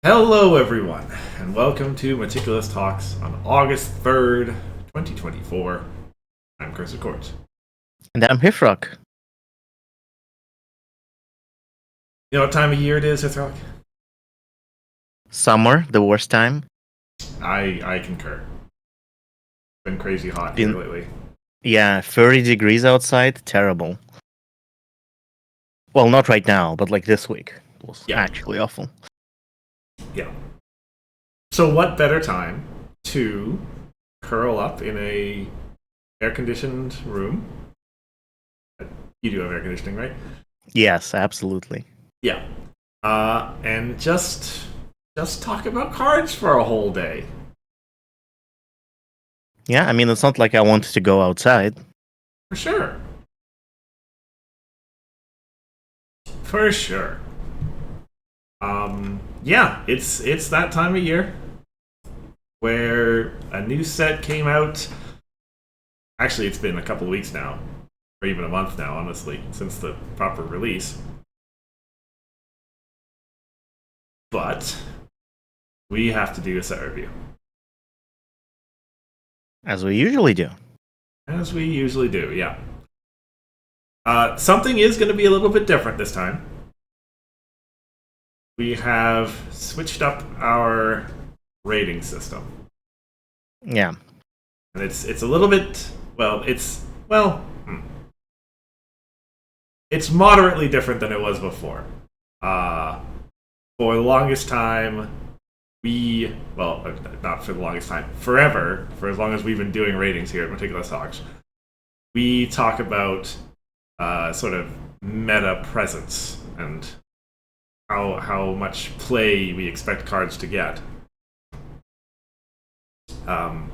Hello, everyone, and welcome to Meticulous Talks on August 3rd, 2024. I'm Chris Court. And I'm Hifrock. You know what time of year it is, Hithrock? Summer, the worst time. I concur. It's been crazy hot here Been, lately. yeah, 30 degrees outside. Terrible. Well, not right now, but like this week. It was Yeah, actually awful. yeah. So, what better time to curl up in a air-conditioned room? You do have air conditioning, right? Yes, absolutely. Yeah. And just talk about cards for a whole day. Yeah, I mean, it's not like I wanted to go outside. For sure. For sure. Yeah, it's that time of year where a new set came out. Actually, it's been a couple of weeks now, or even a month now, honestly, since the proper release. But we have to do a set review, As we usually do. as we usually do. Yeah. Something is going to be a little bit different this time. We have switched up our rating system, Yeah. and it's a little bit it's moderately different than it was before. For the longest time, not for the longest time, forever, for as long as we've been doing ratings here at Meticulous Talks, we talk about sort of meta presence and how much play we expect cards to get.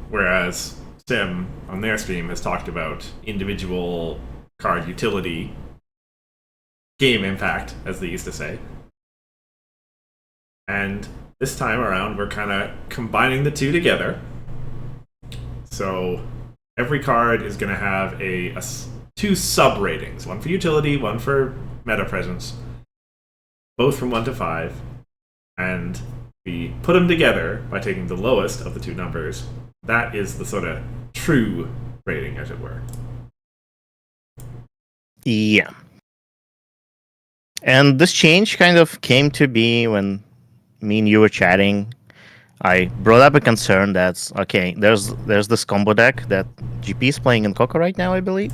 Whereas Sim on their stream has talked about individual card utility, game impact, as they used to say. And this time around, we're kind of combining the two together. So every card is going to have two sub ratings, one for utility, one for meta presence, both from 1 to 5. And we put them together by taking the lowest of the two numbers. That is the sort of true rating, as it were. Yeah. And this change kind of came to be when me and you were chatting. I brought up a concern that's okay. There's this combo deck that GP is playing in Coco right now, I believe,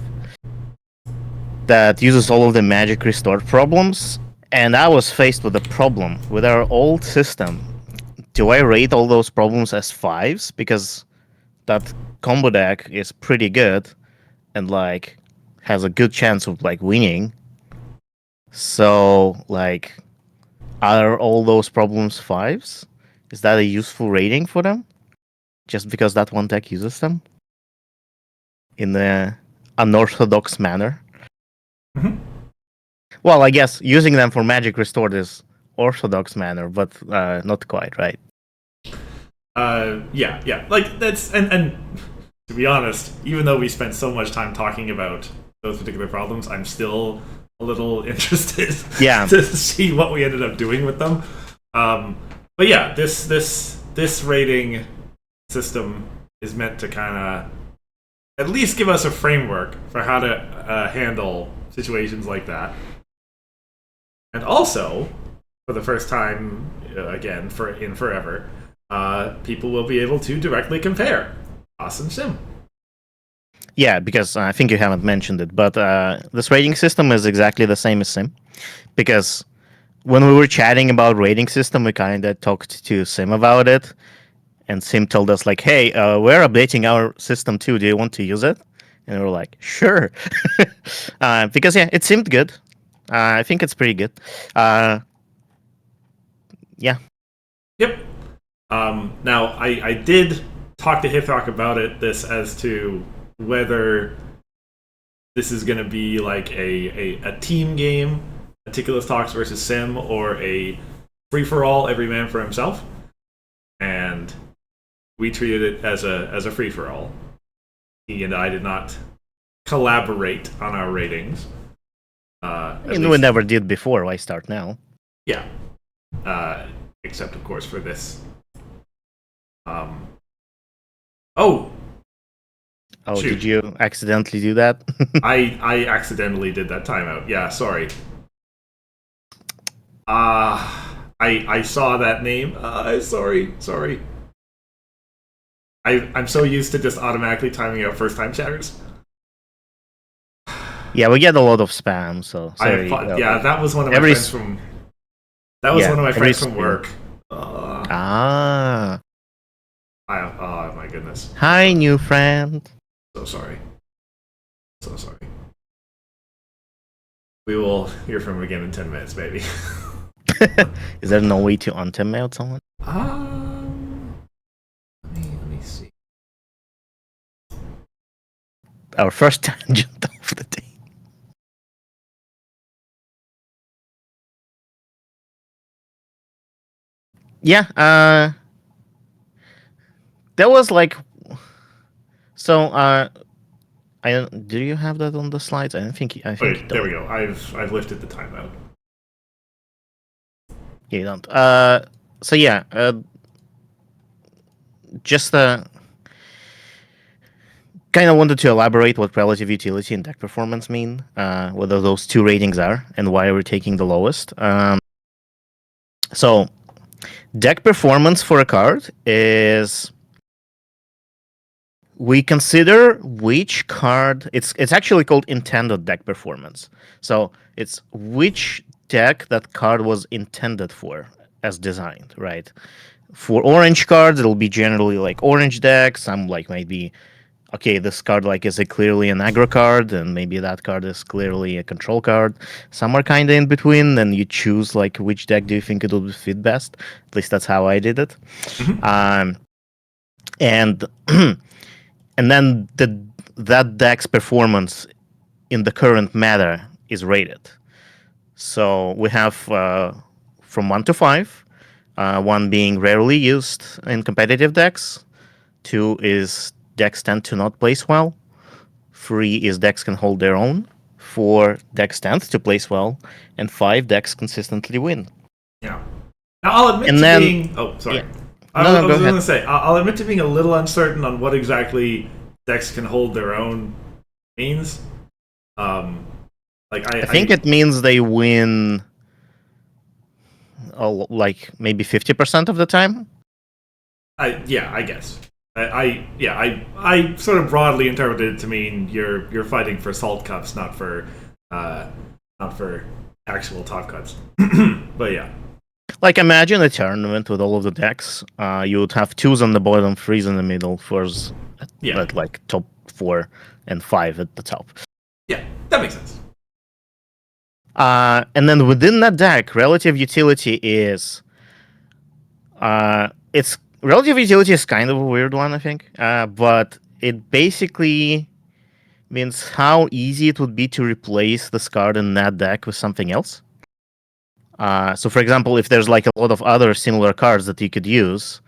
that uses all of the magic restored problems. And I was faced with a problem with our old system. Do I rate all those problems as 5s because that combo deck is pretty good and like has a good chance of like winning? So like, are all those problems 5s? Is that a useful rating for them? Just because that one deck uses them in the unorthodox manner? Mm-hmm. Well, I guess using them for magic restored is orthodox manner, but not quite, right? Yeah. Like that's and to be honest, even though we spent so much time talking about those particular problems, I'm still a little interested Yeah. to see what we ended up doing with them. But yeah, this rating system is meant to kind of at least give us a framework for how to handle situations like that, and also for the first time again in forever. People will be able to directly compare Us and Sim. Yeah, because I think you haven't mentioned it, but this rating system is exactly the same as Sim. Because when we were chatting about rating system, we kind of talked to Sim about it, and Sim told us like, "Hey, we're updating our system too. Do you want to use it?" And we were like, "Sure," because yeah, it seemed good. I think it's pretty good. Yeah. Yep. Now, I did talk to Hithrock about this as to whether this is going to be like a team game, Meticulous Talks versus Sim, or a free for all, every man for himself. And we treated it as a free for all. He and I did not collaborate on our ratings. I mean, we never did before. Why start now? Yeah. except of course for this. Oh, shoot. Did you accidentally do that? I accidentally did that timeout. Yeah, sorry. I saw that name. Sorry. I'm so used to just automatically timing out first time chatters. Yeah, we get a lot of spam, so sorry. That was one of my friends from. That was one of my friends from work. Oh my goodness. Hi, new friend. So sorry. We will hear from him again in 10 minutes, maybe. Is there no way to untimeout someone? Let me see. Our first tangent of the day. Yeah, there was like, so do you have that on the slides? I think Wait, there we go. I've lifted the timeout. Yeah, you don't. So yeah, just kind of wanted to elaborate what relative utility and deck performance mean, what those two ratings are, and why we're taking the lowest. So deck performance for a card is we consider which card it's actually called intended deck performance. So it's which deck that card was intended for as designed, right? For orange cards, it'll be generally like orange deck. Some like might be, okay, this card like is clearly an aggro card, and maybe that card is clearly a control card. Some are kind of in between, and you choose like which deck do you think it will fit best. At least that's how I did it. Mm-hmm. And and then that deck's performance in the current meta is rated. So we have from 1 to 5, 1 being rarely used in competitive decks, 2 is decks tend to not place well, 3 is decks can hold their own, 4 decks tend to place well, and 5 decks consistently win. Yeah. Now I'll admit being. Oh, sorry. Yeah. I was going to say I'll admit to being a little uncertain on what exactly decks can hold their own means. I think it means they win, like maybe 50% of the time. I guess. I sort of broadly interpreted it to mean you're fighting for salt cups, not for actual top cuts. But yeah. Like imagine a tournament with all of the decks. You would have 2s on the bottom, 3s in the middle, 4s at like top 4, and 5 at the top. Yeah, that makes sense. And then within that deck, relative utility is relative utility is kind of a weird one, I think. But it basically means how easy it would be to replace this card in that deck with something else. So, for example, if there's like a lot of other similar cards that you could use,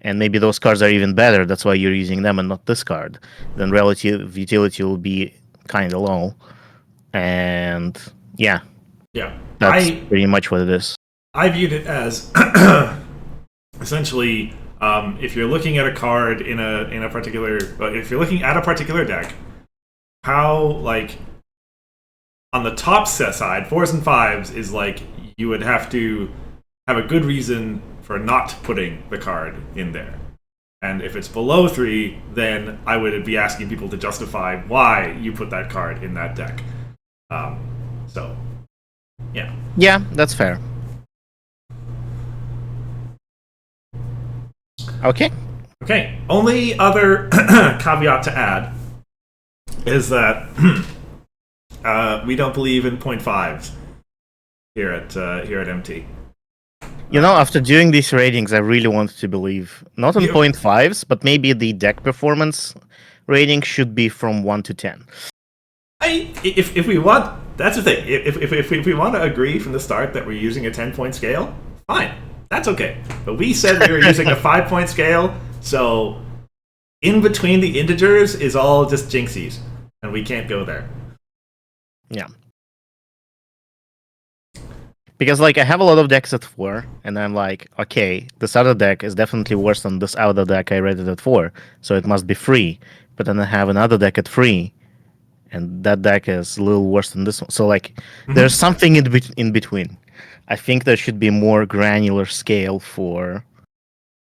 and maybe those cards are even better, that's why you're using them and not this card, then relative utility will be kind of low. And yeah, that's pretty much what it is. I viewed it as essentially, if you're looking at a card in a particular, if you're looking at a particular deck, how like on the top set side, 4s and 5s is like you would have to have a good reason for not putting the card in there. And if it's below 3, then I would be asking people to justify why you put that card in that deck. So, yeah. Yeah, that's fair. Okay. Only other caveat to add is that we don't believe in 0.5s here at MT. You know, after doing these ratings, I really wanted to believe not in 0.5s, but maybe the deck performance rating should be from 1 to 10. If we want, that's the thing. If we want to agree from the start that we're using a 10-point scale, fine, that's okay. But we said we were using a 5-point scale, so in between the integers is all just jinxies, and we can't go there. Yeah. Because like I have a lot of decks at 4, and I'm like, okay, this other deck is definitely worse than this other deck I rated at 4, so it must be 3. But then I have another deck at 3, and that deck is a little worse than this one. So like, there's something in between. I think there should be more granular scale for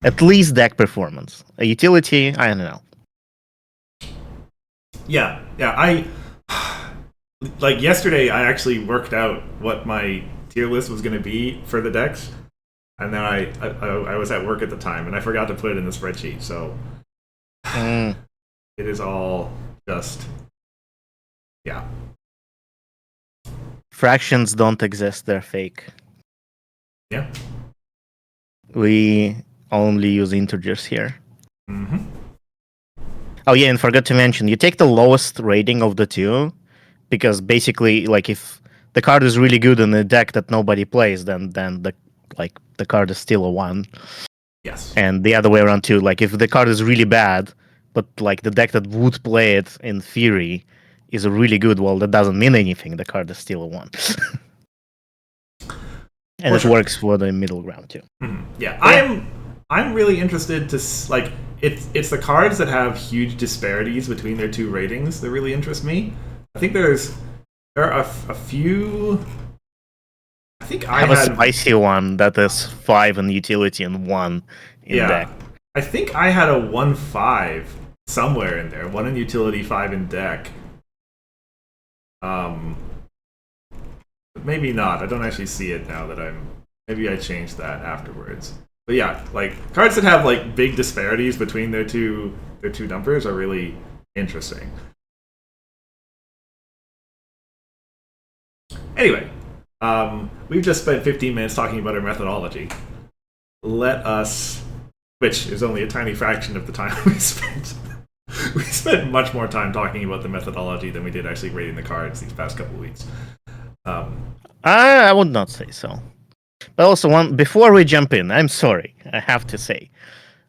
at least deck performance. A utility, I don't know. Yeah, yeah. I like yesterday. I actually worked out what my tier list was going to be for the decks, and then I was at work at the time, and I forgot to put it in the spreadsheet. So Mm. it is all just yeah. Fractions don't exist; they're fake. Yeah. We only use integers here. Mm-hmm. Oh yeah, and forgot to mention, you take the lowest rating of the two, because basically, like, if the card is really good in a deck that nobody plays, then the card is still a 1. Yes. And the other way around too. Like, if the card is really bad, but like the deck that would play it in theory is a really good, well, that doesn't mean anything. The card is still a 1. And For it sure. works for the middle ground too. Mhm. Yeah, I'm really interested to like it's the cards that have huge disparities between their two ratings that really interest me. I think there are a few. I think I I have a had spicy one that is 5 in utility and 1 in deck. yeah. I think I had a 1/5 somewhere in there. 1 in utility, 5 in deck. Um, but maybe not. I don't actually see it now that I'm. Maybe I changed that afterwards. But yeah, like cards that have like big disparities between their two numbers are really interesting. Anyway, we've just spent 15 minutes talking about our methodology. Let us, which is only a tiny fraction of the time we spent. We spent much more time talking about the methodology than we did actually rating the cards these past couple of weeks. I would not say so. But also, before we jump in, I'm sorry, I have to say,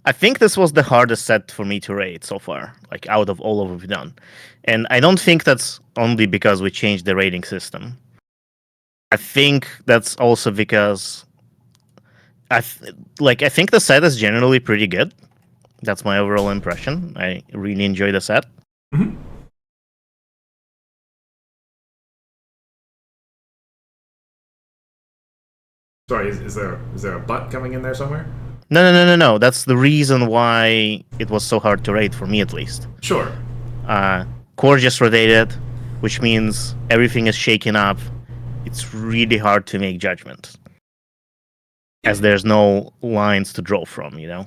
I think this was the hardest set for me to rate so far, like out of all of we've done. And I don't think that's only because we changed the rating system. I think that's also because I think the set is generally pretty good. That's my overall impression. I really enjoy the set. Mhm. Sorry, is there a butt coming in there somewhere? No. That's the reason why it was so hard to rate for me, at least. Sure. Core just rotated, which means everything is shaken up. It's really hard to make judgment, as there's no lines to draw from, you know?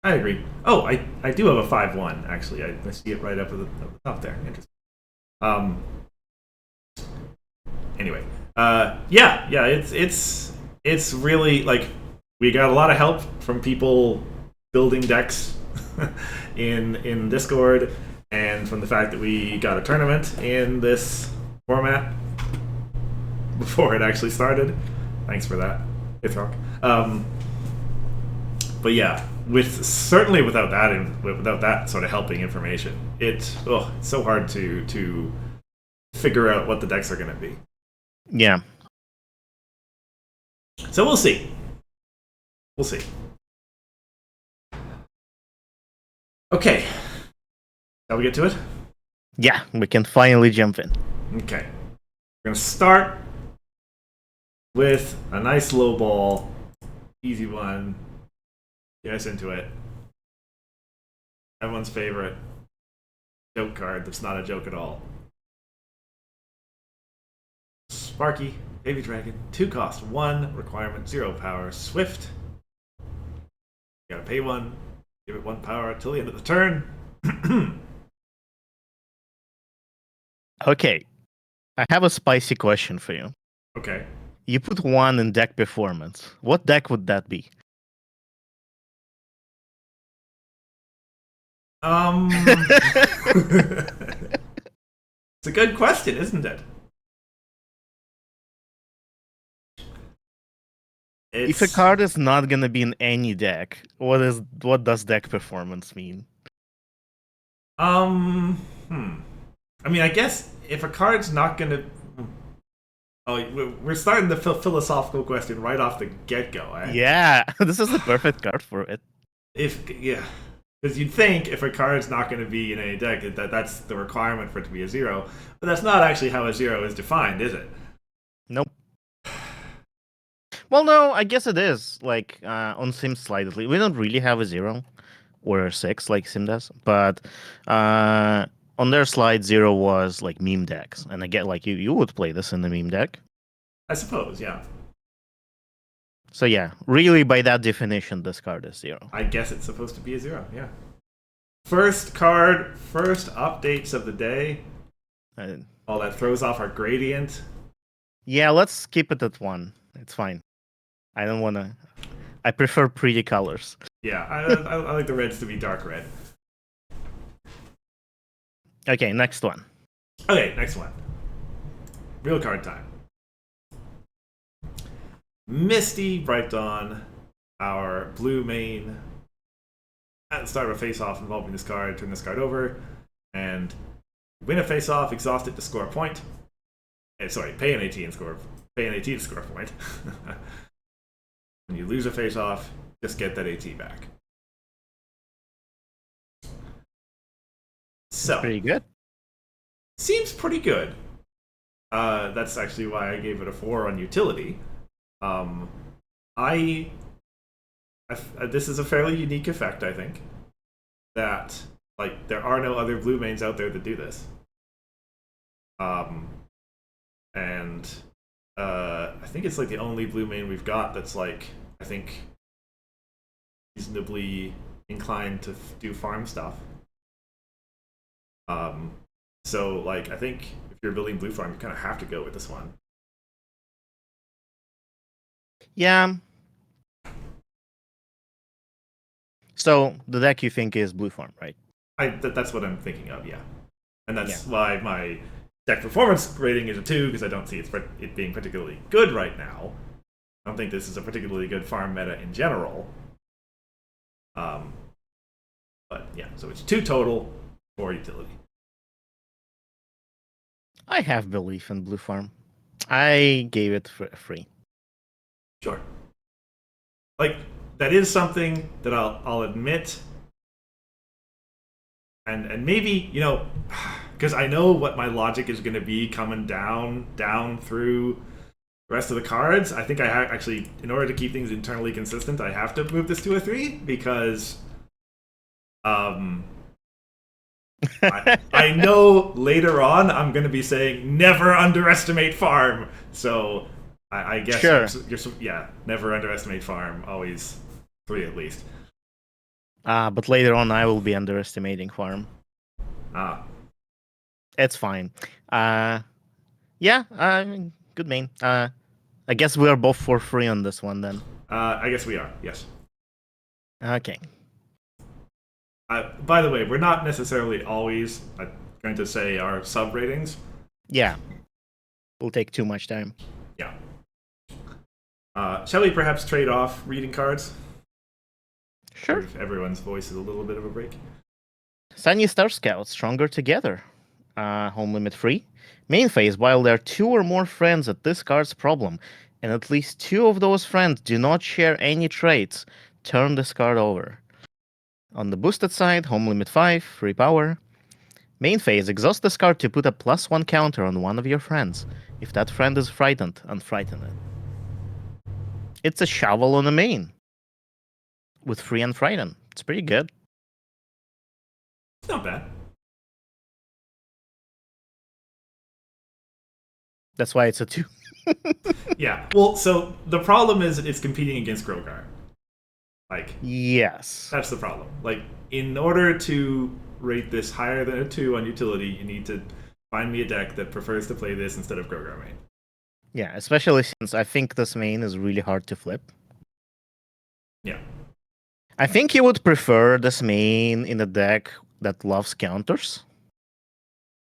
I agree. Oh, I do have a 5/1 actually. I see it right up at the top there. Interesting. Um. Anyway, yeah. It's really like we got a lot of help from people building decks in Discord, and from the fact that we got a tournament in this format before it actually started. Thanks for that, Ithrock. But yeah, certainly without that sort of helping information, it's so hard to figure out what the decks are going to be. Yeah. So we'll see. We'll see. Okay. Shall we get to it? Yeah, we can finally jump in. Okay. We're going to start with a nice low ball, easy one. Get us into it. Everyone's favorite joke card that's not a joke at all. Sparky, Baby Dragon, 2 cost, 1 requirement, 0 power, Swift. You gotta pay 1, give it 1 power till the end of the turn. Okay. I have a spicy question for you. Okay. You put 1 in deck performance. What deck would that be? It's a good question, isn't it? If a card is not gonna be in any deck, what does deck performance mean? I mean, I guess if a card's not gonna, Oh, we're starting the philosophical question right off the get go, eh? Yeah, this is the perfect card for it. If yeah, because you'd think if a card's not going to be in any deck, that's the requirement for it to be a zero, but that's not actually how a zero is defined, is it? Nope. Well, no, I guess it is. Like on Sim slightly, we don't really have a 0 or a 6 like Sim does, but uh, on their slide 0 was like meme decks, and I get like you would play this in the meme deck. I suppose, yeah. So yeah, really by that definition, this card is 0. I guess it's supposed to be a zero, yeah. First card, first updates of the day. Uh, Oh, that throws off our gradient. yeah, let's keep it at 1. It's fine. I don't want to. I prefer pretty colors. Yeah, I like the reds to be dark red. Okay, next one. Okay, next one. Real card time. Misty Bright Dawn, our blue main. At the start of a face-off involving this card, turn this card over, and win a face-off, exhaust it to score a point. Sorry, pay an AT and score. Pay an AT to score a point. When you lose a face-off, just get that AT back. So Pretty good. seems pretty good. That's actually why I gave it a 4 on utility. I this is a fairly unique effect, I think. That like there are no other blue mains out there that do this. And I think it's like the only blue main we've got that's like I think reasonably inclined to do farm stuff. So like I think if you're building blue farm, you kind of have to go with this one. Yeah. So the deck you think is blue farm, right? That's what I'm thinking of, yeah. And that's why my deck performance rating is a 2 because I don't see it being particularly good right now. I don't think this is a particularly good farm meta in general. But yeah, so it's 2 total for utility. I have belief in blue farm. I gave it free. Sure. Like that is something that I'll admit, and maybe because I know what my logic is going to be coming down through the rest of the cards. I think I actually, in order to keep things internally consistent, I have to move this to a 3 because I know later on I'm going to be saying never underestimate farm. So I guess Sure. yeah, never underestimate farm. Always 3 at least. But later on, I will be underestimating farm. It's fine. Yeah, good main. I guess we are both for free on this one then. I guess we are. Yes. Okay. By the way, we're not necessarily always going to say our sub ratings. Yeah. Will take too much time. Yeah. Shall we perhaps trade off reading cards? Sure. If everyone's voice is a little bit of a break. Sunny Star Scouts, Stronger Together. Home limit free. Main phase, while there are 2 or more friends at this card's problem, and at least 2 of those friends do not share any traits, turn this card over. On the boosted side, home limit 5, free power. Main phase, exhaust this card to put a +1 counter on one of your friends. If that friend is frightened, unfrighten it. It's a shovel on a main. With free unfrighten. It's pretty good. It's not bad. That's why it's a 2. Yeah. Well, so the problem is it's competing against Grogar. Like, yes. that's the problem. Like, in order to rate this higher than a 2 on utility, you need to find me a deck that prefers to play this instead of Grogar main. Yeah, especially since I think this main is really hard to flip. Yeah. I think you would prefer this main in a deck that loves counters.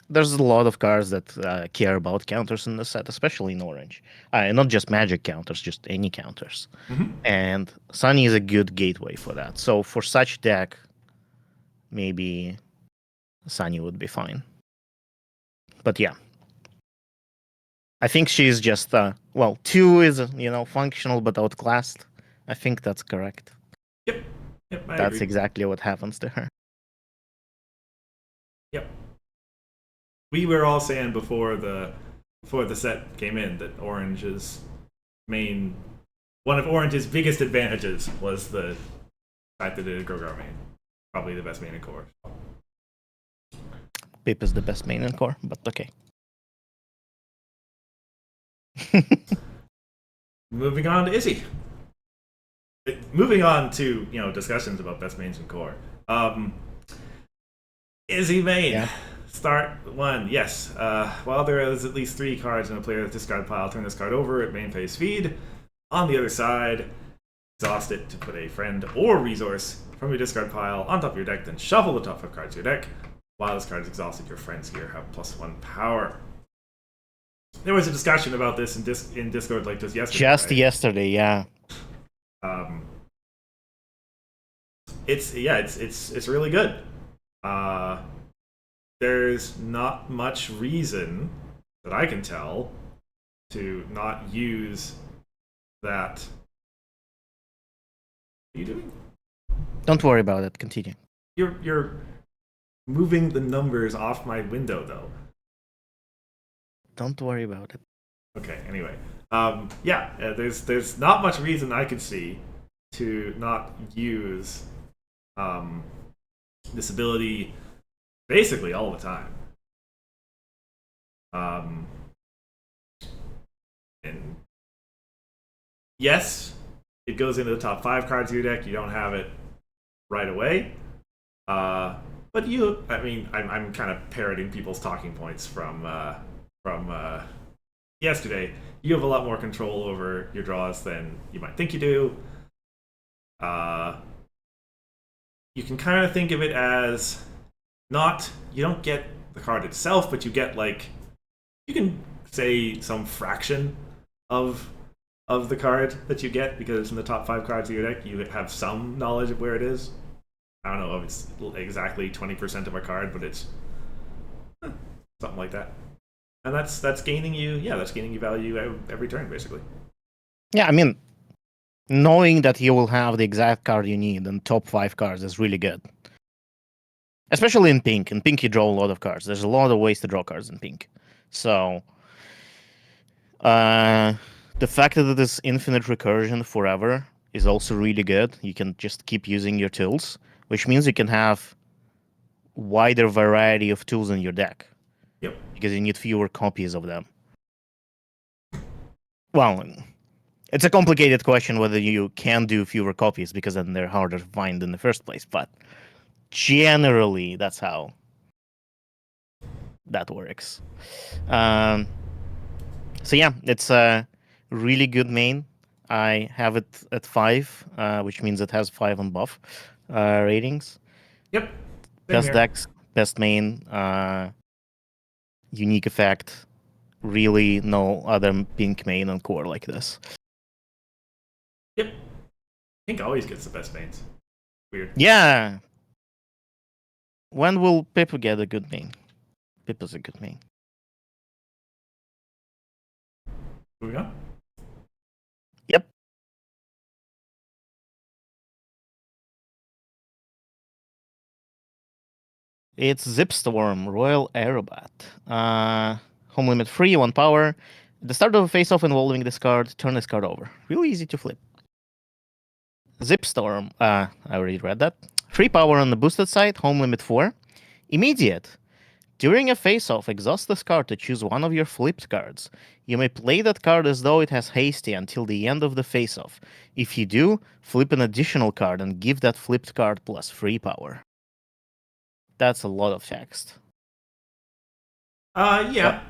There's a lot of cards that care about counters in the set, especially in orange. Not just magic counters, just any counters. Mm-hmm. And Sunny is a good gateway for that. So for such deck, maybe Sunny would be fine. But yeah. I think she's just well, 2 is functional but outclassed. I think that's correct. Yep. Yep, I That's agree. exactly what happens to her. Yep. We were all saying before the set came in that Orange's main one of Orange's biggest advantages was the fact that it is Grogar main. Probably the best main in core. Pip is the best main in core, but okay. Moving on to Izzy. Moving on to discussions about best mains in core. Izzy main. Yeah. Start one. Yes. While there is at least 3 cards in a player's discard pile, turn this card over at main phase feed. On the other side, exhaust it to put a friend or resource from your discard pile on top of your deck, then shuffle the top 5 cards of your deck. While this card is exhausted, your friends here have +1 power. There was a discussion about this in Discord like just yesterday. Just right? yesterday, yeah. It's really good. There's not much reason that I can tell to not use that. What are you doing? Don't worry about it. Continue. You're moving the numbers off my window though. Don't worry about it. Okay. Anyway, there's not much reason I could see to not use this ability basically all the time. And yes, it goes into the top 5 cards of your deck. You don't have it right away. But I'm kind of parroting people's talking points from yesterday. You have a lot more control over your draws than you might think you do. You can kind of think of it as you don't get the card itself, but you get you can say some fraction of the card that you get because it's in the top 5 cards of your deck. You have some knowledge of where it is. I don't know if it's exactly 20% of a card, but it's something like that. And that's gaining you value every turn basically. Yeah, I mean, knowing that you will have the exact card you need in top 5 cards is really good. Especially in pink. In pink, you draw a lot of cards. There's a lot of ways to draw cards in pink. So, the fact that it is infinite recursion forever is also really good. You can just keep using your tools, which means you can have wider variety of tools in your deck. Yep. Because you need fewer copies of them. Well, it's a complicated question whether you can do fewer copies because then they're harder to find in the first place. But generally, that's how that works. So yeah, it's a really good main. I have it at 5, which means it has 5 on buff ratings. Yep. Best decks, best main, unique effect. Really, no other pink main on core like this. Yep. Pink always gets the best mains. Weird. Yeah. When will Pip get a good main? Pip is a good main. Moving on. Yep. It's Zipstorm, Royal Aerobat. Home limit free, 1 power. At the start of a face-off involving this card, turn this card over. Really easy to flip. Zipstorm, I already read that. 3 power on the boosted side, home limit 4. Immediate. During a face-off, exhaust this card to choose one of your flipped cards. You may play that card as though it has hasty until the end of the face-off. If you do, flip an additional card and give that flipped card plus 3 power. That's a lot of text. Yeah.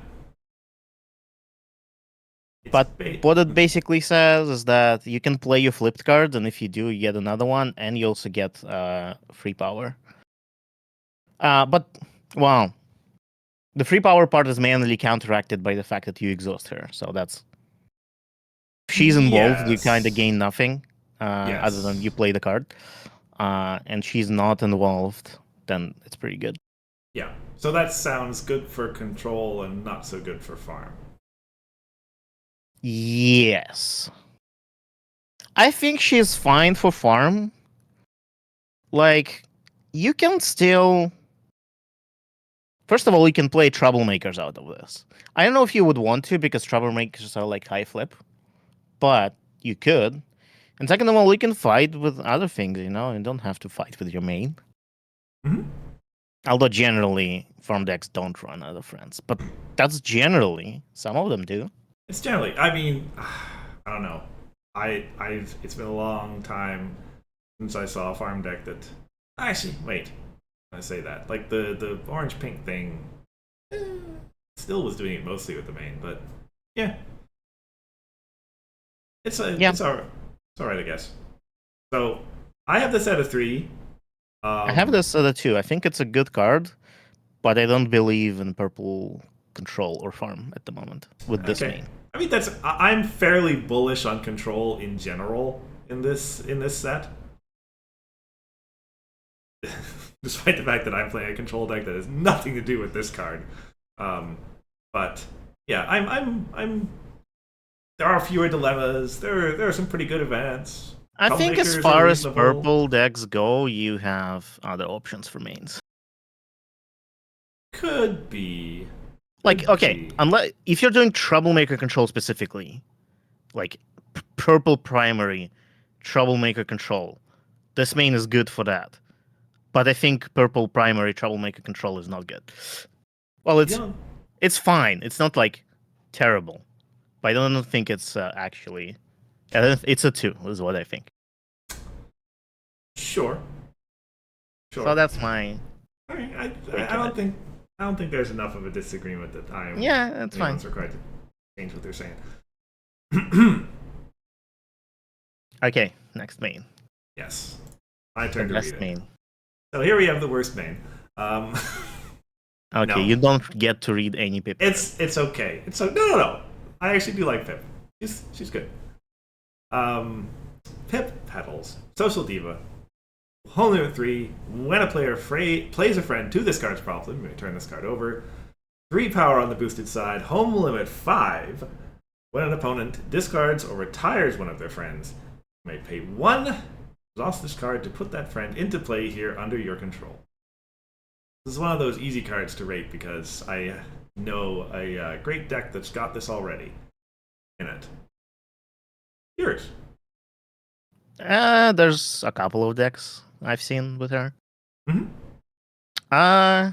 But what it basically says is that you can play your flipped card, and if you do, you get another one, and you also get free power. But, well, the free power part is mainly counteracted by the fact that you exhaust her. So that's... If she's involved, you kind of gain nothing, other than you play the card. And she's not involved, then it's pretty good. Yeah. So that sounds good for control and not so good for farm. Yes. I think she's fine for farm. Like, you can still. First of all, you can play troublemakers out of this. I don't know if you would want to because troublemakers are like high flip, but you could. And second of all, you can fight with other things, you know, and don't have to fight with your main. Mhm. Although generally, farm decks don't run other friends, but that's generally. Some of them do. It's generally. I mean, I don't know. I've. It's been a long time since I saw a farm deck that. Actually, wait. I say that like the orange pink thing. eh, Still was doing it mostly with the main, but yeah, Yeah, it's all right, I guess. So I have this at a three. I have Um, this other two. I think it's a good card, but I don't believe in purple control or farm at the moment with this okay. main. I mean that's I'm fairly bullish on control in general in this set. Despite the fact that I'm playing a control deck that has nothing to do with this card. Um, but yeah, I'm. There are fewer dilemmas. There are some pretty good events. I think as Troublemakers are far as reasonable. purple decks go, you have other options for mains. Could be. Like, Could okay, be. unless if you're doing troublemaker control specifically, like purple primary troublemaker control, this main is good for that. But I think purple primary troublemaker control is not good. Well, Yeah. it's fine. It's not like terrible, but I don't think it's actually. It's a two, is what I think. Sure. So Sure. that's my All right. take I on it. don't think there's enough of a disagreement that Yeah, that's fine. anyone's required to change what they're saying. Okay, next main. Yes. My The turn to read best it. main. So here we have the worst main. Um, Okay, no, you don't get to read any paper. it's okay. It's no. I actually do like Pip. She's good. Um, Pip Petals, Social Diva. Home limit 3. When a player plays a friend to this card's problem, you may turn this card over. 3 power on the boosted side. Home limit 5. When an opponent discards or retires one of their friends, you may pay 1. Exhaust this card to put that friend into play here under your control. This is one of those easy cards to rate because I know a great deck that's got this already in it. Yours. There's a couple of decks I've seen with her. Mm-hmm. Uh,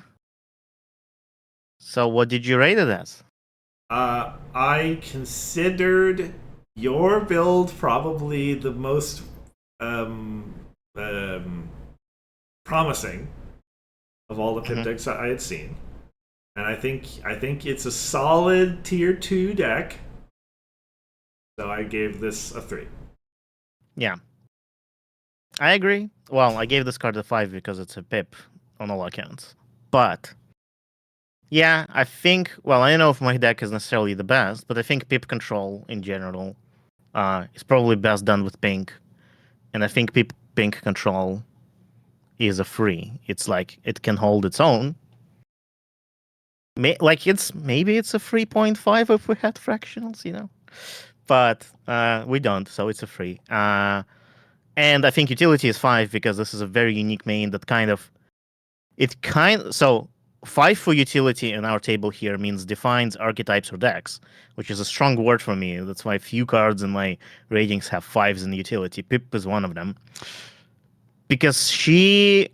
so what did you rate it as? I considered your build probably the most um, um, promising of all the pip Mhm. decks I had seen, and I think it's a solid tier 2 deck. So I gave this a 3. Yeah, I agree. Well, I gave this card a 5 because it's a pip on all accounts. But yeah, I think. Well, I don't know if my deck is necessarily the best, but I think pip control in general is probably best done with pink, and I think pink control is a free. It's like it can hold its own. Like maybe it's a 3.5 if we had fractionals, you know. But we don't, so it's a free. And I think utility is 5 because this is a very unique main that so 5 for utility in our table here means defines archetypes or decks, which is a strong word for me. That's why few cards in my ratings have 5s in utility. Pip is one of them because she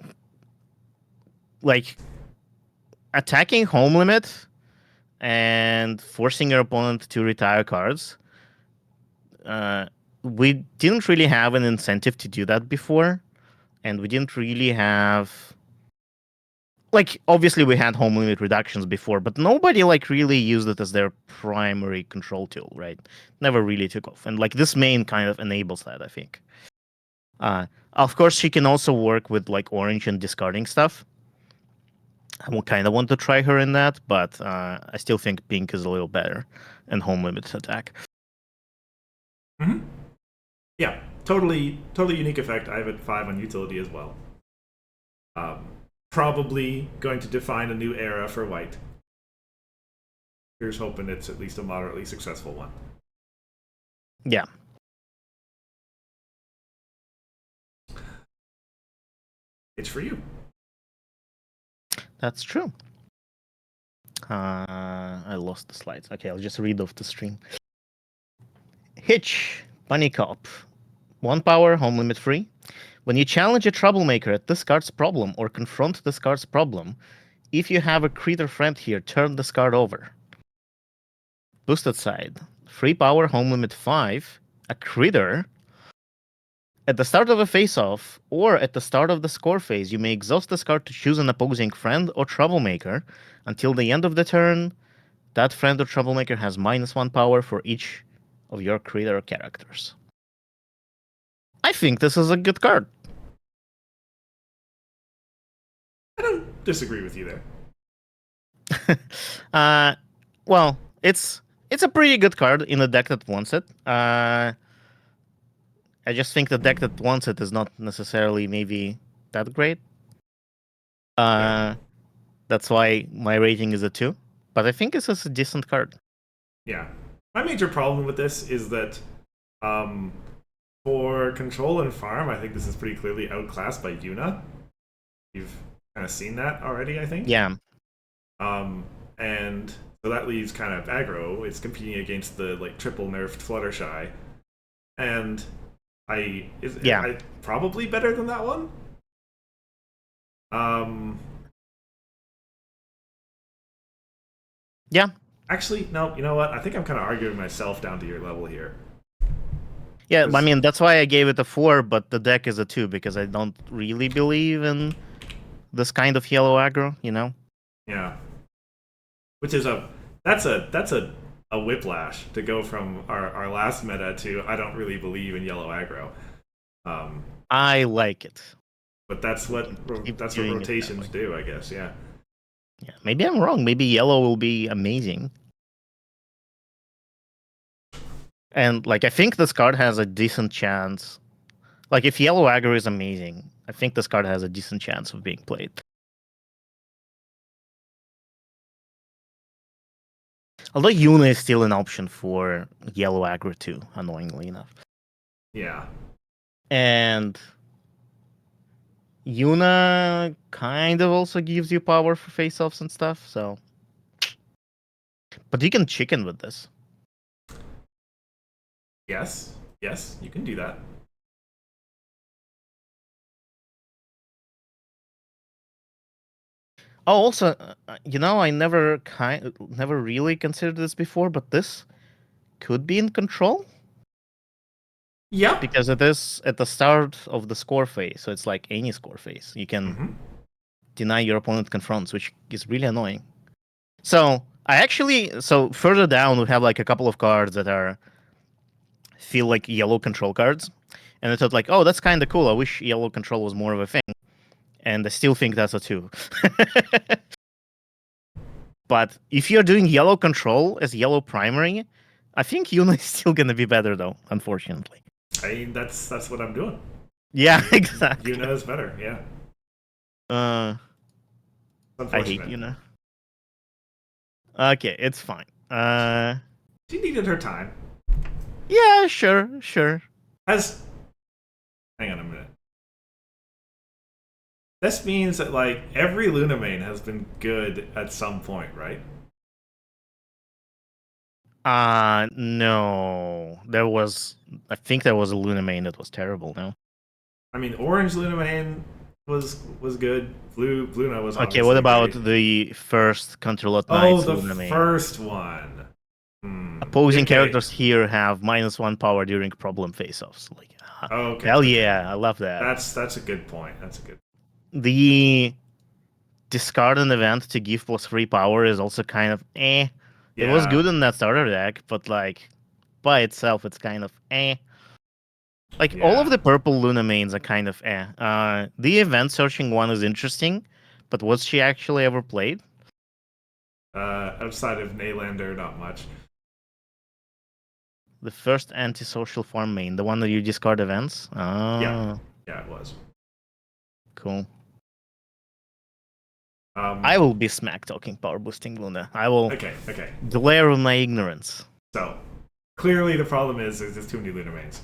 like attacking home limit and forcing your opponent to retire cards. Uh, we didn't really have an incentive to do that before, and we didn't really have like obviously we had home limit reductions before, but nobody like really used it as their primary control tool, right? Never really took off, and like this main kind of enables that, I think. Of course, she can also work with like orange and discarding stuff. I kind of want to try her in that, but I still think pink is a little better and home limit attack. Mm-hmm. Yeah, totally unique effect. I have it 5 on utility as well. Probably going to define a new era for white. Here's hoping it's at least a moderately successful one. Yeah, It's for you. that's true. I lost the slides. Okay, I'll just read off the stream. Hitch, Bunny Cop. 1 power, home limit free. When you challenge a troublemaker at this card's problem or confront this card's problem, if you have a creature friend here, turn this card over. Boosted side. 3 power, home limit 5. A critter. At the start of a face-off, or at the start of the score phase, you may exhaust this card to choose an opposing friend or troublemaker. Until the end of the turn, that friend or troublemaker has -1 power for each of your creator characters. I think this is a good card. I don't disagree with you there. Well, it's a pretty good card in a deck that wants it. I just think the deck that wants it is not necessarily maybe that great. That's why my rating is a 2. But I think this is a decent card. Yeah. My major problem with this is that for control and farm, I think this is pretty clearly outclassed by Yuna. You've kind of seen that already, I think. Yeah. And so that leaves kind of aggro. It's competing against the like triple nerfed Fluttershy, and I probably better than that one. Yeah. Actually, no. You know what? I think I'm kind of arguing myself down to your level here. Yeah, I mean that's why I gave it a 4, but the deck is a 2 because I don't really believe in this kind of yellow aggro. You know. Yeah. Which is that's a whiplash to go from our last meta to I don't really believe in yellow aggro. I like it. But that's what rotations do, I guess. Yeah. Yeah. Maybe I'm wrong. Maybe yellow will be amazing. And like I think this card has a decent chance. Like if yellow aggro is amazing, I think this card has a decent chance of being played. Although Yuna is still an option for yellow aggro too, annoyingly enough. Yeah. And Yuna kind of also gives you power for face-offs and stuff, so. But you can chicken with this. Yes. Yes, you can do that. Oh, also, I never really considered this before, but this could be in control. Yeah. Because it is at the start of the score phase, so it's like any score phase. You can deny your opponent confronts, which is really annoying. So further down we have like a couple of cards that feel like yellow control cards, and I thought like, oh, that's kind of cool. I wish yellow control was more of a thing, and I still think that's a 2. But if you're doing yellow control as yellow primary, I think Yuna is still gonna be better though, unfortunately. I mean, that's what I'm doing. Yeah, exactly. Yuna is better, yeah. I hate Yuna. Okay, it's fine. She needed her time. Yeah, sure. Hang on a minute. This means that like every Luna main has been good at some point, right? No. I think there was a Luna main that was terrible, no? I mean, orange Luna main was good. Blue Luna was okay. What about great. the first Control at Night Luna main? First one. Opposing characters here have -1 power during problem face-offs. Like, hell yeah, I love that. That's a good point. The discard an event to give +3 power is also kind of eh. Yeah. It was good in that starter deck, but like by itself, it's kind of eh. Like all of the purple Luna mains are kind of eh. The event searching one is interesting, but was she actually ever played? Outside of Naylander, not much. The first antisocial farm main, the one that you discard events? Yeah, it was. Cool. I will be smack talking power boosting Luna. I will Okay. glare on my ignorance. So, Clearly, the problem is there's just too many lunar mains.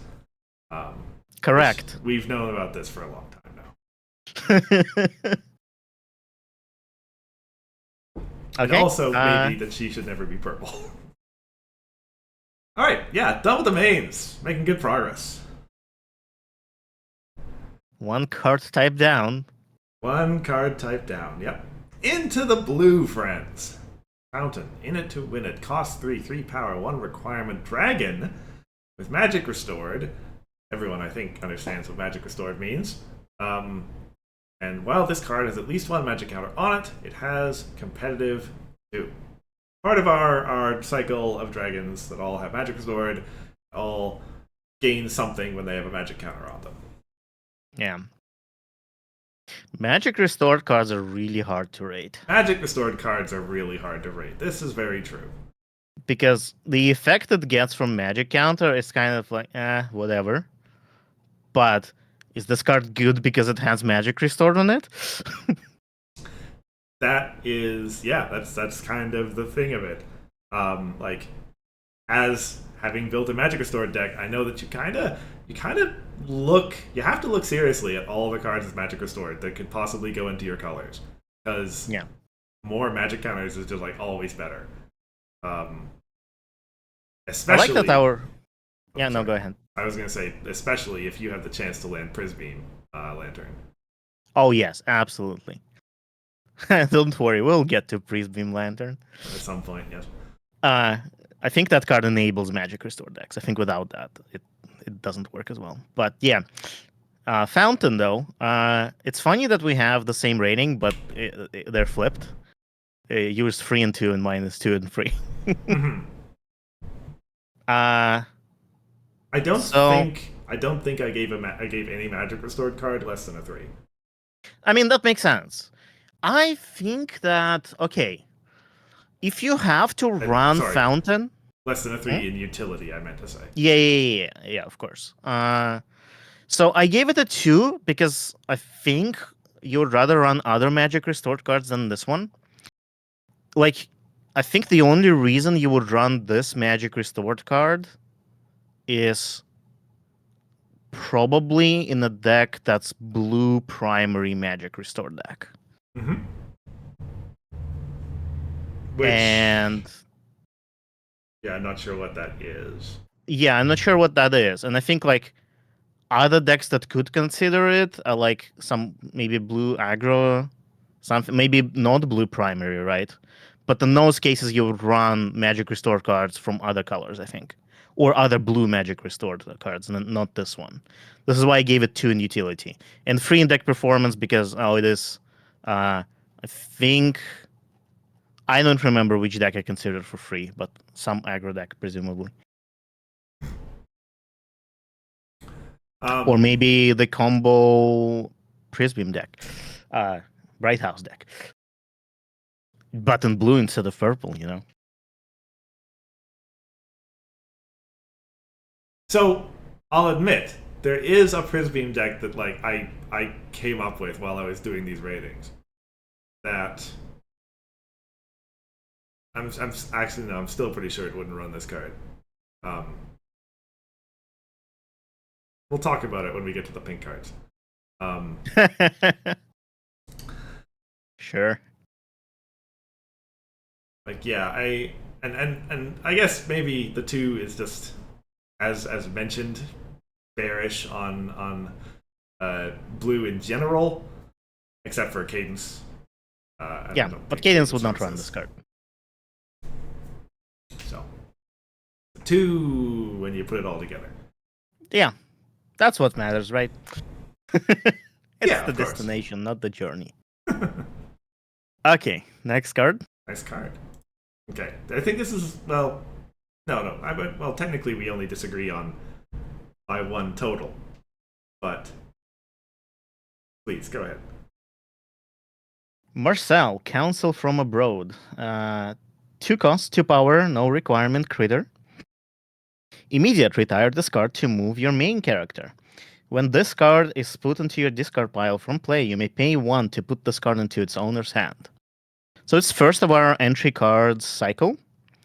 Um, Correct. We've known about this for a long time now. And Okay. also, maybe that she should never be purple. All right, yeah, done with the mains. Making good progress. One card type down. One card type down. Yep. Into the blue, friends. Fountain. In it to win it. Cost 3, 3 power, 1 requirement. Dragon. With magic restored. Everyone, I think, understands what magic restored means. And while this card has at least one magic counter on it, it has competitive 2. Part of our cycle of dragons that all have magic restored, all gain something when they have a magic counter on them. Yeah. Magic restored cards are really hard to rate. Magic restored cards are really hard to rate. This is very true. Because the effect it gets from magic counter is kind of like, whatever. But is this card good because it has magic restored on it? That is, yeah, that's kind of the thing of it. Like, as having built a magic restored deck, I know that you kind of you have to look seriously at all the cards with magic restored that could possibly go into your colors, because more magic counters is just like always better. Especially, I like that our. Yeah, no, go ahead. I was gonna say, especially if you have the chance to land Prisbeam Lantern. Oh yes, absolutely. Don't worry, we'll get to Prisbeam Lantern At some point. Yes. I think that card enables magic restore decks. I think without that, it doesn't work as well. But yeah, Fountain though, it's funny that we have the same rating, but they're flipped. Yours 3 and 2, and mine is 2 and 3. Mm-hmm. I don't think I gave any magic restored card less than a 3. I mean, that makes sense. I think that if you have to run Fountain, less than a 3 in utility, I meant to say. Yeah, of course. So I gave it a 2 because I think you would rather run other magic restored cards than this one. Like, I think the only reason you would run this magic restored card is probably in a deck that's blue primary magic restored deck. Mm-hmm. And yeah, I'm not sure what that is. Yeah, I'm not sure what that is. And I think like other decks that could consider it are like some maybe blue aggro, something maybe not blue primary, right? But in those cases, you would run magic restore cards from other colors, I think, or other blue magic restored cards, and not this one. This is why I gave it 2 in utility and 3 in deck performance because it is. I think I don't remember which deck I considered for free, but some aggro deck presumably. Or maybe the combo Prisbeam deck, Bright House deck, but in blue instead of purple, you know. So I'll admit there is a Prisbeam deck that like I came up with while I was doing these ratings. That I'm actually no, I'm still pretty sure it wouldn't run this card. We'll talk about it when we get to the pink cards. Sure. Like yeah, and I guess maybe the 2 is just as mentioned, bearish on blue in general, except for Cadence. Yeah, but Cadence would not run this card. So 2 when you put it all together. Yeah, that's what matters, right? It's the course. destination, not the journey. Okay, next card. Nice card. Okay, I think this is no. Well, technically, we only disagree on by 1 total, but please go ahead. Marcel, Council from Abroad. 2 cost, 2 power, no requirement critter. Immediate retire this card to move your main character. When this card is put into your discard pile from play, you may pay 1 to put this card into its owner's hand. So it's first of our entry cards cycle.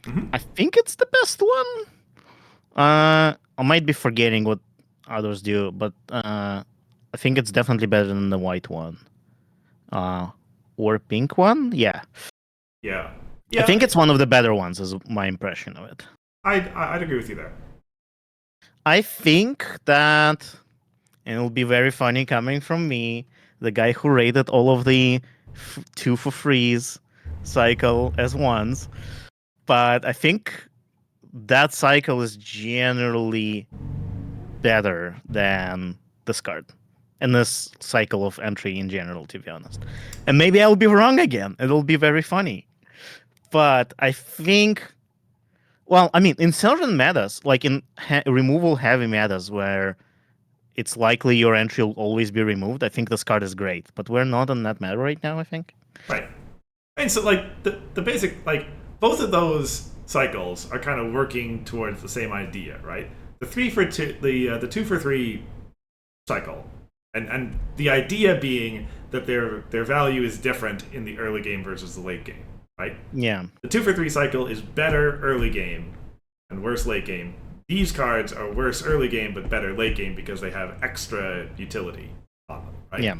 Mm-hmm. I think it's the best one. I might be forgetting what others do, but I think it's definitely better than the white one. Or pink one? Yeah. Yeah, I think yeah, it's one of the better ones, is my impression of it. I'd agree with you there. I think that, and it'll be very funny coming from me, the guy who rated all of the two for freeze cycle as ones, but I think that cycle is generally better than discard and this cycle of entry in general, to be honest. And maybe I'll be wrong again. It'll be very funny. But I think, well, I mean, in certain metas, like in removal heavy metas where it's likely your entry will always be removed, I think this card is great. But we're not on that meta right now, I think. Right. And so, like the basic, like both of those cycles are kind of working towards the same idea, right? The 3 for 2, the 2 for 3 cycle, and the idea being that their value is different in the early game versus the late game, right? Yeah. The 2 for 3 cycle is better early game and worse late game. These cards are worse early game but better late game because they have extra utility on them, right? Yeah.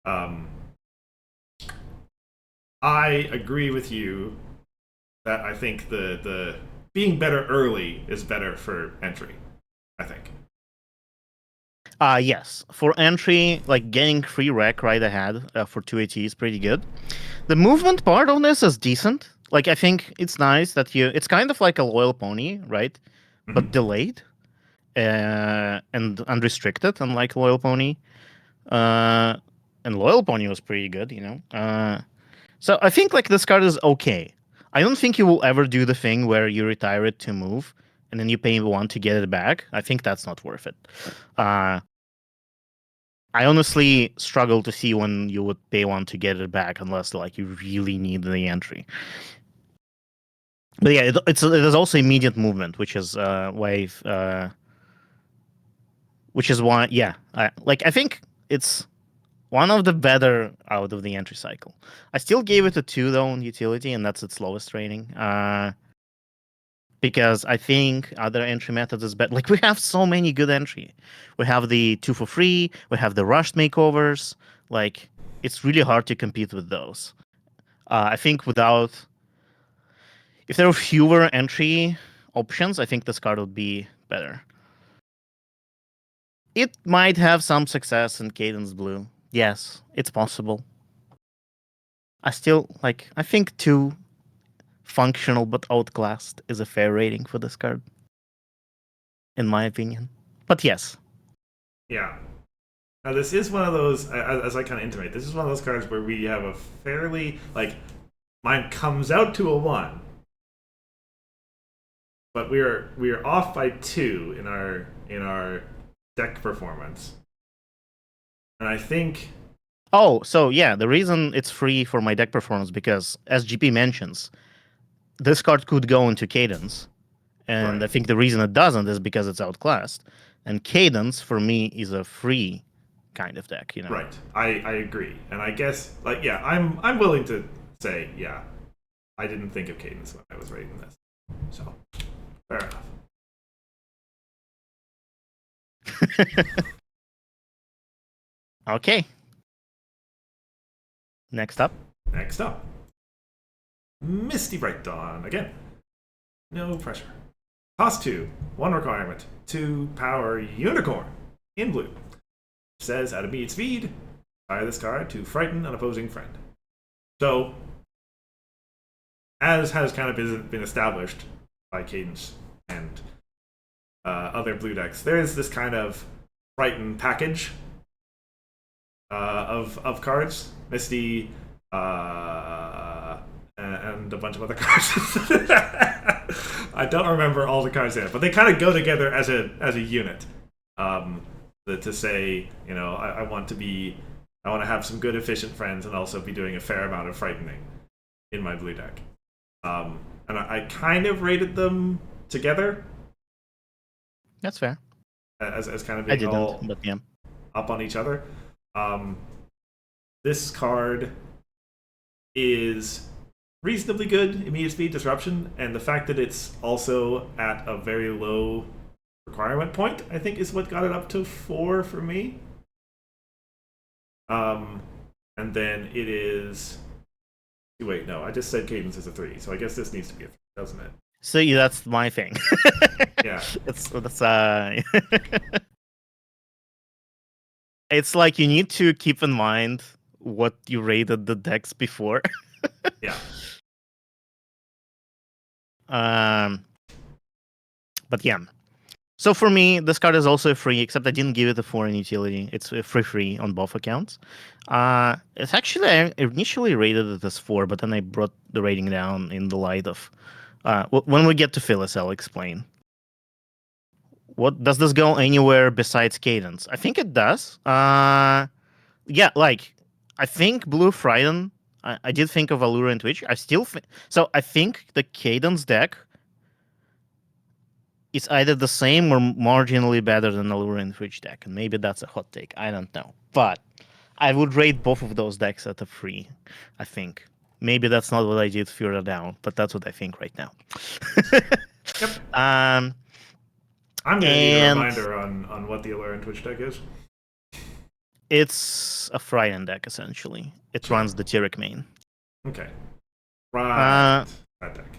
Um, I agree with you that I think the being better early is better for entry. I think. Yes. For entry, like getting free rec right ahead for 2AT is pretty good. The movement part of this is decent. Like, I think it's nice that it's kind of like a loyal pony, right? But Mm-hmm. delayed and unrestricted, unlike loyal pony. Uh, and loyal pony was pretty good, you know. So I think like this card is okay. I don't think you will ever do the thing where you retire it to move and then you pay one to get it back. I think that's not worth it. Uh, I honestly struggle to see when you would pay one to get it back unless like you really need the entry. But yeah, it is also immediate movement, which is wave, which is why I think it's one of the better out of the entry cycle. I still gave it a 2 though on utility, and that's its lowest rating. Because I think other entry methods is better. Like we have so many good entry. We have the 2 for 3. We have the rushed makeovers. Like it's really hard to compete with those. I think if there were fewer entry options, I think this card would be better. It might have some success in Cadence Blue. Yes, it's possible. I think 2 functional but outclassed is a fair rating for this card, in my opinion. But yes. Yeah. Now this is one of those, as I kind of intimate, this is one of those cards where we have a fairly like mine comes out to a 1, but we are off by 2 in our deck performance, and I think Oh, so yeah, the reason it's free for my deck performance because, as GP mentions, this card could go into Cadence, and right. I think the reason it doesn't is because it's outclassed. And Cadence for me is a free kind of deck, you know. Right. I agree. And I guess like yeah, I'm willing to say, yeah, I didn't think of cadence when I was rating this. So fair enough. Okay. Next up. Next up. Misty Bright Dawn. Again. No pressure. Cost 2. 1 requirement. 2 power unicorn. In blue. Says at immediate speed, fire this card to frighten an opposing friend. So as has kind of been established by Cadence and other blue decks, there is this kind of Frighten package of cards, Misty, and a bunch of other cards. I don't remember all the cards in it, but they kind of go together as a unit. To say, you know, I want to have some good efficient friends and also be doing a fair amount of frightening in my blue deck. And I kind of rated them together. That's fair. As kind of I being all didn't, but yeah. up on each other. This card is reasonably good immediate speed disruption, and the fact that it's also at a very low requirement point, I think, is what got it up to 4 for me. Um, and then it is. Wait, no, I just said cadence is a 3, so I guess this needs to be a 3, doesn't it? See, that's my thing. Yeah. That's it's like you need to keep in mind what you rated the decks before. Yeah. But yeah. So for me, this card is also free, except I didn't give it a foreign utility. It's free on both accounts. It's actually I initially rated it as 4, but then I brought the rating down in the light of when we get to Phyllis, I'll explain. What does this go anywhere besides cadence? I think it does. Yeah, like I think Blue Frighten. I did think of Allure and Twitch. So. I think the cadence deck is either the same or marginally better than Allure and Twitch deck, and maybe that's a hot take. I don't know, but I would rate both of those decks at a 3. I think maybe that's not what I did further down, but that's what I think right now. Yep. Um. I'm gonna need a reminder on what the Allure and Twitch deck is. It's a Frighten deck essentially. It runs the Tyrek main. Okay. Right. That deck.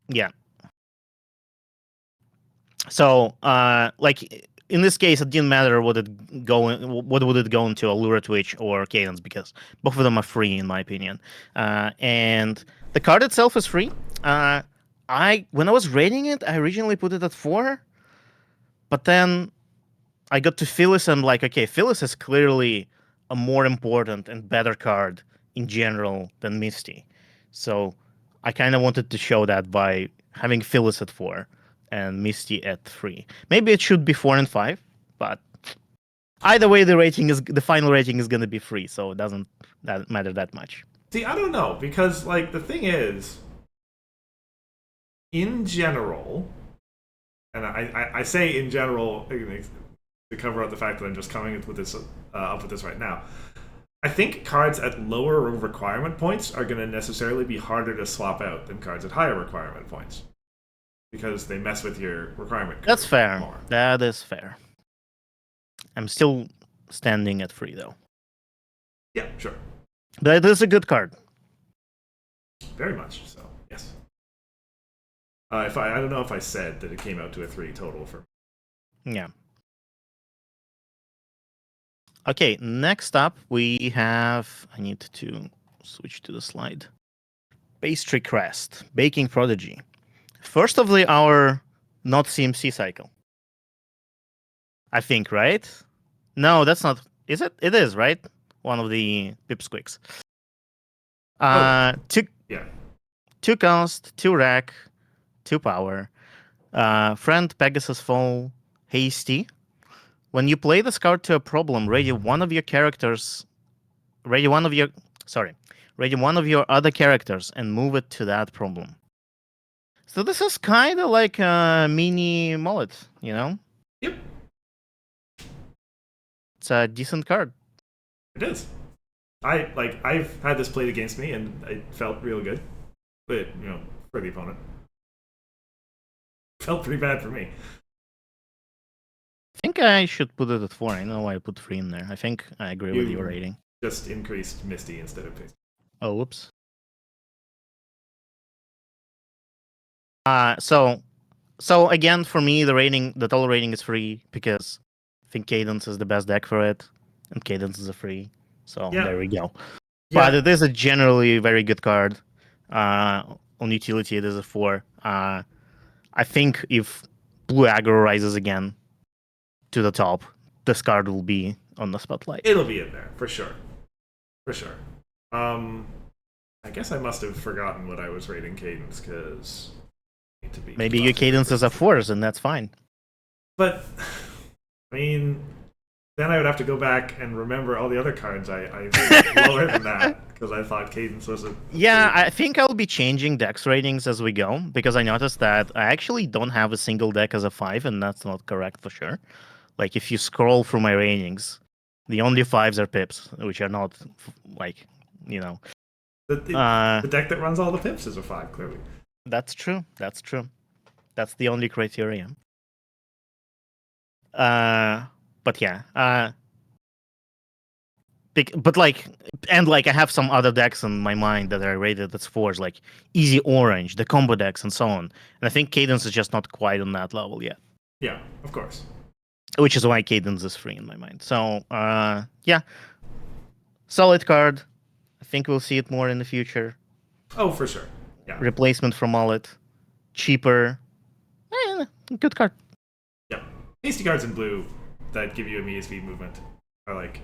Yeah. So, like in this case, it didn't matter what would it go into, Allure, Twitch, or Cadence, because both of them are free in my opinion. And the card itself is free. When I was rating it, I originally put it at 4, but then I got to Phyllis and like, okay, Phyllis is clearly a more important and better card in general than Misty. So I kind of wanted to show that by having Phyllis at 4 and Misty at 3. Maybe it should be 4 and 5, but either way, the final rating is going to be 3, so it doesn't matter that much. See, I don't know, because like the thing is, in general, and I say in general to cover up the fact that I'm just coming up with this right now. I think cards at lower requirement points are going to necessarily be harder to swap out than cards at higher requirement points, because they mess with your requirement curve. That's fair. More. That is fair. I'm still standing at 3 though. Yeah, sure. But it is a good card. Very much so. Yes. I don't know if I said that it came out to a 3 total for me. Yeah. Okay, next up we have. I need to switch to the slide. Pastry Crest, Baking Prodigy. First of our not CMC cycle. I think, right? No, that's not. Is it? It is, right? One of the Pipsqueaks. Two cost, 2 rack, 2 power. Friend Pegasus Fall, Hasty. When you play this card to a problem, radio one of your other characters and move it to that problem. So this is kind of like a mini mullet, you know? Yep. It's a decent card. It is. I've had this played against me and it felt real good. But, for the opponent. Felt pretty bad for me. I think I should put it at 4. I don't know why I put 3 in there. I think I agree with your rating. Just increased Misty instead of Pastry. Oh, whoops. So again, for me, the total rating is 3 because I think Cadence is the best deck for it, and Cadence is a free. So There we go. Yeah. But it is a generally very good card. On utility, it is a 4. I think if Blue Aggro rises again to the top, this card will be on the spotlight. It'll be in there, for sure. For sure. I guess I must have forgotten what I was rating Cadence, because... Maybe your Cadence is a 4, and that's fine. But, I mean... Then I would have to go back and remember all the other cards I lower than that, because I thought Cadence was a... Yeah, I think I'll be changing dex ratings as we go, because I noticed that I actually don't have a single deck as a 5, and that's not correct for sure. Like, if you scroll through my ratings, the only 5s are Pips, which are not, Uh, the deck that runs all the pips is a 5, clearly. that's true. That's true. That's the only criterion. Uh, but yeah. But like, and like, I have some other decks in my mind that are rated as fours, like Easy Orange, the combo decks, and so on. And I think Cadence is just not quite on that level yet, Yeah, of course. which is why Cadence is free in my mind. So, yeah, solid card. I think we'll see it more in the future. Oh, for sure. Yeah. Replacement for Mullet, cheaper, good card. Yeah. Hasty cards in blue that give you immediate speed movement are like,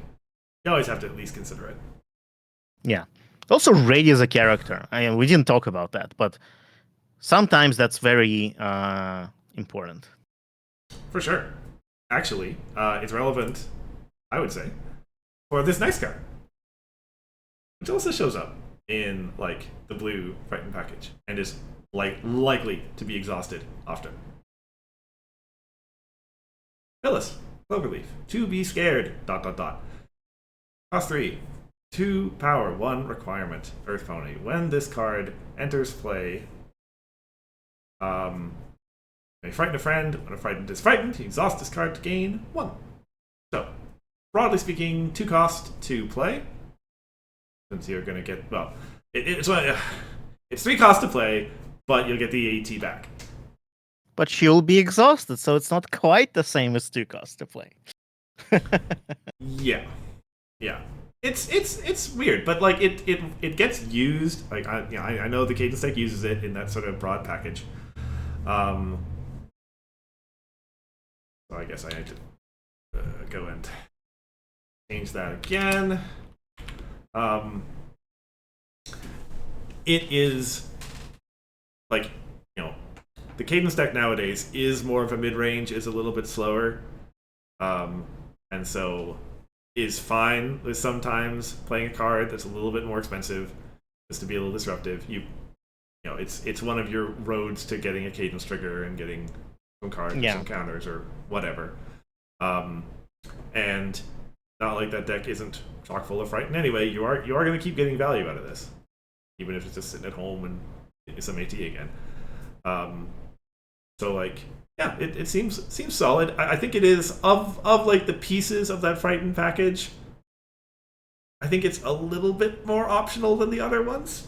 you always have to at least consider it. Yeah. Also, Raid is a character. I mean, we didn't talk about that, but sometimes that's very important. For sure. Actually, it's relevant, I would say, for this next card, which also shows up in like the blue Frightened package and is like likely to be exhausted often. Phyllis, Cloverleaf, to be scared. Dot dot dot. Cost 3. 2 power, 1 requirement. Earth Pony. When this card enters play, may frighten a friend. When a frightened is frightened, you exhaust this card to gain 1. So, broadly speaking, 2 cost to play. Since you're going to get, well, it's 3 cost to play, but you'll get the AT back. But she'll be exhausted, so it's not quite the same as 2 costs to play. Yeah. Yeah. It's weird, but like it gets used. Like I know the Cadence deck uses it in that sort of broad package. So I guess I need to go and change that again. It is like, the Cadence deck nowadays is more of a mid range, is a little bit slower, and so is fine with sometimes playing a card that's a little bit more expensive just to be a little disruptive. It's one of your roads to getting a Cadence trigger and getting some cards or some counters or whatever. And not like that deck isn't chock full of Frighten anyway. You are going to keep getting value out of this, even if it's just sitting at home and it's some AT again. So like, yeah, it seems solid. I think it is of like the pieces of that Frightened package. I think it's a little bit more optional than the other ones.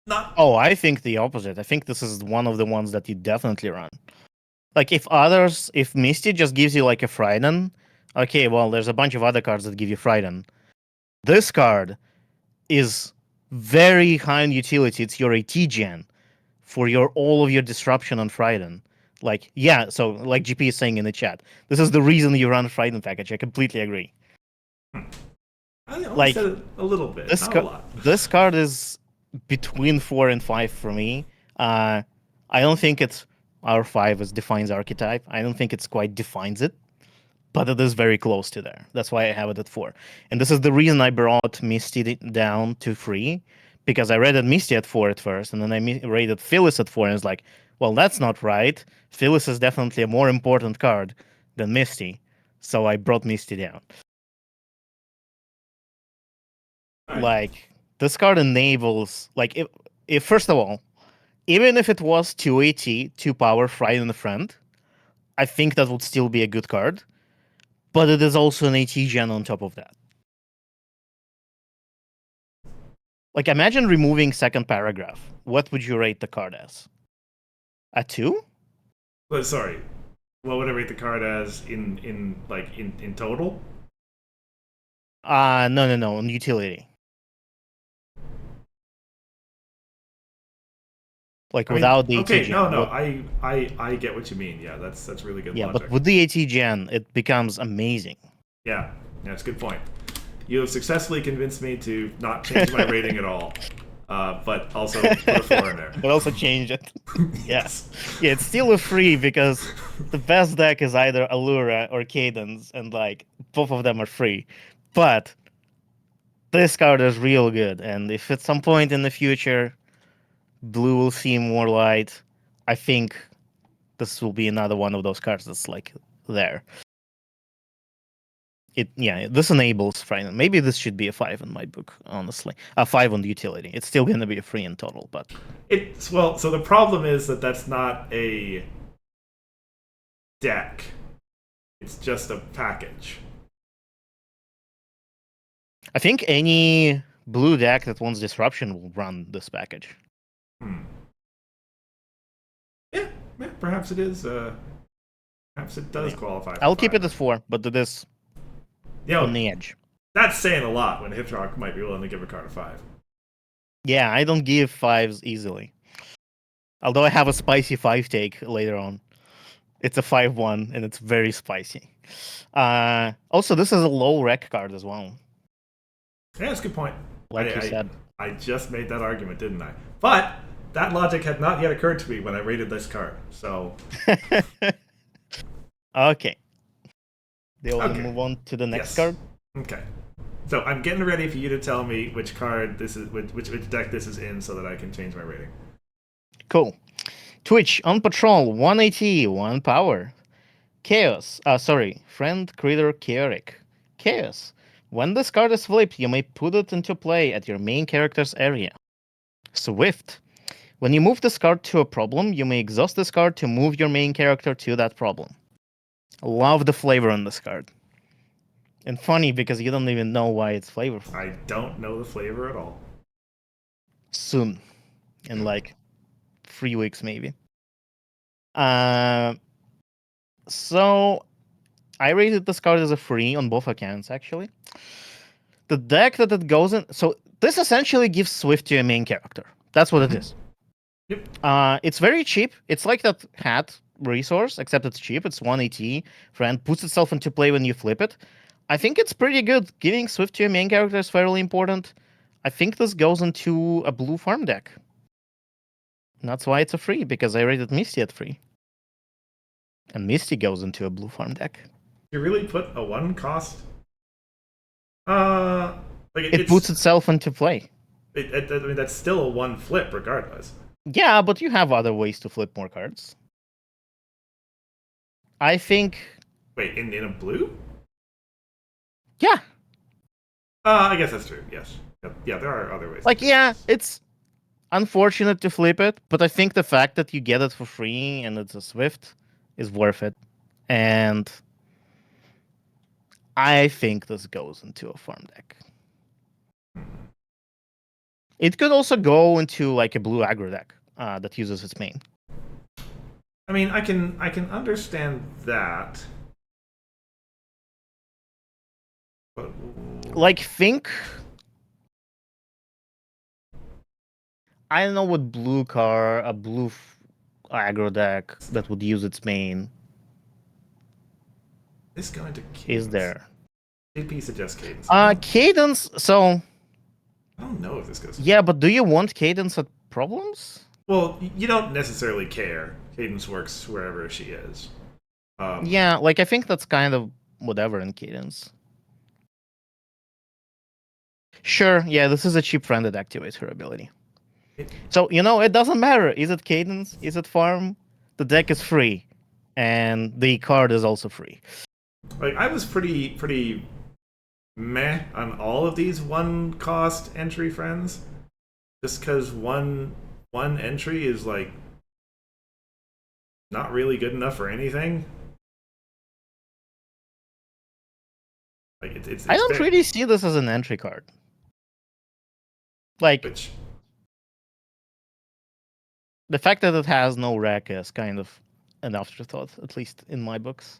Not. Oh, I think the opposite. I think this is one of the ones that you definitely run. Like if Misty just gives you like a Frighten, okay, well, there's a bunch of other cards that give you Frighten. This card is very high in utility. It's your AT gen for all of your disruption on Frighten. Like, yeah, so like GP is saying in the chat, this is the reason you run Frighten package. I completely agree. I only said it a little bit, not a lot. This card is between 4 and 5 for me. I don't think it's R5 as defines archetype. I don't think it's quite defines it, but it is very close to there. That's why I have it at 4. And this is the reason I brought Misty down to 3, because I rated Misty at 4 at first, and then I rated Phyllis at 4, and it's like, well, that's not right. Phyllis is definitely a more important card than Misty, so I brought Misty down. Right. Like, this card enables, like, if first of all, even if it was 2 AT, 2 power, Frighten the Friend, I think that would still be a good card, but it is also an AT gen on top of that. Like, imagine removing second paragraph. What would you rate the card as? A 2? But sorry, what would I rate the card as in total? No, on utility. Like, without the AT gen. Okay, no, I get what you mean. Yeah, that's really good logic. But with the AT gen, it becomes amazing. Yeah, that's a good point. You have successfully convinced me to not change my rating at all, but also put a 4 in there. But also change it. Yes. Yeah, it's still a 3 because the best deck is either Allura or Cadence, and like both of them are free. But this card is real good, and if at some point in the future blue will see more light, I think this will be another one of those cards that's like there. This enables Frighten. Maybe this should be a 5 in my book, honestly. A 5 on the utility. It's still gonna be a 3 in total, but So the problem is that that's not a deck. It's just a package. I think any blue deck that wants disruption will run this package. Yeah, perhaps it is. Perhaps it does qualify. I'll keep it as 4, but it is on the edge. That's saying a lot when Hithrock might be willing to give a card a 5. Yeah, I don't give 5s easily. Although I have a spicy 5 take later on. It's a 5-1, and it's very spicy. Also, this is a low rec card as well. Yeah, that's a good point. Like you said. I just made that argument, didn't I? But that logic had not yet occurred to me when I rated this card. So. Okay. They will move on to the next card. Okay. So I'm getting ready for you to tell me which card this is, which deck this is in, so that I can change my rating. Cool. Twitch on patrol, 1 AT, 1 power. Chaos. Friend Critter Chaotic. Chaos. When this card is flipped, you may put it into play at your main character's area. Swift. When you move this card to a problem, you may exhaust this card to move your main character to that problem. Love the flavor on this card. And funny because you don't even know why it's flavorful. I don't know the flavor at all. Soon. In like 3 weeks, maybe. So I rated this card as a 3 on both accounts, actually. The deck that it goes in... So this essentially gives Swift to your main character. That's what it is. Yep. It's very cheap. It's like that hat resource, except it's cheap. It's 1 AT. Friend puts itself into play when you flip it. I think it's pretty good. Giving Swift to your main character is fairly important. I think this goes into a blue farm deck. And that's why it's a 3, because I rated Misty at 3. And Misty goes into a blue farm deck. You really put a 1 cost? It puts itself into play. I mean, that's still a 1 flip regardless. Yeah, but you have other ways to flip more cards. I think... Wait, in a blue? Yeah. I guess that's true, yes. Yeah, there are other ways. Like, yeah, it's unfortunate to flip it, but I think the fact that you get it for free and it's a Swift is worth it. And I think this goes into a farm deck. It could also go into like a blue aggro deck that uses its main. I mean, I can understand that. But... Like, think... I don't know what blue aggro deck that would use its main is going to Cadence. Is there. JP suggests Cadence. Cadence, so... I don't know if this goes... Yeah, but do you want Cadence at problems? Well, you don't necessarily care. Cadence works wherever she is. Yeah, like, I think that's kind of whatever in Cadence. Sure, yeah, this is a cheap friend that activates her ability. So, it doesn't matter. Is it Cadence? Is it farm? The deck is free. And the card is also free. Like, I was pretty meh on all of these 1 cost entry friends. Just because one entry is, like, not really good enough for anything. Like, it's I don't really see this as an entry card. Like... The fact that it has no rec is kind of an afterthought, at least in my books.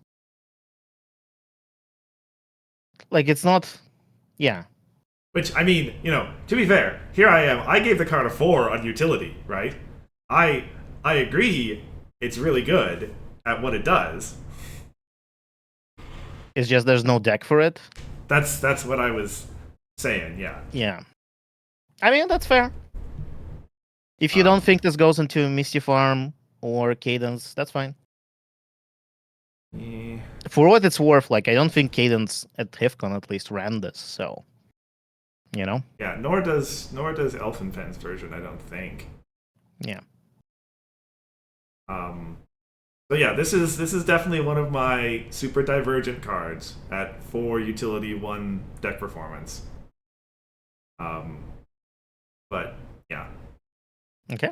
Like, it's not... Yeah. Which, I mean, to be fair, here I am. I gave the card a 4 on utility, right? I agree it's really good at what it does. It's just there's no deck for it? That's what I was saying, yeah. Yeah. I mean, that's fair. If you don't think this goes into Misty Farm or Cadence, that's fine. Yeah. For what it's worth, like, I don't think Cadence at HIFCon at least ran this, so... Yeah, nor does Elfin Pen's version, I don't think. Yeah. So yeah, this is definitely one of my super divergent cards at 4 utility, 1 deck performance. Um, but yeah, Okay.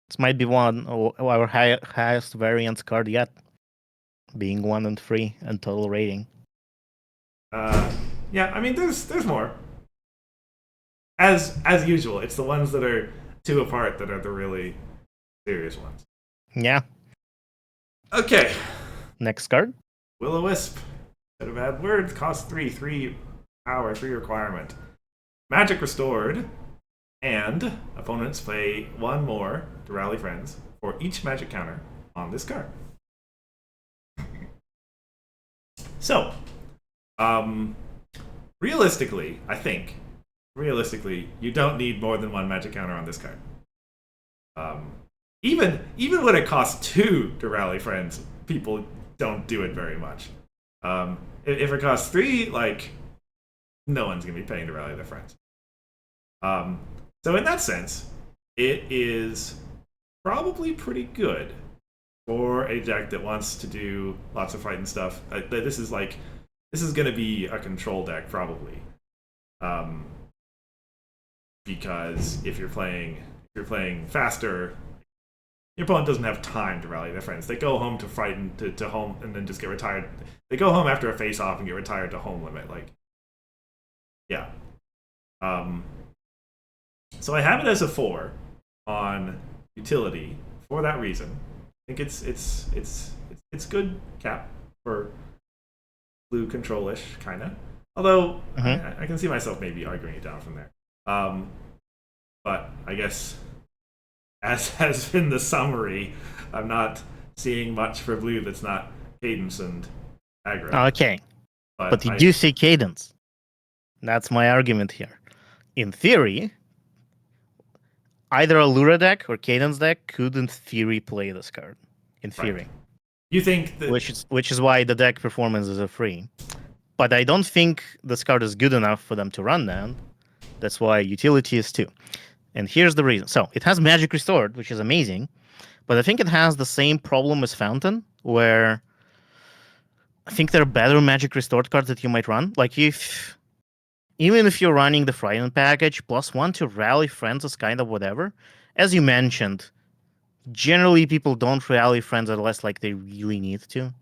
This might be one of our highest variance card yet, being 1 and 3 and total rating. uh, yeah. I mean, there's more. As usual, it's the ones that are 2 apart that are the really serious ones. Yeah. Okay, Next card. Will-O-Wisp. Instead of add words, cost 3 power, 3 requirement. Magic restored, and opponents play 1 more to rally friends for each magic counter on this card. So, um, realistically, I think, you don't need more than 1 magic counter on this card. Um, even when it costs 2 to rally friends, people don't do it very much. If it costs 3, like, no one's gonna be paying to rally their friends. So in that sense, it is probably pretty good for a deck that wants to do lots of fighting stuff. This is going to be a control deck probably, um, because if you're playing faster, your opponent doesn't have time to rally their friends. They go home to frighten to home and then just get retired. They go home after a face off and get retired to home limit. Like, yeah. Um, so I have it as a 4 on utility for that reason. I think it's good cap for blue control-ish kind of. Although I can see myself maybe arguing it down from there. But I guess as has been the summary, I'm not seeing much for blue that's not cadence and aggro. Okay. But you I do see cadence. That's my argument here. In theory, either a Lura deck or Cadence deck could, in theory, play this card. In theory, right. You think that which is why the deck performance is a 3. But I don't think this card is good enough for them to run down. That's why utility is 2. And here's the reason. So it has Magic Restored, which is amazing, but I think it has the same problem as Fountain, where I think there are better Magic Restored cards that you might run. Like even if you're running the Frightened package, +1 to rally friends is kind of whatever. As you mentioned, generally people don't rally friends unless like they really need to.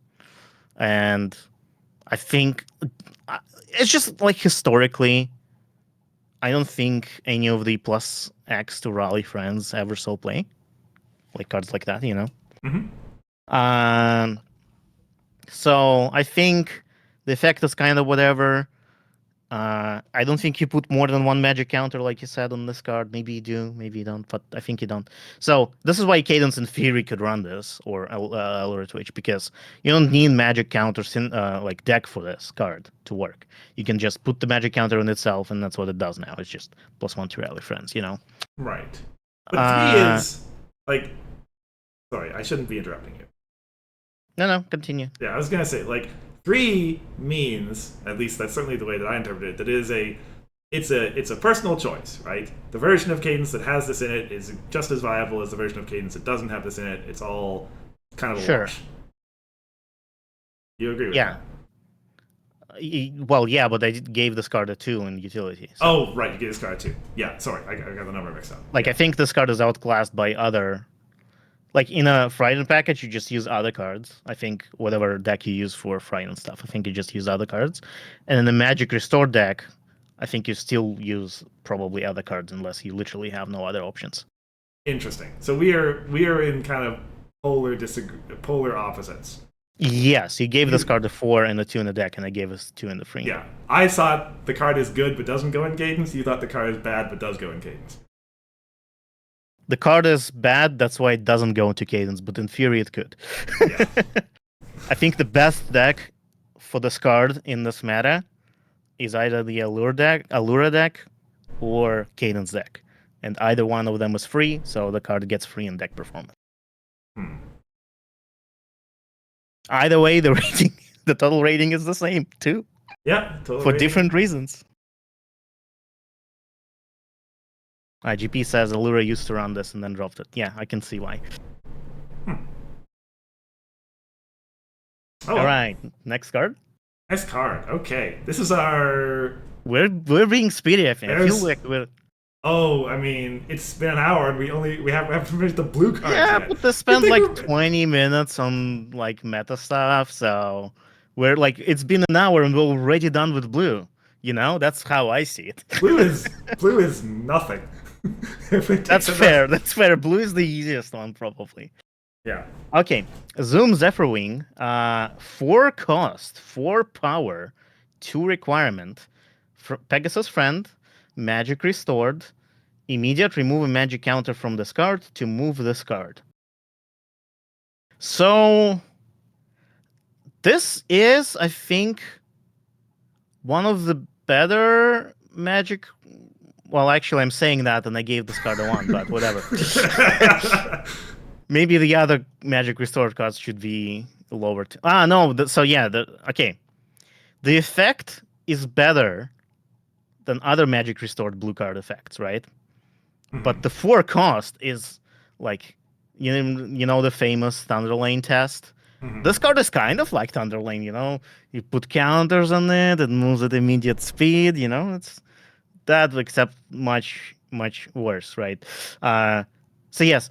And I think it's just like historically, I don't think any of the +X to rally friends ever saw play. Like cards like that, you know? Mhm. Um, so I think the effect is kind of whatever. I don't think you put more than 1 magic counter, like you said, on this card. Maybe you do, maybe you don't, but I think you don't. So this is why Cadence in theory could run this, or Allure Twitch, because you don't need magic counters in like deck for this card to work. You can just put the magic counter on itself, and that's what it does now. It's just +1 to rally friends, you know? Right. But 3 Uh, is like, sorry, I shouldn't be interrupting you. no, continue. Yeah, I was gonna say, like, 3 means, at least that's certainly the way that I interpret it, that it's a personal choice, right? The version of Cadence that has this in it is just as viable as the version of Cadence that doesn't have this in it. It's all kind of a Sure. wash. You agree with Yeah. that? Well, yeah, but I gave this card a 2 in utility. So. Oh, right, you gave this card too. Yeah, sorry, I got the number mixed up. Like, Yeah. I think this card is outclassed by other. Like, in a Frightened package, you just use other cards. I think whatever deck you use for Frightened stuff, I think you just use other cards. And in the Magic Restore deck, I think you still use probably other cards unless you literally have no other options. Interesting. So we are in kind of polar opposites. Yes, you gave this card a 4 and a 2 in the deck, and I gave us 2 in the free. Yeah, I thought the card is good but doesn't go in Cadence. You thought the card is bad but does go in Cadence. The card is bad, that's why it doesn't go into Cadence, but in theory it could. Yeah. I think the best deck for this card in this meta is either the Allura deck, or Cadence deck. And either one of them is free, so the card gets free in deck performance. Either way, the total rating is the same too. Yeah, totally. For different reasons. IGP says Allura used to run this and then dropped it. Yeah, I can see why. Oh, All well, right, next card. nice card. Okay, this is our. We're being speedy. I think. I feel There's. like we're. Oh, I mean, it's been an hour and we haven't finished the blue cards Yeah, yet. but they You spent think like we're 20 minutes on like meta stuff, so we're like it's been an hour and we're already done with blue. You know, that's how I see it. blue is nothing. If it takes That's enough. fair. That's fair. Blue is the easiest one probably. Yeah. Okay, Zoom Zephyrwing, 4 cost, 4 power, 2 requirement, Pegasus Friend, Magic Restored, immediate remove a magic counter from this card to move this card. So this is, I think, one of the better magic. Well, actually, I'm saying that, and I gave this card a 1, but whatever. Maybe the other magic restored cards should be lower. No. So yeah. Okay. The effect is better than other magic restored blue card effects, right? But the 4 cost is like, you know the famous Thunder Lane test. This card is kind of like Thunder Lane, you know. You put counters on it, it moves at immediate speed. You know, it's that except much worse, right? So yes,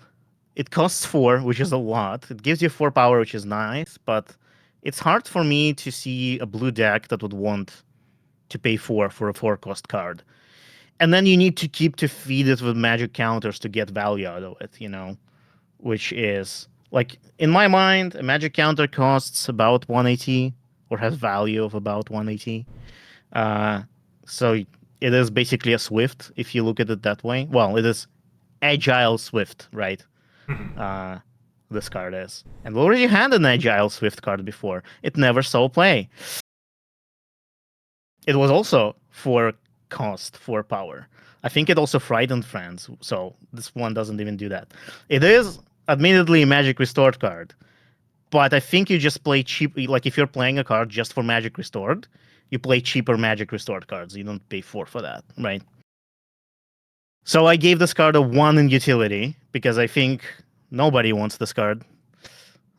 it costs 4, which is a lot. It gives you 4 power, which is nice, but it's hard for me to see a blue deck that would want to pay 4 for a 4 cost card. And then you need to keep to feed it with magic counters to get value out of it, you know, which is like in my mind, a magic counter costs about 180 or has value of about 180. Uh, so it is basically a Swift if you look at it that way. Well, it is agile Swift, right? Uh, this card is. And we already had an agile Swift card before. It never saw play. It was also 4 cost, 4 power. I think it also frightened friends, so this one doesn't even do that. It is admittedly a magic restored card, but I think you just play cheap. Like if you're playing a card just for magic restored, you play cheaper magic restored cards. You don't pay 4 for that, right? So I gave this card a 1 in utility because I think nobody wants this card.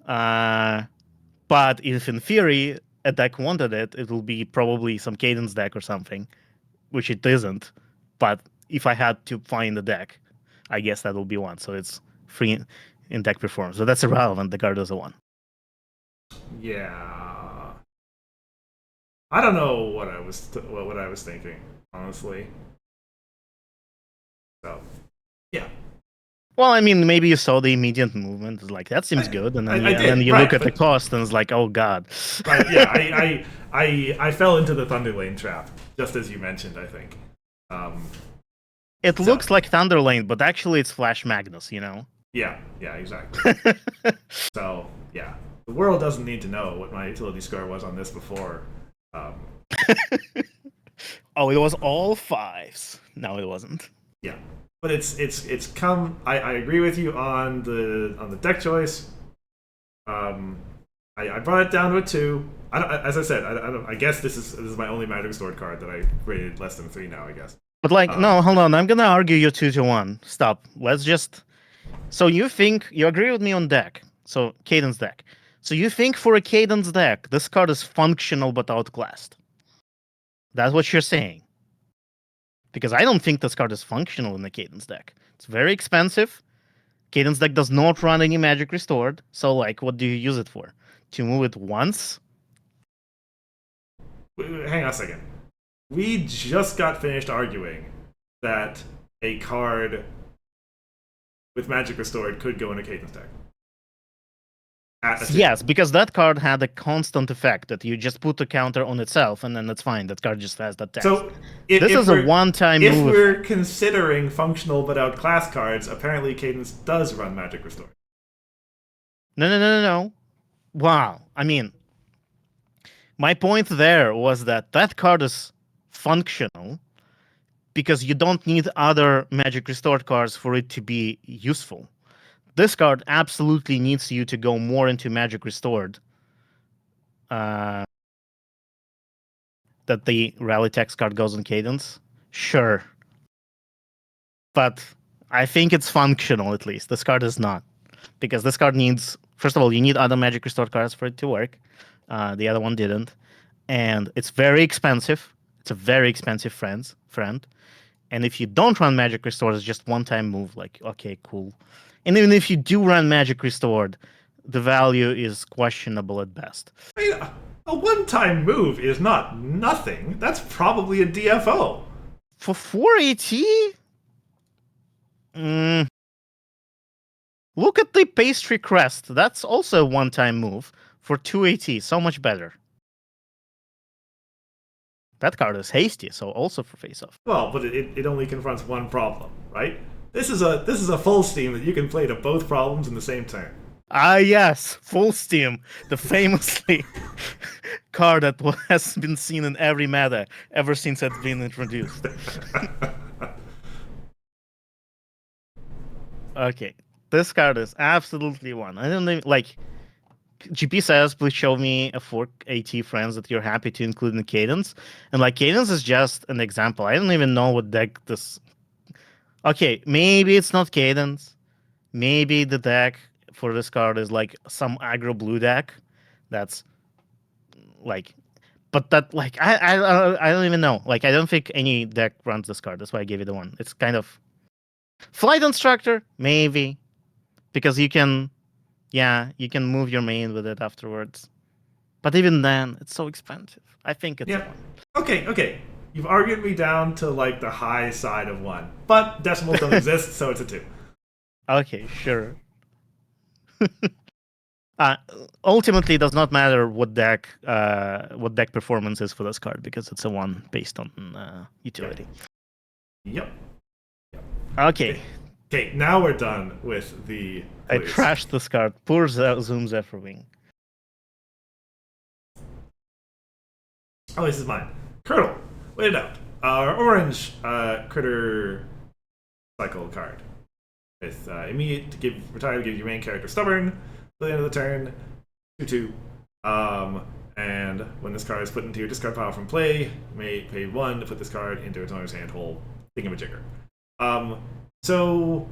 But if in theory a deck wanted it, it will be probably some Cadence deck or something, which it isn't. But if I had to find a deck, I guess that will be one. So it's free in deck performance. So that's irrelevant. The card is a 1. Yeah. I don't know what what I was thinking, honestly. So, yeah. Well, I mean, maybe you saw the immediate movement. It's like that seems good, and then I did, you right? look at the But cost, and it's like, oh god. right, yeah. I fell into the Thunder Lane trap just as you mentioned. I think. It So looks like Thunder Lane, but actually it's Flash Magnus. You know. yeah, exactly. So yeah, the world doesn't need to know what my utility score was on this before. Um, Oh, it was all 5s. No, it wasn't. yeah, but it's come. I agree with you on the deck choice. I brought it down to a 2. I don't, as I said, I don't. I guess this is my only Magic Stored card that I rated less than 3 now. I guess. But like, no, hold on. I'm gonna argue you 2-1. Stop. Let's just. So you think you agree with me on deck? So Cadence deck. So you think for a Cadence deck, this card is functional but outclassed? That's what you're saying. Because I don't think this card is functional in the Cadence deck. It's very expensive. Cadence deck does not run any Magic Restored. So like, what do you use it for? To move it once? Hang on a second. We just got finished arguing that a card with Magic Restored could go in a Cadence deck. Yes, because that card had a constant effect that you just put a counter on itself and then that's fine. That card just has that text. So this is a one-time move. If we're considering functional but outclassed cards, apparently Cadence does run Magic Restored. No. Wow. I mean, my point there was that card is functional because you don't need other Magic Restored cards for it to be useful. This card absolutely needs you to go more into Magic Restored. That the Rally Text card goes on Cadence? Sure. But I think it's functional at least. This card is not. Because this card needs, first of all, you need other Magic Restored cards for it to work. The other one didn't, and it's very expensive. It's a very expensive friend. And if you don't run Magic Restored, it's just one-time move. Like, okay, cool. And even if you do run Magic Restored, the value is questionable at best. I mean, a one-time move is not nothing. That's probably a DFO. For 480, look at the Pastry Crest. That's also a one-time move for 280. So much better. That card is hasty, so also for face-off. Well, but it only confronts one problem, right? This is a full steam that you can play to both problems in the same turn. Ah, yes, Full Steam, the famously card that has been seen in every meta ever since it's been introduced. Okay, this card is absolutely one. I don't even like. GP says, please show me a 4AT friends that you're happy to include in the Cadence. And like, Cadence is just an example. I don't even know what deck this. Okay, maybe it's not Cadence. Maybe the deck for this card is like some aggro blue deck. That's like, but that like I don't even know. Like, I don't think any deck runs this card. That's why I gave it a one. It's kind of Flight Instructor, maybe, because you can, yeah, you can move your main with it afterwards. But even then, it's so expensive. I think it's a Yep. one. Okay. You've argued me down to like the high side of one, but decimals don't exist, so it's a 2. Okay, sure. uh, Ultimately, it does not matter what deck performance is for this card because it's a one based on utility. Yep. Okay. Okay, now we're done with the. I quiz. trashed this card. Poor Zoom Zephyr Wing. Oh, this is mine. Curdle. Wait it out. Orange critter cycle card. With immediate to give retire to give your main character stubborn at the end of the turn. 2/2. And when this card is put into your discard pile from play, you may pay 1 to put this card into its owner's hand hole thingamajigger. So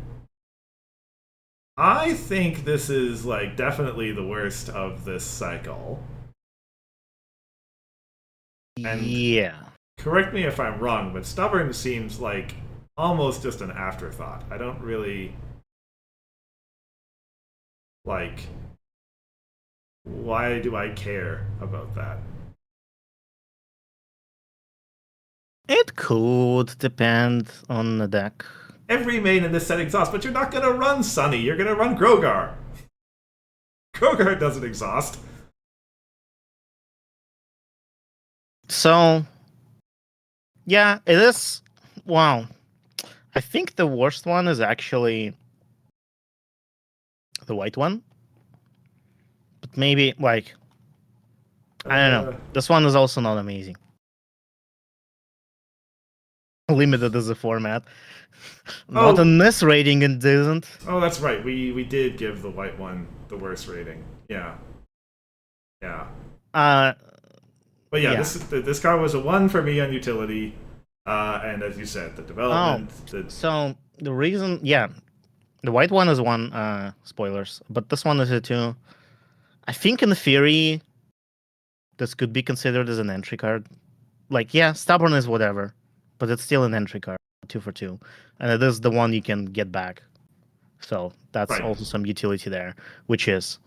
I think this is like definitely the worst of this cycle. And yeah. correct me if I'm wrong, but stubborn seems like almost just an afterthought. I don't really like. Why do I care about that? It could depend on the deck. Every main in this set exhausts, but you're not gonna run Sunny. You're gonna run Grogar. Grogar doesn't exhaust. So, yeah, it is. Wow. I think the worst one is actually the white one. But maybe, like, I don't know. This one is also not amazing. Limited as a format. Not in this rating, it isn't. Oh, that's right. We did give the white one the worst rating. Yeah. But yeah, this card was a 1 for me on utility. And as you said, the development. So the reason, the white one is 1. Spoilers, but this one is a 2. I think in theory, this could be considered as an entry card. Like, yeah, stubborn is whatever, but it's still an entry card, 2 for 2, and it is the one you can get back. So that's also some utility there, which is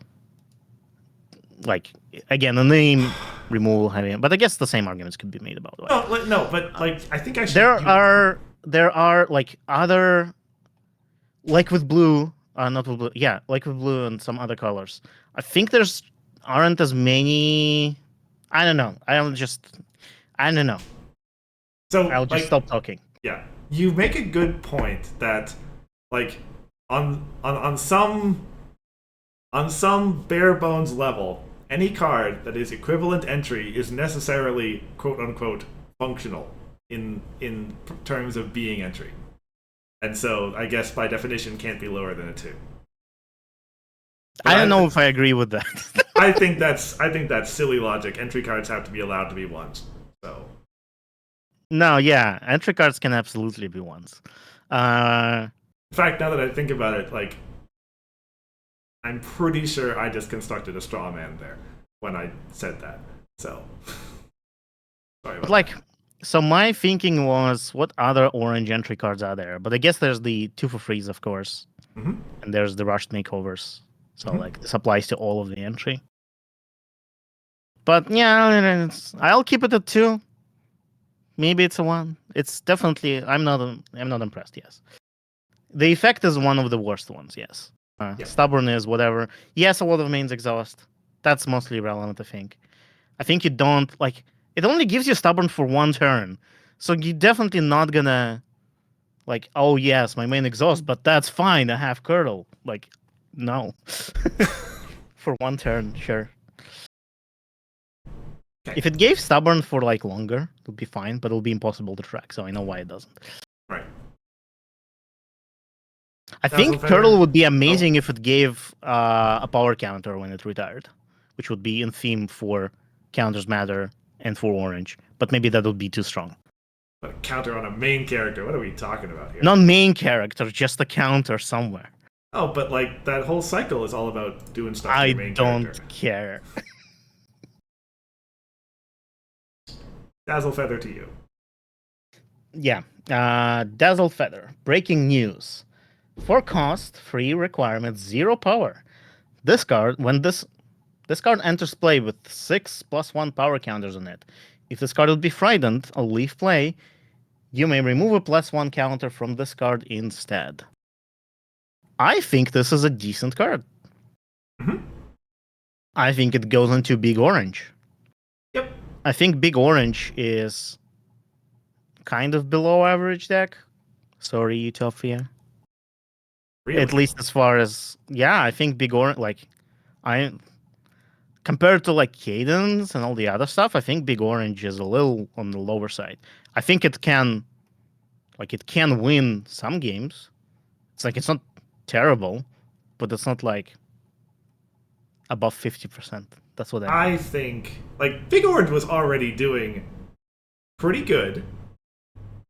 like, again, the name removal having, but I guess the same arguments could be made about it. No, but like I think I should. There are like other, like with blue, not with blue, yeah, like with blue and some other colors. I think there's aren't as many. I don't know. I don't know. So I'll just stop talking. Yeah, you make a good point that, like, on some bare bones level, any card that is equivalent entry is necessarily quote unquote functional in terms of being entry, and so I guess by definition can't be lower than a 2. But I don't know if I agree with that. I think that's silly logic. Entry cards have to be allowed to be 1s. So. No, yeah, entry cards can absolutely be 1s. In fact, now that I think about it, like, I'm pretty sure I just constructed a straw man there. when I said that. So sorry But about that. so my thinking was, what other orange entry cards are there? But I guess there's the 2 for frees, of course, Hmm. and there's the rushed makeovers. So Hmm. this applies to all of the entry. But yeah, I'll keep it at 2. Maybe it's a 1. It's definitely I'm not impressed. Yes, the effect is one of the worst ones. Yes, Yeah. stubborn is whatever. Yes, a lot of mains exhaust. That's mostly relevant. I think. I think you don't like. It only gives you stubborn for 1 turn, so you're definitely not gonna like. Oh yes, my main exhaust, but that's fine. I have curdle. Like, no, for 1 turn, sure. Okay. If it gave stubborn for like longer, it would be fine, but it'll be impossible to track. So I know why it doesn't. Right. I Dazzle think Feather. Turtle would be Oh, amazing if it gave a power counter when it retired, which would be in theme for counters matter and for orange. But maybe that would be too strong. a counter on a main character. What are we talking about here? Not main character, just a counter somewhere. Oh, but like that whole cycle is all about doing stuff to I your main character. don't care. Dazzle Feather to you. Yeah. Dazzle Feather. Breaking news. For cost, free requirement, 0 power. This card, when this card enters play with 6+1 power counters on it. If this card would be frightened or leave play, you may remove a +1 counter from this card instead. I think this is a decent card. Mm-hmm. I think it goes into Big Orange. Yep. I think Big Orange is kind of below average deck. Sorry, Utopia. Really. At least as far as I think Big Orange I compared to like Cadence and all the other stuff, I think Big Orange is a little on the lower side. I think it can win some games. It's not terrible, but it's not like above 50%. That's what I mean. I think like Big Orange was already doing pretty good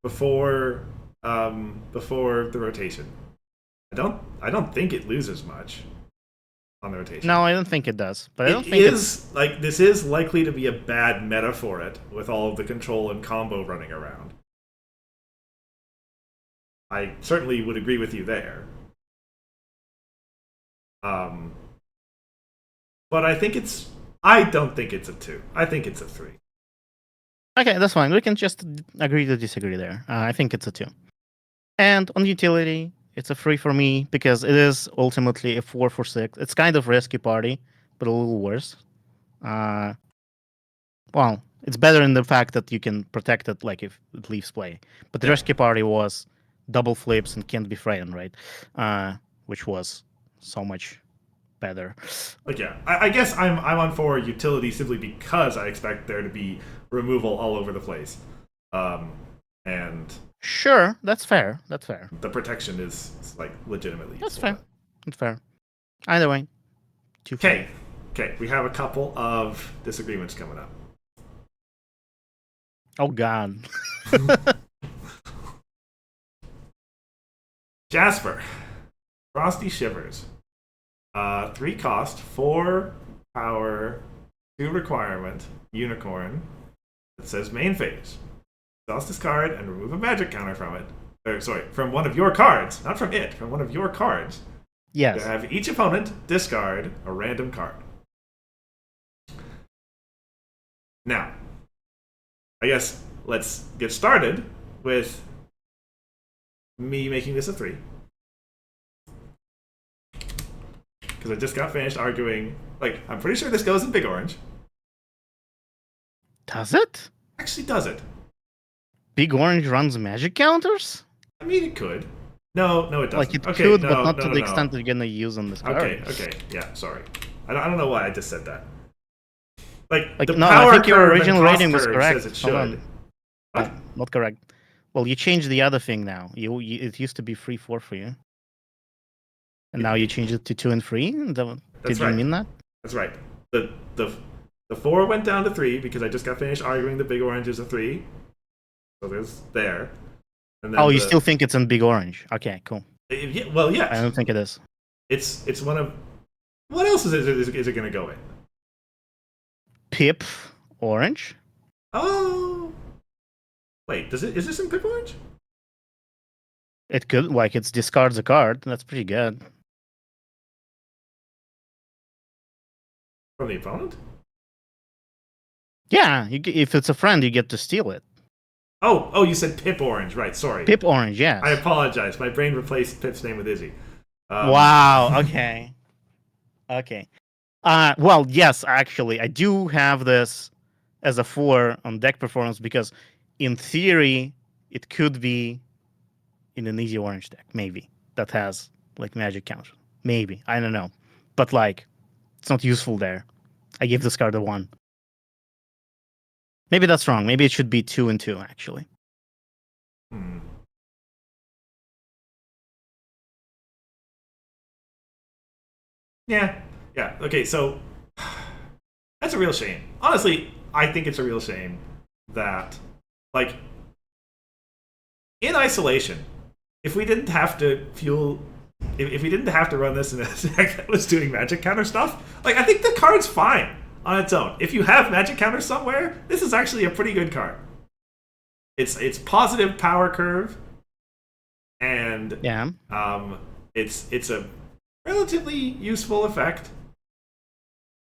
before the rotation. I don't think it loses much on the rotation. No, I don't think it does. But I don't It think it's is like this is likely to be a bad meta for it with all of the control and combo running around. I certainly would agree with you there. Um, but I don't think it's a 2. I think it's a 3. okay. That's fine. We can just agree to disagree there. I think it's a 2. And on utility, it's a 3 for me because it is ultimately a 4 for 6. It's kind of Rescue Party, but a little worse. Uh, well, it's better in the fact that you can protect it, like if it leaves play. But the Yeah. Rescue Party was double flips and can't be frightened, right? Which was so much better. Like yeah, I guess I'm on for utility simply because I expect there to be removal all over the place, and Sure, that's fair. That's fair. the protection is like legitimately That's useful. fair. That's fair. Either way, 2 for Okay, me. okay, we have a couple of disagreements coming up. Oh God. Jasper, Frosty Shivers, 3 cost, 4 power, 2 requirement, unicorn. It says main phase. Exhaust this card and remove a magic counter from it. Or, sorry, from one of your cards, not from it, from one of your cards. Yes. To have each opponent discard a random card. Now, I guess let's get started with me making this a 3. Because I just got finished arguing. Like, I'm pretty sure this goes in Big Orange. Does it? Actually, does it? Big Orange runs magic counters? I mean, it could. No, it doesn't. Like it Okay, could, but no, not no, to no, the no. extent that you're gonna use on this card. Okay, yeah, sorry. I don't know why I just said that. Like the no, power I think your curve and original cost rating was curve correct. says it Hold should. on. What? Not correct. Well, you changed the other thing now. It used to be 3-4 for you, and now you changed it to 2 and 3. Did you mean that? That's right. The 4 went down to 3 because I just got finished arguing the Big Orange is a 3. So there's there. And then You still think it's in Big Orange? Okay, cool. Yeah, well, yes. I don't think it is. It's one of. What else is it going to go in? Pip orange. Oh, wait, does it? Is this in Pip Orange? It could like it's discards a card. That's pretty good. From the opponent? Yeah, if it's a friend, you get to steal it. Oh, you said Pip Orange, right? Sorry, Pip orange, yes. I apologize. My brain replaced Pip's name with Izzy. Wow. Okay. Okay. Well, yes, actually, I do have this as a 4 on deck performance because, in theory, it could be in an easy orange deck, maybe that has like magic counter. Maybe I don't know, but like it's not useful there. I give this card a 1. Maybe that's wrong. Maybe it should be 2 and 2 actually. Hmm. Yeah, yeah. Okay, so that's a real shame. Honestly, I think it's a real shame that, like, in isolation, if we didn't have to fuel, if we didn't have to run this in a deck that was doing magic counter stuff, like, I think the card's fine on its own. If you have magic counter somewhere, this is actually a pretty good card. It's positive power curve, and Yeah, it's a relatively useful effect.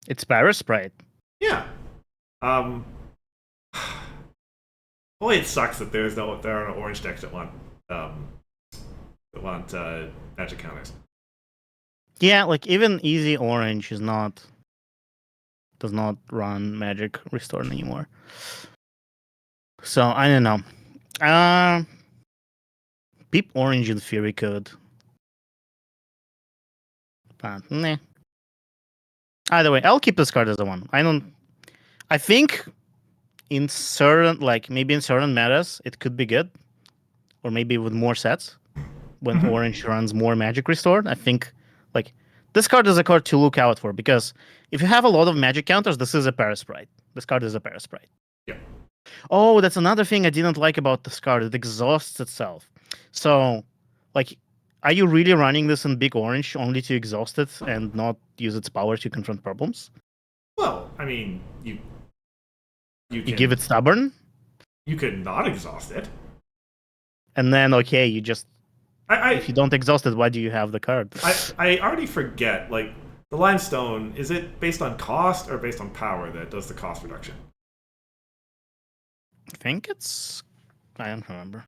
it's Parasprite. Yeah. Um, boy, it sucks that there are no orange decks that want magic counters. Yeah, like even easy orange does not run magic restore anymore. So I don't know. Uh, Peep orange in theory could, but nah. Either way, I'll keep this card as a 1. I think in certain, like maybe in certain metas, it could be good, or maybe with more sets when Mm-hmm. orange runs more magic restored. I think like this card is a card to look out for because if you have a lot of magic counters, this is a Parasprite. This card is a Parasprite. Yeah. Oh, that's another thing I didn't like about this card. It exhausts itself. So, like, are you really running this in big orange only to exhaust it and not use its power to confront problems? Well, I mean, you You give can it stubborn, you can not exhaust it. and then okay, you just if I you don't exhaust it, why do you have the card? I already forget. Like, the limestone, is it based on cost or based on power that does the cost reduction? I think it's. I don't remember.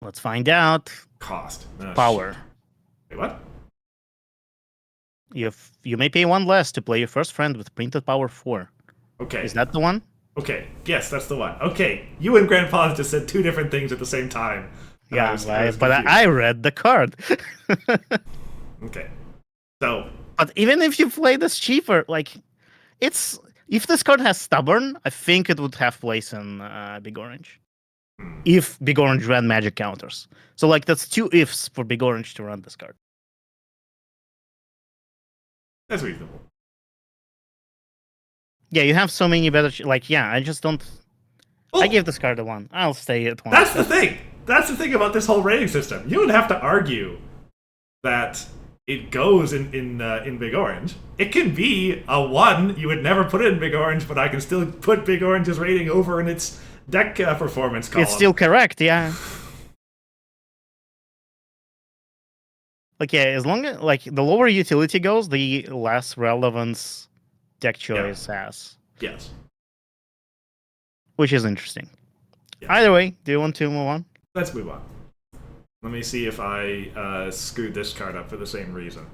Let's find out. Cost. Oh, Power. shit. Wait, what? You may pay 1 less to play your first friend with printed power 4. Okay. Is that the one? Okay. Yes, that's the one. Okay. You and Grandpa just said two different things at the same time. And Yeah, I was but confused. I read the card. Okay. So, But even if you play this cheaper, like it's if this card has stubborn, I think it would have place in Big Orange. If Big Orange ran magic counters, so like that's 2 ifs for Big Orange to run this card. that's reasonable. Yeah, you have so many better. Like, yeah, I just don't. Well, I give this card a 1. I'll stay at 1. that's the thing. That's the thing about this whole rating system. You don't have to argue that it goes in Big Orange. It can be a 1. You would never put it in Big Orange, but I can still put Big Orange's rating over in its deck performance column. It's still correct, yeah. Like, yeah, as long as like the lower utility goes, the less relevance deck choice has, Yes. which is interesting. Yes. Either way, do you want to move on? Let's move on. Let me see if I screwed this card up for the same reason.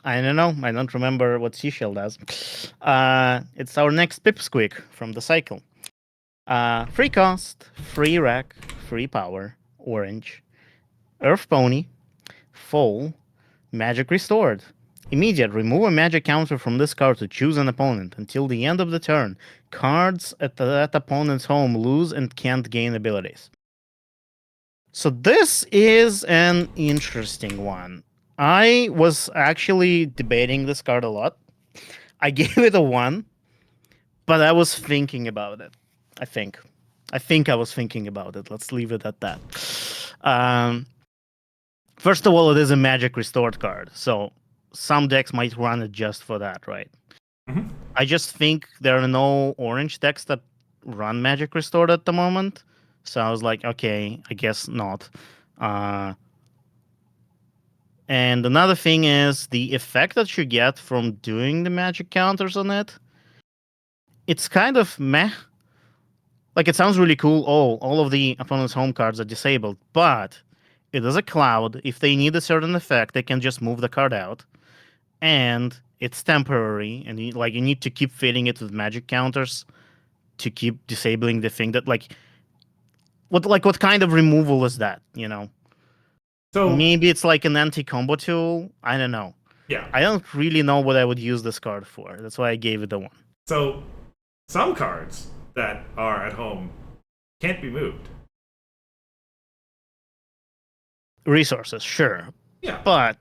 I don't know. I don't remember what Seashell does. It's our next Pipsqueak from the cycle. Free cost, free rack, free power, orange, Earth Pony, full, magic restored. Immediate, remove a magic counter from this card to choose an opponent. Until the end of the turn, cards at that opponent's home lose and can't gain abilities. So this is an interesting one. I was actually debating this card a lot. I gave it a 1, but I was thinking about it. I think I was thinking about it. Let's leave it at that. First of all, it is a magic restored card, so some decks might run it just for that, right? Mhm. I just think there are no orange decks that run Magic Restored at the moment. So I was like, okay, I guess not. Uh, and another thing is the effect that you get from doing the magic counters on it. It's kind of meh. Like it sounds really cool. Oh, all of the opponent's home cards are disabled, but it is a cloud. If they need a certain effect, they can just move the card out, and it's temporary. And you need to keep filling it with magic counters to keep disabling the thing that what kind of removal is that? So Maybe it's like an anti-combo tool. I don't know. yeah. I don't really know what I would use this card for. That's why I gave it a 1. So some cards that are at home can't be moved. Resources, sure, Yeah. but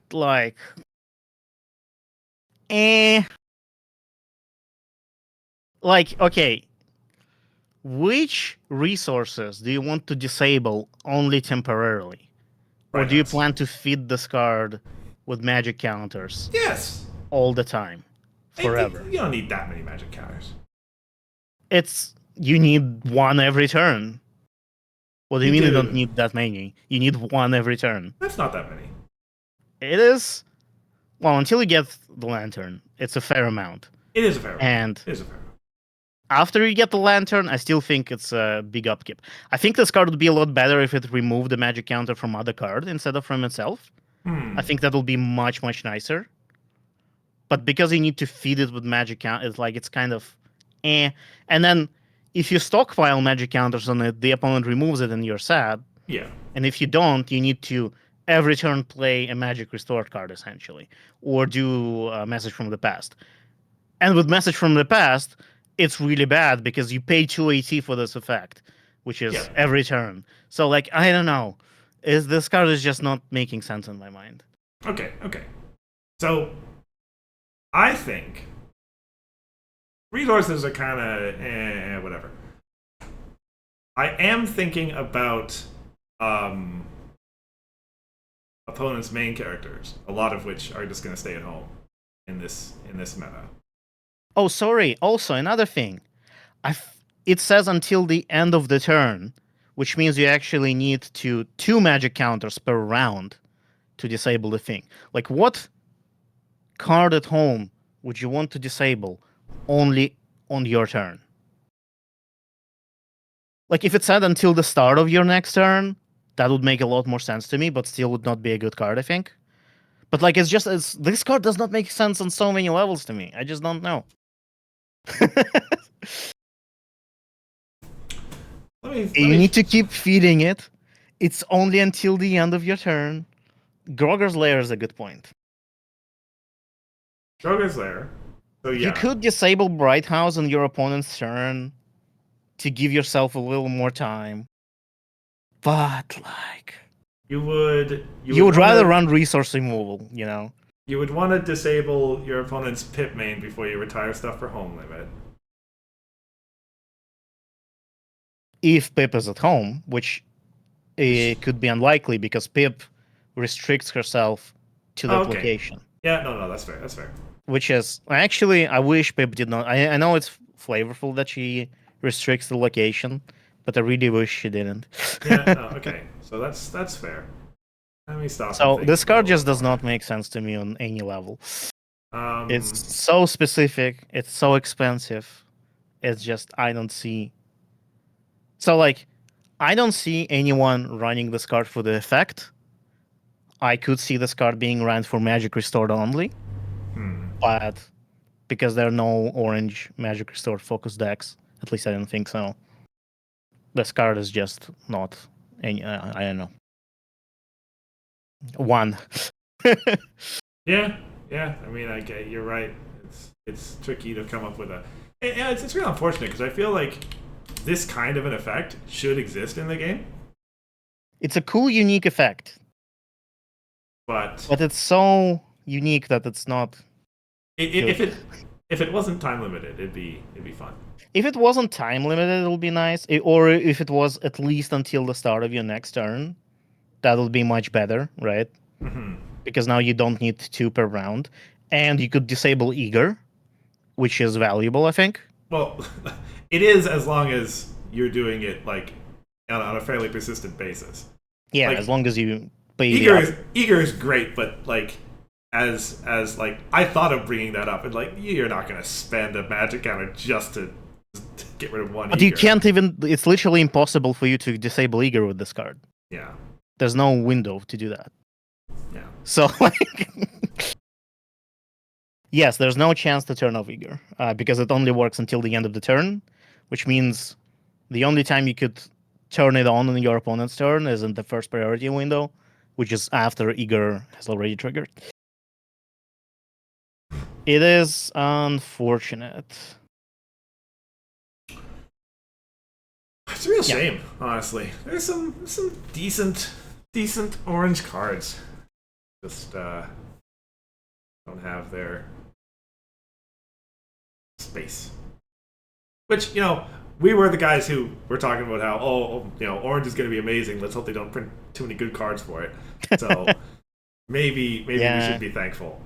eh, okay, which resources do you want to disable only temporarily? Or Right. do you That's plan to feed this card with magic counters yes. all the time? Forever. You don't need that many magic counters. You need one every turn. What do you You mean you don't do. need that many? You need one every turn. That's not that many. It is, well, until you get the lantern, it's a fair amount. It is a fair amount. And It is a fair amount. after you get the lantern, I still think it's a big upkeep. I think this card would be a lot better if it removed the magic counter from other card instead of from itself. Hmm. I think that will be much, much nicer. But because you need to feed it with magic count, it's kind of eh. And then if you stockpile magic counters on it, the opponent removes it and you're sad. Yeah. And if you don't, you need to every turn play a magic restored card essentially, or do a message from the past. And with message from the past, it's really bad because you pay 2 AT for this effect, which Yeah. is every turn. So I don't know. This card is just not making sense in my mind. Okay. Okay. So I think resources are kind of whatever. I am thinking about um, opponents' main characters, a lot of which are just going to stay at home in this meta. Oh, sorry. Also, another thing. It says until the end of the turn, which means you actually need two magic counters per round to disable the thing. Like, what card at home would you want to disable only on your turn? Like, if it said until the start of your next turn, that would make a lot more sense to me, but still would not be a good card, I think. But this card does not make sense on so many levels to me. I just don't know. You need to keep feeding it. It's only until the end of your turn. Grogger's Lair is a good point. Grogger's Lair. So yeah. You could disable Bright House on your opponent's turn to give yourself a little more time. But You would rather run resource removal, you know? You would want to disable your opponent's pip main before you retire stuff for home limit. If Pip is at home, which it could be unlikely because Pip restricts herself to that location. Yeah, no, that's fair. That's fair. Which is actually, I wish Pip did not. I know it's flavorful that she restricts the location, but I really wish she didn't. Yeah, no, okay. So that's fair. Let me stop. So this card just does not make sense to me on any level. It's so specific. It's so expensive. It's just I don't see. So I don't see anyone running this card for the effect. I could see this card being ran for Magic Restored only, but because there are no orange Magic Restored focus decks, at least I don't think so. This card is just not any. I don't know. 1. Yeah. I mean, you're right. It's tricky to come up with a. Yeah, it's really unfortunate because I feel like this kind of an effect should exist in the game. It's a cool, unique effect, but it's so unique that it's not. If it wasn't time limited, it'd be fun. If it wasn't time limited, it'll be nice. Or if it was at least until the start of your next turn, that'll be much better, right? Mm-hmm. Because now you don't need 2 per round, and you could disable Eager, which is valuable, I think. Well, it is as long as you're doing it like on a fairly persistent basis. Yeah, as Like long as you play the up. Eager is great, but like as like I thought of bringing that up, and like you're not gonna spend a magic counter just to get rid of one But you eager. can't even. It's literally impossible for you to disable eager with this card. Yeah, There's no window to do that. yeah, So like, yes, there's no chance to turn off eager because it only works until the end of the turn, which means the only time you could turn it on in your opponent's turn is in the first priority window, which is after eager has already triggered. It is unfortunate. it's a real shame, honestly. There's some decent orange cards. Just don't have their space. Which, we were the guys who were talking about how, orange is going to be amazing. Let's hope they don't print too many good cards for it. So maybe we should be thankful.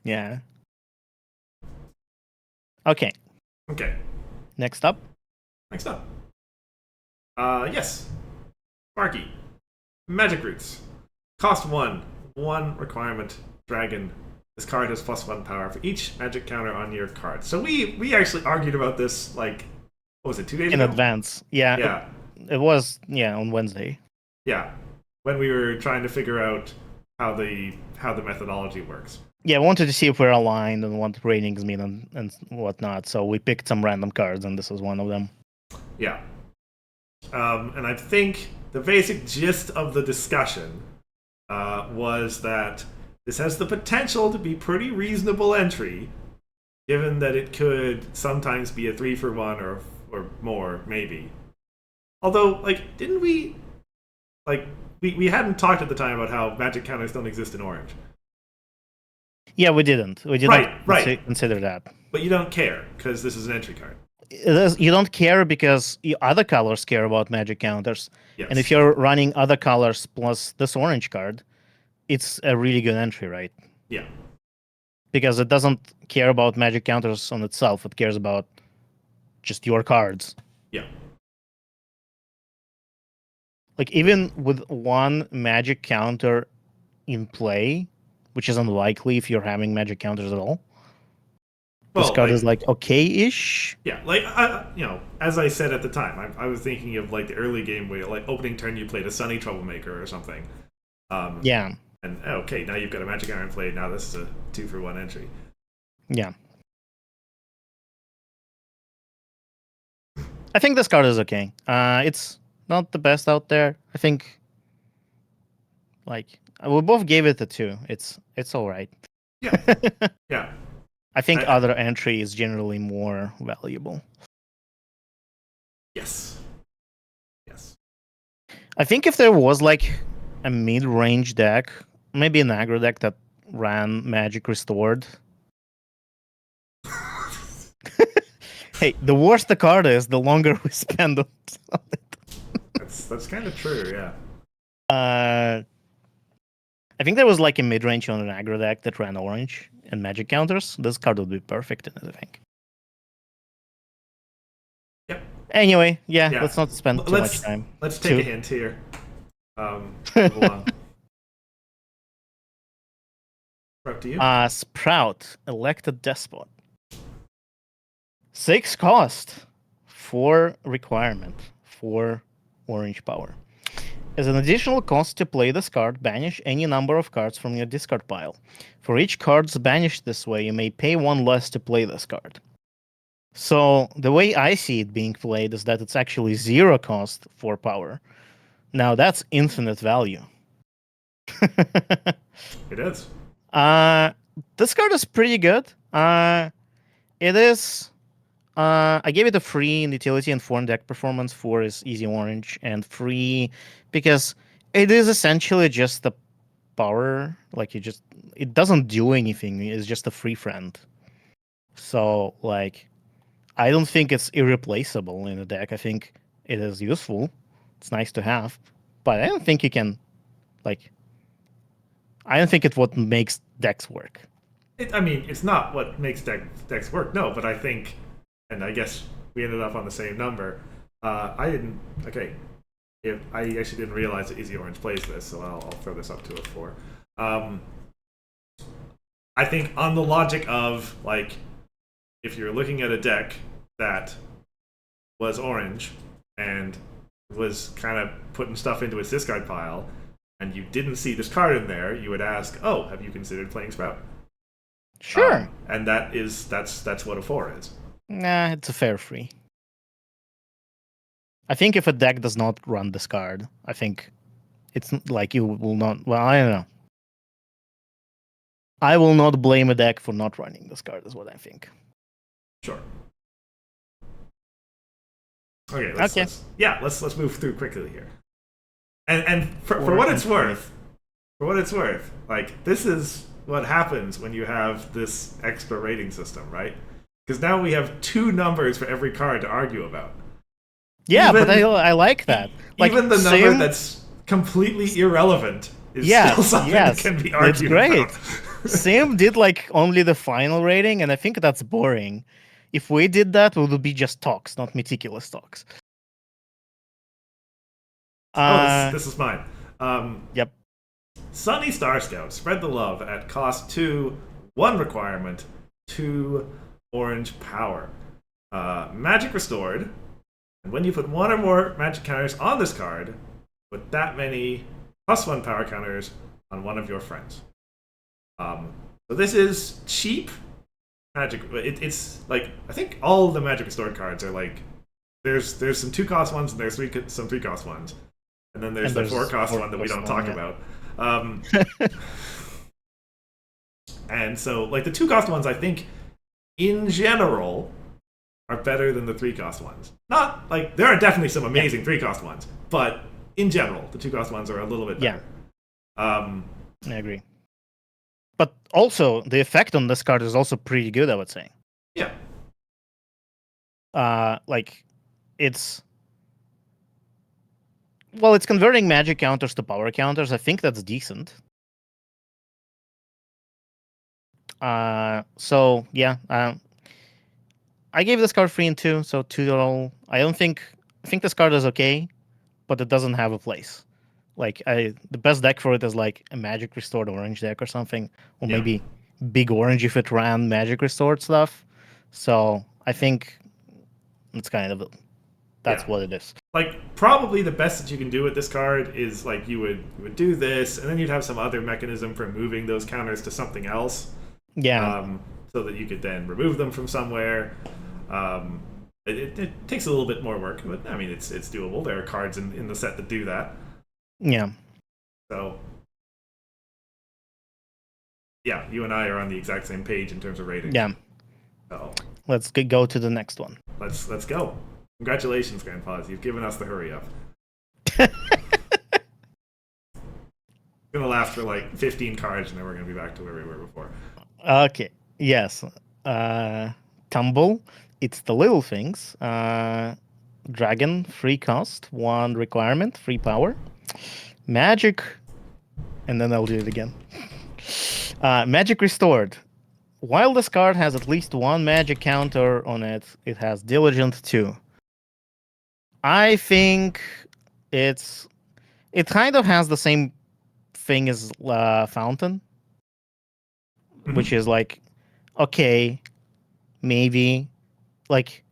Yeah. Okay. Okay. Next up. Yes. Sparky. Magic Roots. Cost 1. 1 requirement. Dragon. This card has +1 power for each magic counter on your card. So we actually argued about this, like, what was it, 2 days in ago? advance. Yeah. Yeah. It was on Wednesday. Yeah. When we were trying to figure out how the methodology works. Yeah, I wanted to see if we're aligned and what ratings mean and whatnot. So we picked some random cards, and this is one of them. Yeah. And I think the basic gist of the discussion was that this has the potential to be pretty reasonable entry, given that it could sometimes be a 3-for-1 or more, maybe. Although, like, didn't we... Like, we hadn't talked at the time about how magic counters don't exist in orange. Yeah, we didn't. We didn't Right. consider that. But you don't care, because this is an entry card. You don't care because other colors care about magic counters. Yes. And if you're running other colors plus this orange card, it's a really good entry, right? Yeah. Because it doesn't care about magic counters on itself. It cares about just your cards. Yeah. Like, even with one magic counter in play, which is unlikely if you're having magic counters at all, this card is like okay-ish. Yeah, like as I said at the time, I was thinking of like the early game where like opening turn you played a Sunny Troublemaker or something. Yeah. And okay, now you've got a Magic Iron play. Now this is a 2-for-1 entry. Yeah. I think this card is okay. It's not the best out there. I think, like, we both gave it a 2. It's all right. Yeah. Yeah. I think other entry is generally more valuable. Yes. I think if there was like a mid-range deck, maybe an aggro deck that ran Magic Restored. Hey, the worse the card is, the longer we spend on it. That's kind of true, yeah. I think there was like a mid-range on an aggro deck that ran orange and magic counters. This card would be perfect in it, I think. Yep. Anyway, yeah. Let's not spend too much time. Let's take a hint here. Hold on. Up to you. Sprout, Elected Despot. 6 cost, 4 requirement, 4 orange power. As an additional cost to play this card, banish any number of cards from your discard pile. For each card banished this way, you may pay 1 less to play this card. So the way I see it being played is that it's actually 0 cost, 4 power. Now that's infinite value. It is. This card is pretty good. It is. I gave it a free in utility and 4 in deck performance. 4 is easy orange, and free because it is essentially just the power. Like, it doesn't do anything. It's just a free friend. So, like, I don't think it's irreplaceable in a deck. I think it is useful. It's nice to have, but I don't think you can, like, I don't think it's what makes decks work. I mean, it's not what makes decks work. No, but I think, and I guess we ended up on the same number. I didn't. Okay, if I actually didn't realize that Easy Orange plays this, so I'll throw this up to a 4. Um, I think on the logic of like, if you're looking at a deck that was orange and was kind of putting stuff into its discard pile, and you didn't see this card in there, you would ask, "Oh, have you considered playing Sprout?" Sure. And that's what a 4 is. Nah, it's a fair free. I think if a deck does not run this card, I think it's like you will not. Well, I don't know. I will not blame a deck for not running this card, is what I think. Sure. Okay. Okay. Let's move through quickly here. And for what it's worth, like this is what happens when you have this extra rating system, right? Because now we have 2 numbers for every card to argue about. Yeah, Even- but I like that. Like, Even the number that's completely irrelevant is still something that can be argued it's great. about. Sim did like only the final rating, and I think that's boring. If we did that, it would be just talks, not meticulous talks. This is mine. Yep. Sunny Star Scout, spread the love at cost 2, 1 requirement, 2 orange power. Magic restored, and when you put 1 or more magic counters on this card, put that many +1 power counters on one of your friends. So this is cheap magic. It's like, I think all of the magic restored cards are like, there's some 2-cost ones and there's some 3-cost ones. And then there's the 4-cost one that we don't talk about. And so, like, the 2-cost ones, I think, in general, are better than the 3-cost ones. Not, like, there are definitely some amazing 3-cost ones, but in general, the 2-cost ones are a little bit better. I agree. But also, the effect on this card is also pretty good, I would say. Yeah. Like, it's... Well, it's converting magic counters to power counters. I think that's decent. So yeah, I gave this card 3 and 2, so 2 total. I think this card is okay, but it doesn't have a place. Like, the best deck for it is like a Magic Restored Orange deck or something, or maybe Big Orange if it ran Magic Restored stuff. So I think it's kind of that's what it is. Like, probably the best that you can do with this card is like you would do this, and then you'd have some other mechanism for moving those counters to something else. Yeah. So that you could then remove them from somewhere. It takes a little bit more work, but I mean it's doable. There are cards in the set that do that. Yeah. So yeah, you and I are on the exact same page in terms of rating. Yeah. So let's go to the next one. Let's go. Congratulations, Grandpas. You've given us the hurry up. It's gonna last for like 15 cards, and then we're gonna be back to where we were before. Okay. Yes. Tumble. It's the little things. Dragon, 3 cost, 1 requirement, 3 power. Magic, and then I'll do it again. Magic restored. While this card has at least 1 magic counter on it, it has Diligent 2. I think it kind of has the same thing as Fountain, which is like, okay, maybe, like,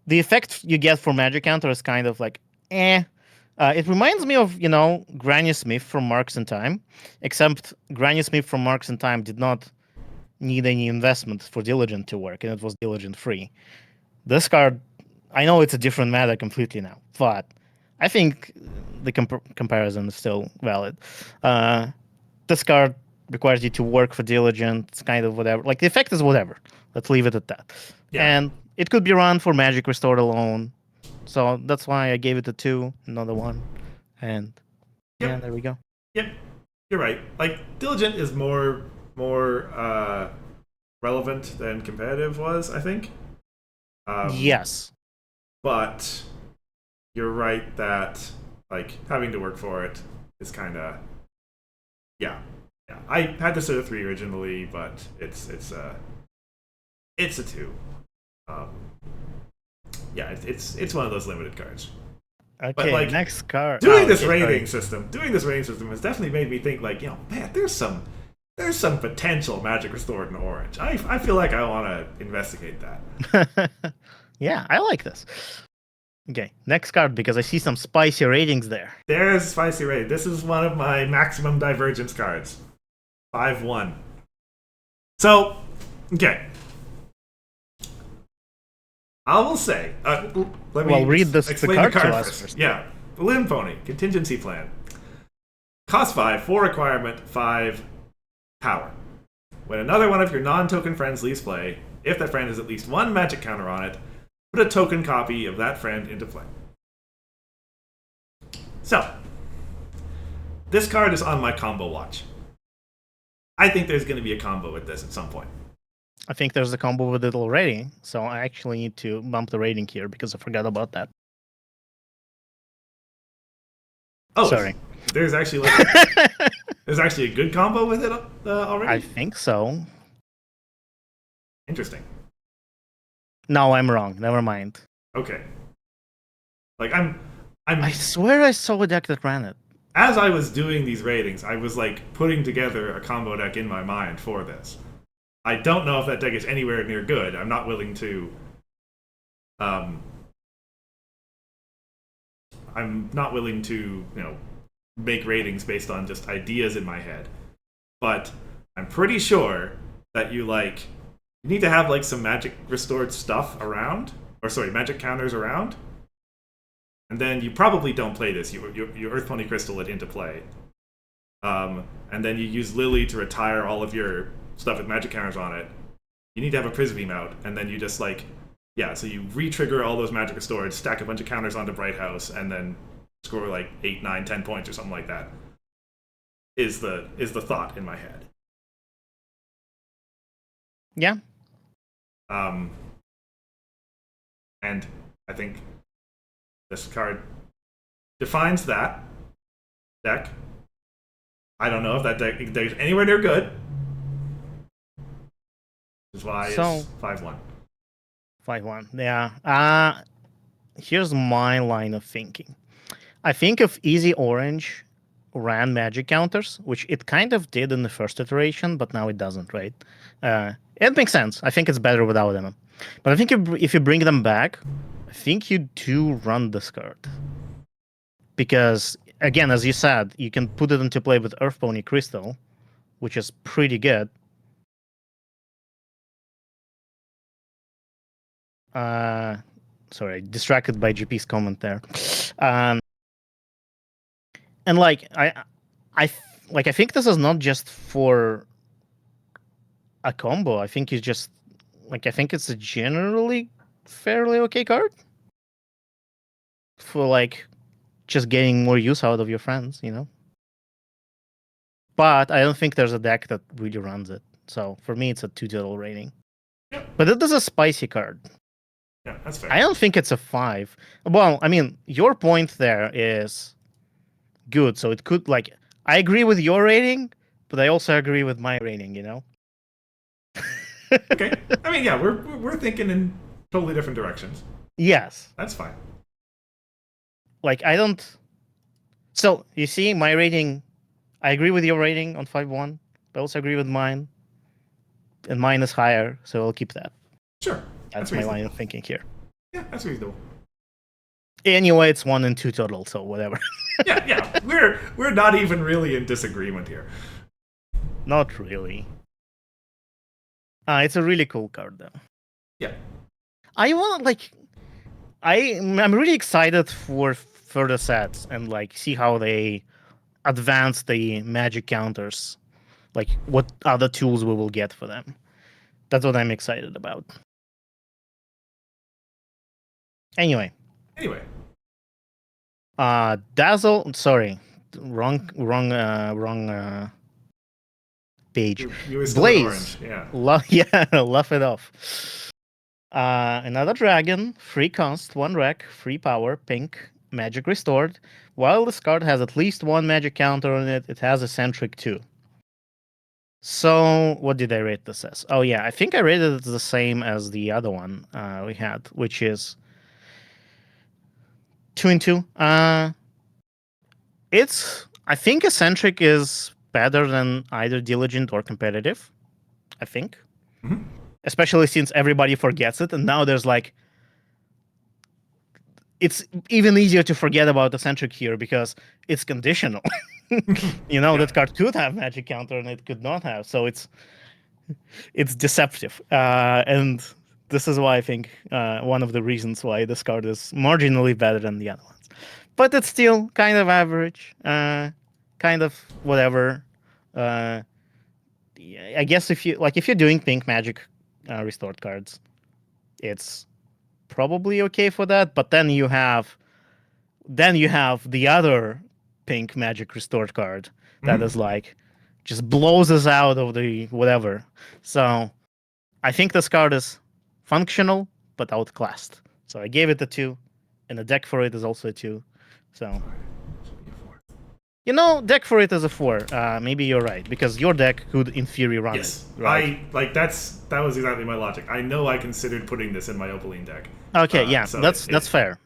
the effect you get for magic counter is kind of like, eh. It reminds me of, Granny Smith from Marks and Time, except Granny Smith from Marks and Time did not need any investment for Diligent to work, and it was Diligent free. This card, I know it's a different meta completely now, but I think the comparison is still valid. This card requires you to work for Diligent. It's kind of whatever. Like, the effect is whatever. Let's leave it at that. Yeah. And it could be run for Magic Restored alone. So that's why I gave it a 2, another 1. And yeah, there we go. Yep. You're right. Like, Diligent is more relevant than competitive was, I think. Yes. But you're right that, like, having to work for it is kind of, yeah. Yeah, I had this at a 3 originally, but it's a 2. Um, yeah, it's one of those limited cards. But Okay, like next card. doing this Okay, rating sorry. system, has definitely made me think like, man, there's some potential Magic Restored in Orange. I feel like I want to investigate that. Yeah, I like this. Okay, next card because I see some spicy ratings there. There's Spicy Raid. This is one of my maximum divergence cards. 5/1. So, okay. I will say, let Well, me read this the explain the card to card us first. first. Yeah. Balloon Pony, Contingency Plan. Cost 5, 4 requirement, 5 power. When another one of your non token friends leaves play, if that friend has at least one magic counter on it, put a token copy of that friend into play. So, this card is on my combo watch. I think there's going to be a combo with this at some point. I think there's a combo with it already, so I actually need to bump the rating here because I forgot about that. Oh, Sorry. there's actually there's actually a good combo with it already. I think so. Interesting. No, I'm wrong. Never mind. Okay. Like I swear I saw a deck that ran it. as I was doing these ratings, I was like putting together a combo deck in my mind for this. I don't know if that deck is anywhere near good. I'm not willing to. I'm not willing to, make ratings based on just ideas in my head. But I'm pretty sure that you need to have like some magic restored stuff around, or sorry, magic counters around. And then you probably don't play this. You Earth Pony Crystal it into play. And then you use Lily to retire all of your stuff with magic counters on it. You need to have a Prism Beam out, and then you just so you re-trigger all those magic restored, stack a bunch of counters onto Bright House, and then score like 8, 9, 10 points or something like that. Is the thought in my head. Yeah. And I think this card defines that deck. I don't know if that deck is anywhere near good. Which is why it's 5/1. 5/1. Yeah. Here's my line of thinking. I think if Easy Orange ran magic counters, which it kind of did in the first iteration, but now it doesn't, right? It makes sense. I think it's better without them. But I think if you bring them back, I think you do run this card. Because, again, as you said, you can put it into play with Earth Pony Crystal, which is pretty good. Sorry, distracted by GP's comment there. And I think this is not just for a combo. I think I think it's a generally fairly okay card for just getting more use out of your friends, But I don't think there's a deck that really runs it. So for me, it's a 2 total rating. Yep. But it is a spicy card. Yeah, that's fair. I don't think it's a 5. Well, I mean, your point there is good. So it could I agree with your rating, but I also agree with my rating. Okay. I mean, yeah, we're thinking in totally different directions. Yes. That's fine. I don't. So you see, my rating. I agree with your rating on 5/1, but I also agree with mine, and mine is higher, so I'll keep that. Sure. That's my line of thinking here. Yeah, that's reasonable. Anyway, it's 1 and 2 total, so whatever. yeah. We're not even really in disagreement here. Not really. It's a really cool card, though. Yeah. I want I'm really excited for further sets and see how they advance the magic counters, what other tools we will get for them. That's what I'm excited about. Anyway. Dazzle. Sorry, wrong page. You were still Blaze. orange. Yeah. Laugh it off. Another dragon, free cost, 1 rec, free power, pink, magic restored. While this card has at least 1 magic counter on it, it has eccentric 2. So, what did I rate this as? Oh, yeah, I think I rated it the same as the other one we had, which is 2 and 2. I think eccentric is better than either diligent or competitive. I think, Mhm. especially since everybody forgets it, and now there's like it's even easier to forget about eccentric here because it's conditional. Yeah. That card could have magic counter and it could not have, so it's deceptive, and this is why I think one of the reasons why this card is marginally better than the other ones. But it's still kind of average, kind of whatever. Uh, I guess if you're doing pink magic restored cards, it's probably okay for that. But then you have the other pink magic restored card that Mhm. is like just blows us out of the whatever. So I think this card is functional but outclassed. So I gave it a 2, and the deck for it is also a 2. So deck for it is a 4. Maybe you're right because your deck could in theory run it, Yes, right? that was exactly my logic. I know I considered putting this in my Opaline deck, Okay, yeah, so that's it fair.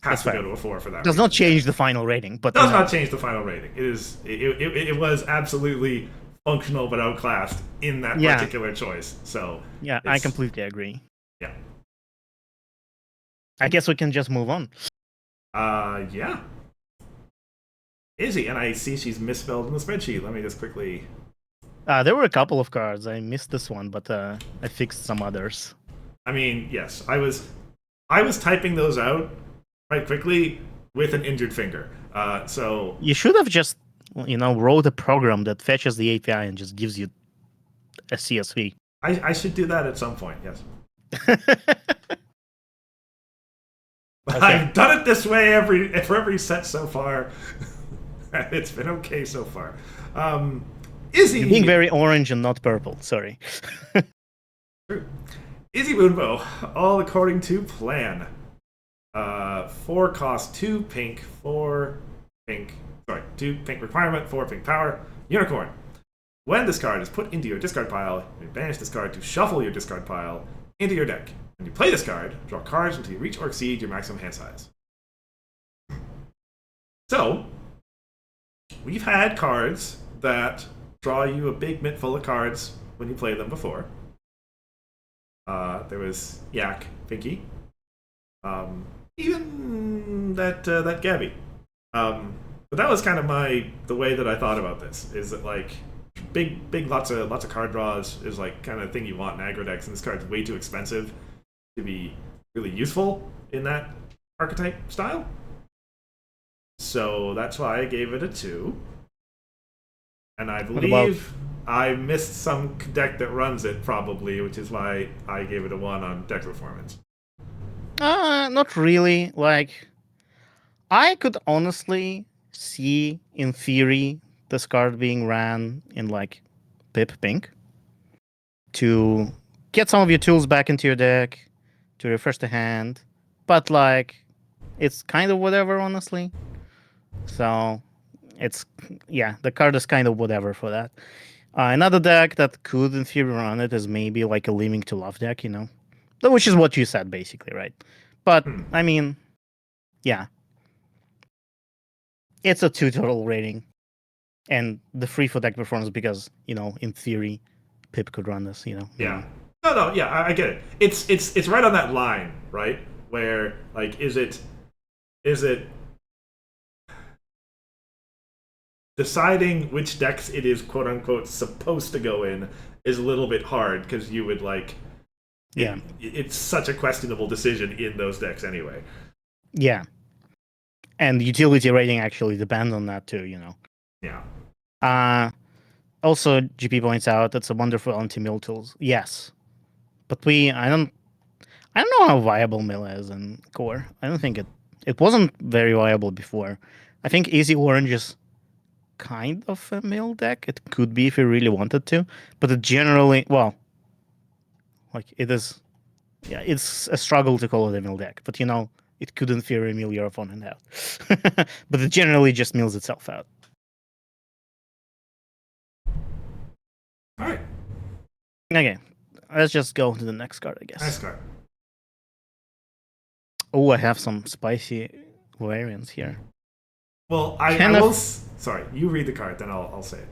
That's has to fair. go to a 4 for that Does not reason. Yeah, change the final rating, but does not change the final rating. It was absolutely functional but outclassed in that yeah, particular choice. So yeah, I it's completely agree. yeah, I guess we can just move on. yeah. Izzy, and I see she's misspelled in the spreadsheet. Let me just quickly. There were a couple of cards. I missed this one, but I fixed some others. I mean, yes, I was typing those out quite quickly with an injured finger. So You should have just, wrote a program that fetches the API and just gives you a CSV. I should do that at some point. Yes. Okay. I've done it this way for every set so far. It's been okay so far. Izzy, You're being very orange and not purple. Sorry. Izzy Moonbow, all according to plan. 4 cost 2 pink, 4 pink. Sorry, 2 pink requirement, 4 pink power. Unicorn. When this card is put into your discard pile, you banish this card to shuffle your discard pile into your deck. When you play this card, draw cards until you reach or exceed your maximum hand size. So, we've had cards that draw you a big mint full of cards when you play them before. There was Yak, Pinky, even that Gabby. But that was kind of the way that I thought about this. Is that like big lots of card draws is like kind of thing you want in aggro decks, and this card's way too expensive to be really useful in that archetype style. So that's why I gave it a 2. And I believe I missed some deck that runs it probably, which is why I gave it a 1 on deck performance. Not really. Like, I could honestly see, in theory, this card being ran in like Pip Pink to get some of your tools back into your deck, to refresh the hand. But like, it's kind of whatever, honestly. So it's the card is kind of whatever for that. Another deck that could, in theory, run it is maybe like a Leaving to Love deck, which is what you said basically, right? But Hmm. I mean, yeah, it's a 2 total rating, and the free for deck performance because in theory, Pip could run this. Yeah. No, yeah, I get it. It's right on that line, right? Where like is it deciding which decks it is quote unquote supposed to go in is a little bit hard because you would like Yeah, it's such a questionable decision in those decks anyway. yeah, and utility rating actually depends on that too. Yeah. Uh Also, GP points out it's a wonderful anti-mill tools. Yes, but I don't know how viable mill is in core. I don't think it wasn't very viable before. I think Easy Orange is kind of a mill deck. It could be if you really wanted to, but it generally, well, like it is. Yeah, it's a struggle to call it a mill deck, but it could in theory mill your opponent out. But it generally just mills itself out. All Okay, let's just go to the next card, I Nice guess. card. Oh, I have some spicy variants here. Well, I will. Kenneth, Sorry, you read the card, then I'll say it.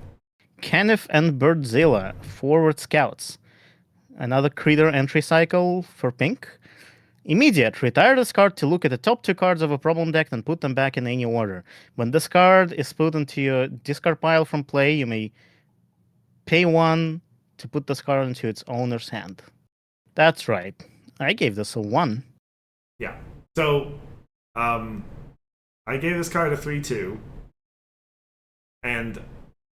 Kenneth and Birdzilla, Forward Scouts. Another Creator entry cycle for pink. Immediate. Retire this card to look at the top 2 cards of a problem deck and put them back in any order. When this card is put into your discard pile from play, you may pay 1 to put this card into its owner's hand. That's right. I gave this a 1. Yeah. So, um, I gave this card a 3/2, and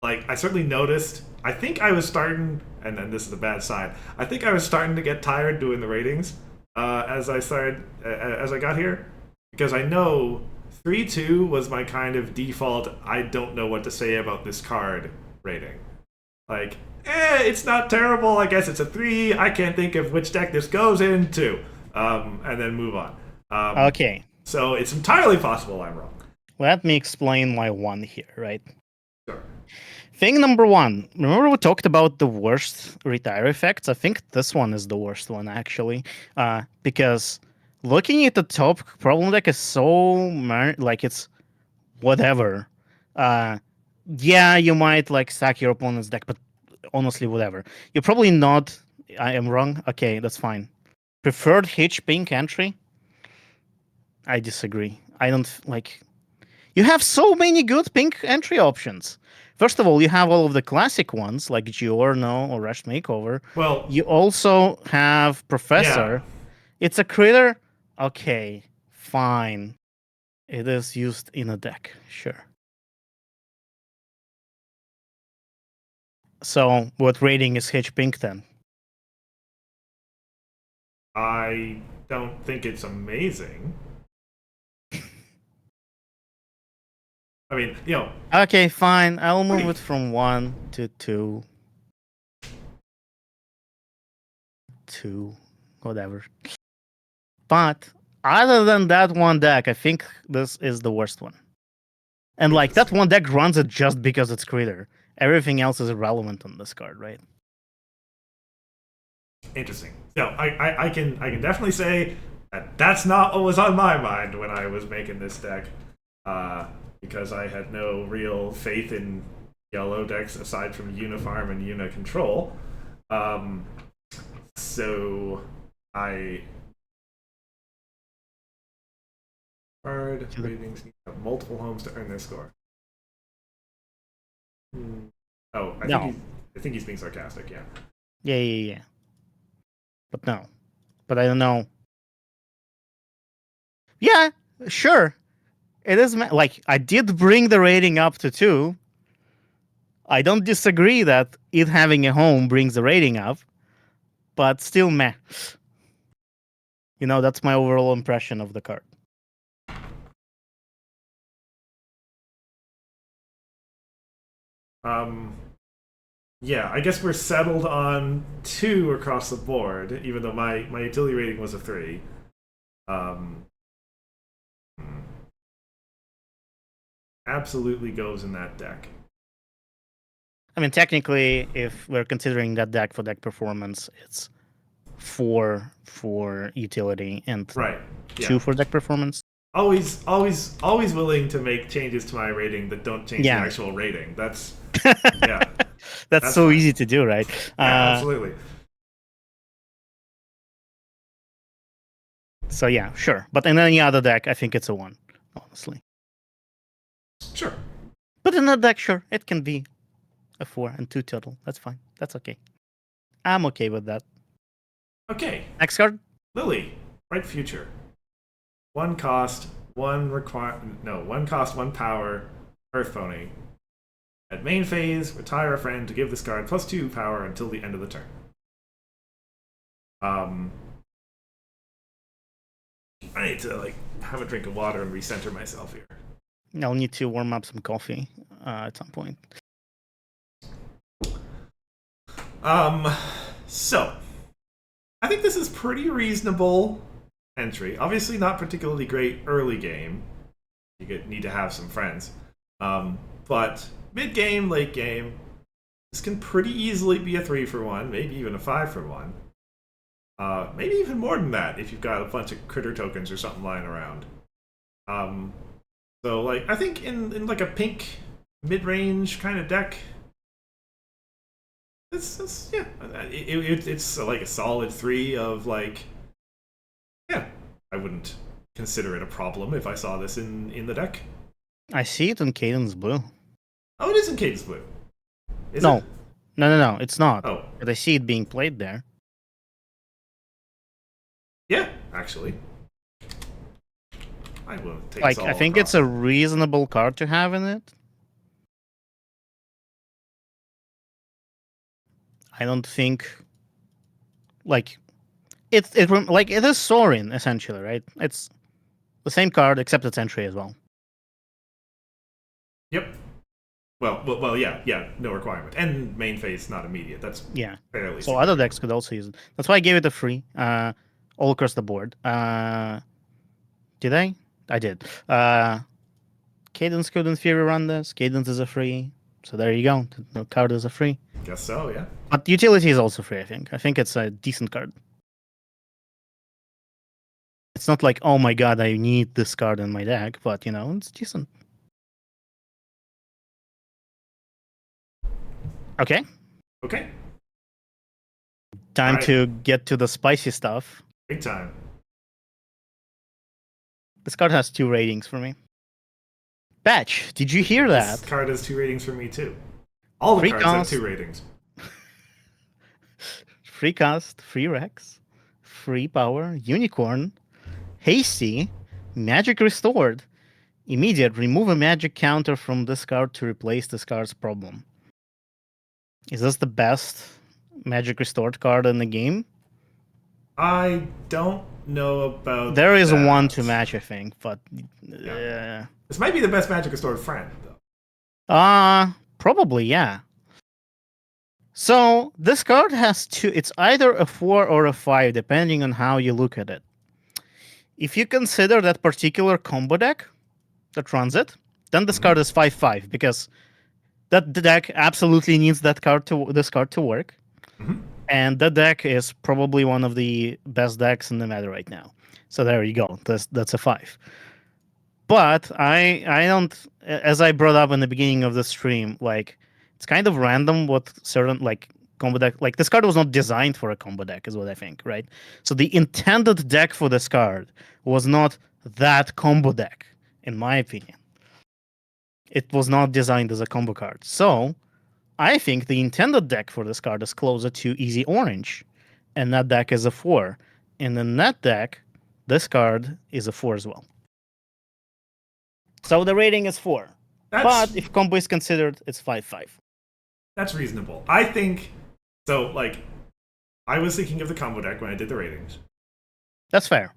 like I certainly noticed. I think I was starting, and then this is a bad sign. I think I was starting to get tired doing the ratings as I started as I got here, because I know 3/2 was my kind of default. I don't know what to say about this card rating. Like, it's not terrible. I guess it's a 3. I can't think of which deck this goes into, and then move on. Okay, So it's entirely possible I'm wrong. let me explain my 1 here, right? Sure. Thing number 1. Remember we talked about the worst retire effects? I think this one is the worst one, actually. Because looking at the top problem deck is so... like, it's whatever. Yeah, you might, like, stack your opponent's deck, but honestly, whatever. You're probably not... I am wrong? Okay, that's fine. Preferred Hitch pink entry? I disagree. I don't, like... You have so many good pink entry options. First of all, you have all of the classic ones like Giorno or Rush Makeover. Well, You also have yeah. Professor. It's a critter. Okay, fine. It is used in a deck, sure. So, what rating is Hitch Pink then? I don't think it's amazing. I mean, Okay, fine. I'll move Wait. it from 1 to 2. 2, whatever. But other than that one deck, I think this is the worst one. And like that one deck runs it just because it's Critter. Everything else is irrelevant on this card, right? Interesting. So I can definitely say that that's not what was on my mind when I was making this deck, because I had no real faith in yellow decks aside from Unifarm and Uni Control. So I card ratings need to have multiple homes to earn their score. Oh, No. I think he's being sarcastic. Yeah. Yeah. But no. But I don't know. Yeah, sure. It is like I did bring the rating up to 2. I don't disagree that it having a home brings the rating up, but still meh. You know, that's my overall impression of the card. Yeah, I guess we're settled on 2 across the board, even though my utility rating was a 3. Um, Absolutely goes in that deck. I mean, technically, if we're considering that deck for deck performance, it's 4 for utility and Right. Yeah. 2 for deck performance. Always willing to make changes to my rating that don't change the actual rating. That's yeah. That's so fine. easy to do, right? Yeah, absolutely. So yeah, sure. But in any other deck, I think it's a 1, honestly. Sure. But in that deck, sure, it can be a 4 and 2 total. That's fine. That's okay. I'm okay with that. Okay. Next card. Lily, Bright Future. 1 cost, 1 power, Earth Pony. At main phase, retire a friend to give this card +2 power until the end of the turn. I need to have a drink of water and recenter myself here. I'll need to warm up some coffee at some point. So I think this is pretty reasonable entry. Obviously not particularly great early game. You need to have some friends. But mid game, late game, This can pretty easily be a 3-for-1, maybe even a 5-for-1. Maybe even more than that if you've got a bunch of critter tokens or something lying around. So like I think in like a pink mid-range kind of deck, it's yeah, it's like a solid 3 of like yeah. I wouldn't consider it a problem if I saw this in the deck. I see it in Cadence Blue. Oh, it is in Cadence Blue. Is No. it? No, it's not. Oh, But I see it being played there. yeah, actually. I will take Like, this all I think across. it's a reasonable card to have in it. I don't think, like, it is Sorin essentially, right? It's the same card except it's entry as well. Yep. Well, yeah, no requirement, and main phase not immediate. That's Yeah. fairly. So other decks could also use it. That's why I gave it a free, all across the board. Did I? I did. Cadence could in theory run this. Cadence is a free, so there you go. The card is a free. Guess so, yeah. But utility is also free. I think. I think it's a decent card. It's not like, oh my god, I need this card in my deck, but you know, it's decent. Okay. Okay. Time Alright. to get to the spicy stuff. Big time. This card has 2 ratings for me. Batch, did you hear that? This card has 2 ratings for me too. All the Free cards cost. have 2 ratings. Free cast, free Rex, free power, unicorn, hasty, magic restored, immediate, remove a magic counter from this card to replace this card's problem. Is this the best magic restored card in the game? I don't know about. There is that. one to match, I think, but This might be the best Magic Restored friend, though. Probably, yeah. So this card has 2. It's either a 4 or a 5, depending on how you look at it. If you consider that particular combo deck that runs it, then this card is 5/5 because that deck absolutely needs this card to work, and that deck is probably one of the best decks in the meta right now. So there you go. That's a 5. But I don't, as I brought up in the beginning of the stream, like it's kind of random what certain like combo deck, like this card was not designed for a combo deck, is what I think, right? So the intended deck for this card was not that combo deck, in my opinion. It was not designed as a combo card. So I think the intended deck for this card is closer to Easy Orange, and that deck is a 4. And in that deck, this card is a 4 as well. So the rating is 4. But if combo is considered, it's 5/5. That's reasonable. I think so. Like, I was thinking of the combo deck when I did the ratings. That's fair.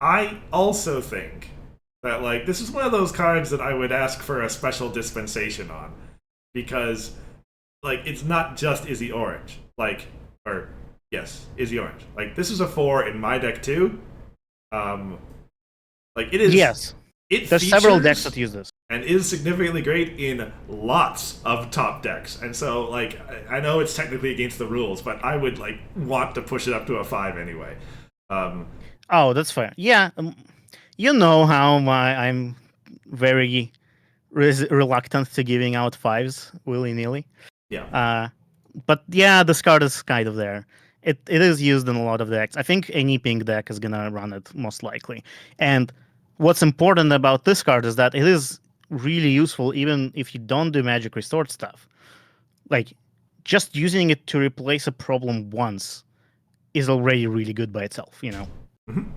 I also think that like this is one of those cards that I would ask for a special dispensation on, because like it's not just Izzy Orange. Like, or yes, Izzy Orange. Like this is a 4 in my deck too. Like it is. Yes. There's several decks that use this. And is significantly great in lots of top decks. And so, like, I know it's technically against the rules, but I would, like, want to push it up to a 5 anyway. Oh, that's fair. Yeah, you know how I'm very reluctant to giving out 5s willy-nilly. Yeah. But yeah, this card is kind of there. It is used in a lot of decks. I think any pink deck is gonna run it most likely. And what's important about this card is that it is really useful even if you don't do magic restored stuff. Like, just using it to replace a problem once is already really good by itself, you know? Mm-hmm.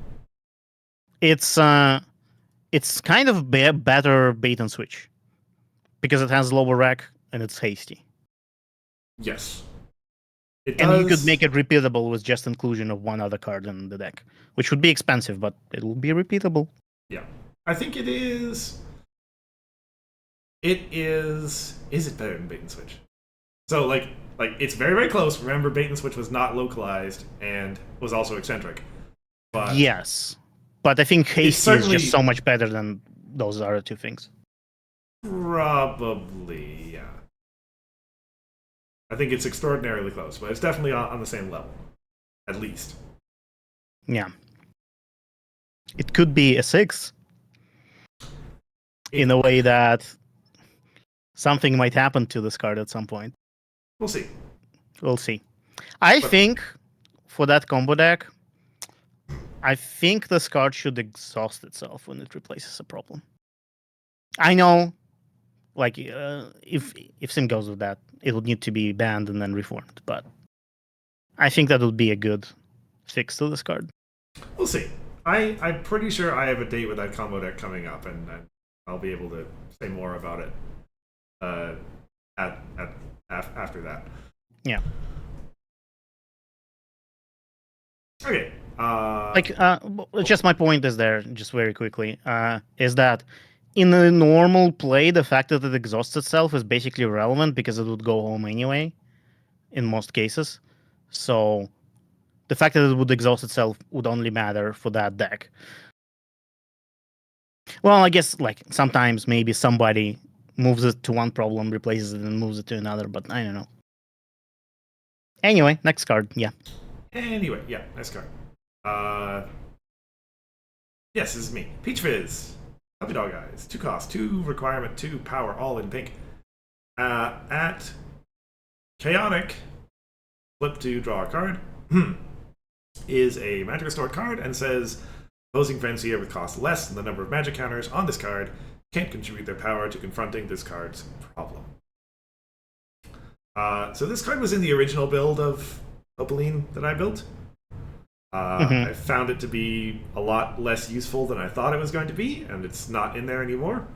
It's kind of better bait and switch because it has lower rack and it's hasty. Yes. And you could make it repeatable with just inclusion of one other card in the deck, which would be expensive, but it will be repeatable. Yeah. I think it is. It is. Is it better than bait and switch? So like it's very, very close. Remember, bait and switch was not localized and was also eccentric. But yes. But I think hasty is just so much better than those other 2 things. Probably, yeah. I think it's extraordinarily close, but it's definitely on the same level, at least. Yeah. It could be a 6 in It, a way that something might happen to this card at some point. we'll see. We'll see. I But think for that combo deck, I think this card should exhaust itself when it replaces a problem. I know, like, if Sim goes with that, it would need to be banned and then reformed. But I think that would be a good fix to this card. we'll see. I'm pretty sure I have a date with that combo deck coming up, and I'll be able to say more about it after that. Yeah. Okay. Just my point is there, just very quickly, is that in a normal play, the fact that it exhausts itself is basically irrelevant because it would go home anyway, in most cases. So the fact that it would exhaust itself would only matter for that deck. Well, I guess like sometimes maybe somebody moves it to one problem, replaces it, and moves it to another, but I don't know. Anyway, next card. Yeah. Anyway, yeah, nice card. Yes, this is me. Peach Fizz. Puppy Dog Eyes. 2 cost, 2 requirement, 2 power, all in pink. At Chaotic, flip to draw a card. Is a magic restored card and says opposing fancier with cost less than the number of magic counters on this card can't contribute their power to confronting this card's problem. So this card was in the original build of Opaline that I built. I found it to be a lot less useful than I thought it was going to be, and it's not in there anymore.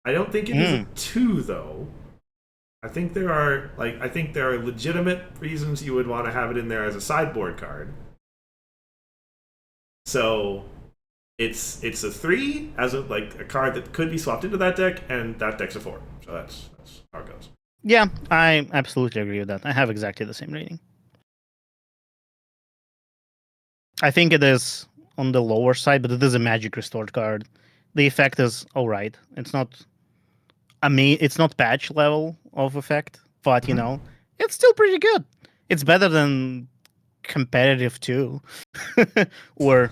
I don't think it is a 2, though. I think there are legitimate reasons you would want to have it in there as a sideboard card. So it's a 3 as a card that could be swapped into that deck, and that deck's a 4. So that's how it goes. Yeah, I absolutely agree with that. I have exactly the same rating. I think it is on the lower side, but it is a magic restored card. The effect is all right. It's not it's not patch level of effect, but you know, it's still pretty good. It's better than competitive 2. or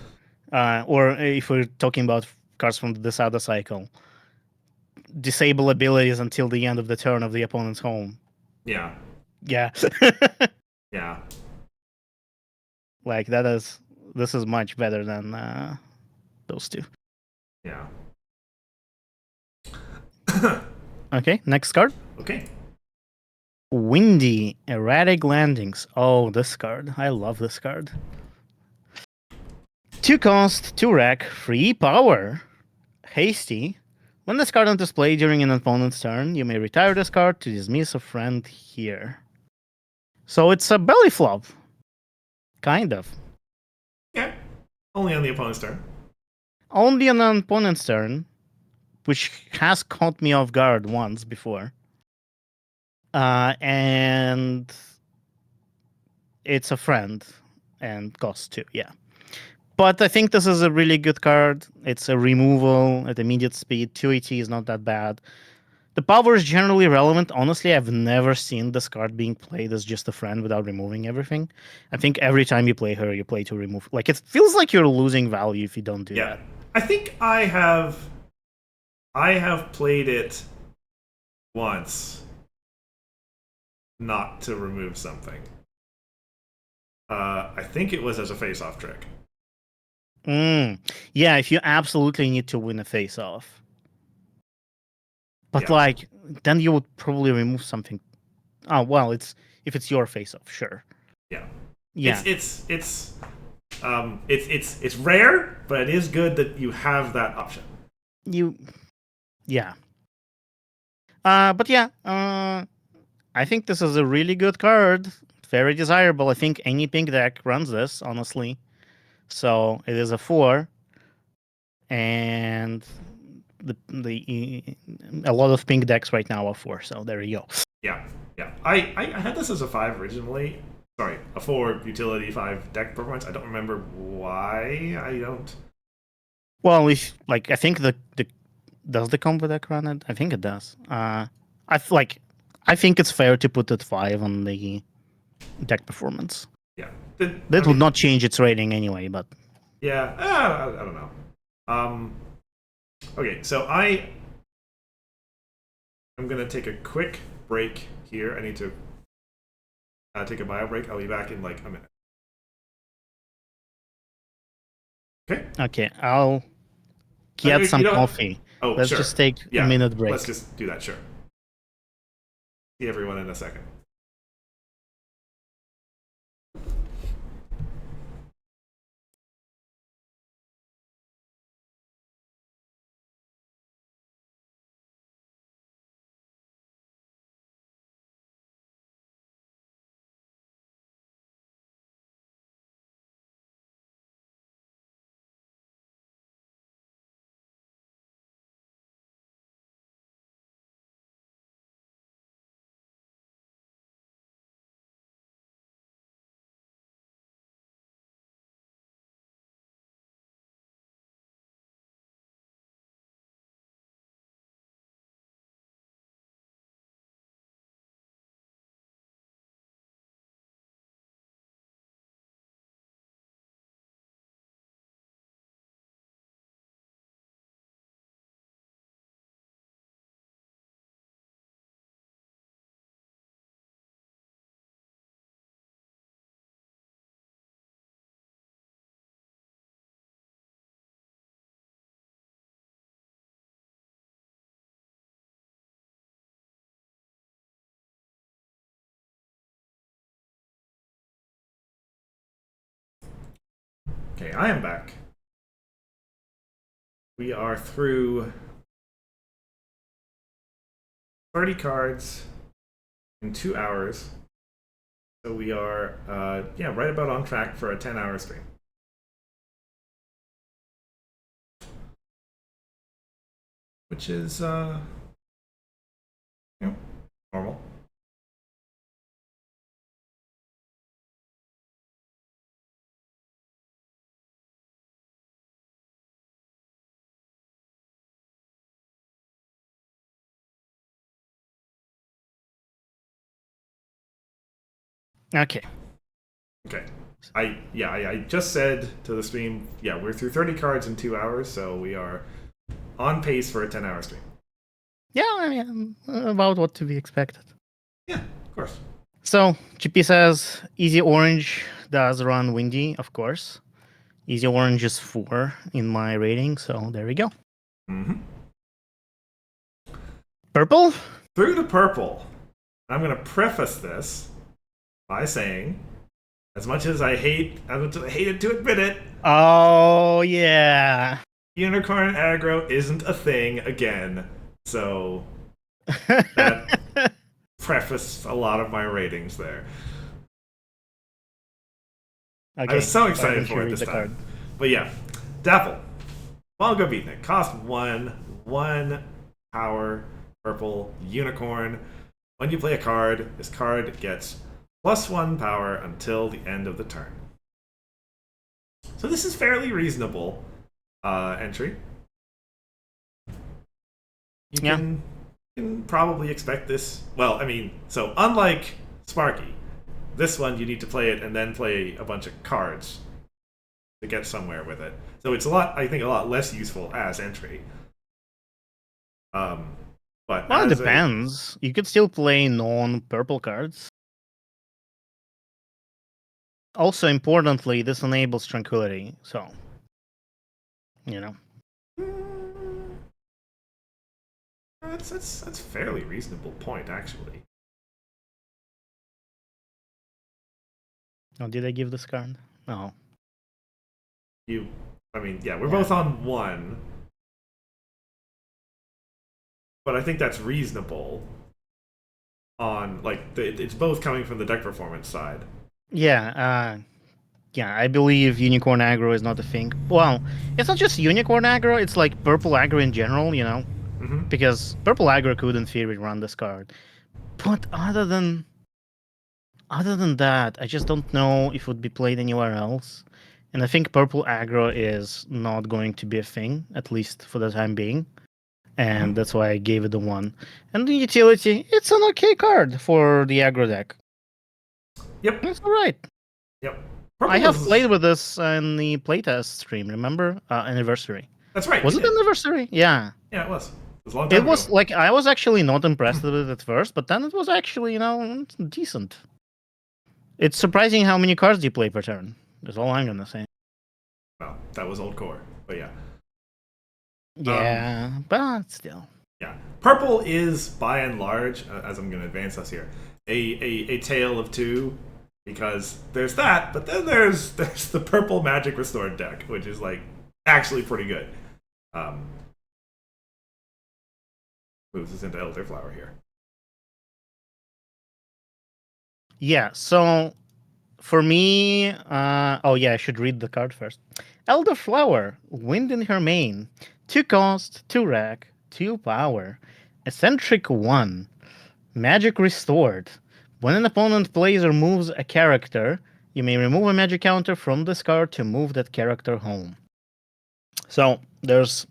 if we're talking about cards from this other cycle, disable abilities until the end of the turn of the opponent's home. Yeah. Yeah. Yeah. Like this is much better than those 2. Yeah. Okay, next card. Okay. Windy Erratic Landings. Oh, this card. I love this card. 2 cost, 2 rack, 3 power. Hasty. When this card enters play during an opponent's turn, you may retire this card to dismiss a friend here. So it's a belly flop. Kind of. Yeah. Only on the opponent's turn. Only on an opponent's turn, which has caught me off guard once before. And it's a friend and costs 2, yeah. But I think this is a really good card. It's a removal at immediate speed. 280 is not that bad. The power is generally relevant. Honestly, I've never seen this card being played as just a friend without removing everything. I think every time you play her, you play to remove. Like, it feels like you're losing value if you don't do that. I think I have played it once not to remove something. I think it was as a face-off trick. Yeah, if you absolutely need to win a face-off. But then you would probably remove something. Oh well, if it's your face-off, sure. Yeah. Yeah. It's rare, but it is good that you have that option. Yeah. But yeah, I think this is a really good card. Very desirable. I think any pink deck runs this, honestly. So it is a 4, and a lot of pink decks right now are 4. So there you go. Yeah. I had this as a 5 originally. Sorry, a 4 utility, 5 deck performance. I don't remember why. I don't. Well, I think does the combo deck run it? I think it does. I think it's fair to put it 5 on the deck performance. Yeah. That would not change its rating anyway, but Yeah, I don't know. Okay, so I'm gonna take a quick break here. I need to take a bio break. I'll be back in like a minute. okay, I'll get some coffee. Oh, Let's sure. just take a minute break. Let's just do that, sure. See everyone in a second. Okay, I am back. We are through 30 cards in 2 hours. So we are, right about on track for a 10-hour stream. Which is, normal. Okay. Okay. I just said to the stream, we're through 30 cards in 2 hours, so we are on pace for a 10-hour stream. Yeah, I mean, about what to be expected. Yeah, of course. So, GP says Easy Orange does run Windy, of course. Easy Orange is 4 in my rating, so there we go. Mm-hmm. Purple? Through to purple. I'm going to preface this by saying, as much as I hated to admit it, oh yeah, unicorn aggro isn't a thing again. So that prefaced a lot of my ratings there. Okay, I was so excited for it this time. But yeah, Dapple. Volga Beatnik. Cost 1 power, purple, unicorn. When you play a card, this card gets +1 power until the end of the turn. So this is fairly reasonable entry. You can probably expect this. Well, I mean, so unlike Sparky, this one you need to play it and then play a bunch of cards to get somewhere with it. So it's a lot less useful as entry. But well, it depends. You could still play non-purple cards. Also, importantly, this enables tranquility, so That's a fairly reasonable point, actually. Oh, did I give this card? No. We're both on 1. But I think that's reasonable on, it's both coming from the deck performance side. Yeah, I believe unicorn aggro is not a thing. Well, it's not just unicorn aggro, it's like purple aggro in general, Mm-hmm. Because purple aggro could in theory run this card. But other than that, I just don't know if it would be played anywhere else. And I think purple aggro is not going to be a thing, at least for the time being. and that's why I gave it a 1. And the utility, it's an okay card for the aggro deck. Yep. It's alright. Yep. I Purple have played is. with this in the playtest stream, remember? Anniversary. That's right. Was You it did. anniversary? Yeah. Yeah, it was. It was a long It time ago. was like, I was actually not impressed with it at first, but then it was actually, decent. It's surprising how many cards you play per turn. That's all I'm gonna say. Well, that was old core, but yeah. Yeah, but still. Yeah. Purple is, by and large, as I'm going to advance us here, a tale of two, because there's that, but then there's the purple magic restored deck, which is like actually pretty good. Moves us into Elderflower here. Yeah, so for me, oh yeah, I should read the card first. Elderflower, Wind in her mane, 2 cost, 2 rack, 2 power, eccentric 1, magic restored. When an opponent plays or moves a character, you may remove a magic counter from this card to move that character home. So there's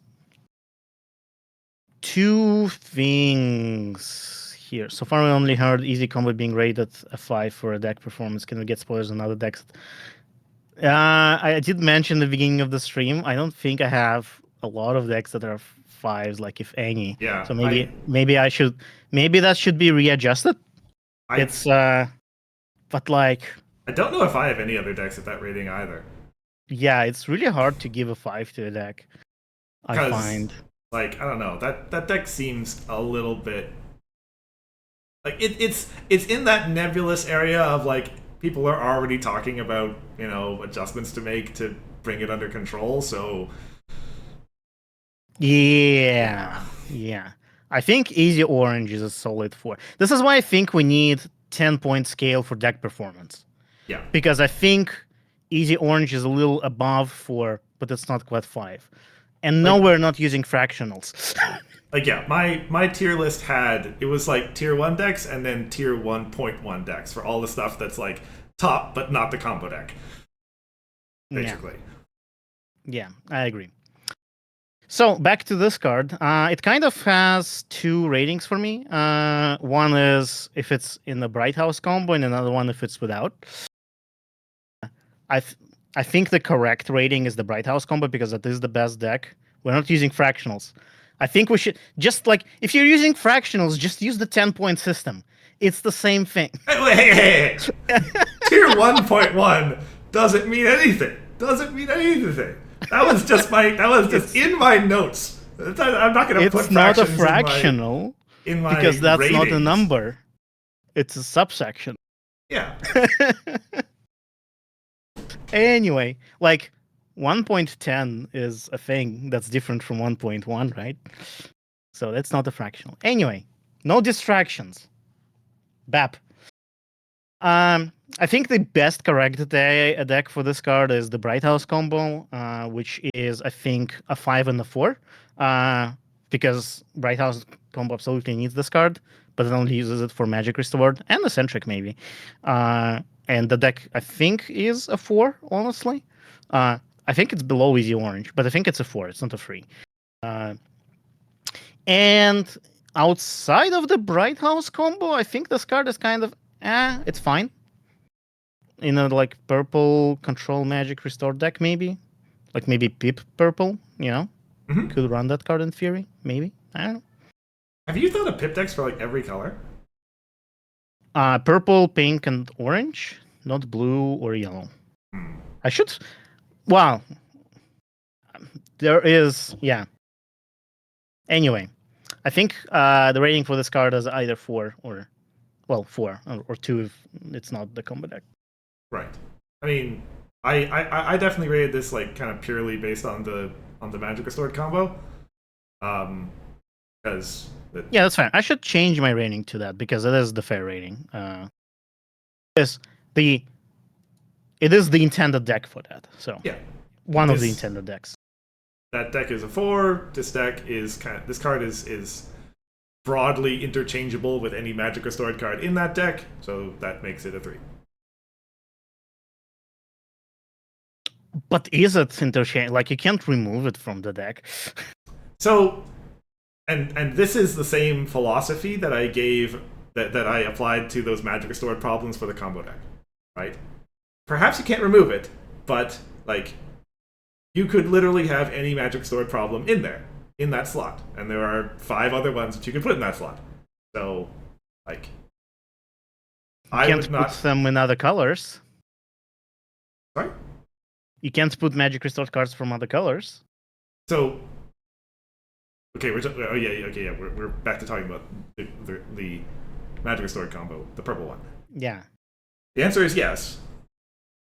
2 things here. So far, we only heard easy combo being rated a 5 for a deck performance. Can we get spoilers on other decks? I did mention the beginning of the stream. I don't think I have a lot of decks that are 5s, like if any. Yeah, So maybe I should maybe that should be readjusted. I It's but like I don't know if I have any other decks at that rating either. yeah, it's really hard to give a 5 to a deck. I Because, find. like, I don't know, that deck seems a little bit like it's in that nebulous area of like people are already talking about adjustments to make to bring it under control. So Yeah. I think Easy Orange is a solid 4. This is why I think we need 10-point scale for deck performance. yeah, Because I think Easy Orange is a little above 4, but it's not quite 5. And no, like we're not using fractionals. yeah, my tier list had it was like tier 1 decks and then tier 1.1 decks for all the stuff that's like top but not the combo deck. Basically. Yeah, I agree. So back to this card. It kind of has 2 ratings for me. One is if it's in the Bright House combo, and another one if it's without. I think the correct rating is the Bright House combo because that is the best deck. We're not using fractionals. I think we should just like if you're using fractionals, just use the 10-point system. It's the same thing. Hey. Tier 1.1 doesn't mean anything. Doesn't mean anything. That was just in my notes. I'm not going to put It's not a fractions fractional in my because that's ratings. not a number. It's a subsection. Yeah. Anyway, like 1.10 is a thing that's different from 1.1, right? So that's not a fractional. Anyway, no distractions. BAP. I think the best correct deck for this card is the Bright House combo, which is I think a 5 and a 4, because Bright House combo absolutely needs this card, but it only uses it for Magic Restored and Eccentric maybe. And the deck I think is a 4, honestly. I think it's below Easy Orange, but I think it's a 4. It's not a 3. And outside of the Bright House combo, I think this card is kind of it's fine. In a like purple control magic restore deck, maybe. Like maybe Pip purple, Mm-hmm. Could run that card in theory, maybe. I don't know. Have you thought of pip decks for like every color? Purple, pink, and orange, not blue or yellow. Hmm. I should. Well, there is. Yeah. Anyway, I think the rating for this card is either 4 or, well, 4 or 2 if it's not the combo deck. Right. I mean, I definitely rated this like kind of purely based on the magic restored combo. Because yeah, that's fine. I should change my rating to that because it is the fair rating. It is the intended deck for that. So yeah, one of the intended decks. That deck is a 4. This deck is this card is broadly interchangeable with any magic restored card in that deck, so that makes it a 3. But is it interchangeable? Like you can't remove it from the deck. So and this is the same philosophy that I gave that I applied to those magic restored problems for the combo deck, right? Perhaps you can't remove it, but like you could literally have any magic restored problem in there, in that slot, and there are 5 other ones that you could put in that slot. So, like, You I can't would put not. them in other colors. Sorry. You can't put magic restored cards from other colors. So, okay, oh yeah, okay, yeah, we're back to talking about the magic restored combo, the purple one. Yeah. The answer is yes.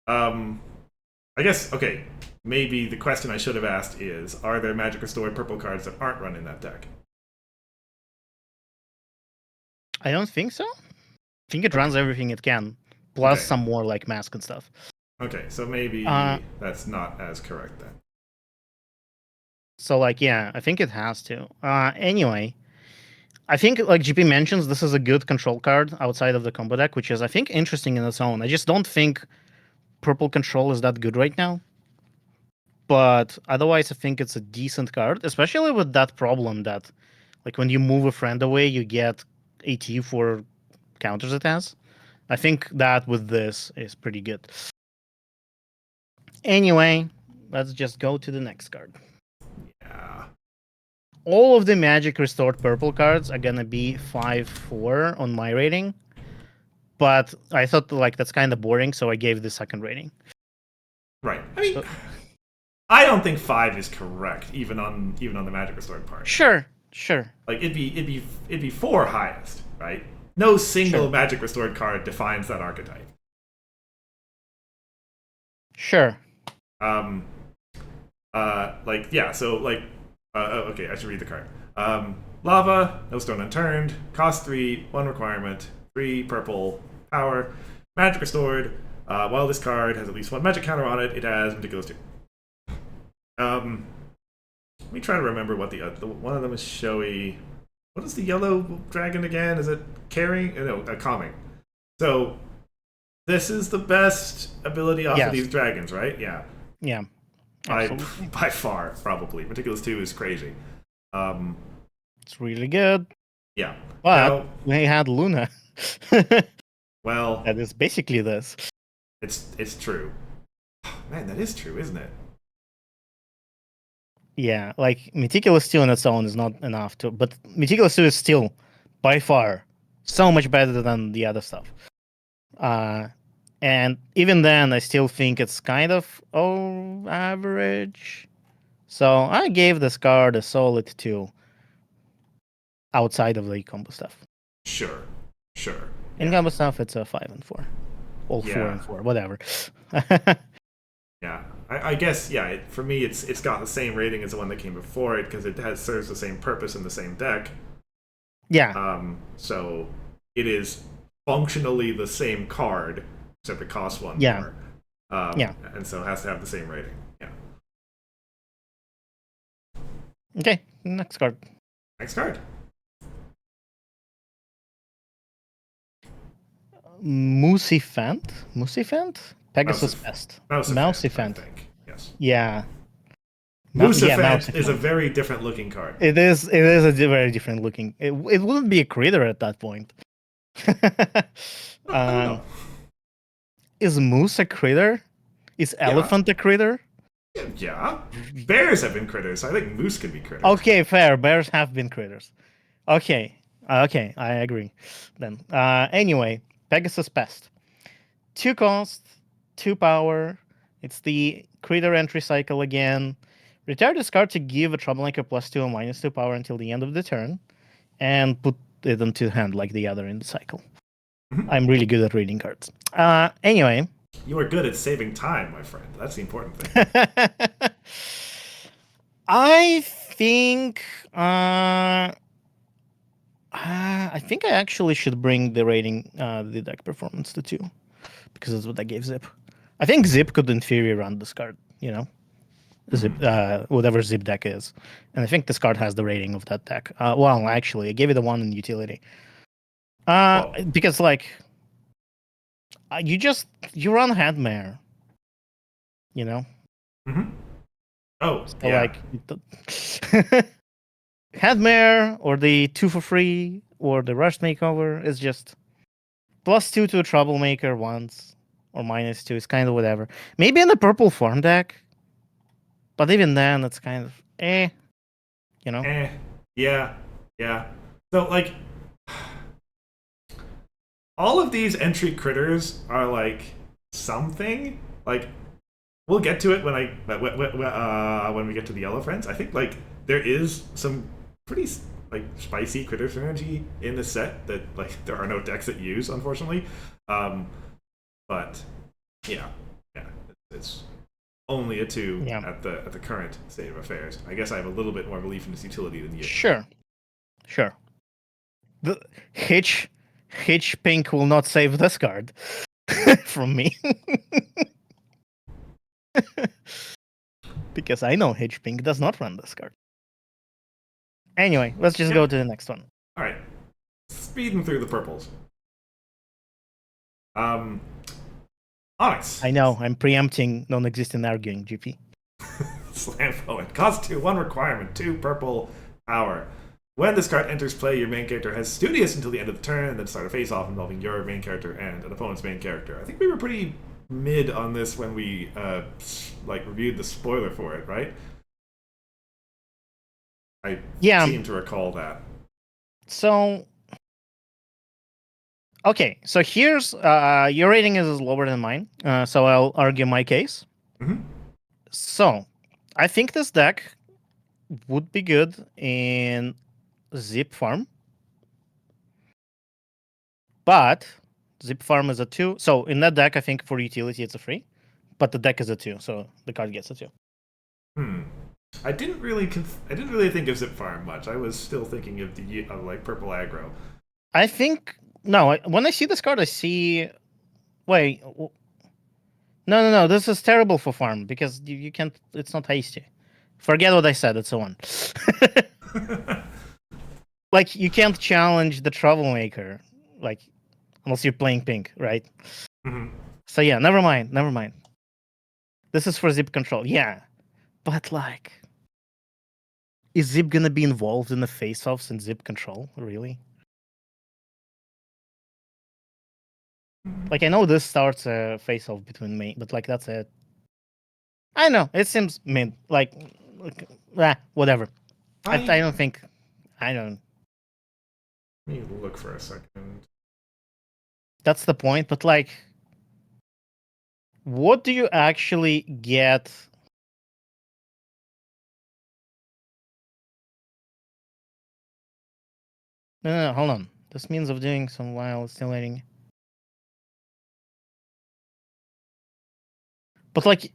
I guess okay. Maybe the question I should have asked is: are there magic restored purple cards that aren't run in that deck? I don't think so. I think it runs everything it can, plus Okay. some more like mask and stuff. Okay, so maybe Uh, that's not as correct then. So like, yeah, I think it has to. Anyway, I think like GP mentions, this is a good control card outside of the combo deck, which is I think interesting in its own. I just don't think purple control is that good right now. But otherwise, I think it's a decent card, especially with that problem that, like, when you move a friend away, you get AT for counters it has. I think that with this is pretty good. Anyway, let's just go to the next card. Yeah. All of the magic restored purple cards are gonna be 5/4 on my rating. But I thought like that's kind of boring, so I gave the second rating. Right. I mean, So, I don't think 5 is correct, even on the magic restored part. sure. Like it'd be 4 highest, right? No single Sure. magic restored card defines that archetype. Sure. Um, like yeah, so like, okay, I should read the card. Lava, no stone unturned, cost 3, 1 requirement, 3 purple, power, magic restored. While this card has at least 1 magic counter on it, it has Meticulous 2. Let me try to remember what the one of them is showy. What is the yellow dragon again? Is it carrying? No, calming. So this is the best ability off of Yes. these dragons, right? Yeah. Yeah. By Absolutely. by far, probably. Meticulous 2 is crazy. It's really good. Yeah. But Now, they had Luna. That well, is basically this. it's true. Man, that is true, isn't it? Yeah, like Meticulous 2 on its own is not enough to, but Meticulous 2 is still by far so much better than the other stuff. And even then, I still think it's kind of average. So I gave this card a solid 2 outside of the combo stuff. Sure. Sure. In Yeah. combo stuff, it's a 5 and 4. All 4 Yeah. and 4, whatever. Yeah, I guess yeah. For me, it's got the same rating as the one that came before it because it serves the same purpose in the same deck. Yeah. So it is functionally the same card, except it costs 1 Yeah. more. Yeah. And so it has to have the same rating. Yeah. Okay, next card. Next card. Mousifant? Pegasus Mousif- Pest. Mousifant, I think. Yes. Yeah. Mousifant is a Mousifant. very different looking card. It is a very different looking. It wouldn't be a critter at that point. I don't know. Is moose a critter? Is elephant a critter? Yeah. Bears have been critters, so I think moose could be critters. Okay, fair. Bears have been critters. Okay. Okay, I agree. Then. Anyway, Pegasus Pest. 2 cost, 2 power. It's the critter entry cycle again. Retire this card to give a Troublemaker +2 or -2 power until the end of the turn, and put it into hand like the other in the cycle. I'm really good at reading cards. Anyway. You are good at saving time, my friend. That's the important thing. I think I think I actually should bring the rating, the deck performance to 2, because that's what I gave Zip. I think Zip could in theory run this card, Zip, whatever Zip deck is, and I think this card has the rating of that deck. Well, actually, I gave it a 1 in utility. Because like, you run Headmare, Mm-hmm. Oh, so yeah. like, Headmare or the 2 for free or the Rush Makeover is just +2 to a Troublemaker once or -2. It's kind of whatever. Maybe in the purple farm deck, but even then, it's kind of you know? Eh, yeah, yeah. So like, all of these entry critters are like something. Like, we'll get to it when we get to the yellow friends. I think like there is some pretty like spicy critter synergy in the set that like there are no decks that use, unfortunately. Um, but yeah, yeah, it's only a two Yeah. at the current state of affairs. I guess I have a little bit more belief in its utility than you. Sure. Sure. The Hitch Pink will not save this card from me. Because I know Hitch Pink does not run this card. Anyway, let's just go Yep. to the next one. All right, speeding through the purples. Um, Onyx. I know, I'm preempting non-existent arguing, GP. Slam forward. Cost 2, 1 requirement, 2 purple power. When this card enters play, your main character has Studious until the end of the turn, and then start a face-off involving your main character and an opponent's main character. I think we were pretty mid on this when we like reviewed the spoiler for it, right? I Yeah. seem to recall that. So okay, so here's your rating is lower than mine, so I'll argue my case. Mm-hmm. So I think this deck would be good in Zip Farm, but Zip Farm is a 2. So in that deck, I think for utility it's a free, but the deck is a 2, so the card gets a 2. Hmm. I didn't really think of Zip Farm much. I was still thinking of the like purple aggro. I think no. When I see this card, I see. Wait, no. This is terrible for farm because you can't. It's not hasty. Forget what I said. It's a 1. Like you can't challenge the Troublemaker, like unless you're playing pink, right? Mm-hmm. So yeah, never mind. Never mind. This is for Zip control. Yeah, but like, is Zip gonna be involved in the face-offs in Zip control? Really? Like I know this starts a face-off between me, but like that's it. I know it seems mid. Like whatever. I don't think. I don't. Let me look for a second. That's the point. But like, what do you actually get? No, hold on. This means of doing some while stimulating. But like,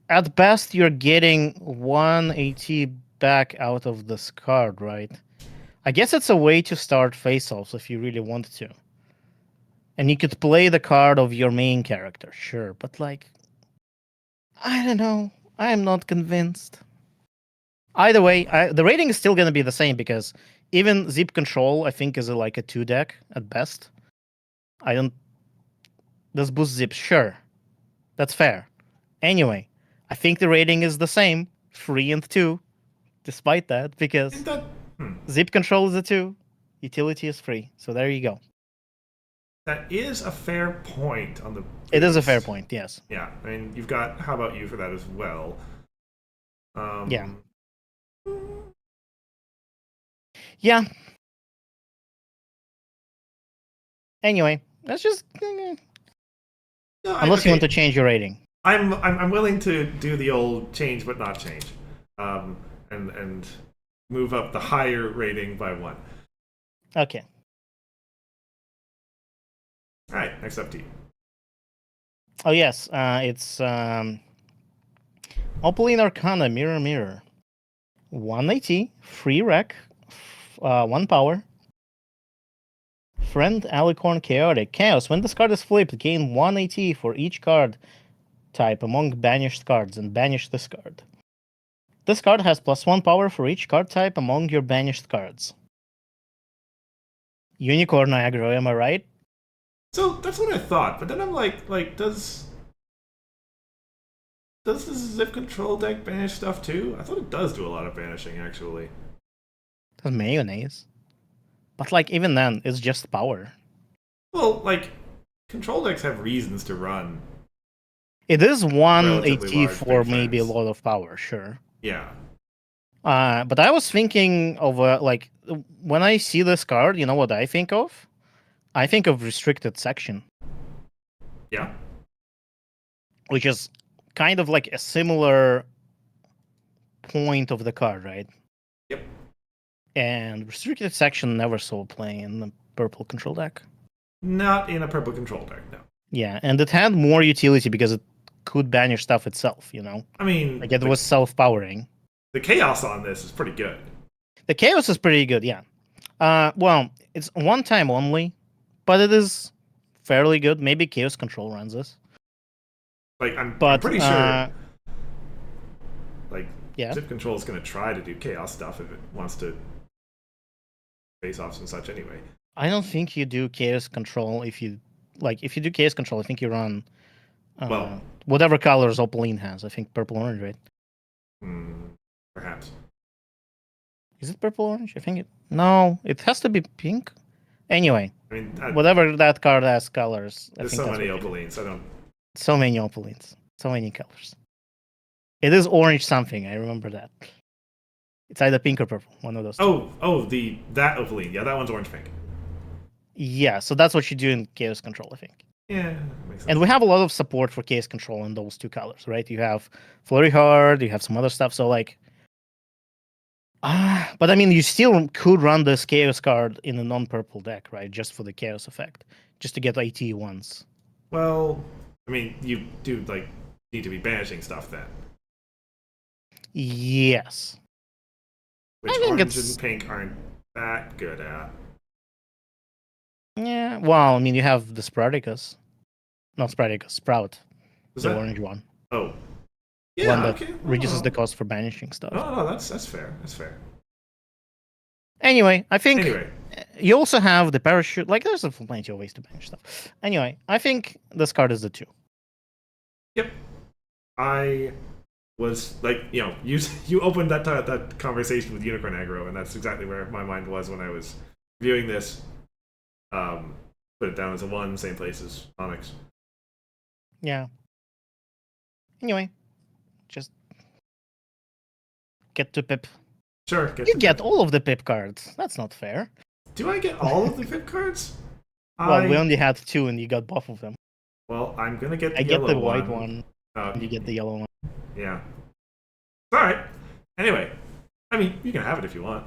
at best, you're getting 180 back out of this card, right? I guess it's a way to start face-offs if you really wanted to. And you could play the card of your main character, sure. But like, I don't know. I am not convinced. Either way, the rating is still going to be the same because even Zip Control, I think, is like a 2 deck at best. I don't. Does boost Zip? Sure. That's fair. Anyway, I think the rating is the same 3 and 2, despite that, because That, hmm. Zip Control is a 2, utility is free. So there you go. That is a fair point on the. It is a fair point, yes. Yeah, I mean, you've got How About You for that as well. Yeah. Yeah. Anyway, that's just. No, Unless you okay. want to change your rating. I'm willing to do the old change but not change, and move up the higher rating by 1. Okay. All right, next up to you. Oh, yes. It's Opaline Arcana Mirror Mirror. 180, free rec, 1 power. Friend Alicorn Chaotic. Chaos. When this card is flipped, gain 180 for each card type among banished cards and banish this card. This card has +1 power for each card type among your banished cards. Unicorn aggro, am I right? So that's what I thought, but then I'm like, does the Zip Control deck banish stuff too? I thought it does do a lot of banishing, actually. That's mayonnaise. But like even then, it's just power. Well, like control decks have reasons to run It is one relatively AT large for big maybe a things. lot of power, sure. Yeah. But I was thinking of like when I see this card, you know what I think of? I think of restricted section, Yeah. which is kind of like a similar point of the card, right? Yep. And restricted section never saw play in the purple control deck. Not in a purple control deck, no. Yeah, and it had more utility because it could banish stuff itself, you know? I mean, Like it was self-powering. the chaos on this is pretty good. The chaos is pretty good, yeah. Well, it's one time only, but it is fairly good. Maybe chaos control runs this. Like I'm But pretty sure like yeah. Chip Control is going to try to do chaos stuff if it wants to face offs and such anyway. I don't think you do chaos control if you do chaos control, I think you run Well, whatever colors Opaline has. I think purple orange, right? Perhaps. Is it purple orange? I think it. No, it has to be pink. Anyway, I mean, whatever that card has colors. I there's think so that's many what Opalines. I don't. so many Opalines, so many colors. It is orange something. I remember that. It's either pink or purple, one of those two. Oh, that Opaline. Yeah, that one's orange pink. Yeah, so that's what you do in chaos control, I think. Yeah, makes sense. And we have a lot of support for chaos control in those two colors, right? You have Flurry Hard, you have some other stuff. So like, but I mean, you still could run this chaos card in a non-purple deck, right? Just for the chaos effect, just to get AT once. Well, I mean, you do like need to be banishing stuff then, Yes, which I think orange it's and pink aren't that good at. yeah. Well, I mean, you have the Sproticus, not Sproticus, Sprout, Was the that? orange one, Oh, one yeah. that Okay. reduces the cost for banishing stuff. No, that's fair. That's fair. Anyway, I think Anyway, you also have the parachute. Like, there's plenty of ways to banish stuff. Anyway, I think this card is the 2. yep. I was like, you opened that conversation with Unicorn Aggro, and that's exactly where my mind was when I was viewing this. Put it down as a 1, same place as Onyx. Yeah. Anyway, just get to Pip. Sure, You get all of the Pip cards. That's not fair. Do I get all of the Pip cards? Well, we only had 2, and you got both of them. Well, I'm gonna get the I get yellow the white one, Oh, and you get the yellow one. yeah. All right. Anyway, I mean, you can have it if you want.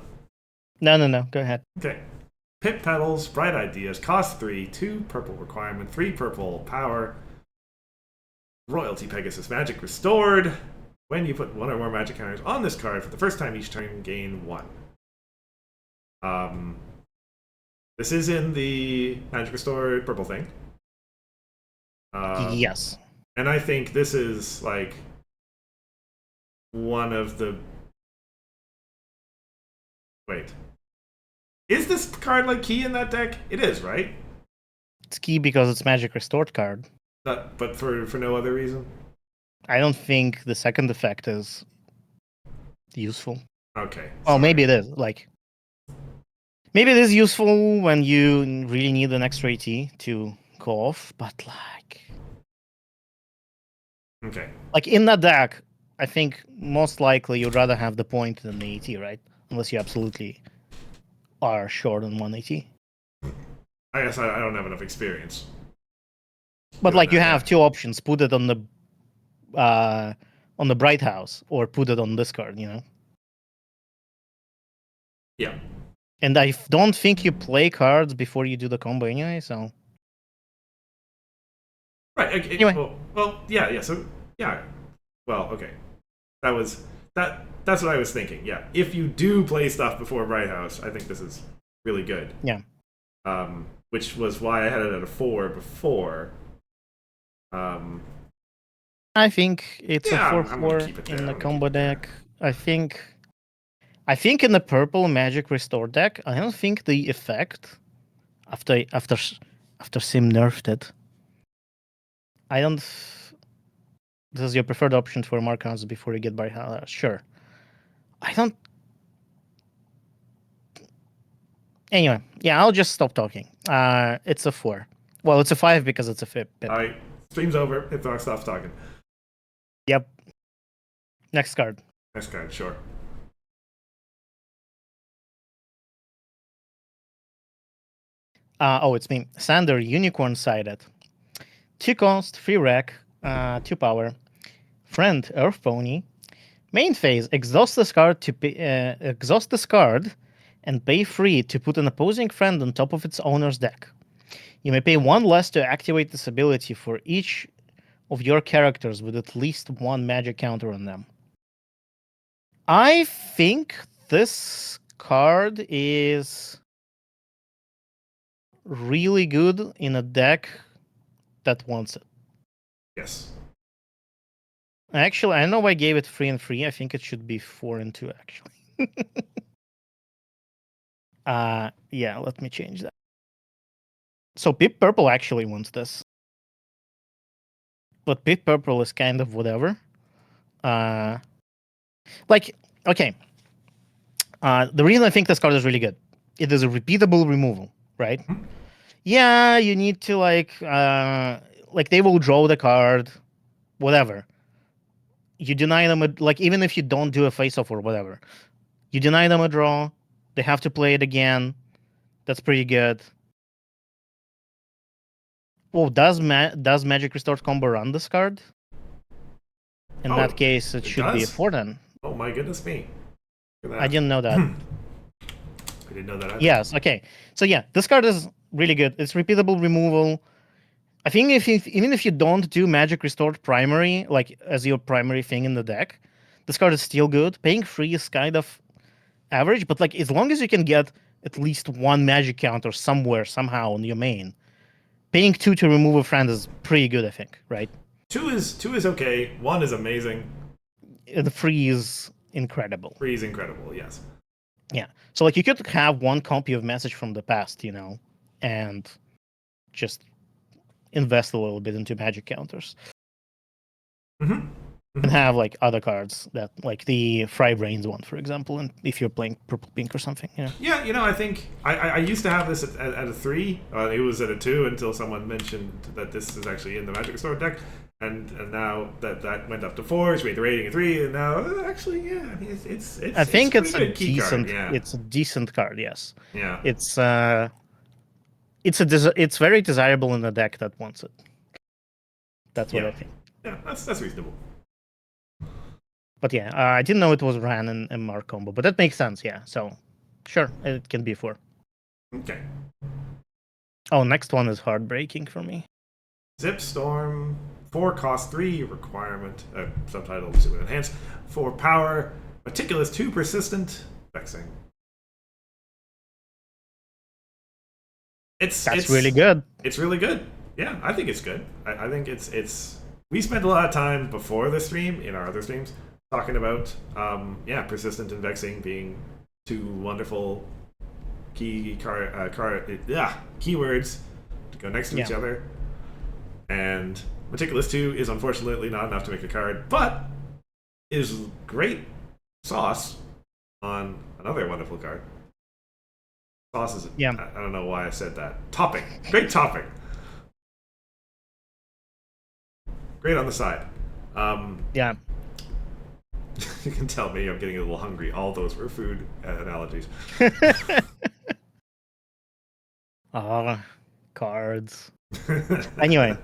No. Go ahead. Okay. Pip Petals, Bright Ideas, cost 3, 2 purple requirement, 3 purple power. Royalty Pegasus Magic restored. When you put 1 or more magic counters on this card for the first time each turn, gain 1. This is in the Magic Restored purple thing. Yes. And I think this is like one of the. Wait. Is this card like key in that deck? It is, right? It's key because it's Magic Restored card. But for no other reason? I don't think the second effect is useful. Okay. Oh, maybe it is. Like, maybe it is useful when you really need an extra AT to go off, but like. Okay. Like in that deck, I think most likely you'd rather have the point than the AT, right? Unless you absolutely are short on 1 AT. I guess I don't have enough experience. But like you that have deck. 2 options: put it on the Bright House or put it on this card, you know. Yeah. And I don't think you play cards before you do the combo anyway, so. Right. Okay, Anyway. Well, yeah. So yeah. Well, okay. That's what I was thinking. Yeah. If you do play stuff before Bright House, I think this is really good. Yeah. Which was why I had it at a 4 before. I think it's Yeah, a I'm gonna 4/4 keep it in there. the I'm gonna combo keep it there. deck. I think in the purple Magic Restore deck, I don't think the effect after Sim nerfed it. I don't. This is your preferred option for Markans before you get by. Sure. I don't. Anyway, yeah, I'll just stop talking. It's a 4. Well, it's a 5 because it's a All pip. right, stream's over. If I stop talking. Yep. Next card. Next card, sure. Oh, it's me. Sander, Unicorn Sided. 2 cost, 3 rack, 2 power. Friend, Earth Pony. Main phase, exhaust this card and pay 3 to put an opposing friend on top of its owner's deck. You may pay 1 less to activate this ability for each of your characters with at least 1 magic counter on them. I think this card is really good in a deck that wants it. Yes. Actually, I know why I gave it 3 and 3. I think it should be 4 and 2, actually. Yeah, let me change that. So Pip Purple actually wants this. But Pip Purple is kind of whatever. Like, okay. The reason I think this card is really good, it is a repeatable removal, right? Mhm. Yeah, you need to like they will draw the card, whatever. You deny them like even if you don't do a face off or whatever, you deny them a draw. They have to play it again. That's pretty good. Oh, does Magic Restored combo run this card? In that Oh, case, it it should be a does? 4 then. Oh my goodness me. Look at I that. didn't know that. I didn't know that either. Yes, okay. So yeah, this card is really good. It's repeatable removal. I think even if you don't do Magic Restored primary, like as your primary thing in the deck, this card is still good. Paying 3 is kind of average, but like as long as you can get at least 1 magic counter somewhere, somehow on your main, paying 2 to remove a friend is pretty good, I think, right? Two is okay. One is amazing. The 3 is incredible. Three is incredible. Yes. Yeah. So like you could have 1 copy of Message from the Past, and just invest a little bit into magic counters. Mm-hmm. And have like other cards that like the Fry Brains one, for example, and if you're playing purple pink or something, Yeah, I think I used to have this at a 3. It was at a 2 until someone mentioned that this is actually in the Magic Store deck, and now that went up to 4, which made the rating a 3, and now actually, yeah, I mean, it's I think it's a pretty good key decent card, yeah. it's a decent card, yes. Yeah. It's very desirable in a deck that wants it. That's what Yeah. I think. Yeah, that's reasonable. But yeah, I didn't know it was Ran and Mark combo, but that makes sense, yeah. So sure, it can be 4. Okay. Oh, next one is heartbreaking for me. Zip Storm, 4 cost 3 requirement, subtitle with enhance, 4 power, Meticulous, 2 persistent, vexing. That's really good. It's really good. Yeah, I think it's good. I think it's. We spent a lot of time before the stream in our other streams talking about persistent and vexing being 2 wonderful keywords to go next to each other. And Meticulous 2 is unfortunately not enough to make a card, but is great sauce on another wonderful card. Sauce is, Yeah. I don't know why I said that. Topping. Great topping. Great on the side. Yeah. You can tell me I'm getting a little hungry. All those were food analogies. Cards. Anyway.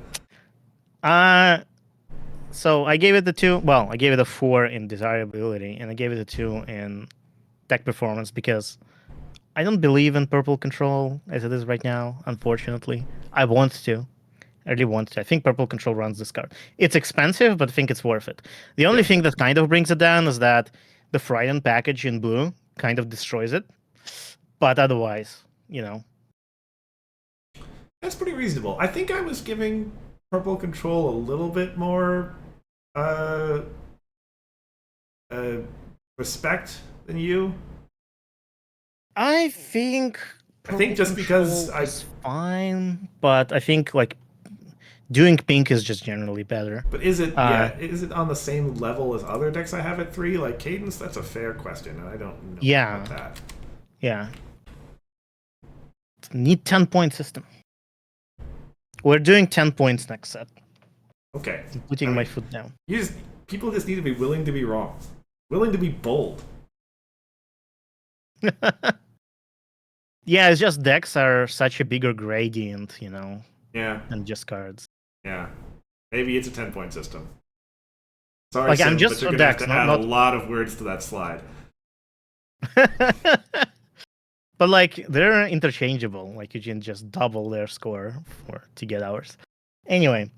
So I gave it the 2. Well, I gave it a 4 in desirability, and I gave it a 2 in deck performance because I don't believe in purple control as it is right now, unfortunately. I want to. I really want to. I think purple control runs this card. It's expensive, but I think it's worth it. The only thing that kind of brings it down is that the Frightened package in blue kind of destroys it. But otherwise, That's pretty reasonable. I think I was giving purple control a little bit more uh, respect than you. I think just because it's fine, but I think like doing pink is just generally better. But is it is it on the same level as other decks I have at 3, like Cadence? That's a fair question, and I don't know about that. Yeah. Need 10-point system. We're doing 10 points next set. Okay. I'm putting my foot down. People just need to be willing to be wrong. Willing to be bold. Yeah, it's just decks are such a bigger gradient, Yeah. than just cards. Yeah. Maybe it's a 10-point system. Sorry, Like, Sim, I'm just but you're for going to have decks, to add a not. lot of words to that slide. But like, they're interchangeable. Like, you can just double their score to get ours. Anyway,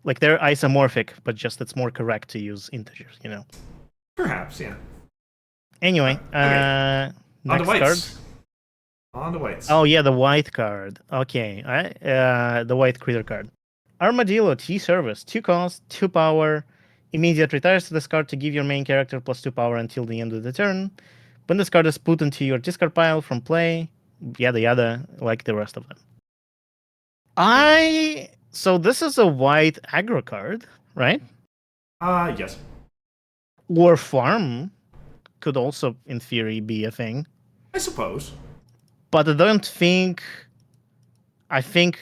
like, they're isomorphic, but just it's more correct to use integers, Perhaps, yeah. Anyway, okay. next card. On to whites. Oh yeah, the white card. Okay, the white creature card. Armadillo T service, 2 cost, 2 power. Immediate retires to this card to give your main character +2 power until the end of the turn. When this card is put into your discard pile from play, yada yada, like the rest of them. So this is a white aggro card, right? Yes. Or farm could also, in theory, be a thing. I suppose. But I think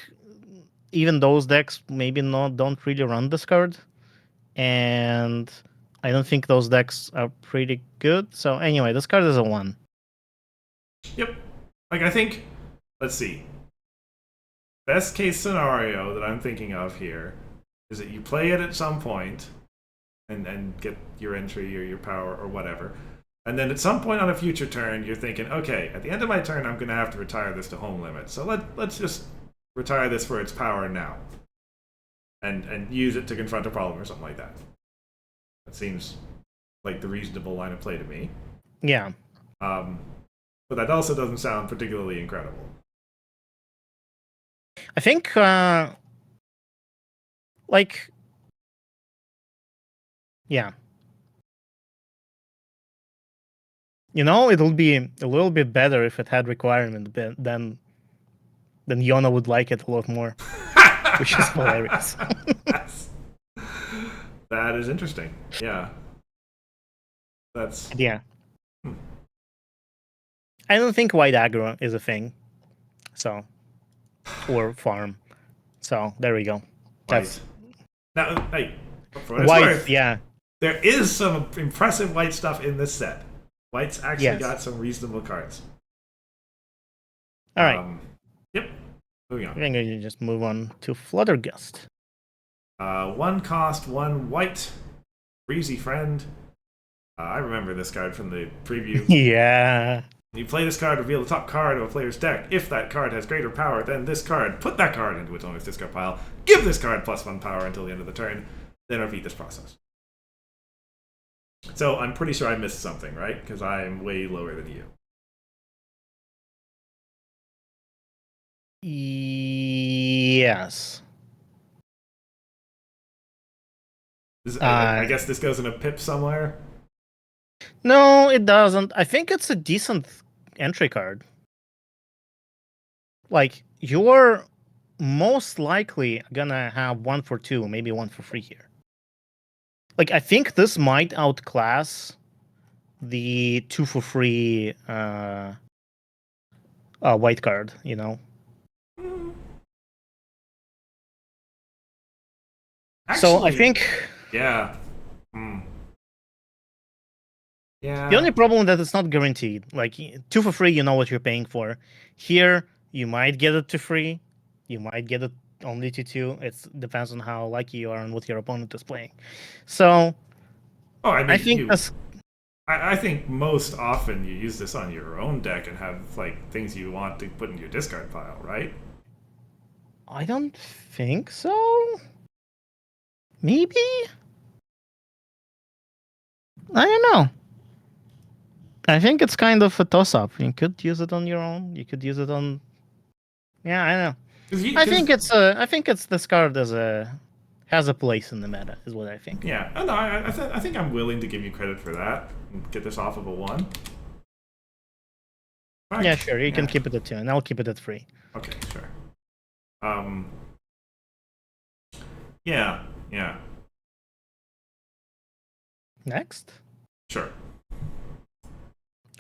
even those decks maybe don't really run this card. And I don't think those decks are pretty good. So anyway, this card is a 1. Yep. Like, I think, let's see. Best case scenario that I'm thinking of here is that you play it at some point and get your entry or your power or whatever. And then at some point on a future turn, you're thinking, okay, at the end of my turn, I'm going to have to retire this to home limit. So let's just retire this for its power now. And use it to confront a problem or something like that. That seems like the reasonable line of play to me. Yeah. But that also doesn't sound particularly incredible. I think, yeah. It'll be a little bit better if it had requirement, then Yona would like it a lot more, which is hilarious. That is interesting. Yeah. Yeah. I don't think white aggro is a thing. So, or farm. So there we go. That's now. Hey, for what it's white. worth, Yeah. There is some impressive white stuff in this set. White's actually Yes. got some reasonable cards. All right. Yep. Moving on. We're going to just move on to Fluttergust. 1 cost, 1 white. Breezy Friend. I remember this card from the preview. Yeah. You play this card, reveal the top card of a player's deck. If that card has greater power than this card, put that card into its owner's discard pile. Give this card +1 power until the end of the turn. Then repeat this process. So I'm pretty sure I missed something, right? Because I'm way lower than you. Yes. I guess this goes in a pip somewhere. No, it doesn't. I think it's a decent entry card. Like, you're most likely gonna have 1 for 2, maybe 1 for 3 here. Like, I think this might outclass the 2 for 3 white card, Actually, so I think, yeah. Yeah. The only problem that it's not guaranteed. Like, 2 for 3, you know what you're paying for. Here, you might get it to 3. You might get it only to 2. It depends on how lucky you are and what your opponent is playing. So, I think I think most often you use this on your own deck and have like things you want to put in your discard pile, right? I don't think so. Maybe? I don't know. I think it's kind of a toss-up. You could use it on your own. You could use it on. Yeah, I know. I think it's this card has a place in the meta, is what I think. Yeah, no, I think I'm willing to give you credit for that and get this off of a 1. Right. Yeah, sure. You can keep it at 2, and I'll keep it at 3. Okay, sure. Yeah. Next. Sure.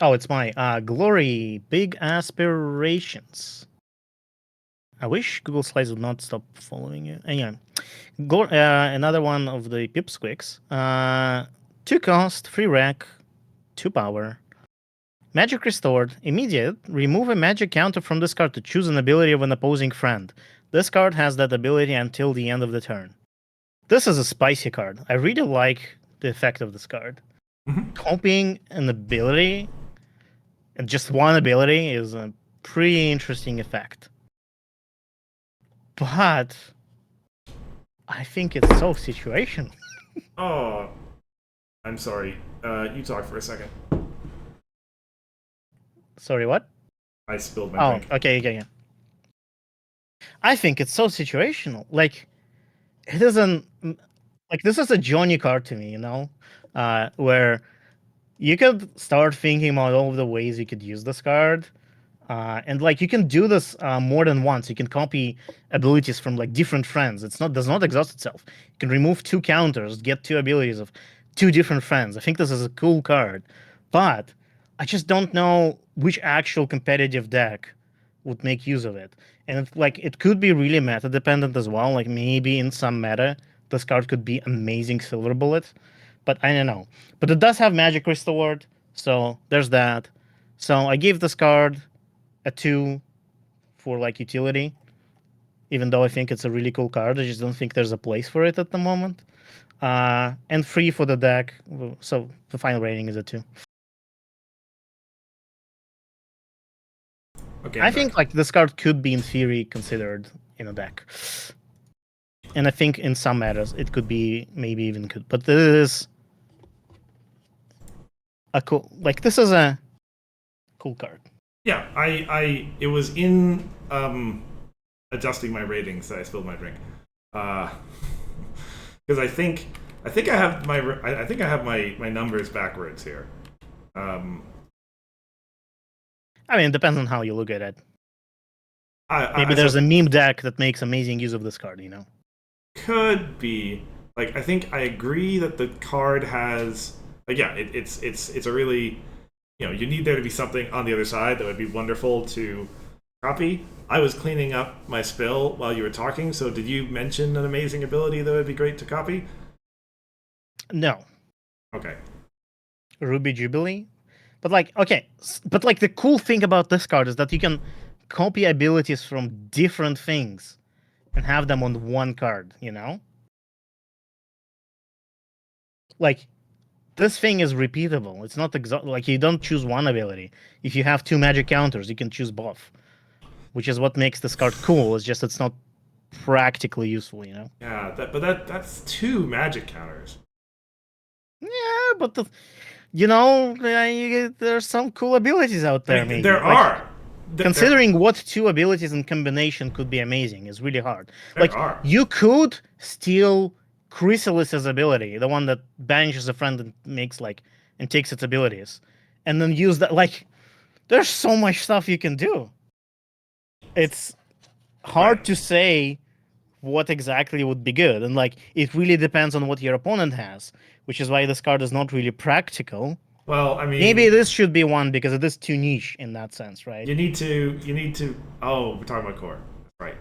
Oh, it's my glory, big aspirations. I wish Google Slides would not stop following you. Anyway, another one of the pipsqueaks. 2 cost, 3 rack, 2 power. Magic restored. Immediate. Remove a magic counter from this card to choose an ability of an opposing friend. This card has that ability until the end of the turn. This is a spicy card. I really like the effect of this card. Mhm. Copying an ability, and just one ability, is a pretty interesting effect. But I think it's so situational. Oh, I'm sorry. You talk for a second. Sorry, what? I spilled my Oh, drink. okay, yeah. I think it's so situational. Like, it isn't like this is a Johnny card to me, where you could start thinking about all of the ways you could use this card. And like you can do this more than once. You can copy abilities from like different friends. It's not does not exhaust itself. You can remove 2 counters, get 2 abilities of 2 different friends. I think this is a cool card, but I just don't know which actual competitive deck would make use of it. And like it could be really meta dependent as well. Like maybe in some meta, this card could be amazing Silver Bullet, but I don't know. But it does have Magic Restored, so there's that. So I gave this card a 2 for like utility, even though I think it's a really cool card. I just don't think there's a place for it at the moment. And 3 for the deck. So the final rating is a 2. Okay, I I'm back. think like this card could be in theory considered in a deck. And I think in some matters it could be maybe even good. But this is a cool this is a cool card. Yeah, it was in adjusting my ratings that I spilled my drink. Because I think I think I have my numbers backwards here. Um, I mean, it depends on how you look at it. Maybe so there's a meme deck that makes amazing use of this card. could be like I think I agree that the card has like yeah it's a really you need there to be something on the other side that would be wonderful to copy. I was cleaning up my spill while you were talking, so did you mention an amazing ability that would be great to copy? No. Okay. Ruby Jubilee. But like, okay, but like the cool thing about this card is that you can copy abilities from different things and have them on one card. Like this thing is repeatable. It's not like you don't choose one ability. If you have 2 magic counters, you can choose both, which is what makes this card cool. It's just it's not practically useful. Yeah, that's 2 magic counters. Yeah, but there's some cool abilities out I there. mean, Maybe there like are. There considering what 2 abilities in combination could be amazing is really hard. there Like are. you could steal Chrysalis's ability, the one that banishes a friend and makes and takes its abilities, and then use that. Like there's so much stuff you can do. It's Right. hard to say what exactly would be good, and like it really depends on what your opponent has, which is why this card is not really practical. Well, I Maybe mean, this should be one because it is too niche in that sense, right? you need to. Oh, we're talking about core. Right.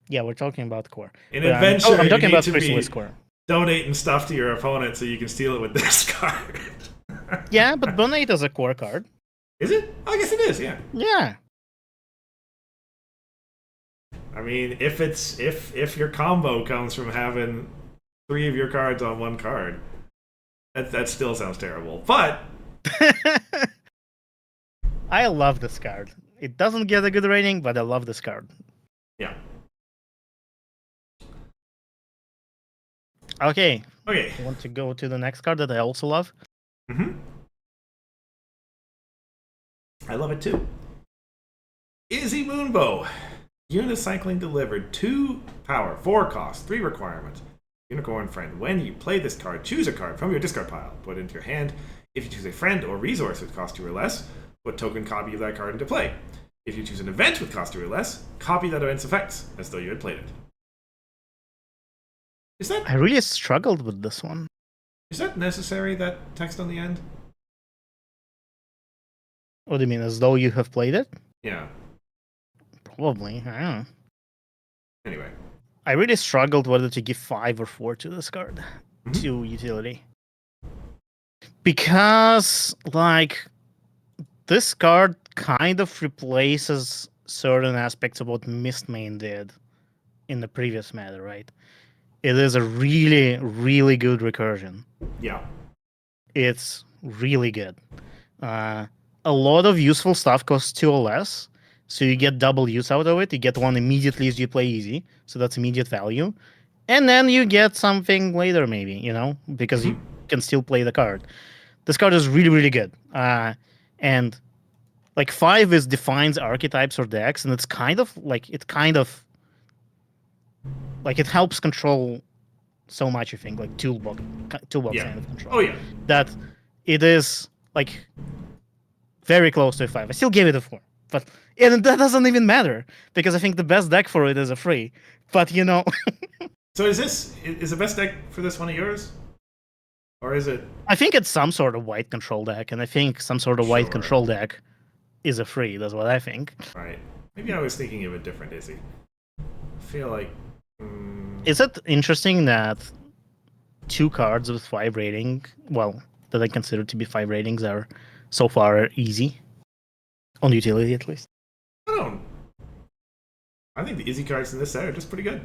Yeah, we're talking about core, In but adventure, I'm you talking need about to Chrysalis be core. donating stuff to your opponent so you can steal it with this card. Yeah, but Donate is a core card. Is it? I guess it is. Yeah. Yeah. I mean, if your combo comes from having 3 of your cards on one card, that still sounds terrible. But I love this card. It doesn't get a good rating, but I love this card. yeah. Okay. Okay. I want to go to the next card that I also love. Mm-hmm. I love it too. Izzy Moonbow. Unicycling delivered 2 power, 4 cost, 3 requirements. Unicorn friend. When you play this card, choose a card from your discard pile. Put it into your hand. If you choose a friend or resource with cost 2 or less, put token copy of that card into play. If you choose an event with cost 2 or less, copy that event's effects as though you had played it. I really struggled with this one. Is that necessary, that text on the end? What do you mean, as though you have played it? Yeah. Probably. I don't know. Anyway. I really struggled whether to give 5 or 4 to this card, Mhm. to utility. Because, like, this card kind of replaces certain aspects of what Mistmain did in the previous meta, right? It is a really, really good recursion. Yeah. It's really good. A lot of useful stuff costs 2 or less, so you get double use out of it. You get one immediately as you play easy, so that's immediate value. And then you get something later, maybe, because you can still play the card. This card is really, really good. And like 5 is defines archetypes or decks, and it's kind of like it helps control so much. I think like toolbox Yeah. kind of control Oh yeah. that it is like very close to a 5. I still gave it a 4, but and that doesn't even matter because I think the best deck for it is a 3. But So is the best deck for this one of yours? Or is it I think it's some sort of white control deck, and I think some sort of white sure? control deck is a 3. That's what I think. Right. Maybe I was thinking of a different Izzy. I feel like Is it interesting that 2 cards with 5 rating, well, that I consider to be 5 ratings, are so far easy on utility at least? I don't. I think the Izzy cards in this set are just pretty good.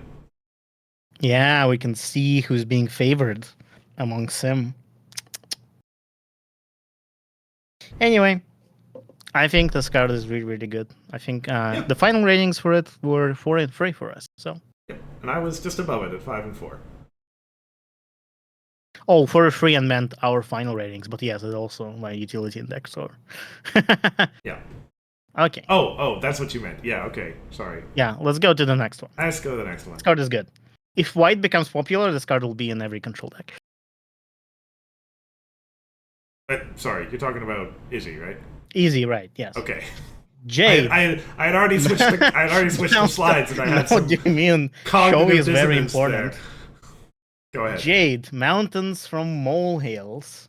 Yeah, we can see who's being favored among Sim. Anyway, I think this card is really, really good. I think Yeah. the final ratings for it were 4 and 3 for us. So, Yep. And I was just above it at 5 and 4. oh, 4 and 3 and meant our final ratings, but yes, it's also my utility index. So, Yeah. okay, Oh, that's what you meant. Yeah, okay. Sorry. yeah, let's go to the next one. Let's go to the next one. This card is good. If white becomes popular, this card will be in every control deck. Sorry, you're talking about Izzy, right? Easy, right? Yes. Okay. Jade. I had already switched the slides and I had some what do you mean? cognitive Showy is very dissonance important. there. Go ahead. Jade, Mountains from Molehills.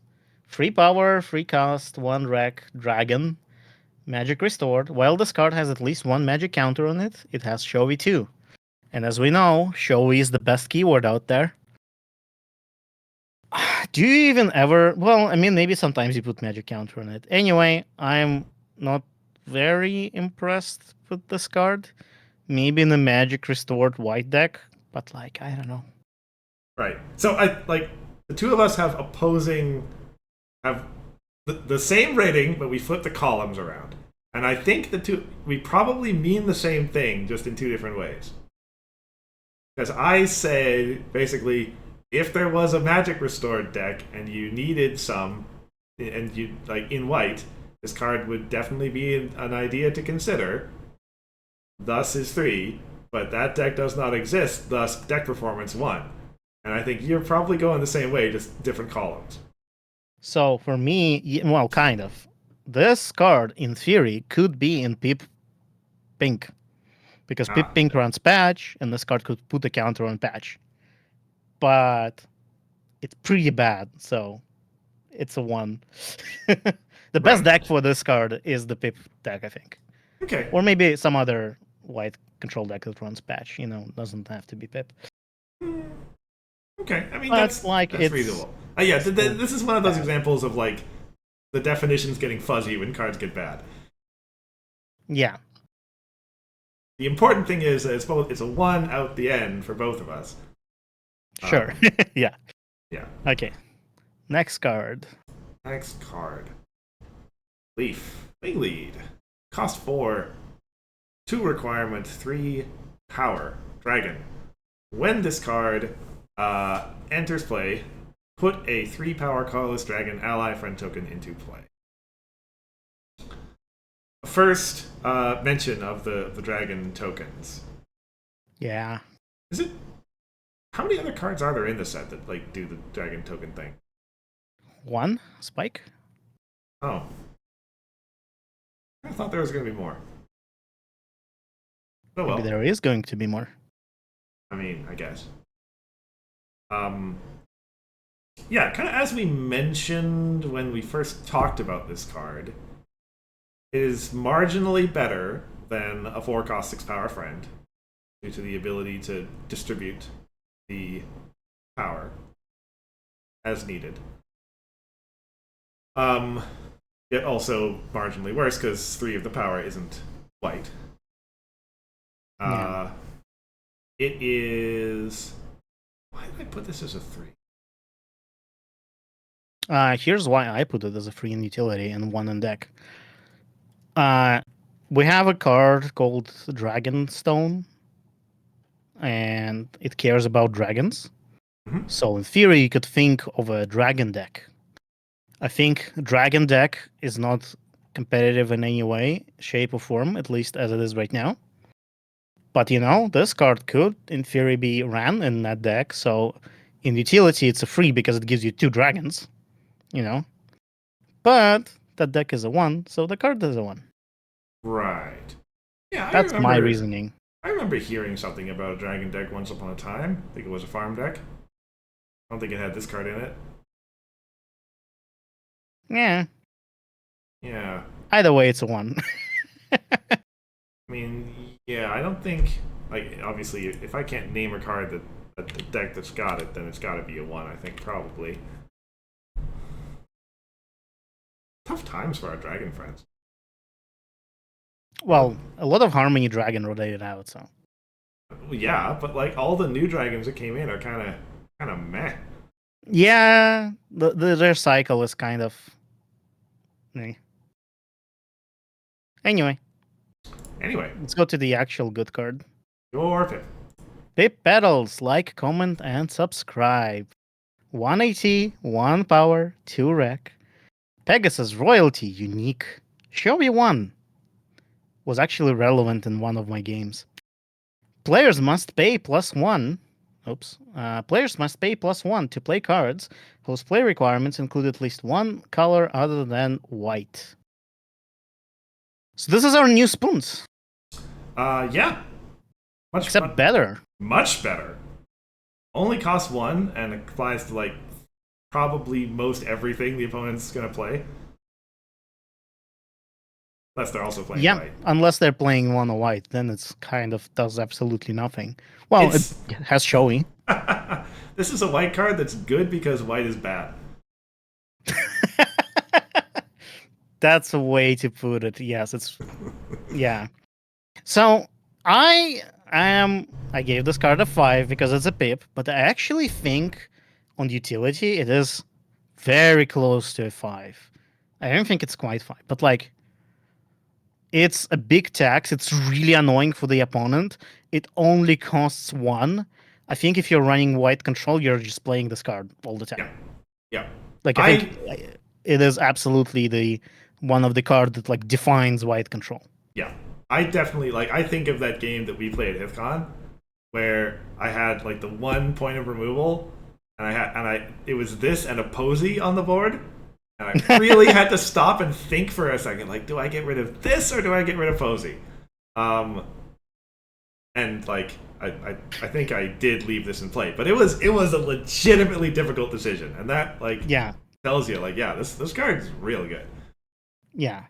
3 power, 3 cast, 1 wreck, dragon. Magic restored. While this card has at least 1 magic counter on it, it has Showy too. And as we know, Showy is the best keyword out there. Do you even ever? Well, I mean, maybe sometimes you put magic counter on it. Anyway, I'm not very impressed with this card. Maybe in the magic restored white deck, but like, I don't know. Right. So I like the two of us have the same rating, but we flip the columns around. And I think we probably mean the same thing, just in two different ways. Because I say basically, if there was a magic restored deck and you needed some, and you like in white, this card would definitely be an idea to consider. Thus is 3, but that deck does not exist. Thus, deck performance 1. And I think you're probably going the same way, just different columns. So for me, well, kind of. This card, in theory, could be in Pip Pink. Because Pip Pink runs patch, and this card could put a counter on patch. But it's pretty bad, so it's a 1. The best deck for this card is the Pip deck, I think. Okay. Or maybe some other white control deck that runs patch. Doesn't have to be Pip. Okay, I mean But, that's reasonable. Yeah, this is one of those examples of like the definitions getting fuzzy when cards get bad. Yeah. The important thing is that it's a 1 out the end for both of us. Sure. Yeah. Yeah. Okay. Next card. Next card. Leaf. Big lead. Cost 4. 2 requirement, 3 power. Dragon. When this card enters play, put a 3 power colorless dragon ally friend token into play. First mention of the dragon tokens. Yeah. Is it? How many other cards are there in the set that like do the dragon token thing? 1 spike. Oh, I thought there was going to be more. Oh well. Maybe there is going to be more. I mean, I guess. Yeah, kind of as we mentioned when we first talked about this card, It is marginally better than a 4 cost 6 power friend due to the ability to distribute the power as needed. Um, Yet also marginally worse because 3 of the power isn't white. Yeah. It is. Why did I put this as a 3? Here's why I put it as a free in utility and 1 in deck. We have a card called Dragonstone, and it cares about dragons. Mhm. So in theory, you could think of a dragon deck. I think dragon deck is not competitive in any way, shape, or form, at least as it is right now. But this card could, in theory, be ran in that deck. So in utility, it's a free because it gives you 2 dragons. You know, but that deck is a 1, so the card is a 1. Right. Yeah, I That's my remember. reasoning. I remember hearing something about a dragon deck once upon a time. I think it was a farm deck. I don't think it had this card in it. Yeah. Yeah. Either way, it's a 1. I mean, yeah, I don't think like obviously if I can't name a card that the deck that's got it, then it's got to be a 1. I think probably. Tough times for our dragon friends. Well, a lot of Harmony Dragon rotated out, so. Well, yeah, but like all the new dragons that came in are kind of meh. Yeah, their cycle is kind of. Anyway, Anyway, let's go to the actual good card. your pick. Pip Petals, like, comment, and subscribe. 180, 1 power, 2 rec. Pegasus Royalty, unique. Showy 1 was actually relevant in one of my games. Players must pay +1. Oops. Players must pay +1 to play cards whose play requirements include at least one color other than white. So this is our new spoons. Yeah, Except better. much better. Only costs 1 and applies to like probably most everything the opponent's gonna play. Unless they're also playing white. Unless they're playing mono white, then it's kind of does absolutely nothing. Well, it has showy. This is a white card that's good because white is bad. That's a way to put it. Yes, it's yeah. So I gave this card a 5 because it's a pip, but I actually think on utility it is very close to a 5. I don't think it's quite 5, but like it's a big tax. It's really annoying for the opponent. It only costs 1. I think if you're running white control, you're just playing this card all the time. Yeah. Like I think it is absolutely the one of the cards that like defines white control. Yeah. I definitely like I think of that game that we played at HithCon where I had like the 1 point of removal and it was this and a posy on the board. And I really had to stop and think for a second, like, do I get rid of this or do I get rid of posy? And like I think I did leave this in play, but it was a legitimately difficult decision, and that like tells you like this card is really good. Yeah,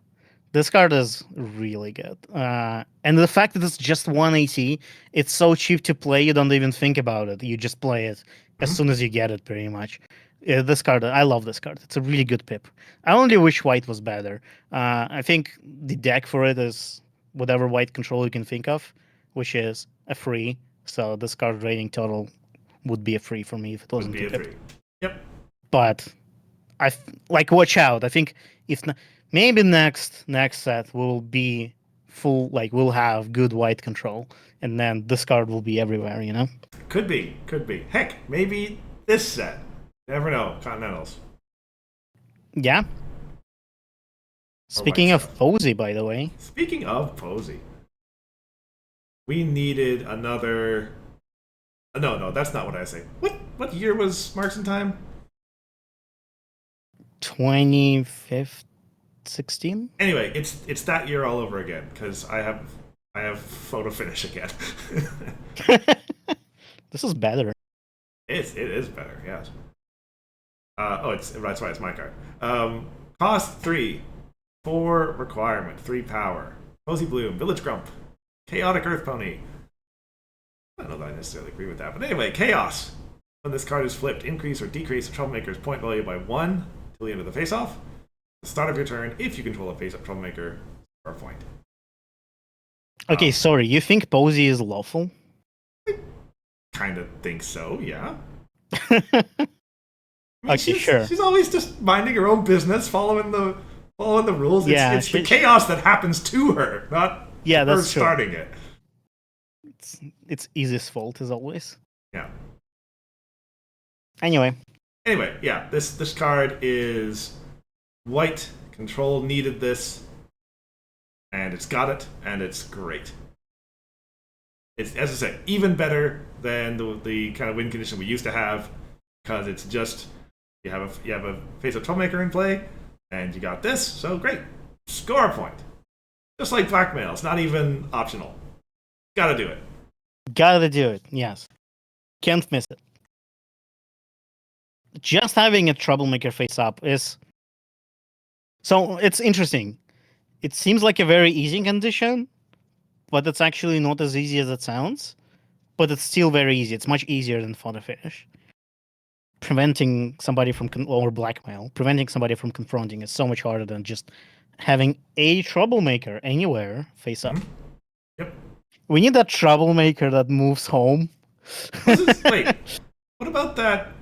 this card is really good, and the fact that it's just 180, it's so cheap to play. You don't even think about it. You just play it as soon as you get it, pretty much. This card, I love this card. It's a really good pip. I only wish white was better. I think the deck for it is whatever white control you can think of, which is a free. So this card rating total would be a free for me if it wasn't a pip. Yep. But watch out. I think if maybe next set will be full. Like we'll have good white control, and then this card will be everywhere. Could be. Heck, maybe this set. Never know. Continentals. Yeah. Speaking of posy, by the way. Speaking of posy, we needed another. No, that's not what I say. What year was Marks and Time? 2016. Anyway, it's that year all over again because I have photo finish again. This is better. It is better, yes. That's why it's my card. Cost 3, 4 requirement, 3 power. Posy Bloom, Village Grump, Chaotic Earth Pony. I don't know that I necessarily agree with that, but anyway, Chaos. When this card is flipped, increase or decrease a Troublemaker's point value by 1 till the end of the face-off. At the start of your turn, if you control a face-up Troublemaker, or a point. Okay, sorry. You think Posy is lawful? Kind of think so, yeah. Okay, sure. She's always just minding her own business, following the rules. Yeah, it's the chaos that happens to her, not her that's starting it. It's Easy's fault as always. Yeah. Anyway, yeah. This card is white. Control needed this, and it's got it, and it's great. It's, as I said, even better than the kind of win condition we used to have, because it's just you have a face-up Troublemaker in play, and you got this, so great. Score a point. Just like blackmail, it's not even optional. Gotta do it. Gotta do it, yes. Can't miss it. Just having a Troublemaker face-up is... So, it's interesting. It seems like a very easy condition, but it's actually not as easy as it sounds. But it's still very easy. It's much easier than Photo Finish. Preventing somebody from or blackmail, preventing somebody from confronting is so much harder than just having a Troublemaker anywhere face up. Mm-hmm. Yep. We need that Troublemaker that moves home. Wait, what about that?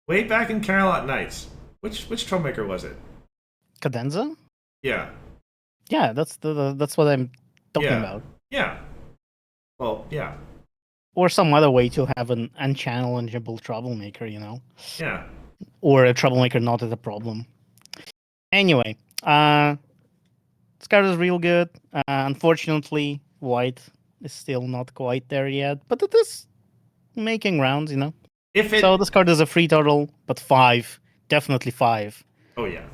Way back in Carolot Nights, which Troublemaker was it? Cadenza? Yeah. Yeah, that's what I'm talking about. Yeah. Well, yeah. Or some other way to have an unchallengeable Troublemaker, you know? Yeah. Or a Troublemaker not as a problem. Anyway, this card is real good. Unfortunately, white is still not quite there yet, but it is making rounds, you know? So this card is a free total, but 5. Definitely 5. Oh, yeah.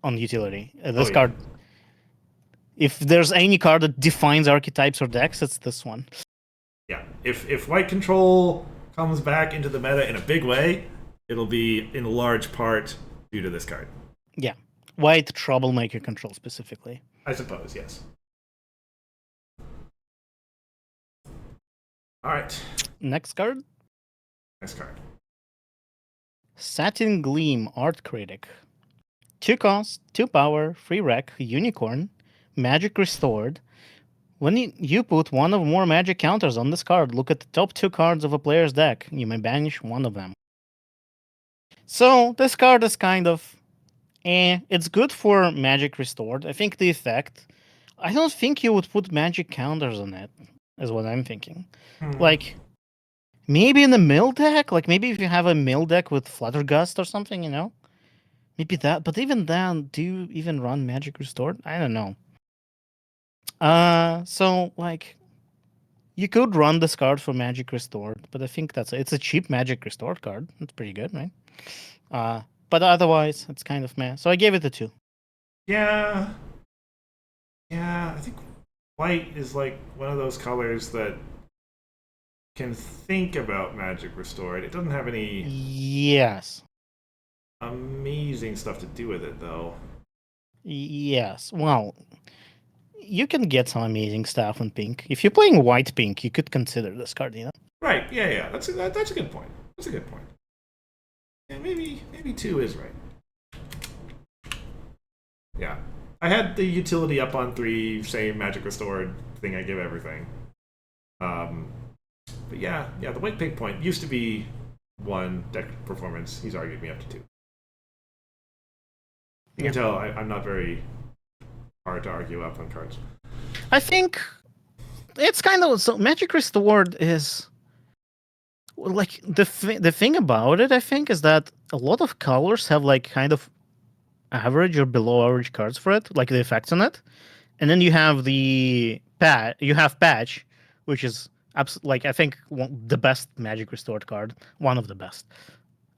On utility. This card... If there's any card that defines archetypes or decks, it's this one. Yeah, if white control comes back into the meta in a big way, it'll be in large part due to this card. Yeah, white Troublemaker control specifically. I suppose, yes. All right. Next card. Satin Gleam Art Critic. 2 cost, 2 power, free rec, unicorn, magic restored. When you put one or more magic counters on this card, look at the top 2 cards of a player's deck. You may banish one of them. So, this card is kind of... It's good for magic restored. I think the effect... I don't think you would put magic counters on it, is what I'm thinking. Like, maybe in the mill deck? Like, maybe if you have a mill deck with Fluttergust or something, you know? Maybe that. But even then, do you even run magic restored? I don't know. So, like, you could run this card for Magic Restored, but I think it's a cheap Magic Restored card. That's pretty good, right? But otherwise, it's kind of meh. So I gave it a 2. Yeah, I think white is like one of those colors that can think about Magic Restored. It doesn't have any amazing stuff to do with it, though. Yes, well... You can get some amazing stuff in pink. If you're playing white pink, you could consider this card, you know? Right, yeah. That's a good point. Yeah, maybe 2 is right. Yeah. I had the utility up on 3, same Magic Restored thing I give everything. But yeah, the white pink point used to be 1 deck performance. He's argued me up to 2. You can tell I'm not very hard to argue up on cards. I think it's kind of... So Magic Restored is... Like, the thing about it, I think, is that a lot of colors have, like, kind of average or below average cards for it, like the effects on it. And then you have Patch, which is, like, I think the best Magic Restored card. One of the best.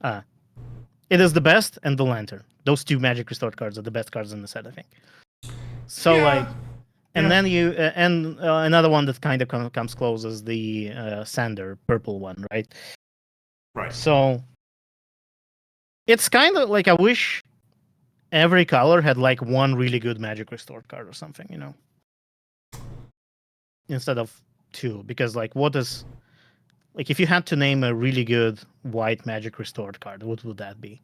It is the best, and the Lantern. Those 2 Magic Restored cards are the best cards in the set, I think. So, and then you... and another one that kind of comes close is the Sander, purple one, right? Right. So, it's kind of like, I wish every color had like one really good Magic Restored card or something, instead of two. Because like, what is like if you had to name a really good white Magic Restored card, what would that be?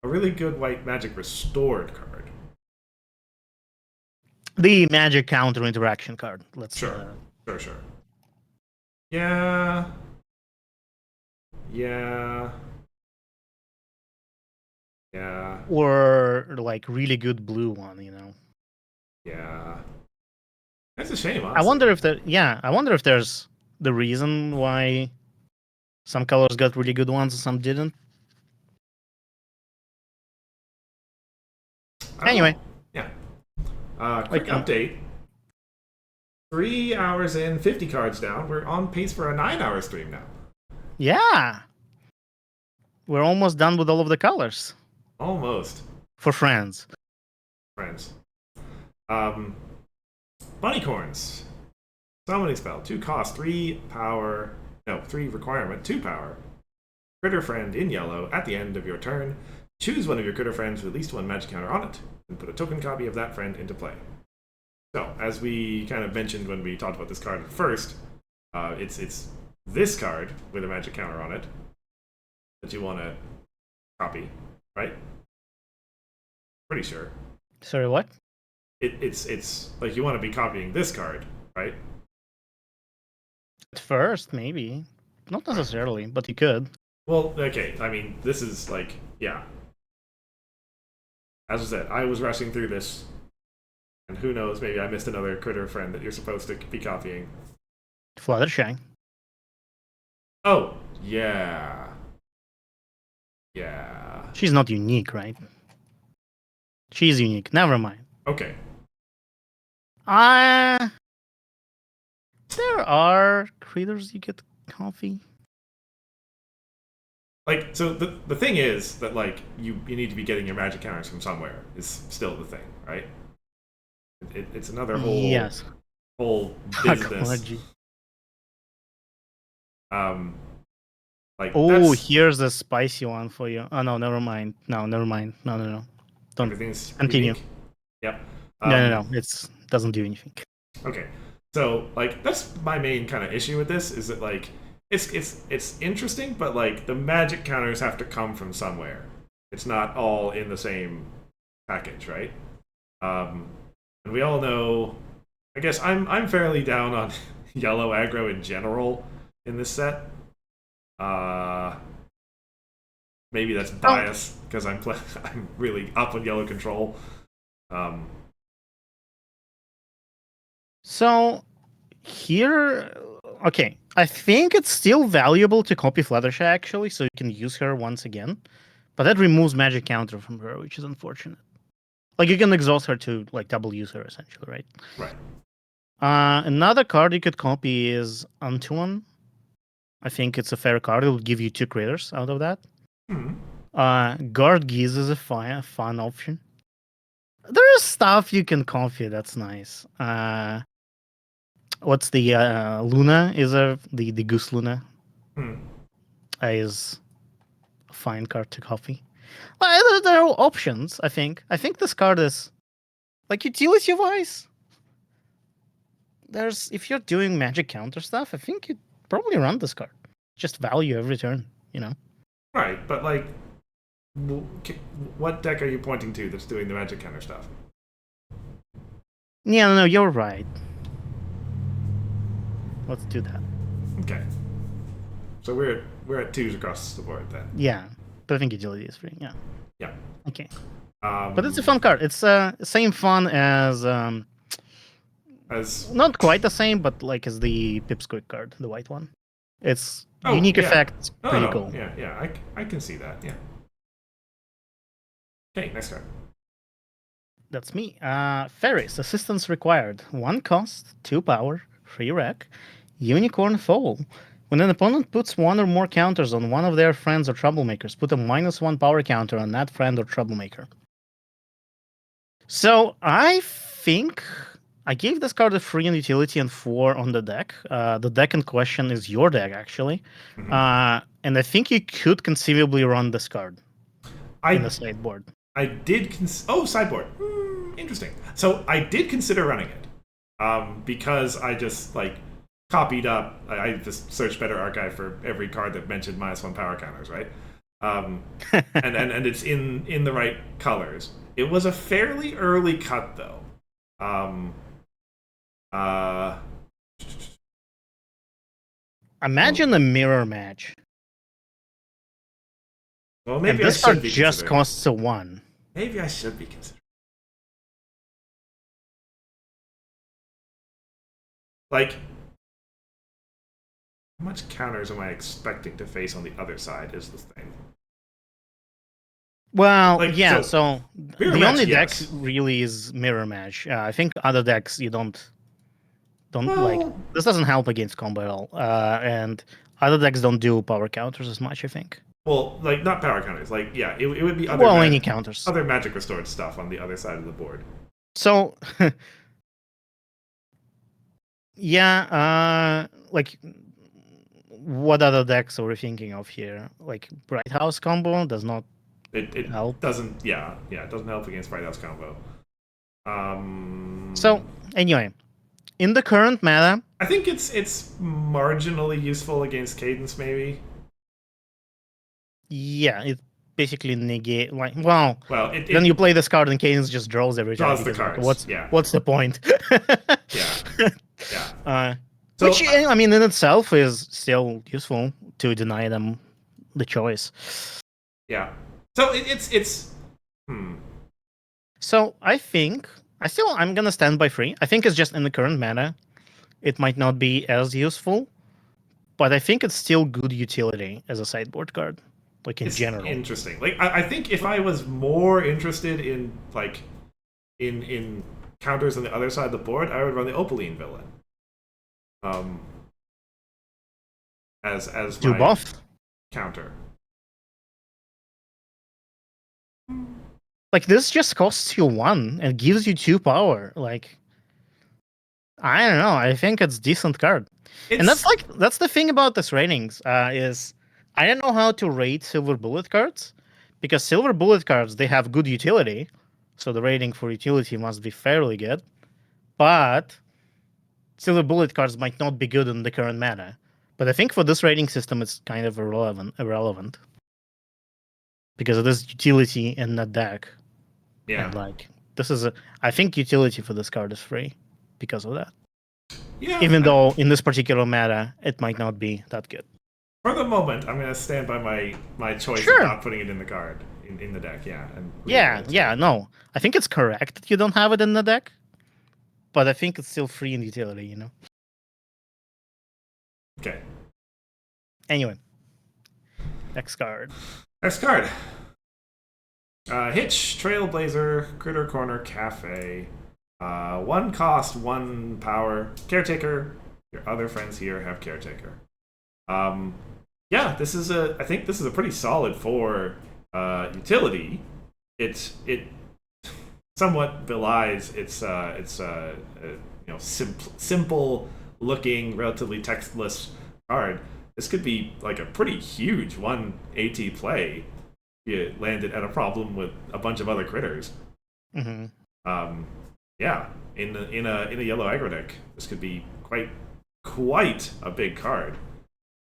A really good white Magic Restored card. The Magic counter interaction card. Let's Sure. Sure. Yeah. Yeah. Yeah. or like really good blue one, Yeah. That's a shame, honestly. I wonder if there's the reason why some colors got really good ones and some didn't. Anyway. Know. Yeah. Quick update. 3 hours in, 50 cards down. We're on pace for a 9-hour stream now. Yeah. We're almost done with all of the colors. Almost. For friends. Bunnycorns. Summoning spell. 2 cost, 3 power. No, 3 requirement, 2 power. Critter friend in yellow. At the end of your turn, choose one of your critter friends with at least one magic counter on it, and put a token copy of that friend into play. So, as we kind of mentioned when we talked about this card at first, it's this card with a magic counter on it that you want to copy, right? Pretty sure. Sorry, what? It's like you want to be copying this card, right? At first, maybe. Not necessarily, but you could. Well, okay. I mean, this is like, yeah. As I said, I was rushing through this, and who knows, maybe I missed another critter friend that you're supposed to be copying. Fluttershy. Oh, yeah. Yeah. She's not unique, right? She's unique. Never mind. Okay. There are critters you get coffee. Like, so the thing is that, like, you need to be getting your magic counters from somewhere, is still the thing, right? It's another whole business. Like, here's a spicy one for you. Oh, no, never mind. No. Don't. Everything's continue. Unique. Yep. No. It doesn't do anything. Okay. So, like, that's my main kind of issue with this, is that, like, it's interesting, but, like, the magic counters have to come from somewhere. It's not all in the same package, right? And we all know, I guess I'm fairly down on yellow aggro in general in this set. Maybe that's bias because I'm really up on yellow control. So here, okay, I think it's still valuable to copy Fluttershy actually, so you can use her once again, but that removes magic counter from her, which is unfortunate. Like you can exhaust her to like double use her essentially, right? Right. Another card you could copy is Antuan. I think it's a fair card. It will give you 2 critters out of that. Guard Geese is a fun option. There is stuff you can copy that's nice. What's the Luna? Is the Goose Luna? Is a fine card to copy. There are options. I think this card is like utility wise. If you're doing magic counter stuff, I think you'd probably run this card. Just value every turn, Right, but like, what deck are you pointing to that's doing the magic counter stuff? Yeah, no, you're right. Let's do that. Okay. So we're at 2s across the board then. Yeah, but I think utility is free. Yeah. Yeah. Okay. But it's a fun card. It's same fun as not quite the same, but like as the Pipsqueak card, the white one. It's unique effect. Pretty cool. Yeah. I can see that. Yeah. Okay, next card. That's me. Ferris, assistance required. 1 cost, 2 power, 3 rec. Unicorn Foal. When an opponent puts 1 or more counters on one of their friends or troublemakers, put a -1 power counter on that friend or troublemaker. So I think I gave this card a 3 on utility and 4 on the deck. The deck in question is your deck, actually. And I think you could conceivably run this card in the sideboard. I did. Sideboard. Interesting. So I did consider running it, because I just like copied up. I just searched Better Archive for every card that mentioned -1 power counters, right? Um, and it's in the right colors. It was a fairly early cut though. Um, uh, Imagine a mirror match. well, And maybe I this card should be just considering. costs a 1. Maybe I should be considering. Like, how much counters am I expecting to face on the other side? Is the thing. Well, Like, yeah, so so mirror the match, only deck yes. really is mirror match. I think other decks you don't like. Well, This doesn't help against combo at all. And other decks don't do power counters as much, I think. well, like not power counters. Like, yeah, it would be Well, any counters. other magic restored stuff on the other side of the board. So, yeah, like, what other decks are we thinking of here? Like, Bright House combo does not It help. doesn't. Yeah, it doesn't help against Bright House combo. So, anyway, in the current meta, I think it's marginally useful against Cadence, maybe. yeah, it basically negate. Like, well, Well, then you play this card and Cadence just draws every time. draws the Because, like, cards. Yeah, what's the point? yeah, yeah. So Which, I mean, in itself is still useful to deny them the choice. yeah. So it's. So I think I'm gonna stand by 3. I think it's just in the current meta, it might not be as useful, but I think it's still good utility as a sideboard card, like in It's general. interesting. Like I think if I was more interested in like in counters on the other side of the board, I would run the Opaline villain. As Do my buff. counter. Like this just costs you 1 and gives you 2 power. Like I don't know. I think it's decent card. And that's the thing about this ratings is I don't know how to rate silver bullet cards because silver bullet cards they have good utility, so the rating for utility must be fairly good. But silver bullet cards might not be good in the current meta. But I think for this rating system, it's kind of irrelevant because it is utility in that deck. Yeah. And like this is I think utility for this card is free because of that. Yeah. Even though in this particular meta, it might not be that good. For the moment, I'm going to stand by my choice of not putting it in the card, in the deck, yeah. No. I think it's correct that you don't have it in the deck, but I think it's still free in utility, you know? Okay. Anyway. Next card. Hitch, Trailblazer, Critter Corner, Cafe. 1 cost, 1 power. Caretaker. Your other friends here have Caretaker. Yeah, I think this is a pretty solid 4 utility. It somewhat belies its simple looking, relatively textless card. This could be like a pretty huge 1 AT play. You landed at a problem with a bunch of other critters. Mm-hmm. Yeah, in a yellow aggro deck, this could be quite a big card.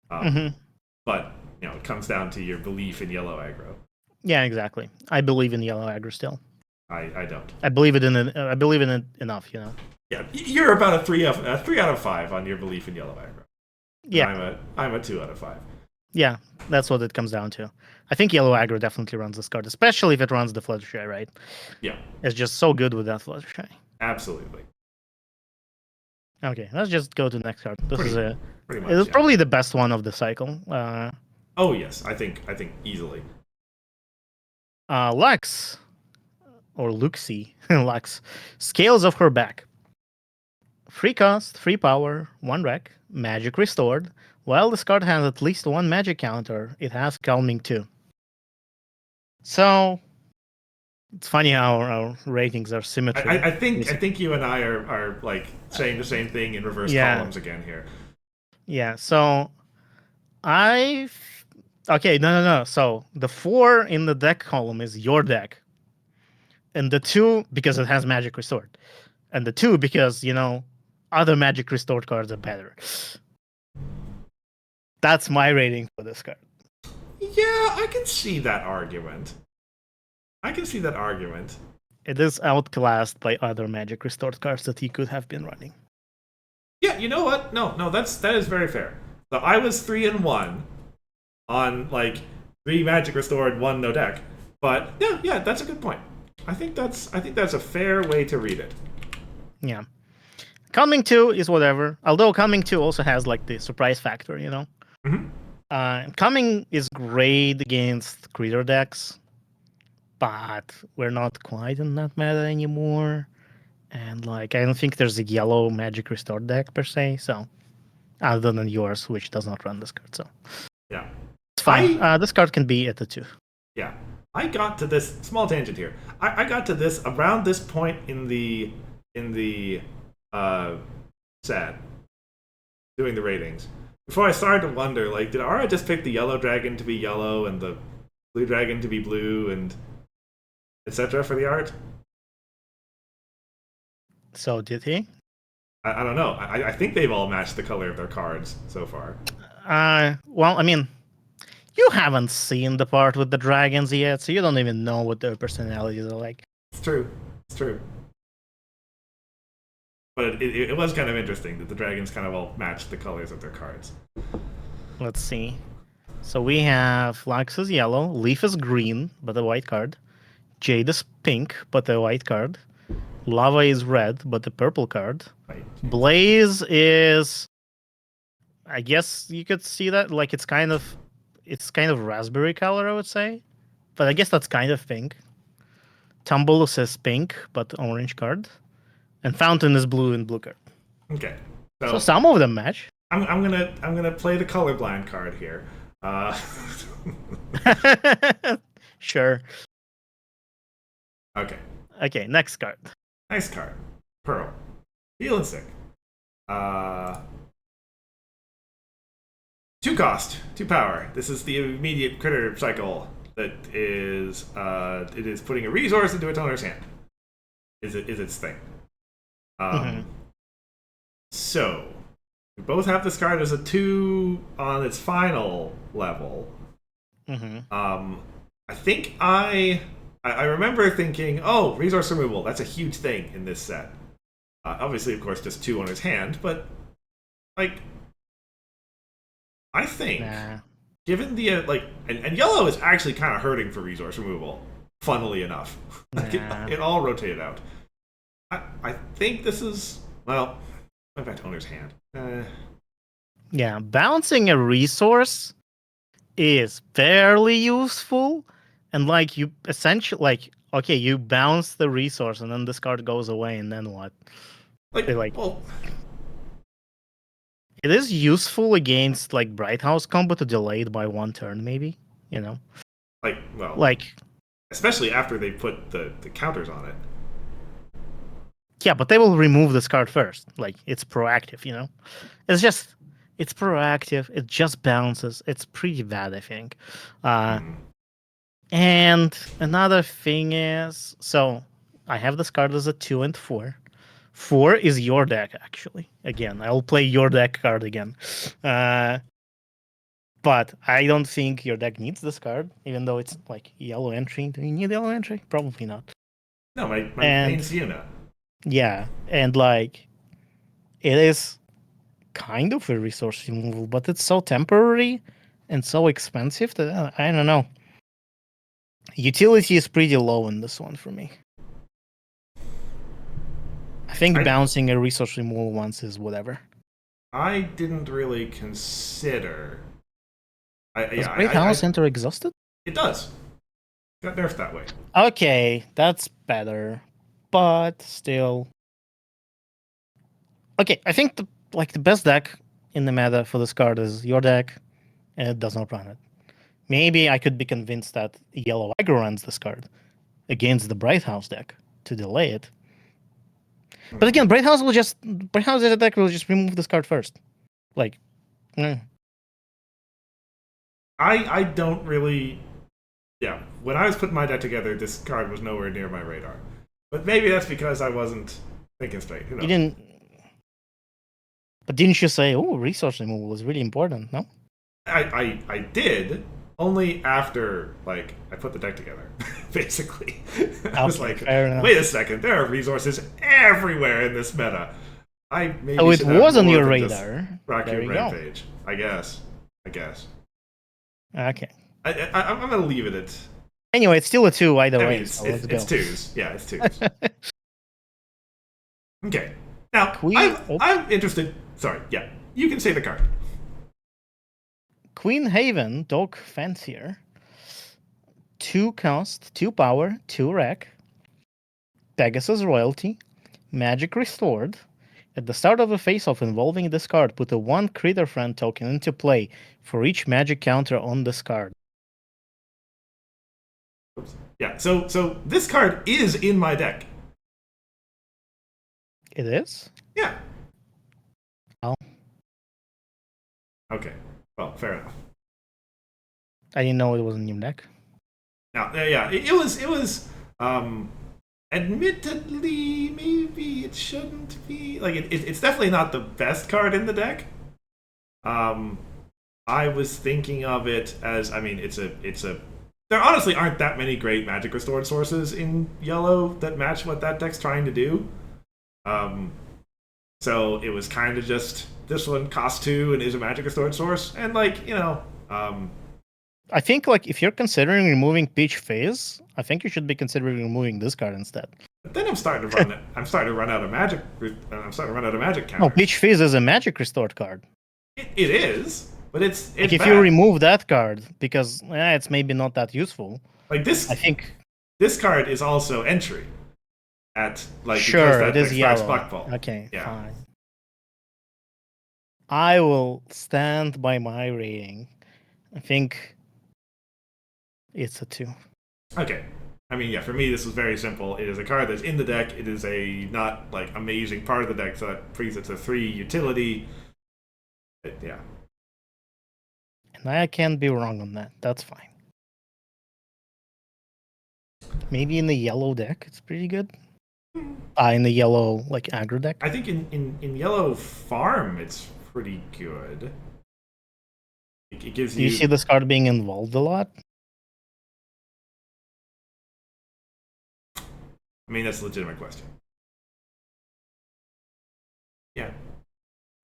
But it comes down to your belief in yellow aggro. Yeah, exactly. I believe in yellow aggro still. I don't. I believe in it enough, you know. Yeah, you're about a 3 out of 5 on your belief in yellow aggro. Yeah, I'm a 2 out of 5. Yeah, that's what it comes down to. I think yellow aggro definitely runs this card, especially if it runs the Fluttershy, right? Yeah. It's just so good with that Fluttershy. Absolutely. Okay, let's just go to the next card. Pretty much, it's probably the best one of the cycle. Oh yes, I think easily. Lux or Luxie, Lux, Scales of Her Back. 3 cost, 3 power, 1 wreck, magic restored. While this card has at least 1 magic counter, it has Calming 2. So it's funny how our ratings are symmetry. I think you and I are like saying the same thing in reverse columns again here. Yeah, so no. So the 4 in the deck column is your deck. and the 2 because it has Magic Restored, and the 2 because other Magic Restored cards are better. That's my rating for this card. Yeah, I can see that argument. I can see that argument. It is outclassed by other Magic Restored cards that he could have been running. Yeah, you know what? No, that is very fair. So I was 3-1 on like 3 Magic Restored, 1 no deck. But yeah, that's a good point. I think that's a fair way to read it. Yeah. Coming 2 is whatever. Although Coming 2 also has like the surprise factor, Coming is great against creature decks, but we're not quite in that meta anymore. And like I don't think there's a yellow Magic Restored deck per se, so other than yours, which does not run this card, so Yeah. it's fine. This card can be at the 2. Yeah. I got to this small tangent here. I got to this around this point in the set doing the ratings. Before I started to wonder, like, did Ara just pick the yellow dragon to be yellow and the blue dragon to be blue and etc. for the art? So did he? I don't know. I think they've all matched the color of their cards so far. Well, I mean, you haven't seen the part with the dragons yet, so you don't even know what their personalities are like. It's true. It's true. But it was kind of interesting that the dragons kind of all matched the colors of their cards. Let's see. So we have Lux is yellow, Leaf is green, but a white card. Jade is pink, but a white card. Lava is red, but a purple card. Right. Blaze is, I guess you could see that, like it's kind of raspberry color, I would say, but I guess that's kind of pink. Tumble is pink, but orange card. And Fountain is blue and blue card. Okay. So some of them match. I'm gonna play the colorblind card here. Sure. Okay. Okay, next card. Nice card. Pearl. Feeling sick. 2 cost, 2 power. This is the immediate critter cycle that is it is putting a resource into its owner's hand. Is its thing. So we both have this card as a 2 on its final level. I think I remember thinking, oh, resource removal, that's a huge thing in this set. Obviously, of course, just 2 on his hand, but like I think given the and yellow is actually kind of hurting for resource removal, funnily enough. It all rotated out. I think this is, well, went back to owner's hand. Yeah, bouncing a resource is fairly useful, and like you essentially okay, you bounce the resource and then this card goes away, and then what? Well, it is useful against like Bright House combo to delay it by 1 turn, maybe. Especially after they put the counters on it. Yeah, but they will remove this card first. Like, it's proactive, it's proactive. It just bounces. It's pretty bad, I think. And another thing is, so I have this card as a 2 and 4. 4 is your deck, actually. Again, I'll play your deck card again. But I don't think your deck needs this card, even though it's like yellow entry. Do you need yellow entry? Probably not. No, my main Sienna. Yeah, and like it is kind of a resource removal, but it's so temporary and so expensive that I don't know. Utility is pretty low in this one for me. I think bouncing a resource removal once is whatever. I didn't really consider. Does Great House enter exhausted? It does. Got nerfed that way. Okay, that's better. But still, okay. I think the best deck in the meta for this card is your deck, and it does not run it. Maybe I could be convinced that Yellow Aggro runs this card against the Bright House deck to delay it. But again, Bright House as a deck will just remove this card first. Like, I don't really. Yeah, when I was putting my deck together, this card was nowhere near my radar. But maybe that's because I wasn't thinking straight. Who knows? You didn't. But didn't you say, "Oh, resource removal is really important"? No. I did only after like I put the deck together. Basically, I was like, wait a second, there are resources everywhere in this meta. I maybe Oh, it should have was on more your than just radar. Raccoon There you go. Rampage. I guess. Okay. I'm gonna leave it at. Anyway, it's still a 2 either I way. mean, So let's go. it's twos. Yeah, it's twos. Okay. Now, Queen. I'm interested. Sorry. Yeah, you can say the card. Queen Haven, Dog Fancier. 2 cost, 2 power, 2 wreck. Pegasus Royalty. Magic Restored. At the start of a face-off involving this card, put a 1 Critter Friend token into play for each magic counter on this card. Oops. Yeah. So this card is in my deck. It is? Yeah. Oh. Okay. Well, fair enough. I didn't know it was in your deck. Now, yeah, it was. Admittedly, maybe it shouldn't be like it's definitely not the best card in the deck. I was thinking of it as, I mean, it's a. There honestly aren't that many great Magic Restored sources in yellow that match what that deck's trying to do. So it was kind of just this one costs 2 and is a Magic Restored source, and like I think like if you're considering removing Peach Phase, I think you should be considering removing this card instead. But then I'm starting to run. I'm starting to run out of magic. I'm starting to run out of magic counters. No, Peach Phase is a Magic Restored card. It is, but it's like if bad. you remove that card because it's maybe not that useful. Like this, I think this card is also entry at like sure that it is yellow. Buckball. Okay, yeah. Fine. I will stand by my rating. I think it's a 2. Okay. I mean, yeah, for me, this was very simple. It is a card that's in the deck. It is a not, like, amazing part of the deck, so that brings it to 3 utility. Yeah. And I can't be wrong on that. That's fine. Maybe in the yellow deck, it's pretty good. In the yellow, like, aggro deck? I think in yellow farm, it's pretty good. It gives you... Do you see this card being involved a lot? I mean, that's a legitimate question. Yeah.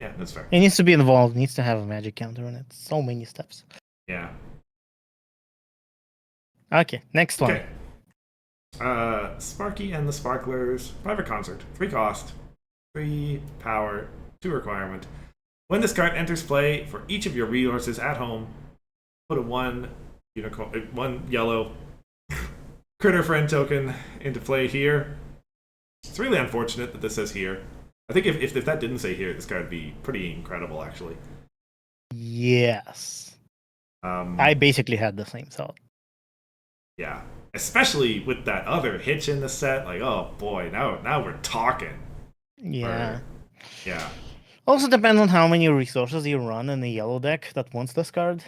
Yeah, that's fair. It needs to be involved. It needs to have a magic counter in it. So many steps. Yeah. Okay, next one. Okay. Sparky and the Sparklers. Private Concert. 3 cost. 3 power. 2 requirement. When this card enters play, for each of your resources at home, put a 1 yellow Critter Friend token into play here. It's really unfortunate that this says here. I think if that didn't say here, this card would be pretty incredible, actually. Yes. I basically had the same thought. Yeah. Especially with that other hitch in the set. Like, oh boy, now we're talking. Yeah. Yeah. Also depends on how many resources you run in the yellow deck that wants this card.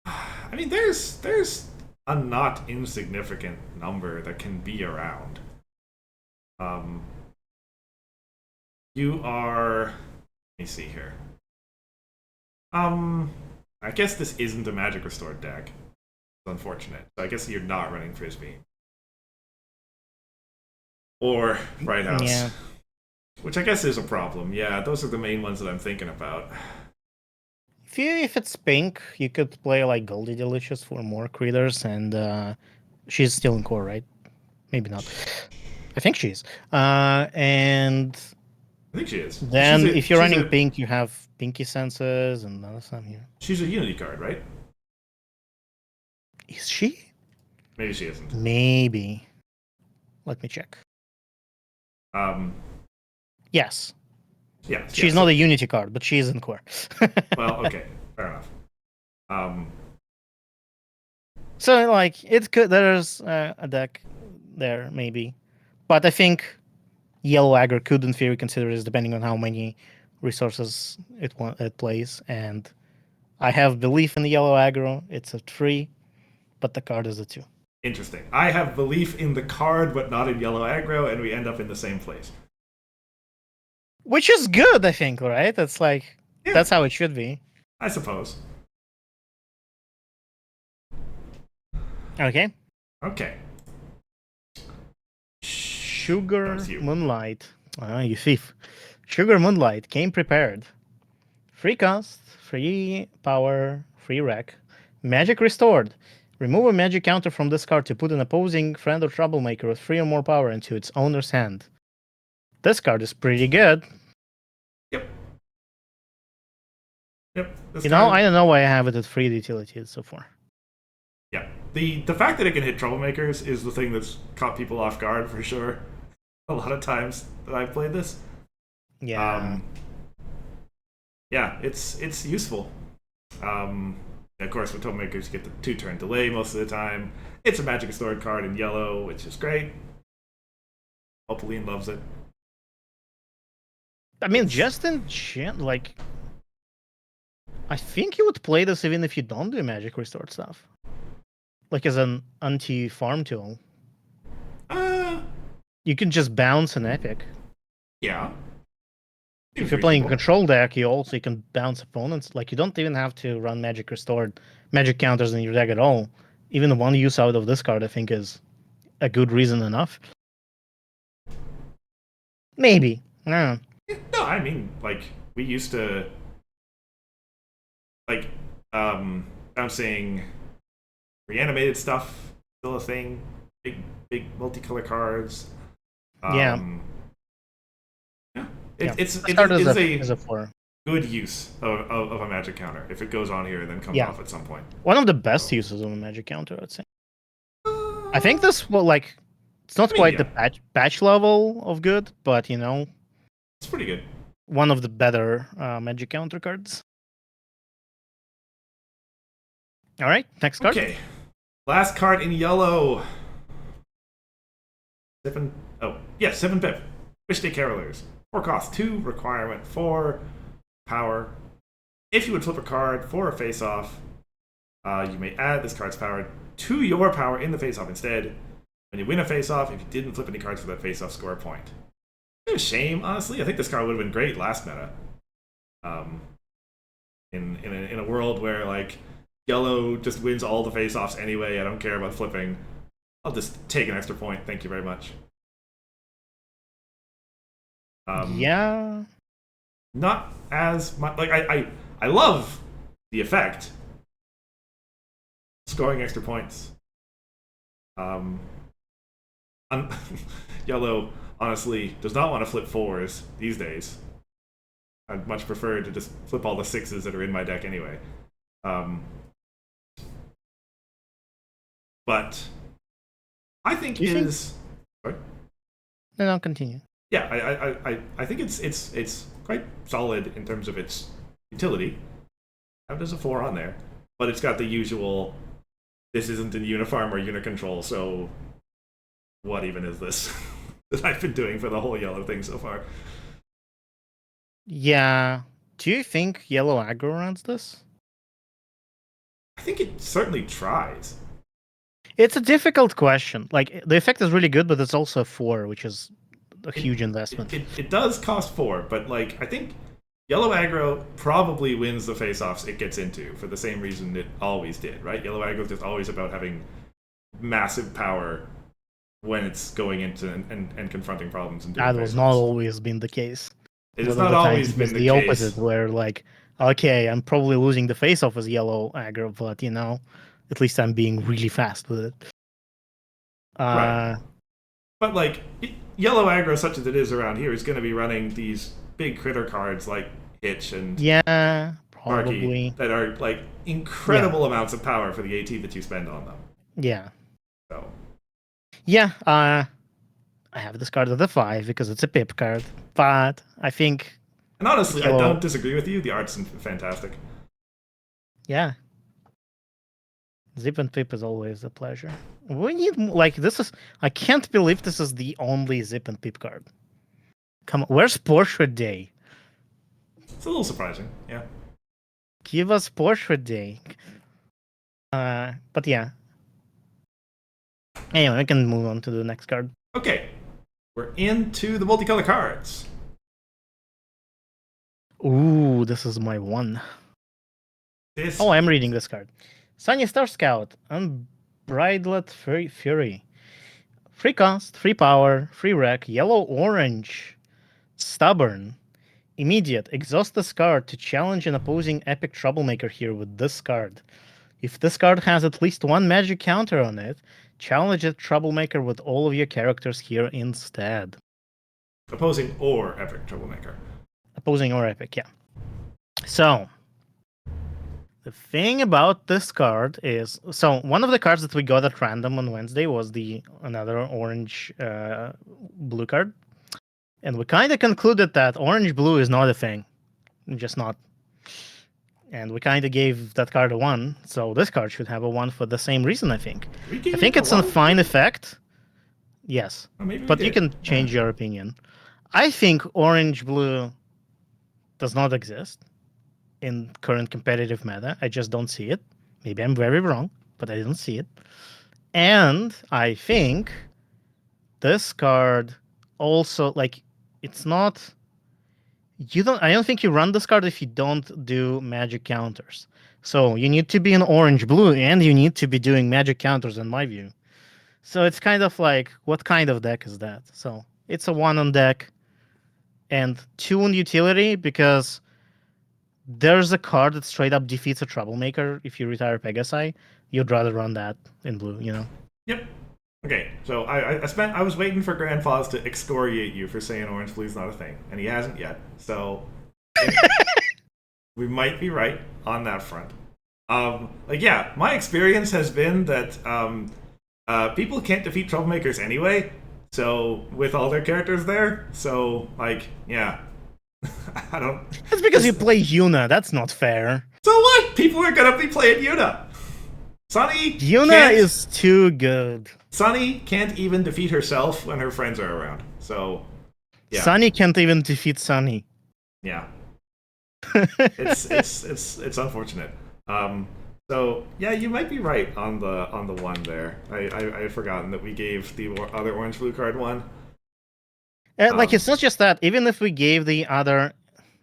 I mean, there's a not insignificant number that can be around. You are... Let me see here. I guess this isn't a Magic Restored deck. It's unfortunate. So I guess you're not running Frisbee. Or Bright House. Yeah. Which I guess is a problem. Yeah, those are the main ones that I'm thinking about. If it's pink, you could play like Goldie Delicious for more critters, and she's still in core, right? Maybe not. I think she is. And I think she is. Then if you're running pink, you have Pinky Senses and other stuff here. She's a Unity card, right? Is she? Maybe she isn't. Maybe. Let me check. Yes. Yeah. She's not a Unity card, but she is in core. Well, okay. Fair enough. So, like, it could... There's a deck there, maybe. But I think yellow aggro could, in theory, consider this depending on how many resources it plays. And I have belief in the yellow aggro. It's a 3. but the card is a 2. Interesting. I have belief in the card, but not in yellow aggro, and we end up in the same place. Which is good, I think, right? That's like, Yeah. that's how it should be. I suppose. Okay. Okay. Sugar you. Moonlight. You thief. Sugar Moonlight came prepared. Free cost, free power, free wreck. Magic restored. Remove a magic counter from this card to put an opposing friend or troublemaker with 3 or more power into its owner's hand. This card is pretty good. Yep. Yep. I don't know why I have it at 3 utilities so far. Yeah. The fact that it can hit troublemakers is the thing that's caught people off guard for sure. A lot of times that I've played this. Yeah. Yeah, it's useful. Of course, with troublemakers, you get the 2-turn delay most of the time. It's a magic restored card in yellow, which is great. Opaline loves it. I mean, just in like, I think you would play this even if you don't do magic restored stuff. Like as an anti-farm tool. You can just bounce an epic. Yeah. If you're playing control deck, you can bounce opponents. Like, you don't even have to run magic restored, magic counters in your deck at all. Even one use out of this card, I think, is a good reason enough. Maybe. I don't know. No, I mean, like, we used to, like, bouncing reanimated stuff, still a thing. Big multicolor cards. Yeah. It's a 4. Good use of a magic counter if it goes on here and then comes off at some point. One of the best uses of a magic counter, I'd say. I think this will, like, it's not quite the patch level of good, but it's pretty good. One of the better magic counter cards. All right, next card. Okay, last card in yellow. 7 pip. Wish Day Carolers. 4 cost, 2 requirement, 4 power. If you would flip a card for a face-off, you may add this card's power to your power in the face-off instead. When you win a face-off, if you didn't flip any cards for that face-off, score a point. It's a shame, honestly. I think this card would have been great last meta. In a world where, like, yellow just wins all the face-offs anyway, I don't care about flipping. I'll just take an extra point. Thank you very much. Yeah. Not as much. Like, I love the effect. Scoring extra points. Yellow, honestly, does not want to flip 4s these days. I'd much prefer to just flip all the 6s that are in my deck anyway. But I think Sorry? No, continue. Yeah, I think it's quite solid in terms of its utility. There's a 4 on there, but it's got the usual. This isn't in Unifarm or Unicontrol, so what even is this that I've been doing for the whole yellow thing so far? Yeah. Do you think yellow aggro runs this? I think it certainly tries. It's a difficult question. Like, the effect is really good, but it's also a 4, which is a huge investment. It does cost 4, but, like, I think yellow aggro probably wins the face-offs it gets into for the same reason it always did, right? Yellow aggro is just always about having massive power when it's going into and confronting problems. And that has not always been the case. It has not always been the case. Opposite, where, like, okay, I'm probably losing the face-off as yellow aggro, but, at least I'm being really fast with it. Right. But, like, yellow aggro, such as it is around here, is going to be running these big critter cards like Hitch and probably that are, like, incredible amounts of power for the AT that you spend on them. Yeah. So. Yeah, I have this card at a 5 because it's a pip card, but I think. And honestly, I don't disagree with you. The art's fantastic. Yeah. Zip and Pip is always a pleasure. We need, like, I can't believe this is the only Zip and Pip card. Come on, where's Portrait Day? It's a little surprising, yeah. Give us Portrait Day. But yeah, Anyway, we can move on to the next card. Okay, we're into the multicolor cards. Ooh, this is my one. This Oh, I'm reading this card. Sunny Star Scout, Unbridled Fury. Free cost, free power, free wreck, yellow-orange, stubborn, immediate. Exhaust this card to challenge an opposing epic troublemaker here with this card. If this card has at least one magic counter on it, challenge a troublemaker with all of your characters here instead. opposing or epic troublemaker. Opposing or epic, yeah. So, the thing about this card is, so one of the cards that we got at random on Wednesday was another orange blue card, and we kind of concluded that orange blue is not a thing, just not. And we kind of gave that card a 1, so this card should have a 1 for the same reason. I think it's a fine effect. Yes, but you can change your opinion. I think orange blue does not exist in current competitive meta. I just don't see it. Maybe I'm very wrong, but I don't see it. And I think this card also, like, it's not. I don't think you run this card if you don't do magic counters. So you need to be an orange blue and you need to be doing magic counters, in my view. So it's kind of like, what kind of deck is that? So it's a 1 on deck and 2 on utility, because there's a card that straight up defeats a troublemaker if you retire Pegasi. You'd rather run that in blue, you know? Yep. Okay, so I was waiting for Grandfathers to excoriate you for saying orange blue is not a thing, and he hasn't yet. So we might be right on that front. Yeah, my experience has been that people can't defeat troublemakers anyway. So with all their characters there, so yeah, I don't. That's because you play Yuna. That's not fair. So what? People are gonna be playing Yuna. Yuna is too good. Sunny can't even defeat herself when her friends are around. So, yeah. Sunny can't even defeat Sunny. Yeah. It's unfortunate. So yeah, you might be right on the one there. I had forgotten that we gave the other orange blue card 1. It's not just that. Even if we gave the other,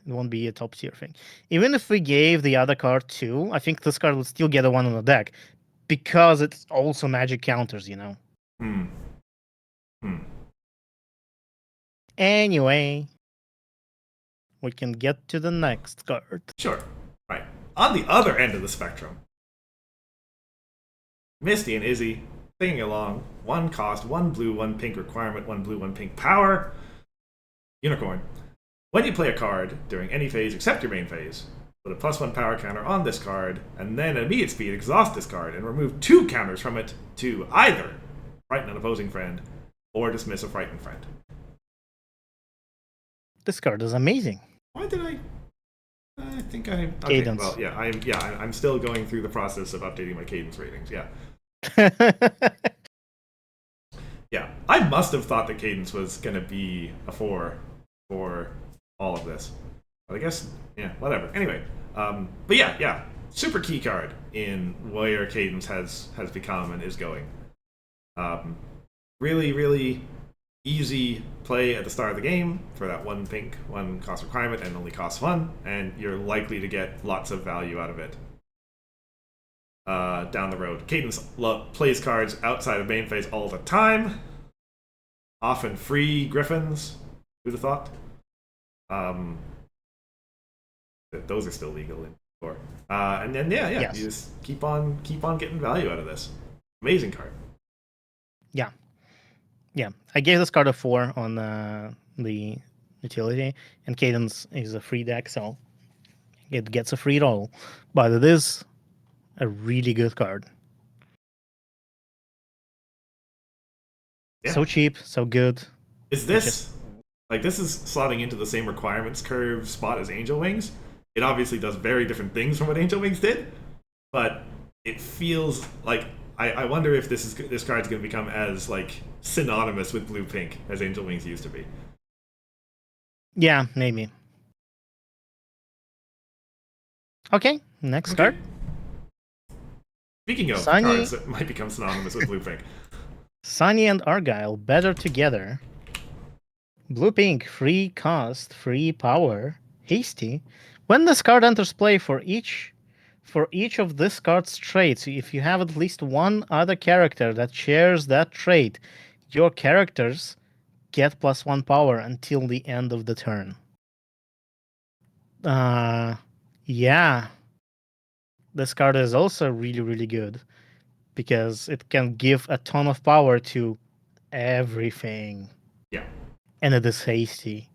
it won't be a top tier thing. Even if we gave the other card 2, I think this card would still get a 1 on the deck, because it's also magic counters, you know. Anyway, we can get to the next card. Sure. Right. On the other end of the spectrum, Misty and Izzy singing along. 1 cost, 1 blue, 1 pink requirement, 1 blue, 1 pink power. Unicorn. When you play a card during any phase except your main phase, put a +1 power counter on this card, and then at immediate speed exhaust this card and remove 2 counters from it to either frighten an opposing friend or dismiss a frightened friend. This card is amazing. Why did I think I... Okay, Cadence. Well, yeah, I'm still going through the process of updating my cadence ratings, yeah. Yeah, I must have thought that cadence was going to be a 4 for all of this. But I guess, yeah, whatever. Anyway, but yeah, super key card in where cadence has become and is going. Really, really easy play at the start of the game for that 1 pink, 1 cost requirement, and only costs 1, and you're likely to get lots of value out of it down the road. Cadence plays cards outside of main phase all the time, often free griffins. Who'd have thought? Those are still legal in core. And then yes. You just keep on getting value out of this. Amazing card. Yeah. I gave this card a 4 on the utility, and Cadence is a free deck, so it gets a free roll. But it is a really good card. Yeah. So cheap, so good. Is this this is slotting into the same requirements curve spot as Angel Wings? It obviously does very different things from what Angel Wings did, but it feels like I wonder if this card's going to become as synonymous with blue pink as Angel Wings used to be. Yeah, maybe. Okay, next card. Speaking of cards that might become synonymous with blue pink. Sunny and Argyle, better together. Blue pink, free cost, free power, hasty. When this card enters play for each of this card's traits, if you have at least one other character that shares that trait, your characters get +1 power until the end of the turn. Yeah. This card is also really, really good because it can give a ton of power to everything. Yeah. And it is hasty.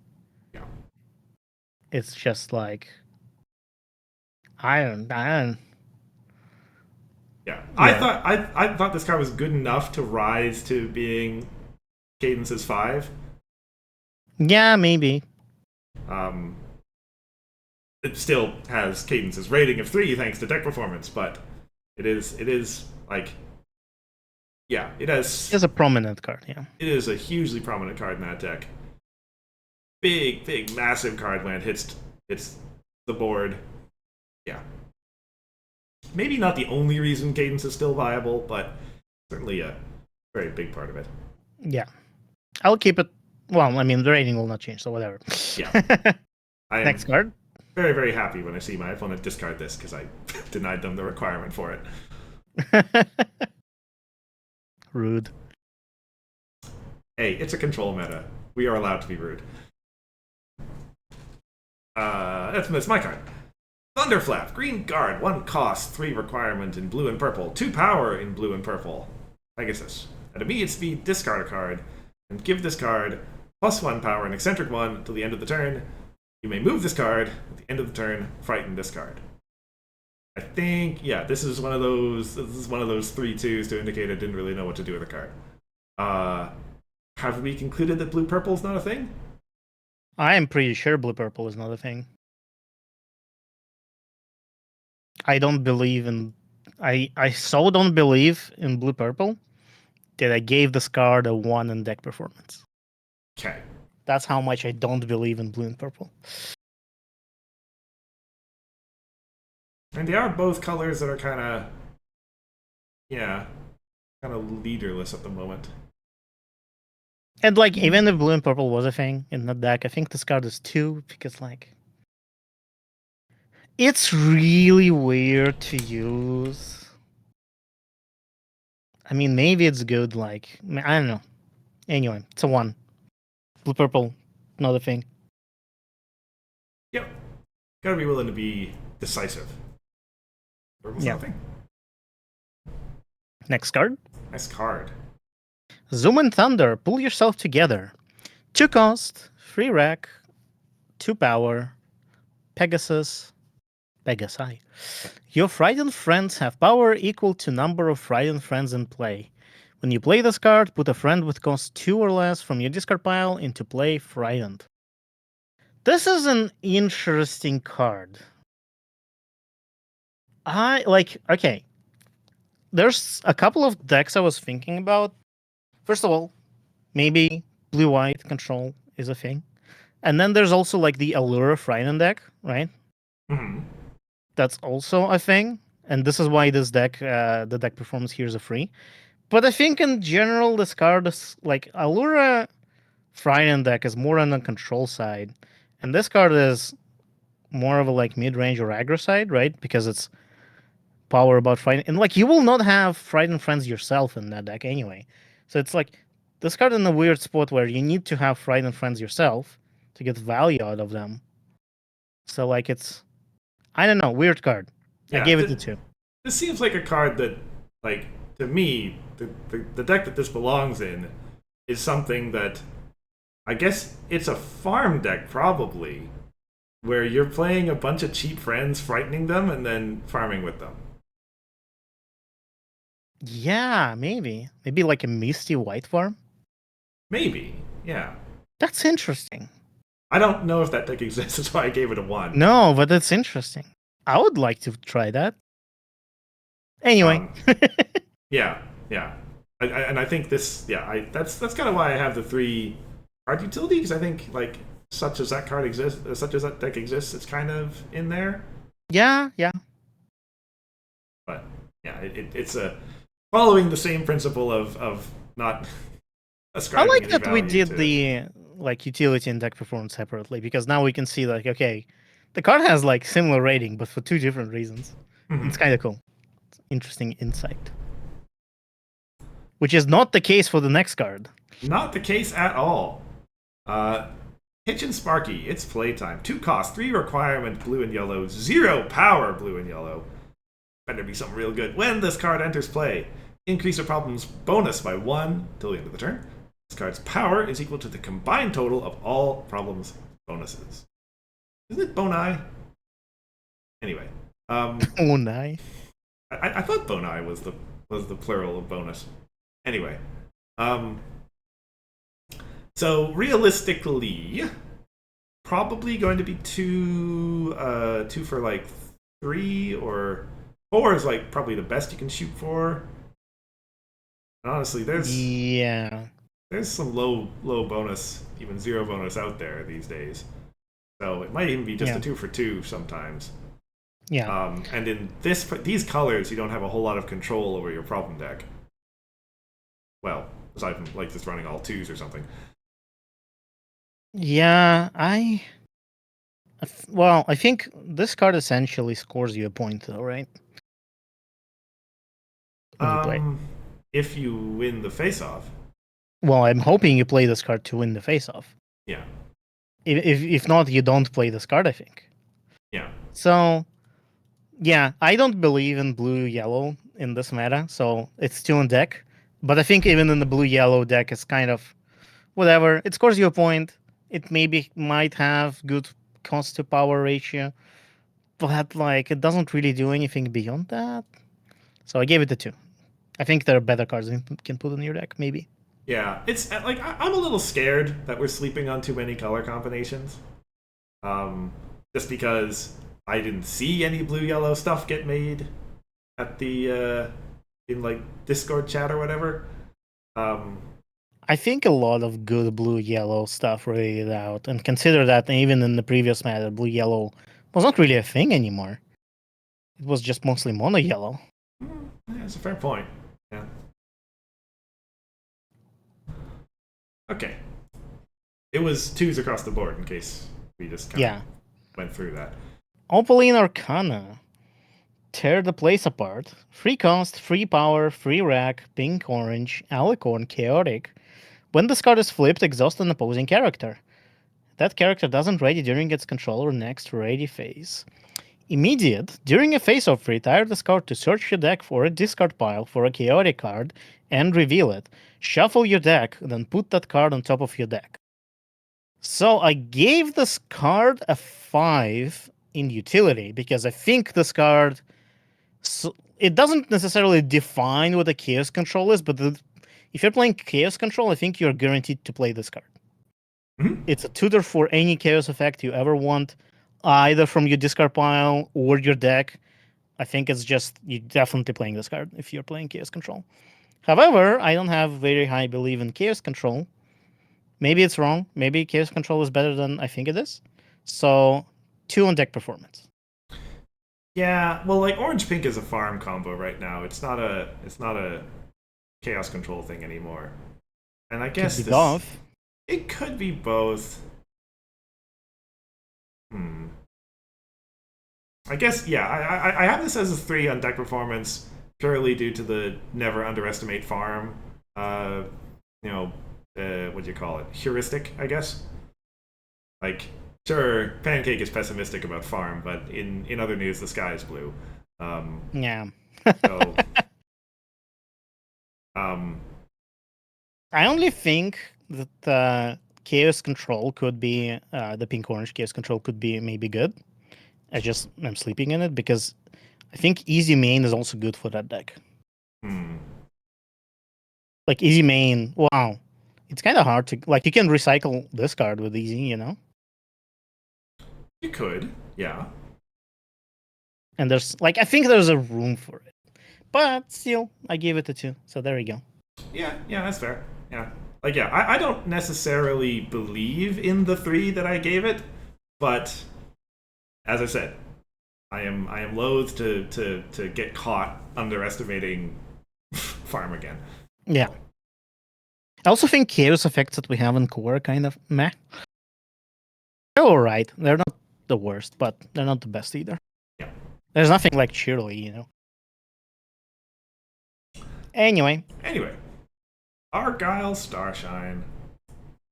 Yeah. It's just like I don't. Yeah. Yeah. I thought this card was good enough to rise to being Cadence's 5. Yeah, maybe. It still has Cadence's rating of 3 thanks to deck performance, but it is like, yeah, It's a prominent card, yeah. it is a hugely prominent card in that deck. Big, massive card when it hits the board. Yeah. Maybe not the only reason Cadence is still viable, but certainly a very big part of it. Yeah. I'll keep it. Well, I mean, the rating will not change, so whatever. Yeah. I am Next card. very, very happy when I see my opponent discard this because I denied them the requirement for it. Rude. Hey, it's a control meta. We are allowed to be rude. That's my card. Thunderflap, green card, 1 cost, 3 requirement in blue and purple, 2 power in blue and purple. Pegasus. At immediate speed, discard a card, and give this card +1 power and eccentric 1 till the end of the turn. You may move this card at the end of the turn, frighten this card. I think, yeah, this is one of those 3/2s to indicate I didn't really know what to do with the card. Have we concluded that blue purple is not a thing? I am pretty sure blue purple is not a thing. I don't believe in. I so don't believe in blue purple that I gave this card a 1 in deck performance. Okay. That's how much I don't believe in blue and purple. And they are both colors that are kind of leaderless at the moment. And like, even if blue and purple was a thing in the deck, I think this card is 2 because like, it's really weird to use. I mean, maybe it's good. Like, I don't know. Anyway, it's a 1. Blue purple, not a thing. Yep. Gotta be willing to be decisive. Purple's Yeah. nothing. Next card. Nice card. Zoom and Thunder, pull yourself together. 2 cost, 3 rack, 2 power, Pegasus, Pegasi. Your frightened friends have power equal to number of frightened friends in play. When you play this card, put a friend with cost 2 or less from your discard pile into play frightened. This is an interesting card. Okay. There's a couple of decks I was thinking about. First of all, maybe blue-white control is a thing. And then there's also like the Allura Frightened deck, right? Mm-hmm. That's also a thing. And this is why this deck, the deck performance here is a free. But I think in general, this card is like Allura Frightened deck is more on the control side. And this card is more of a like mid-range or aggro side, right? Because it's power about frightened. And like, you will not have frightened friends yourself in that deck anyway. So it's like this card in a weird spot where you need to have frightened friends yourself to get value out of them. So like, it's, I don't know, weird card. Yeah, I gave it a 2. This seems like a card that, like, to me, the deck that this belongs in is something that, I guess it's a farm deck probably, where you're playing a bunch of cheap friends, frightening them, and then farming with them. Yeah, maybe. Maybe like a Misty White farm? Maybe, yeah. That's interesting. I don't know if that deck exists, that's why I gave it a 1. No, but it's interesting. I would like to try that. Anyway. Yeah. And I think this, that's kind of why I have the 3 card utility, because I think, like, such as that deck exists, it's kind of in there. Yeah. But yeah, it's a following the same principle of not I ascribing like any that we value did to it. the like utility and deck performance separately because now we can see like okay, the card has like similar rating but for two different reasons. It's kind of cool. It's interesting insight. Which is not the case for the next card. Not the case at all. Hitch and Sparky, it's playtime. 2 cost, 3 requirement, blue and yellow, 0 power, blue and yellow. Better be something real good. When this card enters play, increase a problem's bonus by 1 till the end of the turn. This card's power is equal to the combined total of all problems bonuses. Isn't it Boni? Anyway, Oh, nice. I thought Boni was the plural of bonus. Anyway, so realistically, probably going to be two for like 3 or 4 is like probably the best you can shoot for. And honestly, there's some low bonus, even 0 bonus out there these days. So it might even be just a 2 for 2 sometimes. Yeah. And in these colors, you don't have a whole lot of control over your problem deck. Well, aside from like just running all 2s or something. Yeah, I think this card essentially scores you a point though, right? When you play. If you win the face-off. Well, I'm hoping you play this card to win the face-off. Yeah. If not, you don't play this card, I think. Yeah. So, yeah, I don't believe in blue-yellow in this meta, so it's still on deck. But I think even in the blue-yellow deck, it's kind of whatever. It scores you a point. It might have good cost to power ratio, but like it doesn't really do anything beyond that. So I gave it a 2. I think there are better cards you can put in your deck, maybe. Yeah, it's like I'm a little scared that we're sleeping on too many color combinations. Just because I didn't see any blue yellow stuff get made at the in like Discord chat or whatever. I think a lot of good blue-yellow stuff rated out, and consider that even in the previous meta, blue-yellow was not really a thing anymore. It was just mostly mono-yellow. Yeah, that's a fair point. Yeah. Okay. It was 2s across the board in case we just kind of went through that. Opaline Arcana. Tear the place apart. Free cost, free power, free rack, pink, orange, alicorn, chaotic. When this card is flipped, exhaust an opposing character. That character doesn't ready during its controller next ready phase. Immediate. During a face-off, retire this card to search your deck for a discard pile for a chaotic card and reveal it. Shuffle your deck, then put that card on top of your deck. So I gave this card a 5 in utility because I think this card, it doesn't necessarily define what a chaos control is, but if you're playing chaos control, I think you're guaranteed to play this card. Mm-hmm. It's a tutor for any chaos effect you ever want, either from your discard pile or your deck. I think it's just you're definitely playing this card if you're playing chaos control. However, I don't have very high belief in chaos control. Maybe it's wrong. Maybe chaos control is better than I think it is. So 2 on deck performance. Yeah, well, like orange pink is a farm combo right now. It's not a chaos control thing anymore. And I guess Could be both. It could be both. I guess yeah. I have this as a 3 on deck performance purely due to the never underestimate farm. What do you call it? Heuristic, I guess. Like, sure, Pancake is pessimistic about farm, but in other news, the sky is blue. Yeah. So, I only think that chaos control could be the pink orange chaos control could be maybe good. I'm sleeping in it because I think easy main is also good for that deck. Like easy main, wow, it's kind of hard to like. You can recycle this card with easy, you know. You could, yeah. And there's like I think there's a room for it, but still, I gave it a 2. So there you go. Yeah, that's fair. Yeah, like yeah, I don't necessarily believe in the 3 that I gave it, but as I said, I am loath to get caught underestimating farm again. Yeah. I also think chaos effects that we have in core are kind of meh. They're alright. They're not the worst, but they're not the best either. Yeah. There's nothing like Cheerly, you know. Anyway, Argyle Starshine.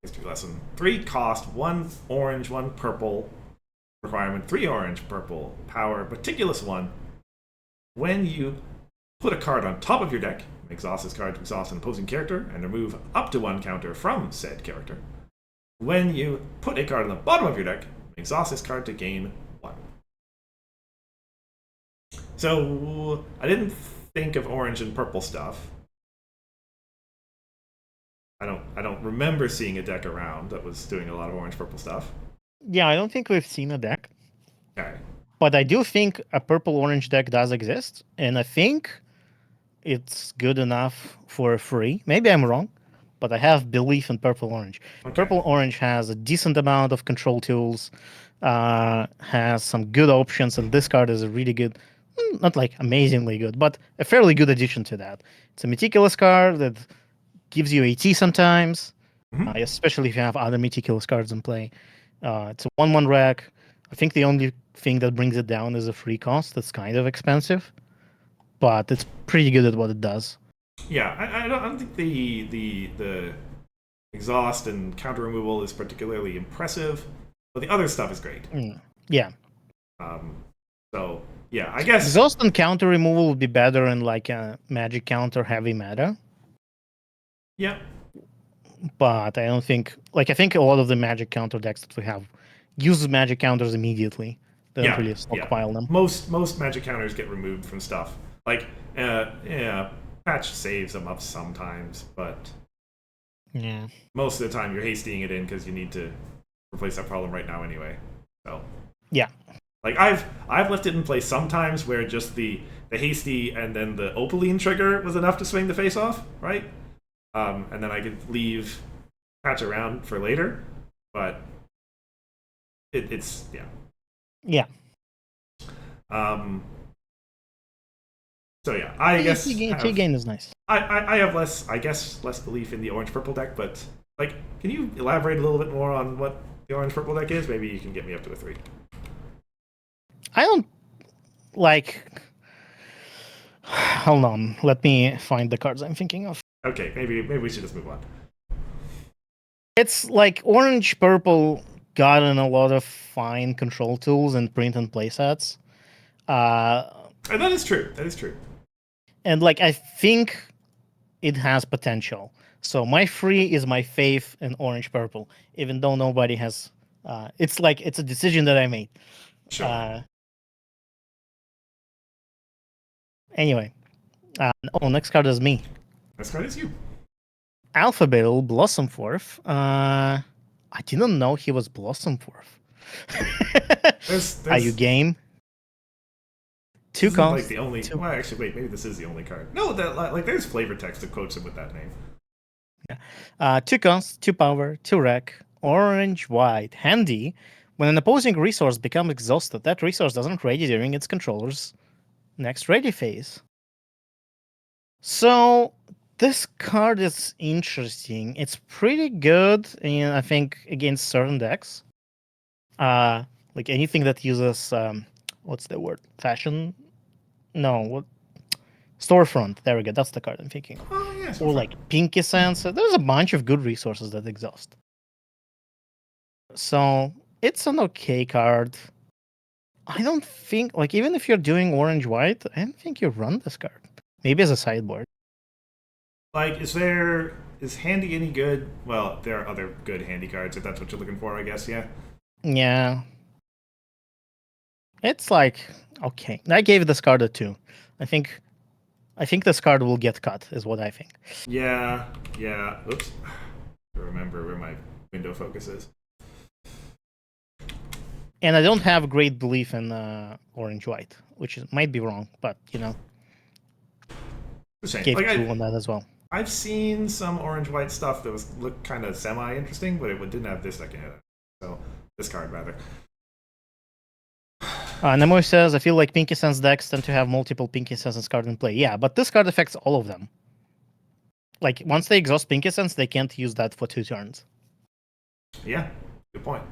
History lesson. 3 cost, 1 orange, 1 purple. Requirement 3 orange, purple. Power Meticulous 1. When you put a card on top of your deck, exhaust this card to exhaust an opposing character and remove up to 1 counter from said character. When you put a card on the bottom of your deck, exhaust this card to gain 1. So I didn't think of orange and purple stuff. I don't remember seeing a deck around that was doing a lot of orange purple stuff. yeah, I don't think we've seen a deck. Okay. But I do think a purple-orange deck does exist, and I think it's good enough for free. Maybe I'm wrong, but I have belief in purple-orange. Okay. Purple-orange has a decent amount of control tools, has some good options, and this card is a really good, not like amazingly good, but a fairly good addition to that. It's a Meticulous card that gives you AT sometimes, especially if you have other Meticulous cards in play. It's a 1/1 rack. I think the only thing that brings it down is a free cost. That's kind of expensive, but it's pretty good at what it does. Yeah, I don't think the exhaust and counter removal is particularly impressive, but the other stuff is great. Yeah. So yeah, I guess Exhaust and counter removal would be better in like a magic counter heavy meta, yeah. but I don't think I think a lot of the magic counter decks that we have use magic counters immediately. They don't really stockpile them. Most magic counters get removed from stuff. Like patch saves them up sometimes, but Yeah. most of the time you're hastying it in because you need to replace that problem right now anyway. So Yeah. like I've left it in place sometimes where just the hasty and then the opaline trigger was enough to swing the face off, right? And then I could leave patch around for later, but it's yeah. Yeah. So yeah, I guess T-Gain is nice. I have less belief in the orange purple deck, but like, can you elaborate a little bit more on what the orange purple deck is? Maybe you can get me up to a 3. I don't like. Hold on, let me find the cards I'm thinking of. Okay, maybe we should just move on. It's like orange purple got in a lot of fine control tools and print and play sets. And that is true. That is true. And like I think it has potential. So my free is my faith in orange purple, even though nobody has. It's like it's a decision that I made. Sure. Anyway, next card is me. Next card is you. Alphabetl Blossomforth. I didn't know he was Blossomforth. Are you game? 2 cost. Like the only. Well, actually, wait. Maybe this is the only card. No, that like there's flavor text that quotes him with that name. Yeah. 2 cost, 2 power, 2 wreck, orange, white, handy. When an opposing resource becomes exhausted, that resource doesn't ready during its controller's next ready phase. So this card is interesting. It's pretty good, and I think against certain decks. Like anything that uses what's the word? Fashion? No, what? Storefront. There we go. That's the card I'm thinking of. Oh yeah. Or like Pinky Sense. There's a bunch of good resources that exhaust. So it's an okay card. I don't think even if you're doing orange white, I don't think you run this card. Maybe as a sideboard. Like, is handy any good? Well, there are other good handy cards if that's what you're looking for, I guess. Yeah. Yeah. It's like okay. I gave this card a 2. I think this card will get cut, is what I think. Yeah. Oops. I remember where my window focus is. And I don't have great belief in orange white, which might be wrong, but gave 2 on that as well. I've seen some orange white stuff that looked kind of semi interesting, but it didn't have this deck in it. So this card rather. Nemo says, I feel like Pinky Sense decks tend to have multiple Pinky Sense cards in play. Yeah, but this card affects all of them. Like once they exhaust Pink Essence, they can't use that for 2 turns. Yeah, good point.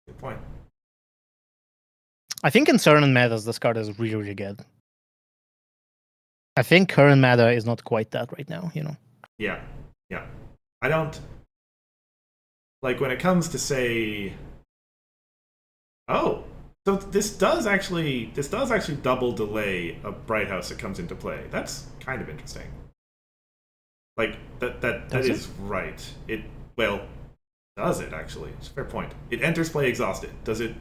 Good point. I think in certain metas, this card is really, really good. I think current meta is not quite that right now, you know. Yeah, yeah. I don't like when it comes to say, oh, so this does actually double delay a Bright House that comes into play. That's kind of interesting. Like that Does it? is right. It well, does it actually? It's a fair point. It enters play exhausted. Does it?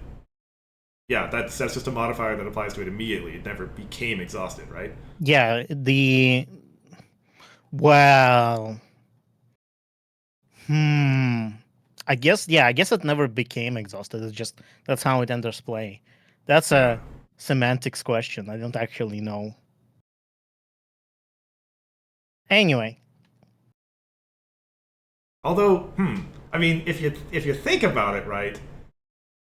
Yeah, that's just a modifier that applies to it immediately. It never became exhausted, right? Yeah, well, I guess it never became exhausted. It's just that's how it enters play. That's Yeah. a semantics question. I don't actually know. Anyway, Although, I mean, if you think about it, right?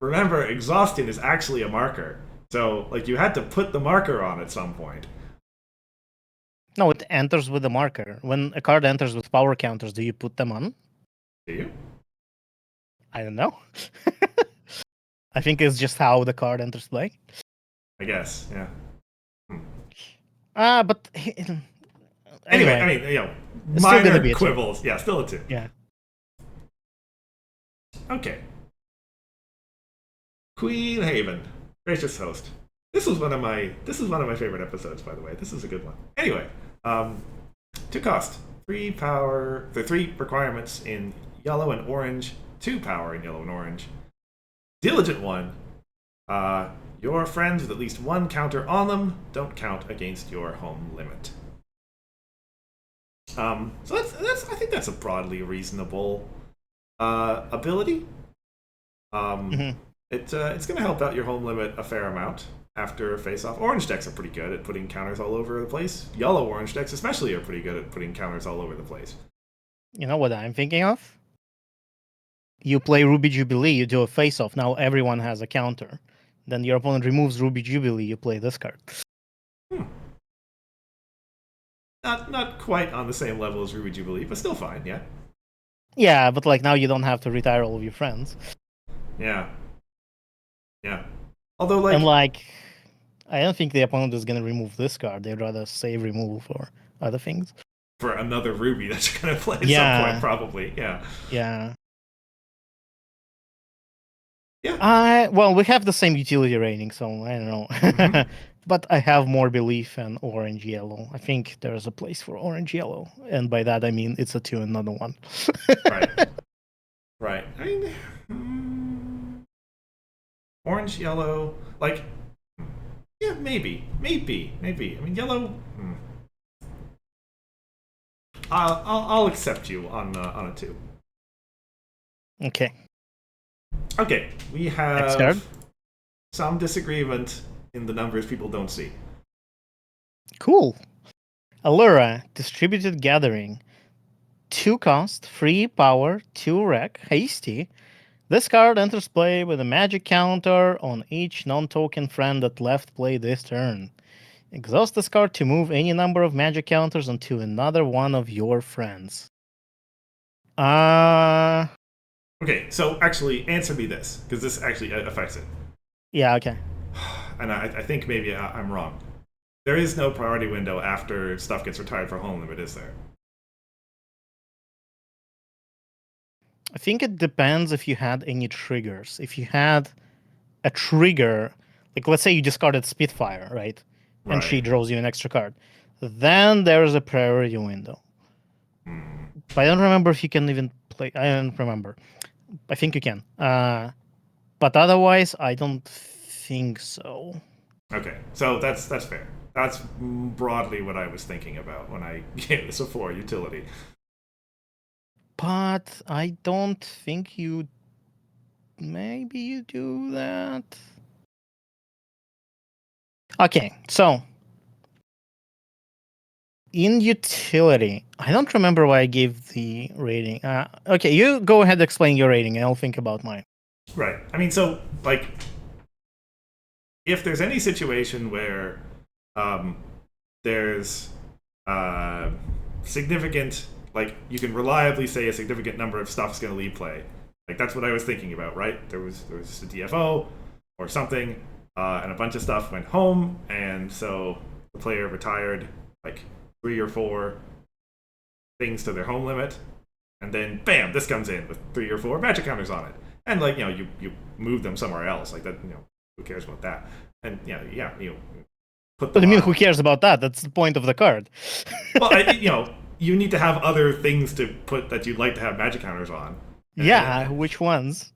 Remember, exhaustion is actually a marker. So, like, you had to put the marker on at some point. no, it enters with a marker. When a card enters with power counters, do you put them on? Do you? I don't know. I think it's just how the card enters play. I guess. Yeah. But Anyway, I mean, it's still gonna minor be a 2. quibbles. Yeah, still a 2. Yeah. Okay. Queen Haven, gracious host. This is one of my favorite episodes, by the way. This is a good one. Anyway, 2 cost, 3 power. The 3 requirements in yellow and orange. 2 power in yellow and orange. Diligent one. Your friends with at least 1 counter on them don't count against your home limit. So that's I think that's a broadly reasonable ability. It's going to help out your home limit a fair amount after face-off. Orange decks are pretty good at putting counters all over the place. Yellow-orange decks especially are pretty good at putting counters all over the place. You know what I'm thinking of? You play Ruby Jubilee, you do a face-off. Now everyone has a counter. Then your opponent removes Ruby Jubilee, you play this card. Not quite on the same level as Ruby Jubilee, but still fine, yeah. Yeah, but like now you don't have to retire all of your friends. Yeah. Yeah. Although, like... And like, I don't think the opponent is going to remove this card. They'd rather save remove or other things. For another Ruby that you're going to play at some point, probably. Yeah. Yeah. Yeah. Well, we have the same utility rating, so I don't know. But I have more belief in orange yellow. I think there's a place for orange yellow, and by that I mean it's a 2 and not a 1. Right. Right. I mean, orange, yellow, like, yeah, maybe. I mean, yellow. I'll accept you on a 2. Okay. Okay, we Next card. have some disagreement in the numbers people don't see. Cool. Allura, Distributed Gathering. 2 cost, 3 power, 2 rec, hasty. This card enters play with a magic counter on each non-token friend that left play this turn. Exhaust this card to move any number of magic counters onto another one of your friends. Okay, so actually answer me this, because this actually affects it. Yeah, okay. And I think maybe I'm wrong. There is no priority window after stuff gets retired for home limit, is there? I think it depends if you had any triggers. If you had a trigger, like let's say you discarded Spitfire, right? And she draws you an extra card. Then there's a priority window. But I don't remember if you can even play. I don't remember. I think you can. But otherwise, I don't think so. Okay, so that's fair. That's broadly what I was thinking about when I gave this a 4 utility. But I don't think you. Maybe you do that. Okay, so in utility, I don't remember why I gave the rating. Okay, you go ahead, explain your rating, and I'll think about mine. Right. I mean, so like, if there's any situation where there's significant, like you can reliably say a significant number of stuff's going to leave play. Like that's what I was thinking about, right? There was a DFO or something, and a bunch of stuff went home, and so the player retired like 3 or 4 things to their home limit, and then bam, this comes in with 3 or 4 magic counters on it, and like you move them somewhere else, like that. Who cares about that? And put them. But I mean, who cares about that? That's the point of the card. Well, you need to have other things to put that you'd like to have magic counters on. Yeah, which ones?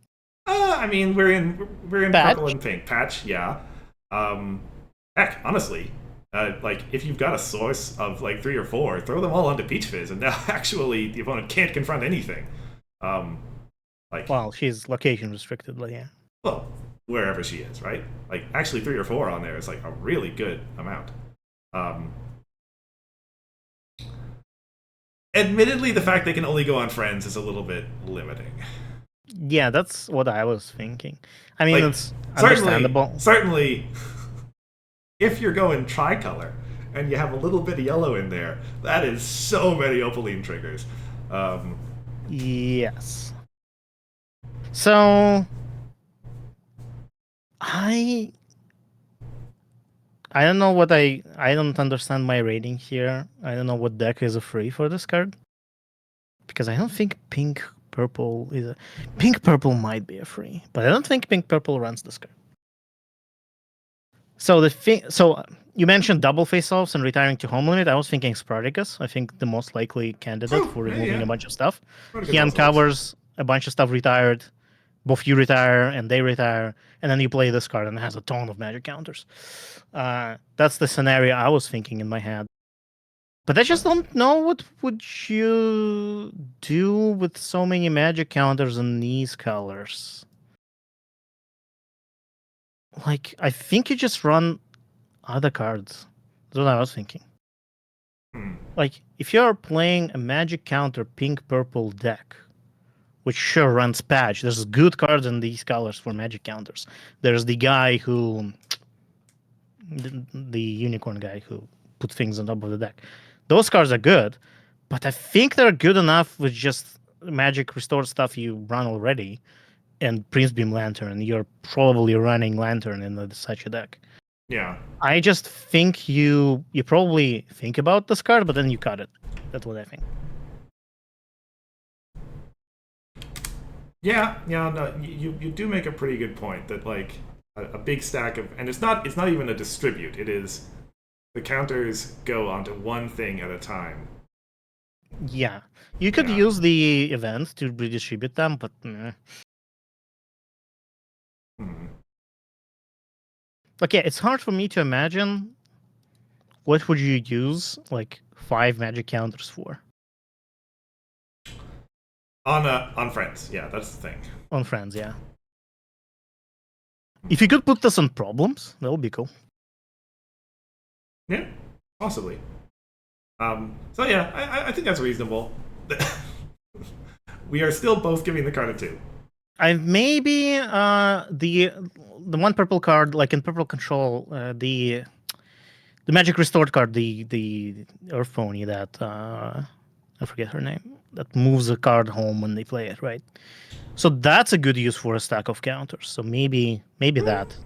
I mean, we're in Patch? purple and pink. Patch, yeah. Heck, honestly, like if you've got a source of like 3 or 4, throw them all onto Peach Fizz, and now actually the opponent can't confront anything. Well, she's location restricted, but yeah. Well, wherever she is, right? Like actually 3 or 4 on there is like a really good amount. Admittedly, the fact they can only go on friends is a little bit limiting. Yeah, that's what I was thinking. I mean, Like, it's understandable. Certainly, if you're going tricolor and you have a little bit of yellow in there, that is so many Opaline triggers. Yes. So I don't know what I don't understand my rating here. I don't know what deck is a free for this card. Because I don't think pink purple might be a free, but I don't think pink purple runs this card. So you mentioned double face-offs and retiring to home limit. I was thinking Spartacus. I think the most likely candidate for removing a bunch of stuff. He uncovers a bunch of stuff retired. Both you retire and they retire, and then you play this card and it has a ton of magic counters. That's the scenario I was thinking in my head. But I just don't know what would you do with so many magic counters in these colors. Like, I think you just run other cards. That's what I was thinking. Like, if you're playing a magic counter pink-purple deck, which sure runs patch, there's good cards in these colors for magic counters. There's the guy who... the unicorn guy who put things on top of the deck. Those cards are good, but I think they're good enough with just magic restored stuff you run already and Prince Beam Lantern. You're probably running Lantern in such a deck. Yeah. I just think you probably think about this card, but then you cut it. That's what I think. Yeah, no, you do make a pretty good point that like a big stack of, and it's not even a distribute. It is the counters go onto one thing at a time. Yeah, you could use the event to redistribute them, but okay, it's hard for me to imagine what would you use like 5 magic counters for. On friends, yeah, that's the thing. On friends, yeah. If you could put this on problems, that would be cool. Yeah, possibly. So yeah, I think that's reasonable. We are still both giving the card a 2. Maybe the one purple card, like in purple control, the magic restored card, the Earth Pony that I forget her name, that moves a card home when they play it, right? So that's a good use for a stack of counters. So maybe that.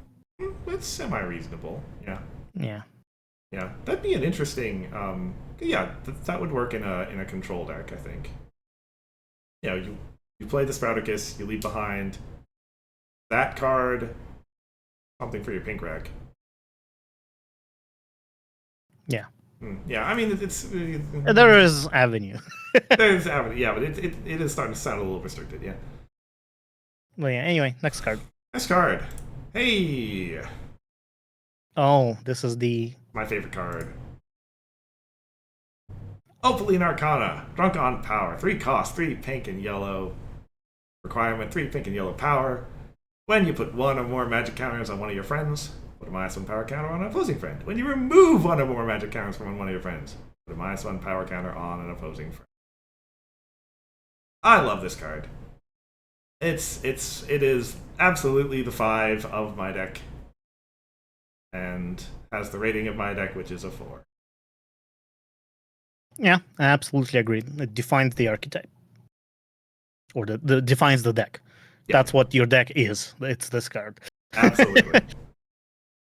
That's semi-reasonable. Yeah. Yeah. Yeah, that'd be an interesting. That would work in a control deck, I think. You play the Sprouticus, you leave behind that card, something for your pink rack. Yeah. Yeah, I mean it's there is avenue. There's avenue, yeah, but it is starting to sound a little restricted, yeah. Well, yeah. Anyway, next card. Next card. Hey. Oh, this is my favorite card. Opaline Arcana. Drunk on Power. 3 cost, 3 pink and yellow. Requirement, 3 pink and yellow power. When you put 1 or more magic counters on one of your friends, put a -1 power counter on an opposing friend. When you remove 1 or more magic counters from one of your friends, put a -1 power counter on an opposing friend. I love this card. It is absolutely the 5 of my deck. And has the rating of my deck, which is a 4. Yeah, I absolutely agree. It defines the archetype, or the defines the deck. Yeah. That's what your deck is. It's this card. Absolutely.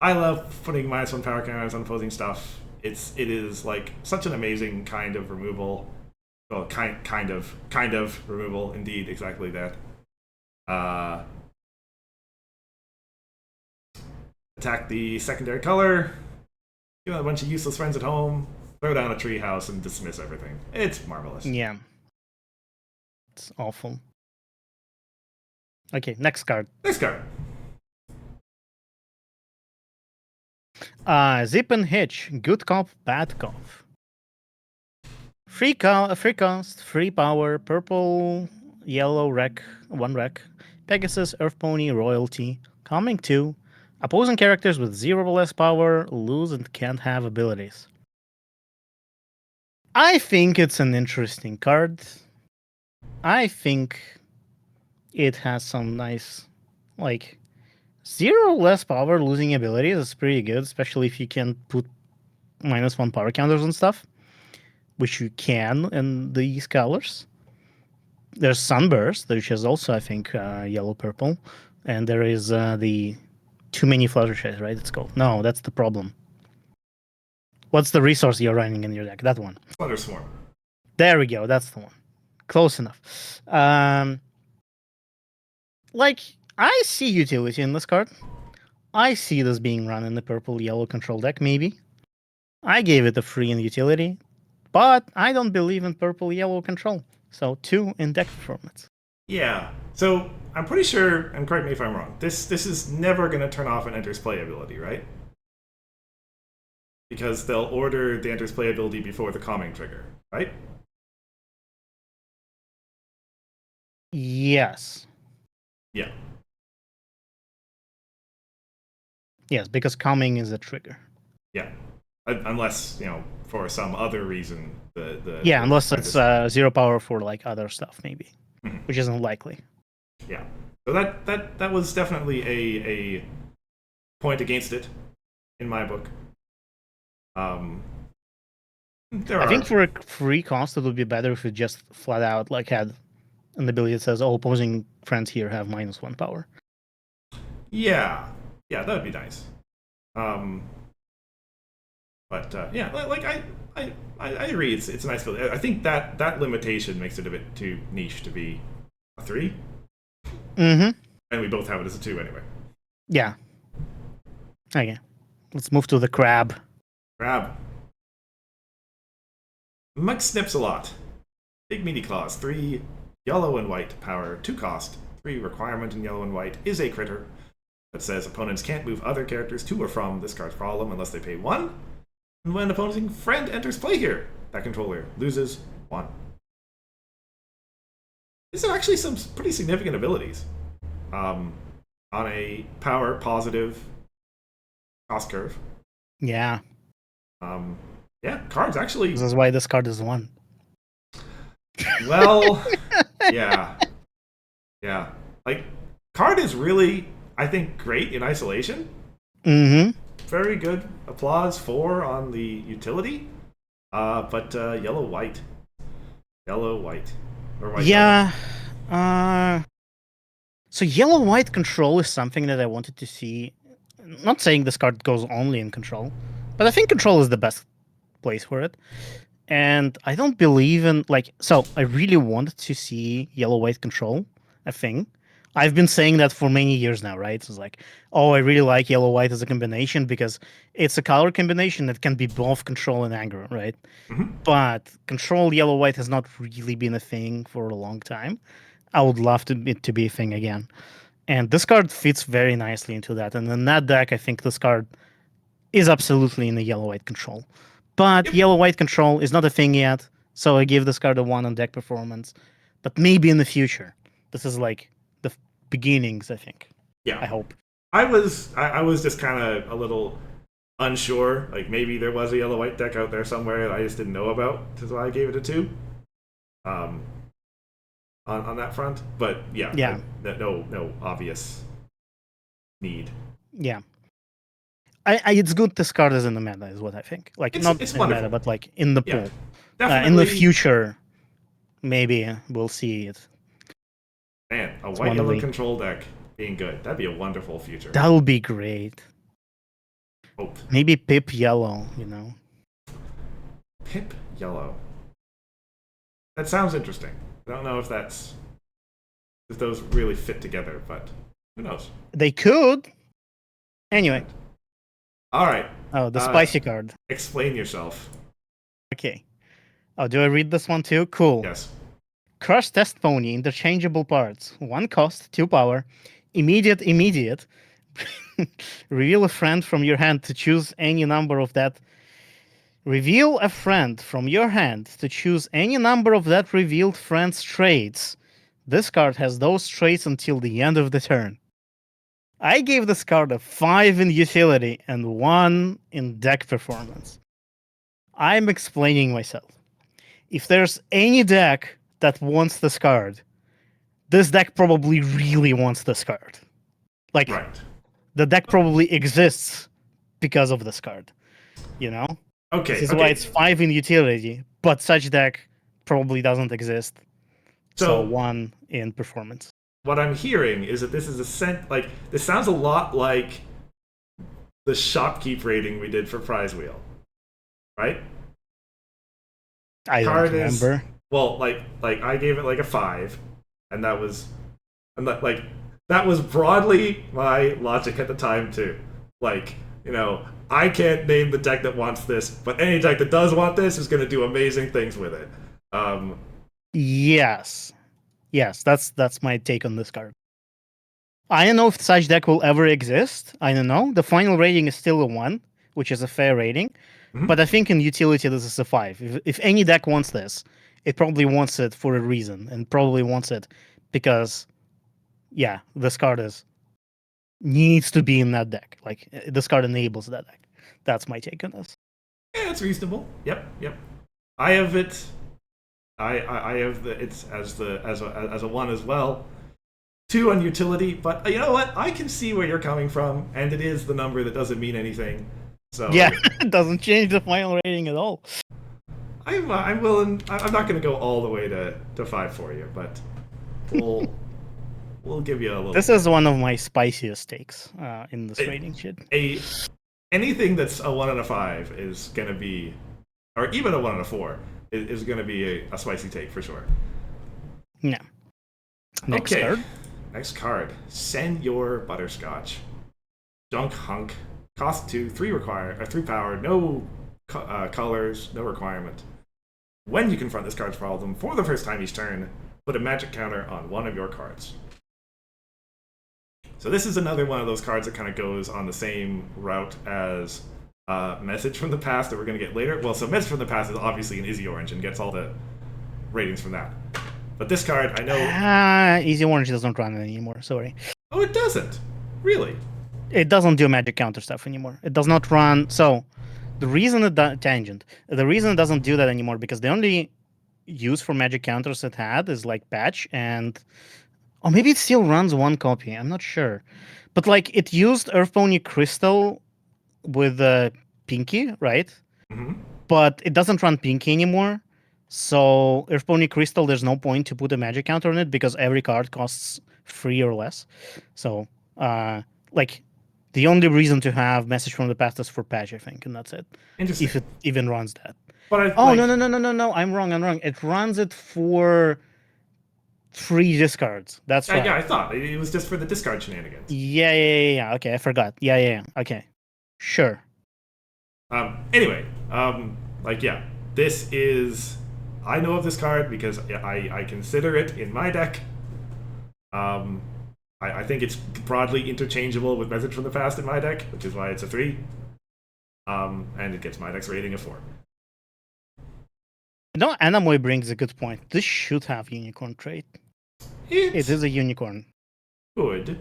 I love putting -1 power counters on opposing stuff. It is like such an amazing kind of removal. Well, kind of removal, indeed, exactly that. Attack the secondary color. You know, a bunch of useless friends at home. Throw down a treehouse and dismiss everything. It's marvelous. Yeah, it's awful. Okay, next card. Next card. Zip and Hitch. Good cop, bad cop. Free cost, free power, purple, yellow wreck, 1 wreck, Pegasus, Earth Pony, Royalty, Calming 2. Opposing characters with 0 or less power lose and can't have abilities. I think it's an interesting card. I think it has some nice, like, 0 or less power losing abilities is pretty good, especially if you can put -1 power counters and stuff, which you can in these colors. There's Sunburst, which is also, I think, yellow purple, and there is the too many Fluttershy, right? It's called. No, that's the problem. What's the resource you're running in your deck? That one. Flutter Swarm. There we go. That's the one. Close enough. Like, I see utility in this card. I see this being run in the purple-yellow control deck, maybe. I gave it a free in utility, but I don't believe in purple-yellow control. So 2 in deck performance. Yeah. So I'm pretty sure, and correct me if I'm wrong, this is never going to turn off an enters play ability, right? Because they'll order the enters play ability before the calming trigger, right? Yes. Yeah. Yes, because calming is a trigger. Yeah. Unless, you know, for some other reason the Yeah, unless it's 0 power for like other stuff, maybe, which isn't likely. Yeah. So that was definitely a point against it in my book. I think for a free cost, it would be better if it just flat out like had an ability that says, "Oh, opposing friends here have -1 power." Yeah, that would be nice. But yeah, like I agree. It's a nice ability. I think that limitation makes it a bit too niche to be a 3. Mm-hmm. And we both have it as a 2 anyway. Yeah. Okay. Let's move to the crab. Crab. Mike snips a lot. Big meaty claws. 3 yellow and white power. 2 cost. 3 requirement in yellow and white is a critter that says opponents can't move other characters to or from this card's problem unless they pay 1. And when opposing friend enters play here, that controller loses 1. These are actually some pretty significant abilities on a power positive cost curve. Yeah. Yeah, cards actually. This is why this card is 1. Well, yeah. Like, card is really, I think, great in isolation. Mm-hmm. Very good applause for on the utility. But yellow-white. Yellow-white. Or white. Yeah. So yellow-white control is something that I wanted to see. Not saying this card goes only in control, but I think control is the best place for it. And I don't believe in so I really wanted to see yellow-white control a thing. I've been saying that for many years now, right? It's like, oh, I really like yellow-white as a combination because it's a color combination that can be both control and aggro, right? Mm-hmm. But control yellow-white has not really been a thing for a long time. I would love it to be a thing again. And this card fits very nicely into that. And in that deck, I think this card is absolutely in the yellow-white control. But yellow-white control is not a thing yet, so I give this card a 1 on deck performance. But maybe in the future. This is like the beginnings, I think. Yeah. I hope. I was just kind of a little unsure. Like, maybe there was a yellow-white deck out there somewhere that I just didn't know about. That's why I gave it a 2. On that front. But yeah. No obvious need. Yeah. It's good this card is in the meta, is what I think. Like, not it's in the wonderful. meta, but like in the pool. definitely In the future, maybe we'll see it. Man, a It's white one of yellow the- control deck being good. That'd be a wonderful future. That would be great. Hope. Maybe Pip yellow, you know. Pip yellow. That sounds interesting. I don't know if those really fit together, but who knows? They could. Anyway. All right. Oh, the spicy card. Explain yourself. Okay. Oh, do I read this one too? Cool. Yes. Crush Test Pony, interchangeable parts. 1 cost, 2 power. Immediate. Reveal a friend from your hand to choose any number of that. Reveal a friend from your hand to choose any number of that revealed friend's traits. This card has those traits until the end of the turn. I gave this card a 5 in utility and 1 in deck performance. I'm explaining myself. If there's any deck that wants this card, this deck probably really wants this card. Like, Right. the deck probably exists because of this card. You know? Okay. This is why it's 5 in utility, but such deck probably doesn't exist. So 1 in performance. What I'm hearing is that this is this sounds a lot like the shopkeep rating we did for Prize Wheel, right? I don't remember. Like I gave it like a 5, and that was broadly my logic at the time too. Like, you know, I can't name the deck that wants this, but any deck that does want this is going to do amazing things with it. Yes, that's my take on this card. I don't know if such deck will ever exist. I don't know. The final rating is still a 1, which is a fair rating. Mhm. But I think in utility this is a 5. If any deck wants this, it probably wants it for a reason, and probably wants it because, yeah, this card needs to be in that deck. Like, this card enables that deck. That's my take on this. Yeah, it's reasonable. Yep. I have it. I have it's as a 1 as well. 2 on utility, but you know what? I can see where you're coming from, and it is the number that doesn't mean anything. So yeah, it doesn't change the final rating at all. I'm willing. I'm not going to go all the way to 5 for you, but we'll give you a little. This is one of my spiciest takes in this rating shit. Anything that's a 1 and a 5 is going to be, or even a 1 and a 4 is going to be a spicy take for sure. Yeah. Next card. Next card. Senor Butterscotch. Junk Hunk. Cost 2, 3 power, no colors, no requirement. When you confront this card's problem for the first time each turn, put a magic counter on one of your cards. So this is another one of those cards that kind of goes on the same route as Message from the Past that we're going to get later. Well, so Message from the Past is obviously an Easy Orange and gets all the ratings from that. But this card, I know... Easy Orange doesn't run it anymore, sorry. Oh, it doesn't? Really? It doesn't do magic counter stuff anymore. It does not run... So, the reason it doesn't do that anymore, because the only use for magic counters it had is, like, Patch and... Or maybe it still runs 1 copy, I'm not sure. But, like, it used Earth Pony Crystal with Pinky, right? Mm-hmm. But it doesn't run Pinky anymore. So Earth Pony Crystal, there's no point to put a magic counter on it because every card costs 3 or less. So, like, the only reason to have Message from the Past is for Patch, I think, and that's it. Interesting. If it even runs that. But No, I'm wrong. It runs it for 3 discards. That's right. Yeah, I thought it was just for the discard shenanigans. Yeah. Okay, I forgot. Yeah. Okay. Sure. Anyway, this is... I know of this card because I consider it in my deck. I think it's broadly interchangeable with Message from the Past in my deck, which is why it's a 3. And it gets my deck's rating of 4. No, Anamoy brings a good point. This should have unicorn trait. It is a unicorn. Good.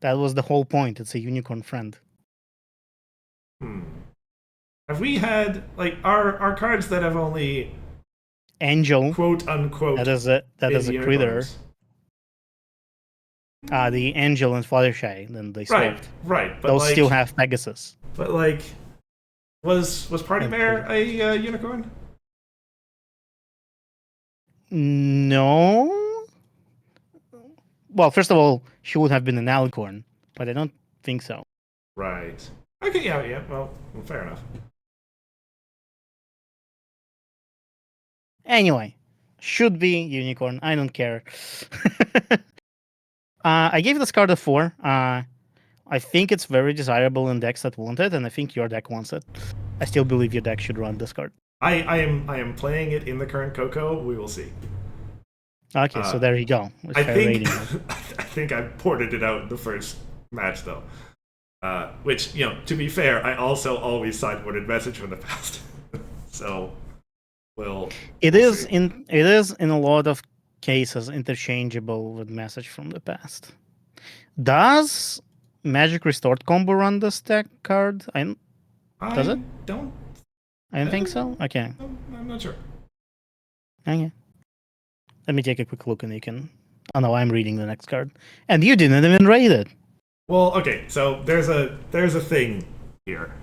That was the whole point. It's a unicorn friend. Have we had, like, our cards that have only... Angel, quote unquote, that is a critter. The Angel and Fluttershy, then they swapped. Right. But those still have Pegasus. But, like, was Party Mare a unicorn? No. Well, first of all, she would have been an alicorn, but I don't think so. Right. Okay, yeah. Well, fair enough. Anyway, should be unicorn. I don't care. I gave this card a 4. I think it's very desirable in decks that want it, and I think your deck wants it. I still believe your deck should run this card. I am playing it in the current Coco. We will see. Okay, so there you go. It's I fair think rating. I think I ported it out in the first match though. Which, to be fair, I also always sideboarded message from the past. So we'll It we'll is see. in a lot of cases interchangeable with message from the past. Does Magic Restored combo run this deck card? Does I it? don't I don't think so. Okay. I'm not sure. Okay. Let me take a quick look and you can. Oh no, I'm reading the next card. And you didn't even rate it. Well, okay, so there's a thing here.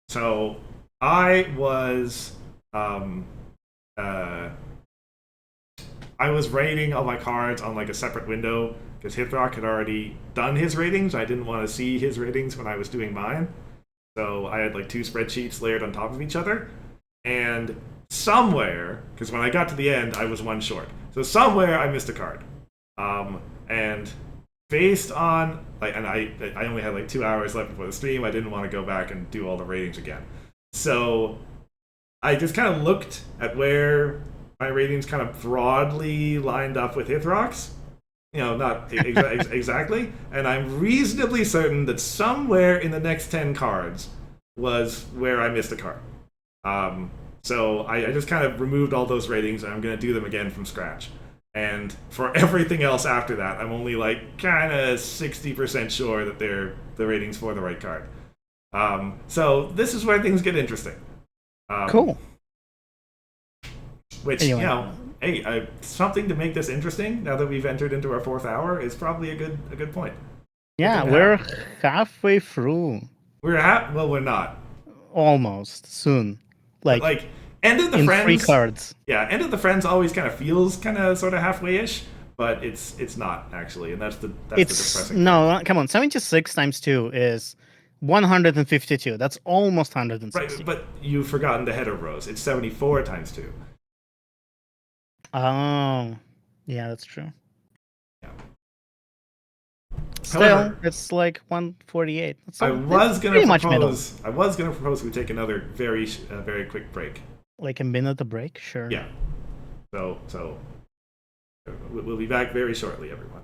So I was uh I was rating all my cards on like a separate window because Hithrock had already done his ratings. I didn't want to see his ratings when I was doing mine. So I had like two spreadsheets layered on top of each other. And somewhere, because when I got to the end, I was one short. So somewhere I missed a card. And based on like, and I only had like 2 hours left before the stream. I didn't want to go back and do all the ratings again. So I just kind of looked at where my ratings kind of broadly lined up with Hithrock's. Not exactly. And I'm reasonably certain that somewhere in the next 10 cards was where I missed a card. So I just kind of removed all those ratings, and I'm going to do them again from scratch. And for everything else after that, I'm only like kind of 60% sure that they're the ratings for the right card. So this is where things get interesting. Cool. Which, Anyway. hey, something to make this interesting now that we've entered into our 4th hour is probably a good point. Yeah, we're halfway through. Well, we're not. Almost. Soon. But like, End of the in Friends. 3 cards. Yeah, End of the Friends always kind of feels kind of sort of halfway-ish, but it's not actually, and that's the depressing no, come on. 76 times 2 is 152. That's almost 160. Right, but you've forgotten the header rows. It's 74 times 2. Oh, yeah, that's true. Yeah. Still, However, it's like 148. I was gonna propose we take another very quick break. Like a minute a break, sure. Yeah. So we'll be back very shortly, everyone.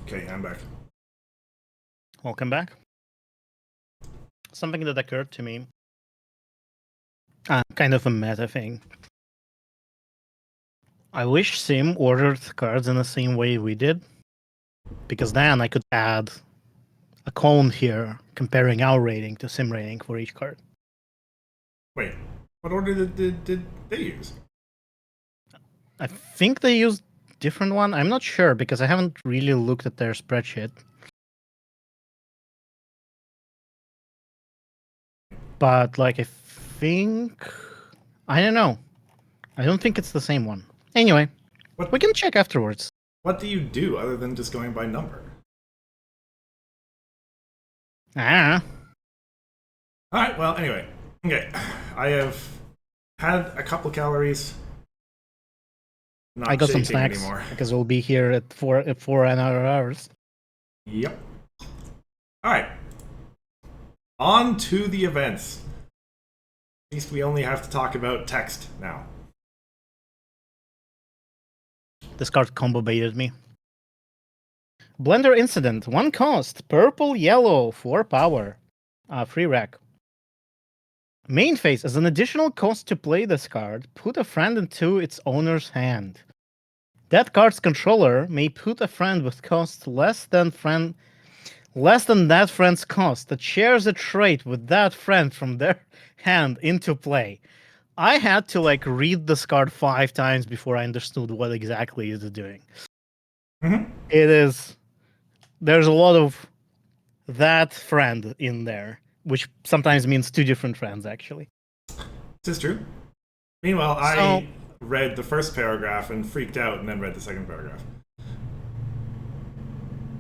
Okay, I'm back. Welcome back. Something that occurred to me. Kind of a meta thing. I wish Sim ordered cards in the same way we did, because then I could add a column here comparing our rating to Sim rating for each card. Wait, what order did they use? I think they used different one. I'm not sure because I haven't really looked at their spreadsheet. But like, I think I don't know. I don't think it's the same one. Anyway, What we can check afterwards. what do you do other than just going by number? Ah, All right. Well, anyway, okay. I have had a couple calories. Not I got some shaking snacks anymore. because we'll be here at four another hours. Yep. All right. On to the events. At least we only have to talk about text now. This card combo baited me. Blender Incident, 1 cost, purple, yellow, 4 power, free rack. Main phase, as an additional cost to play this card, put a friend into its owner's hand. That card's controller may put a friend with cost less than that friend's cost that shares a trait with that friend from their hand into play. I had to like read this card 5 times before I understood what exactly it is doing. Mm-hmm. It is. There's a lot of that friend in there, which sometimes means 2 different friends actually. This is true. Meanwhile, So- I read the first paragraph and freaked out, and then read the second paragraph.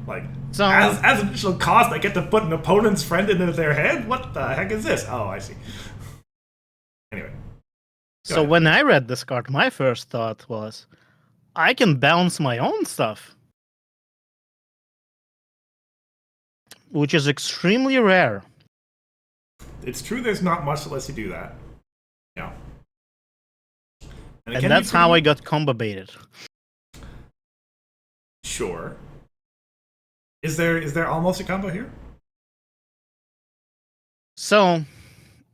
Like, So- as additional cost, I get to put an opponent's friend into their head? What the heck is this? Oh, I see. Anyway. So when I read this card, my first thought was, I can bounce my own stuff, which is extremely rare. It's true there's not much that lets you do that. Yeah. it And can be that's how I pretty- got combo baited. Sure. Is there almost a combo here? So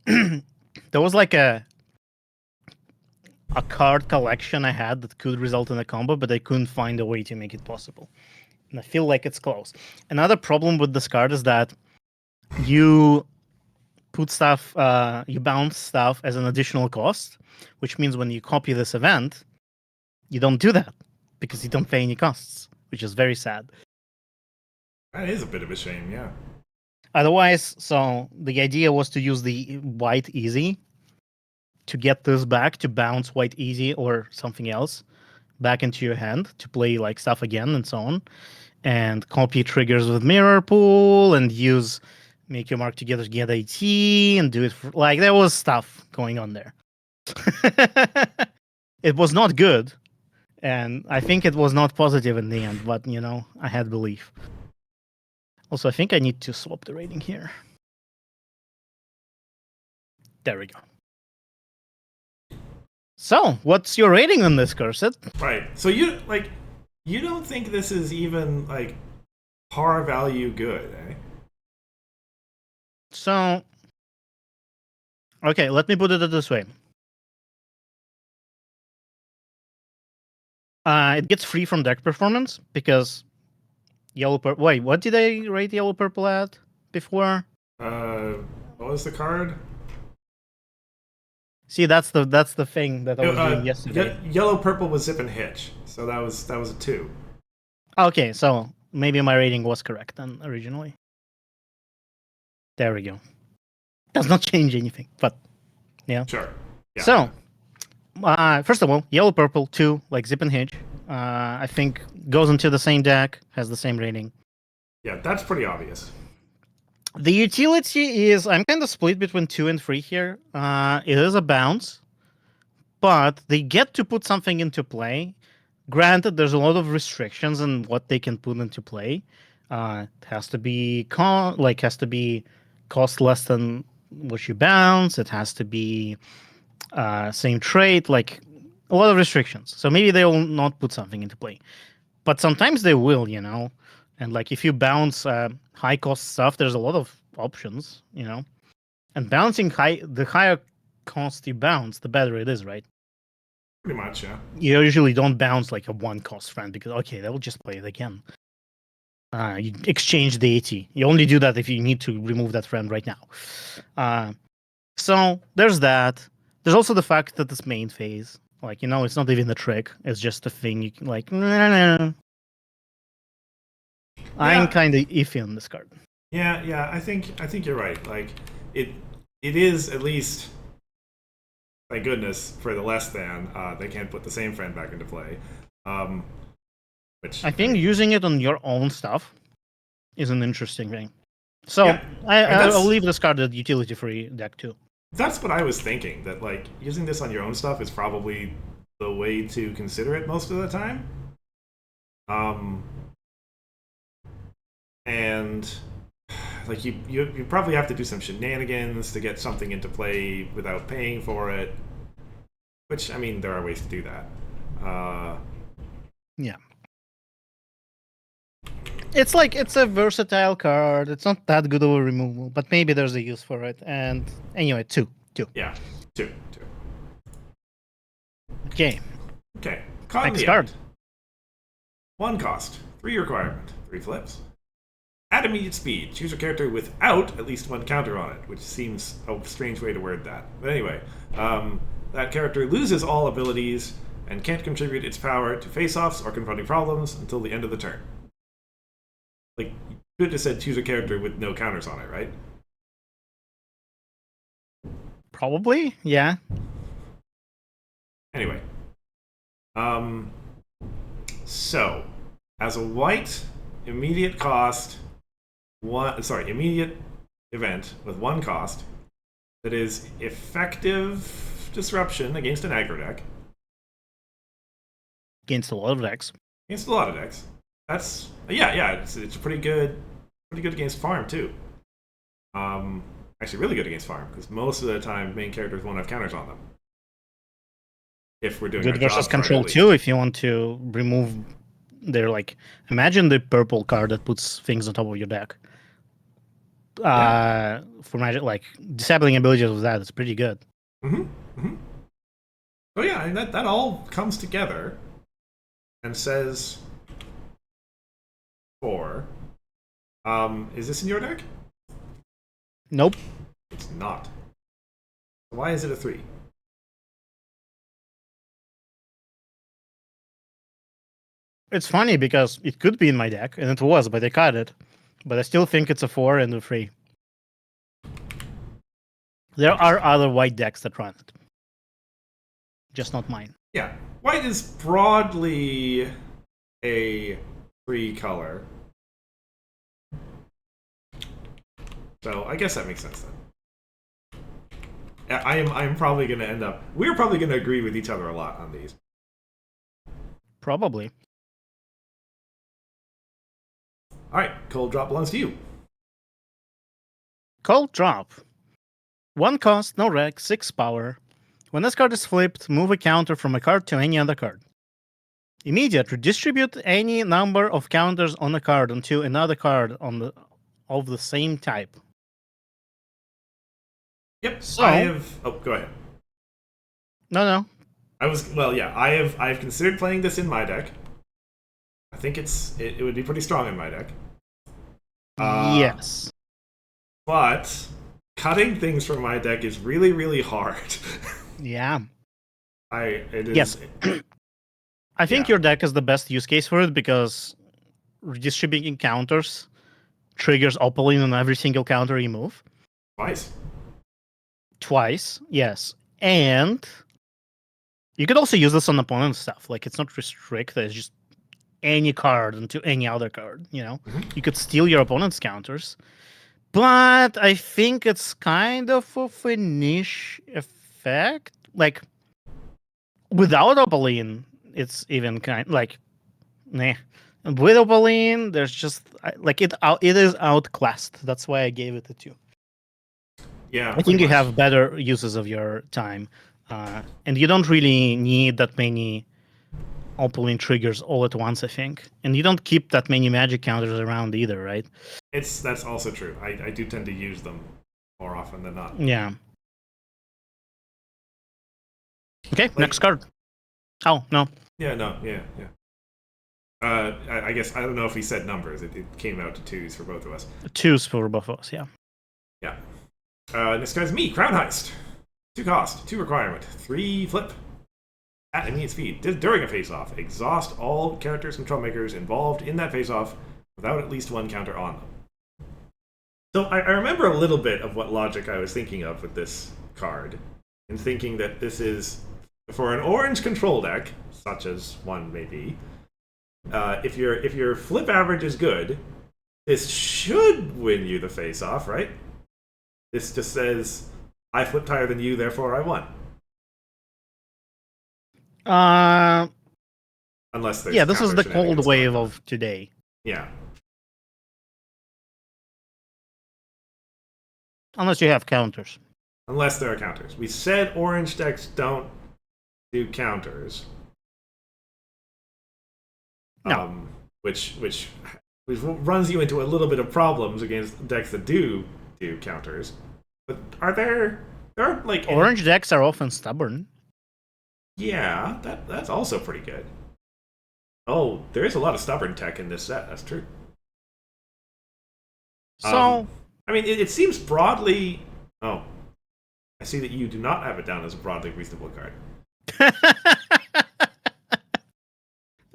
there was like a card collection I had that could result in a combo, but I couldn't find a way to make it possible. And I feel like it's close. Another problem with this card is that you put stuff, you bounce stuff as an additional cost, which means when you copy this event, you don't do that because you don't pay any costs, which is very sad. That is a bit of a shame, yeah. Otherwise, so the idea was to use the white easy to get this back, to bounce white easy or something else back into your hand to play like stuff again and so on, and copy triggers with mirror pool and use make your mark together to get AT and do it for, like there was stuff going on there. It was not good, and I think it was not positive in the end, but I had belief. Also, I think I need to swap the rating here. There we go. So, what's your rating on this, Cursed? Right. So you don't think this is even like par value good, eh? So, okay, let me put it this way. It gets free from deck performance because yellow purple. Wait, what did I rate yellow purple at before? What was the card? See, that's the thing that I was doing yesterday. Yellow purple was zip and hitch, so that was a 2. Okay, so maybe my rating was correct then originally. There we go. Does not change anything, but yeah. Sure. Yeah. So, first of all, yellow purple 2, like zip and hitch. I think goes into the same deck, has the same rating. Yeah, that's pretty obvious. The utility is I'm kind of split between 2 and 3 here. It is a bounce, but they get to put something into play. Granted, there's a lot of restrictions on what they can put into play. It has to be cost less than what you bounce. It has to be same trait, like a lot of restrictions. So maybe they will not put something into play, but sometimes they will, And like if you bounce high cost stuff, there's a lot of options, you know. And bouncing the higher cost you bounce, the better it is, right? Pretty much, yeah. You usually don't bounce like a one cost friend because okay, they'll just play it again. You exchange deity. You only do that if you need to remove that friend right now. So there's that. There's also the fact that this main phase, like, you know, it's not even a trick. It's just a thing you can like. Nah. I'm kind of iffy on this card. Yeah. I think you're right. Like it is at least. Thank goodness for the less than they can't put the same friend back into play. Which I think using it on your own stuff is an interesting thing. So Yeah. I'll leave this card at utility-free deck too. That's what I was thinking. That like using this on your own stuff is probably the way to consider it most of the time. And like you probably have to do some shenanigans to get something into play without paying for it. Which I mean, there are ways to do that. Yeah. It's like it's a versatile card. It's not that good of a removal, but maybe there's a use for it. And anyway, two. Yeah, two. Okay. Caught in Next the card. end. 1 cost, 3 requirement, 3 flips. At immediate speed, choose a character without at least 1 counter on it, which seems a strange way to word that. But anyway, that character loses all abilities and can't contribute its power to face-offs or confronting problems until the end of the turn. Like, you could have just said choose a character with no counters on it, right? Probably, yeah. Anyway. So, as a white, immediate cost, immediate event with 1 cost that is effective disruption against an aggro deck. Against a lot of decks. Against a lot of decks. That's it's pretty good against farm too. Actually really good against farm, because most of the time main characters won't have counters on them. If we're doing Good our versus jobs control right, too, if you want to remove their like imagine the purple card that puts things on top of your deck. For magic, like disabling abilities of that is pretty good. Oh yeah, and that all comes together and says 4. Is this in your deck? Nope. It's not. Why is it a 3? It's funny because it could be in my deck, and it was, but I cut it. But I still think it's a 4 and a 3. There are other white decks that run it. Just not mine. Yeah. White is broadly a 3 color. So I guess that makes sense then. I'm probably going to end up... We're probably going to agree with each other a lot on these. Probably. Alright, cold drop belongs to you. Cold Drop. 1 cost, no reg, 6 power. When this card is flipped, move a counter from a card to any other card. Immediate, redistribute any number of counters on a card onto another card of the same type. Yep. So- I have... Oh, go ahead. No. I've considered playing this in my deck. I think it would be pretty strong in my deck. Yes. But cutting things from my deck is really, really hard. Yeah. It is, Yes. I think your deck is the best use case for it because redistributing counters triggers Opaline on every single counter you move. Twice, yes. And you could also use this on opponent stuff. Like, it's not restricted, it's just any card into any other card, you know? You could steal your opponent's counters. But I think it's kind of a niche effect. Like, without Opaline, it's even like, nah. With Opaline, there's just like it is outclassed. That's why I gave it a 2. Yeah, I think you have better uses of your time, and you don't really need that many opening triggers all at once, I think. And you don't keep that many magic counters around either, right? That's also true. I do tend to use them more often than not. Yeah. Okay, Like- next card. Oh, no. Yeah, no, yeah. I guess I don't know if he said numbers. It came out to 2s for both of us. 2s for both of us, yeah. Yeah. This guy's me, Crown Heist. 2 cost, 2 requirement, 3 flip. At immediate speed, during a face-off, exhaust all characters and troublemakers involved in that face-off without at least 1 counter on them. So I remember a little bit of what logic I was thinking of with this card, and thinking that this is for an orange control deck, such as one may be. If your flip average is good, this should win you the face-off, right? This just says, I flipped higher than you, therefore I won. Unless there's Yeah, this is counter the cold shenanigans wave going on. of today. Yeah. Unless you have counters. Unless there are counters. We said orange decks don't do counters. No. Which runs you into a little bit of problems against decks that do counters. But there are like Orange decks are often stubborn. Yeah, that's also pretty good. Oh, there is a lot of stubborn tech in this set. That's true. So, I mean, it seems broadly. Oh, I see that you do not have it down as a broadly reasonable card.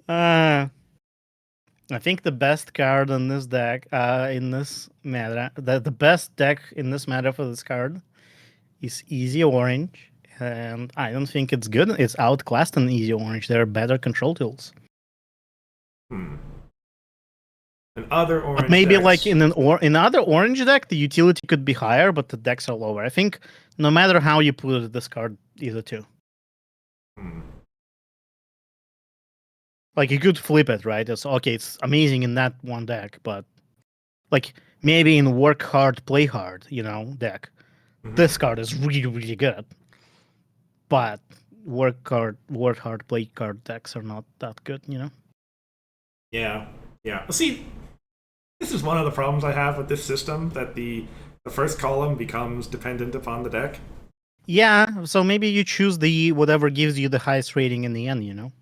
I think the best card in this deck, in this meta, the best deck in this meta for this card is Easy Orange, and I don't think it's good. It's outclassed in Easy Orange. There are better control tools. And other orange. But maybe decks, like in another orange deck, the utility could be higher, but the decks are lower. I think no matter how you put it, this card is a 2. Like you could flip it, right? It's okay. It's amazing in that one deck, but like maybe in work hard, play hard, deck, this card is really, really good. But work hard, play hard decks are not that good, Yeah. See, this is one of the problems I have with this system, that the first column becomes dependent upon the deck. Yeah, so maybe you choose the whatever gives you the highest rating in the end,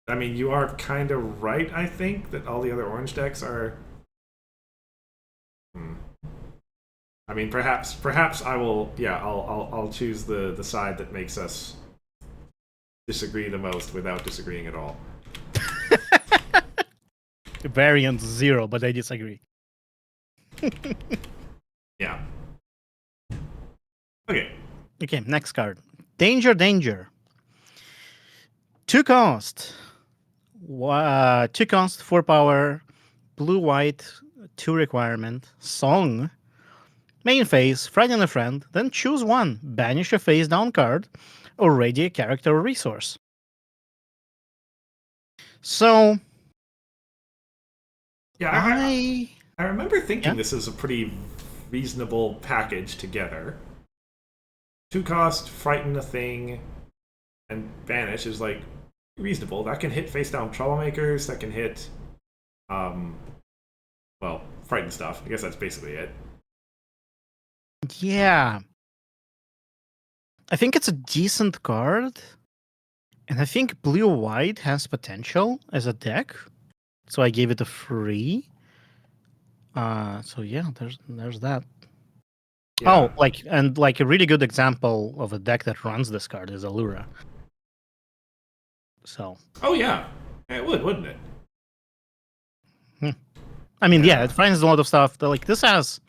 I mean, you are kind of right, I think, that all the other orange decks are... I mean, perhaps I will... Yeah, I'll choose the side that makes us disagree the most without disagreeing at all. Variance 0, but I disagree. Yeah. Okay. Okay, next card. Danger, danger. 2 cost. 2 cost, 4 power, blue, white, 2 requirement, song. Main phase, frighten a friend, then choose 1. Banish a face down card, or ready a character or resource. So, Yeah, I remember thinking this is a pretty reasonable package together. 2 cost, frighten a thing, and banish is like reasonable. That can hit face down troublemakers, that can hit frighten stuff. I guess that's basically it. Yeah. I think it's a decent card. And I think blue white has potential as a deck. So I gave it a 3. So yeah, there's that. Yeah. Oh, like a really good example of a deck that runs this card is Allura. So. Oh yeah, it would, wouldn't it? I mean, yeah, it finds a lot of stuff. Like this has.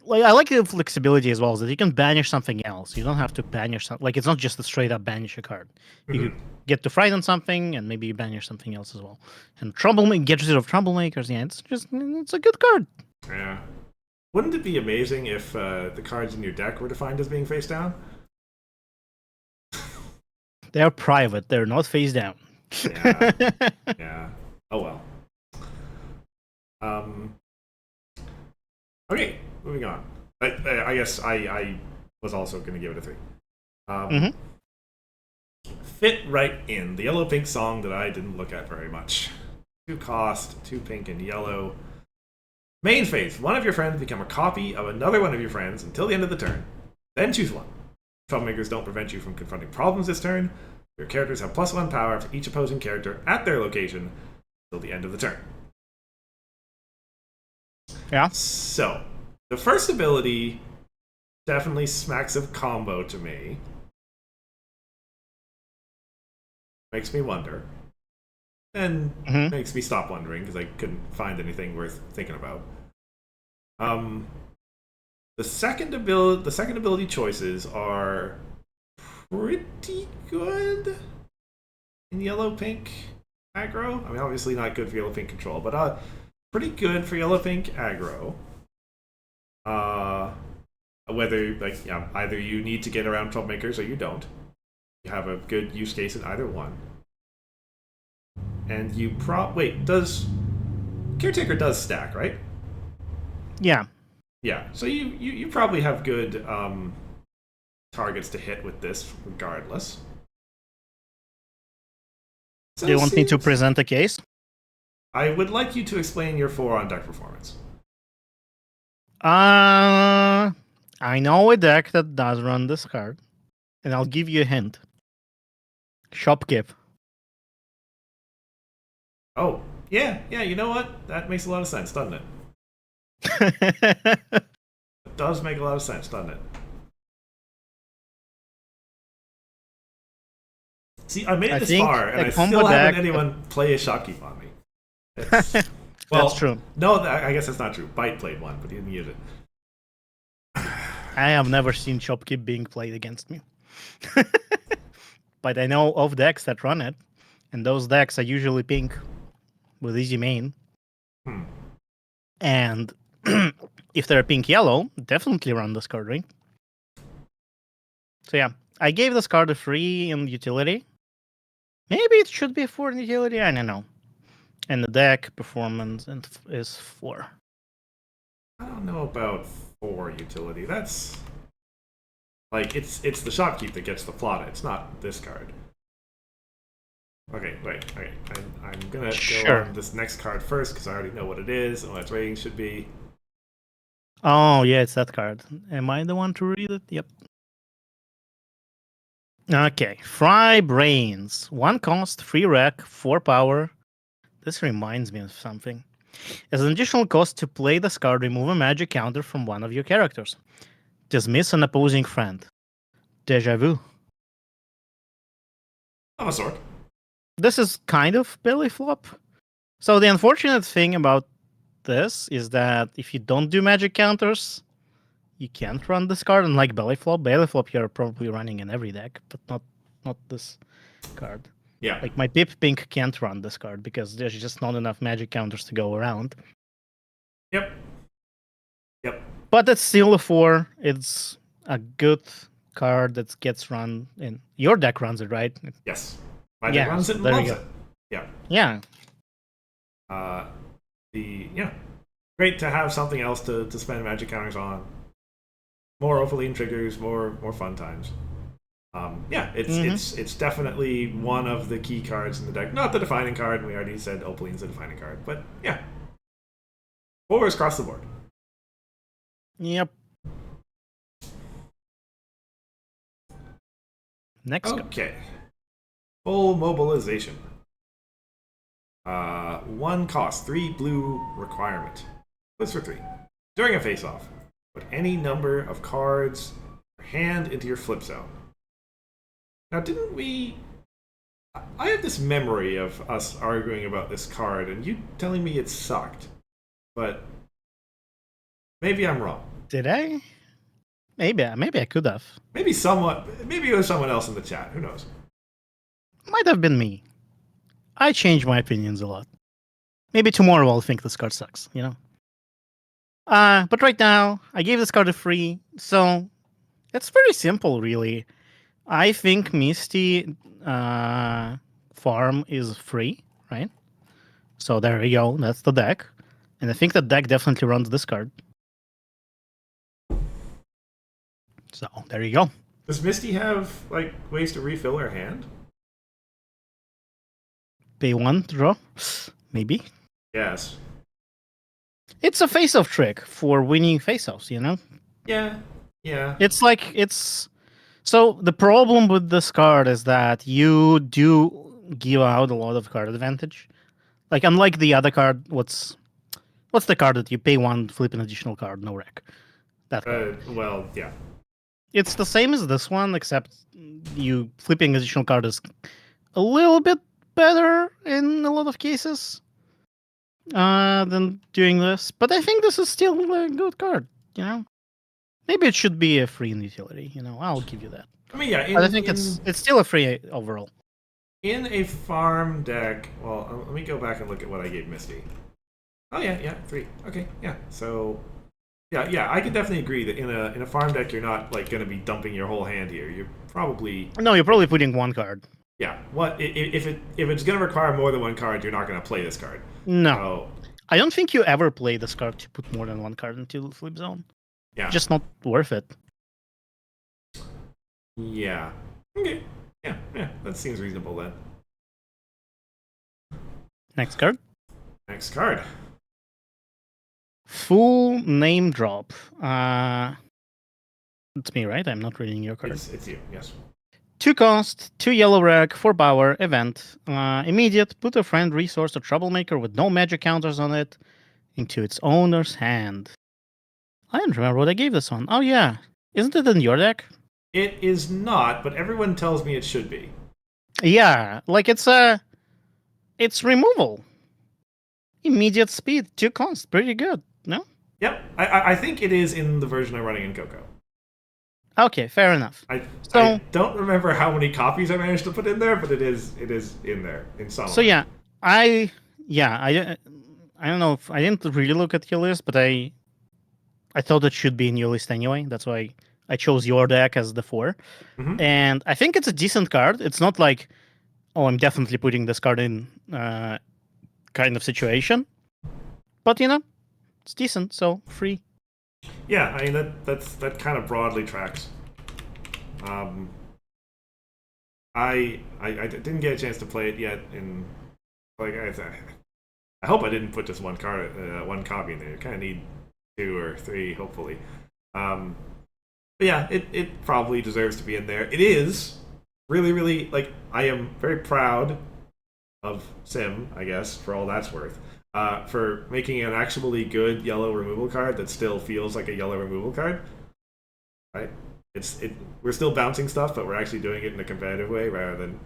Like I like the flexibility as well, so that you can banish something else. You don't have to banish something. Like it's not just a straight up banish a card. You get to frighten something, and maybe you banish something else as well. And get rid of troublemakers. Yeah, it's a good card. Yeah. Wouldn't it be amazing if the cards in your deck were defined as being face down? They are private. They're not face down. Yeah. Yeah. Oh well. Okay, moving on. I guess I was also going to give it a 3. Um, Fit right in. The yellow pink song that I didn't look at very much. 2 cost, 2 pink and yellow. Main phase. One of your friends become a copy of another one of your friends until the end of the turn. Then choose one. Troublemakers don't prevent you from confronting problems this turn. Your characters have +1 power for each opposing character at their location until the end of the turn. Yeah. So, the first ability definitely smacks of combo to me. Makes me wonder. And makes me stop wondering because I couldn't find anything worth thinking about. The second ability choices are pretty good in yellow pink aggro. I mean, obviously not good for yellow pink control, but pretty good for yellow pink aggro. Whether either you need to get around troublemakers or you don't. You have a good use case in either one. And you does Caretaker does stack, right? Yeah. Yeah. So you probably have good targets to hit with this regardless. So Do you want me to present a case? I would like you to explain your 4 on deck performance. I know a deck that does run this card, and I'll give you a hint. Shopkeep. Oh, yeah, you know what? That makes a lot of sense, doesn't it? It does make a lot of sense, doesn't it? See, I made it this far, and I still haven't anyone play a Shopkeep on me. Well, that's true. No, I guess that's not true. Bite played one, but he didn't use it. I have never seen Shopkeep being played against me. But I know of decks that run it, and those decks are usually pink with easy main. And if they're pink-yellow, definitely run this card, right? So yeah, I gave this card a 3 in utility. Maybe it should be a 4 in utility, I don't know. And the deck performance is 4. I don't know about 4 utility. That's like it's the Shopkeep that gets the plot. It's not this card. Okay, wait. Okay, I'm gonna go on this next card first because I already know what it is and what its rating should be. Oh yeah, it's that card. Am I the one to read it? Yep. Okay, Fry Brains. 1 cost, 3 rec, 4 power. This reminds me of something. As an additional cost to play this card, remove a magic counter from one of your characters. Dismiss an opposing friend. Deja vu. I'm a sword. This is kind of belly flop. So the unfortunate thing about this is that if you don't do magic counters, you can't run this card. Unlike belly flop, you're probably running in every deck, but not this card. Yeah. Like my Pip Pink can't run this card because there's just not enough magic counters to go around. Yep. But it's still a 4. It's a good card that gets run in your deck runs it, right? Yes. My deck runs it and loves it. Yeah. Yeah. Great to have something else to spend magic counters on. More Opaline triggers, more fun times. It's definitely one of the key cards in the deck. Not the defining card, and we already said Opaline's the defining card, but yeah. 4s across the board. Yep. Next. Okay. Full mobilization. 1 cost, 3 blue requirement. What's for 3? During a face-off, put any number of cards or hand into your flip zone. Now, didn't we... I have this memory of us arguing about this card and you telling me it sucked. But maybe I'm wrong. Did I? Maybe I could have. Maybe it was someone else in the chat. Who knows? Might have been me. I change my opinions a lot. Maybe tomorrow I'll think this card sucks, you know? But right now, I gave this card a 3, so it's very simple, really. I think Misty farm is free, right? So there you go, that's the deck. And I think the deck definitely runs this card. So there you go. Does Misty have like ways to refill her hand? Pay 1 to draw? Maybe. Yes. It's a face-off trick for winning face-offs, you know? Yeah. Yeah. It's like, So the problem with this card is that you do give out a lot of card advantage. Like, unlike the other card, what's the card that you pay 1, flip an additional card, no wreck? That card. Well, yeah. It's the same as this one, except you flipping additional card is a little bit better in a lot of cases than doing this. But I think this is still a good card, you know? Maybe it should be a free in utility, you know? I'll give you that. I mean, yeah. But I think it's still a free overall. In a farm deck, well, let me go back and look at what I gave Misty. Oh yeah, 3. Okay, yeah. So, yeah, I can definitely agree that in a farm deck, you're not like going to be dumping your whole hand here. You're probably No, you're probably putting 1 card. yeah. What if it's going to require more than 1 card, you're not going to play this card. No. So, I don't think you ever play this card to put more than 1 card into the flip zone. yeah, Just not worth it. yeah. Okay, yeah, that seems reasonable then. Next card. Next card. Full name drop. It's me, right? I'm not reading your card. It's you, yes. 2 cost, 2 yellow rag, 4 power, event. Immediate, put a friend, resource, or troublemaker with no magic counters on it into its owner's hand. I don't remember what I gave this one. Oh yeah. Isn't it in your deck? It is not, but everyone tells me it should be. Yeah, like it's removal. Immediate speed, 2 cost, pretty good, no? Yep, I think it is in the version I'm running in Coco. Okay, fair enough. I So- don't remember how many copies I managed to put in there, but it is in there in some. So yeah, I don't know if I didn't really look at your list, but I thought it should be in your list anyway. That's why I chose your deck as the 4. Mhm. And I think it's a decent card. It's not like, oh, I'm definitely putting this card in kind of situation. But you know, it's decent, so free. Yeah, I mean that kind of broadly tracks. I didn't get a chance to play it yet. In like I hope I didn't put just 1 card, 1 copy in there. You kind of need 2 or 3, hopefully. But yeah, it probably deserves to be in there. It is really, really like I am very proud of Sim, I guess, for all that's worth. For making an actually good yellow removal card that still feels like a yellow removal card. Right? We're still bouncing stuff, but we're actually doing it in a competitive way rather than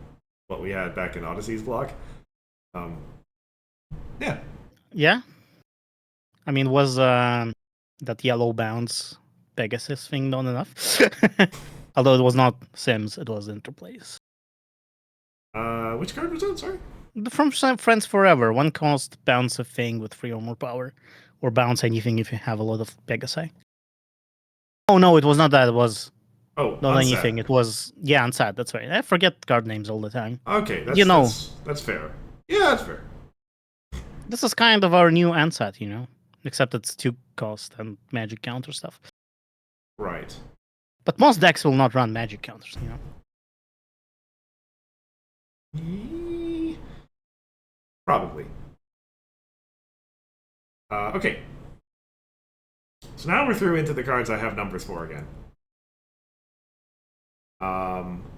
what we had back in Odyssey's block. Yeah. Yeah. I mean, was that yellow bounce Pegasus thing not enough? Although it was not Sims, it was Interplays. Which card was that? Sorry. From Friends Forever, 1 cost, bounce a thing with 3 or more power, or bounce anything if you have a lot of Pegasi. Oh no, it was not that. It was Oh, not unset. anything. It was Unsat. That's right. I forget card names all the time. Okay, You know. that's fair. Yeah, that's fair. This is kind of our new Ansat, you know, except it's 2 cost and magic counter stuff. Right. But most decks will not run magic counters, you know. Probably. Okay. So now we're through into the cards I have numbers for again.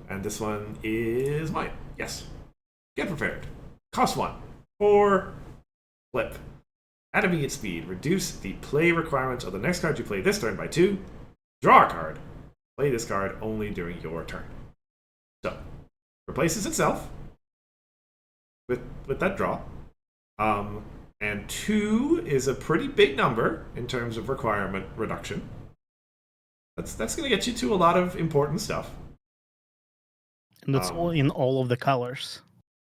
And this one is mine. Yes. Get prepared. Cost 1. 4. Flip. At immediate speed, reduce the play requirements of the next card you play this turn by 2. Draw a card. Play this card only during your turn. So, replaces itself with that draw. And 2 is a pretty big number in terms of requirement reduction. That's going to get you to a lot of important stuff. And it's all in all of the colors.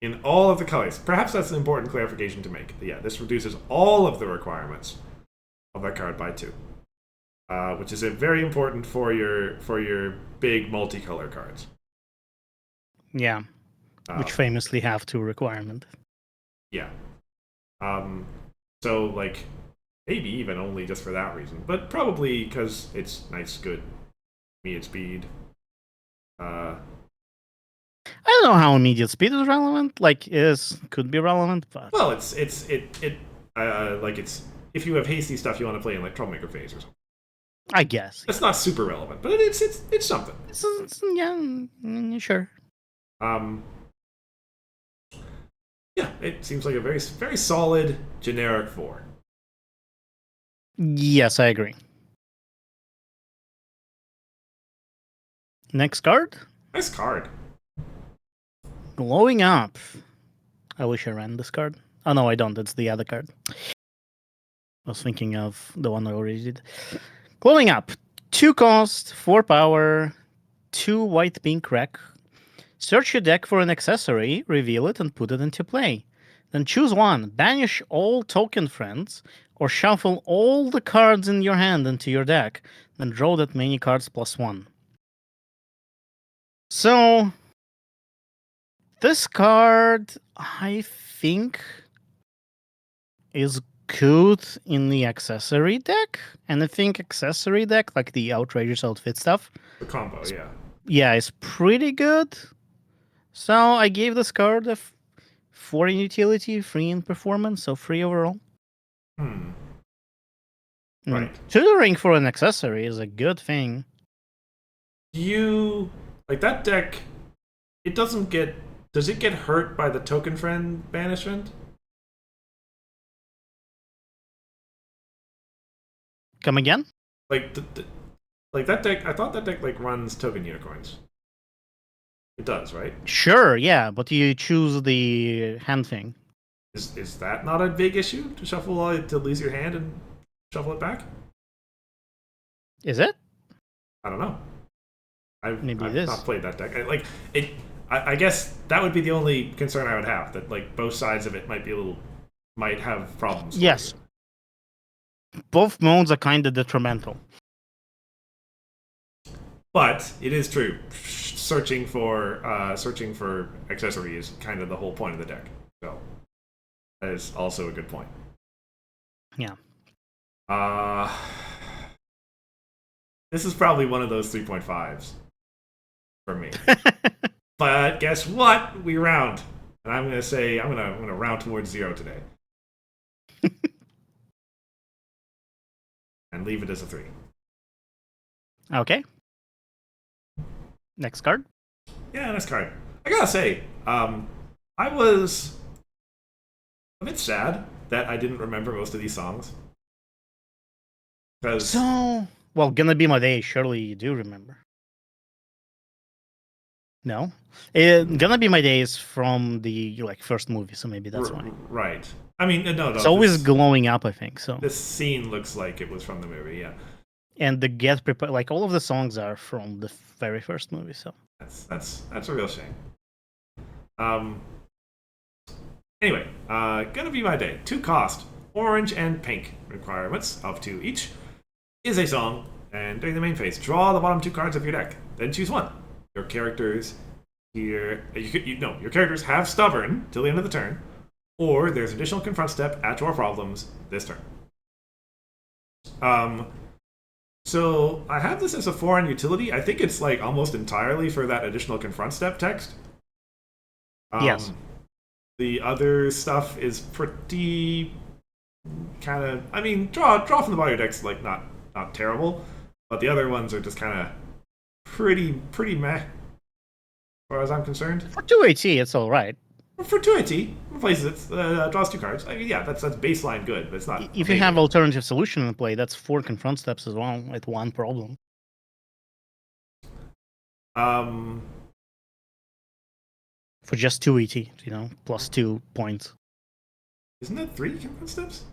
In all of the colors. Perhaps that's an important clarification to make. But yeah, this reduces all of the requirements of that card by 2. Which is very important for your big multicolor cards. Yeah. Which famously have 2 requirement. Yeah. So, like, maybe even only just for that reason. But probably because it's nice, good, immediate speed. Uh, I don't know how immediate speed is relevant. Like, could be relevant, but well, it's like it's if you have hasty stuff you want to play in like Troublemaker phase or something. I guess It's not super relevant, but it's something. Sure. Um, yeah, it seems like a very very solid generic 4. Yes, I agree. Next card, Nice card. Glowing Up. I wish I ran this card. Oh no, I don't. It's the other card. I was thinking of the one I already did. Glowing Up. 2 cost, 4 power, 2 white pink wreck. Search your deck for an accessory, reveal it, and put it into play. Then choose one. Banish all token friends, or shuffle all the cards in your hand into your deck. Then draw that many cards +1. So, this card, I think, is good in the accessory deck. And I think accessory deck, like the outrageous outfit stuff, The combo, yeah. yeah, is pretty good. So I gave this card a 4 in utility, 3 in performance, so 3 overall. Right. Tutoring for an accessory is a good thing. Do you like that deck? It doesn't get. Does it get hurt by the token friend banishment? Come again? Like like that deck. I thought that deck like runs token unicorns. It does, right? Sure, yeah, but you choose the hand thing. Is that not a big issue to shuffle to lose your hand and shuffle it back? Is it? I don't know. I've it is. not played that deck. Like it. I guess that would be the only concern I would have. That like both sides of it might have problems. Yes. Both modes are kind of detrimental. But it is true. Searching for accessory is kind of the whole point of the deck. So that is also a good point. Yeah. This is probably one of those 3.5s for me. But guess what? We round, and I'm gonna round towards 0 today, and leave it as a 3. Okay. Next card. Yeah, nice card. I gotta say, I was a bit sad that I didn't remember most of these songs. So, well, Gonna Be My Day, surely you do remember. No? Gonna Be My Day is from the first movie, so maybe that's why. Right. I mean, no. It's always glowing up, I think, so. This scene looks like it was from the movie, yeah. And the Get Prepared, like all of the songs are from the very first movie, so. That's a real shame. Anyway, Gonna Be My Day. 2 cost, orange and pink requirements of 2 each, is a song, and during the main phase, draw the bottom 2 cards of your deck, then choose one. Your characters here, your characters have stubborn till the end of the turn, or there's additional confront step at your problems this turn. So I have this as a 4 on utility. I think it's like almost entirely for that additional confront step text. Yes. The other stuff is pretty kind of. I mean, draw from the bottom of your deck's like not terrible, but the other ones are just kind of pretty meh, as far as I'm concerned. For 2AT, it's all right. For 2AT, replaces it, draws 2 cards. I mean, yeah, that's baseline good, but it's not. If you have alternative solution in play, that's 4 confront steps as well with 1 problem. For just 2AT, plus 2 points. Isn't that 3 confront steps?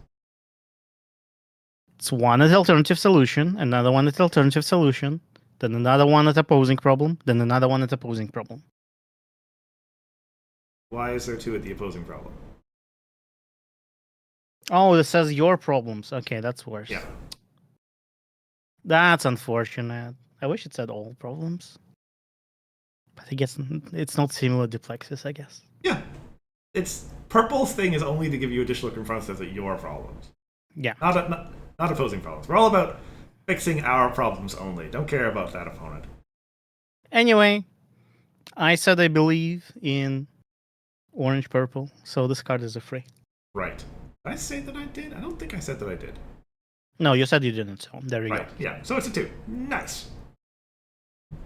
It's 1 at alternative solution, another 1 at alternative solution, then another 1 at opposing problem, then another 1 at opposing problem. Why is there 2 at the opposing problem? Oh, it says your problems. Okay, that's worse. Yeah. That's unfortunate. I wish it said all problems. But I guess it's not similar to Plexus, I guess. Yeah. It's purple's thing is only to give you additional confront steps at your problems. Yeah. Not opposing problems. We're all about fixing our problems only. Don't care about that opponent. Anyway, I said I believe in orange purple, so this card is a free. Right. Did I say that I did? I don't think I said that I did. No, you said you didn't, so there you Right. go. Yeah. So it's a 2. Nice. All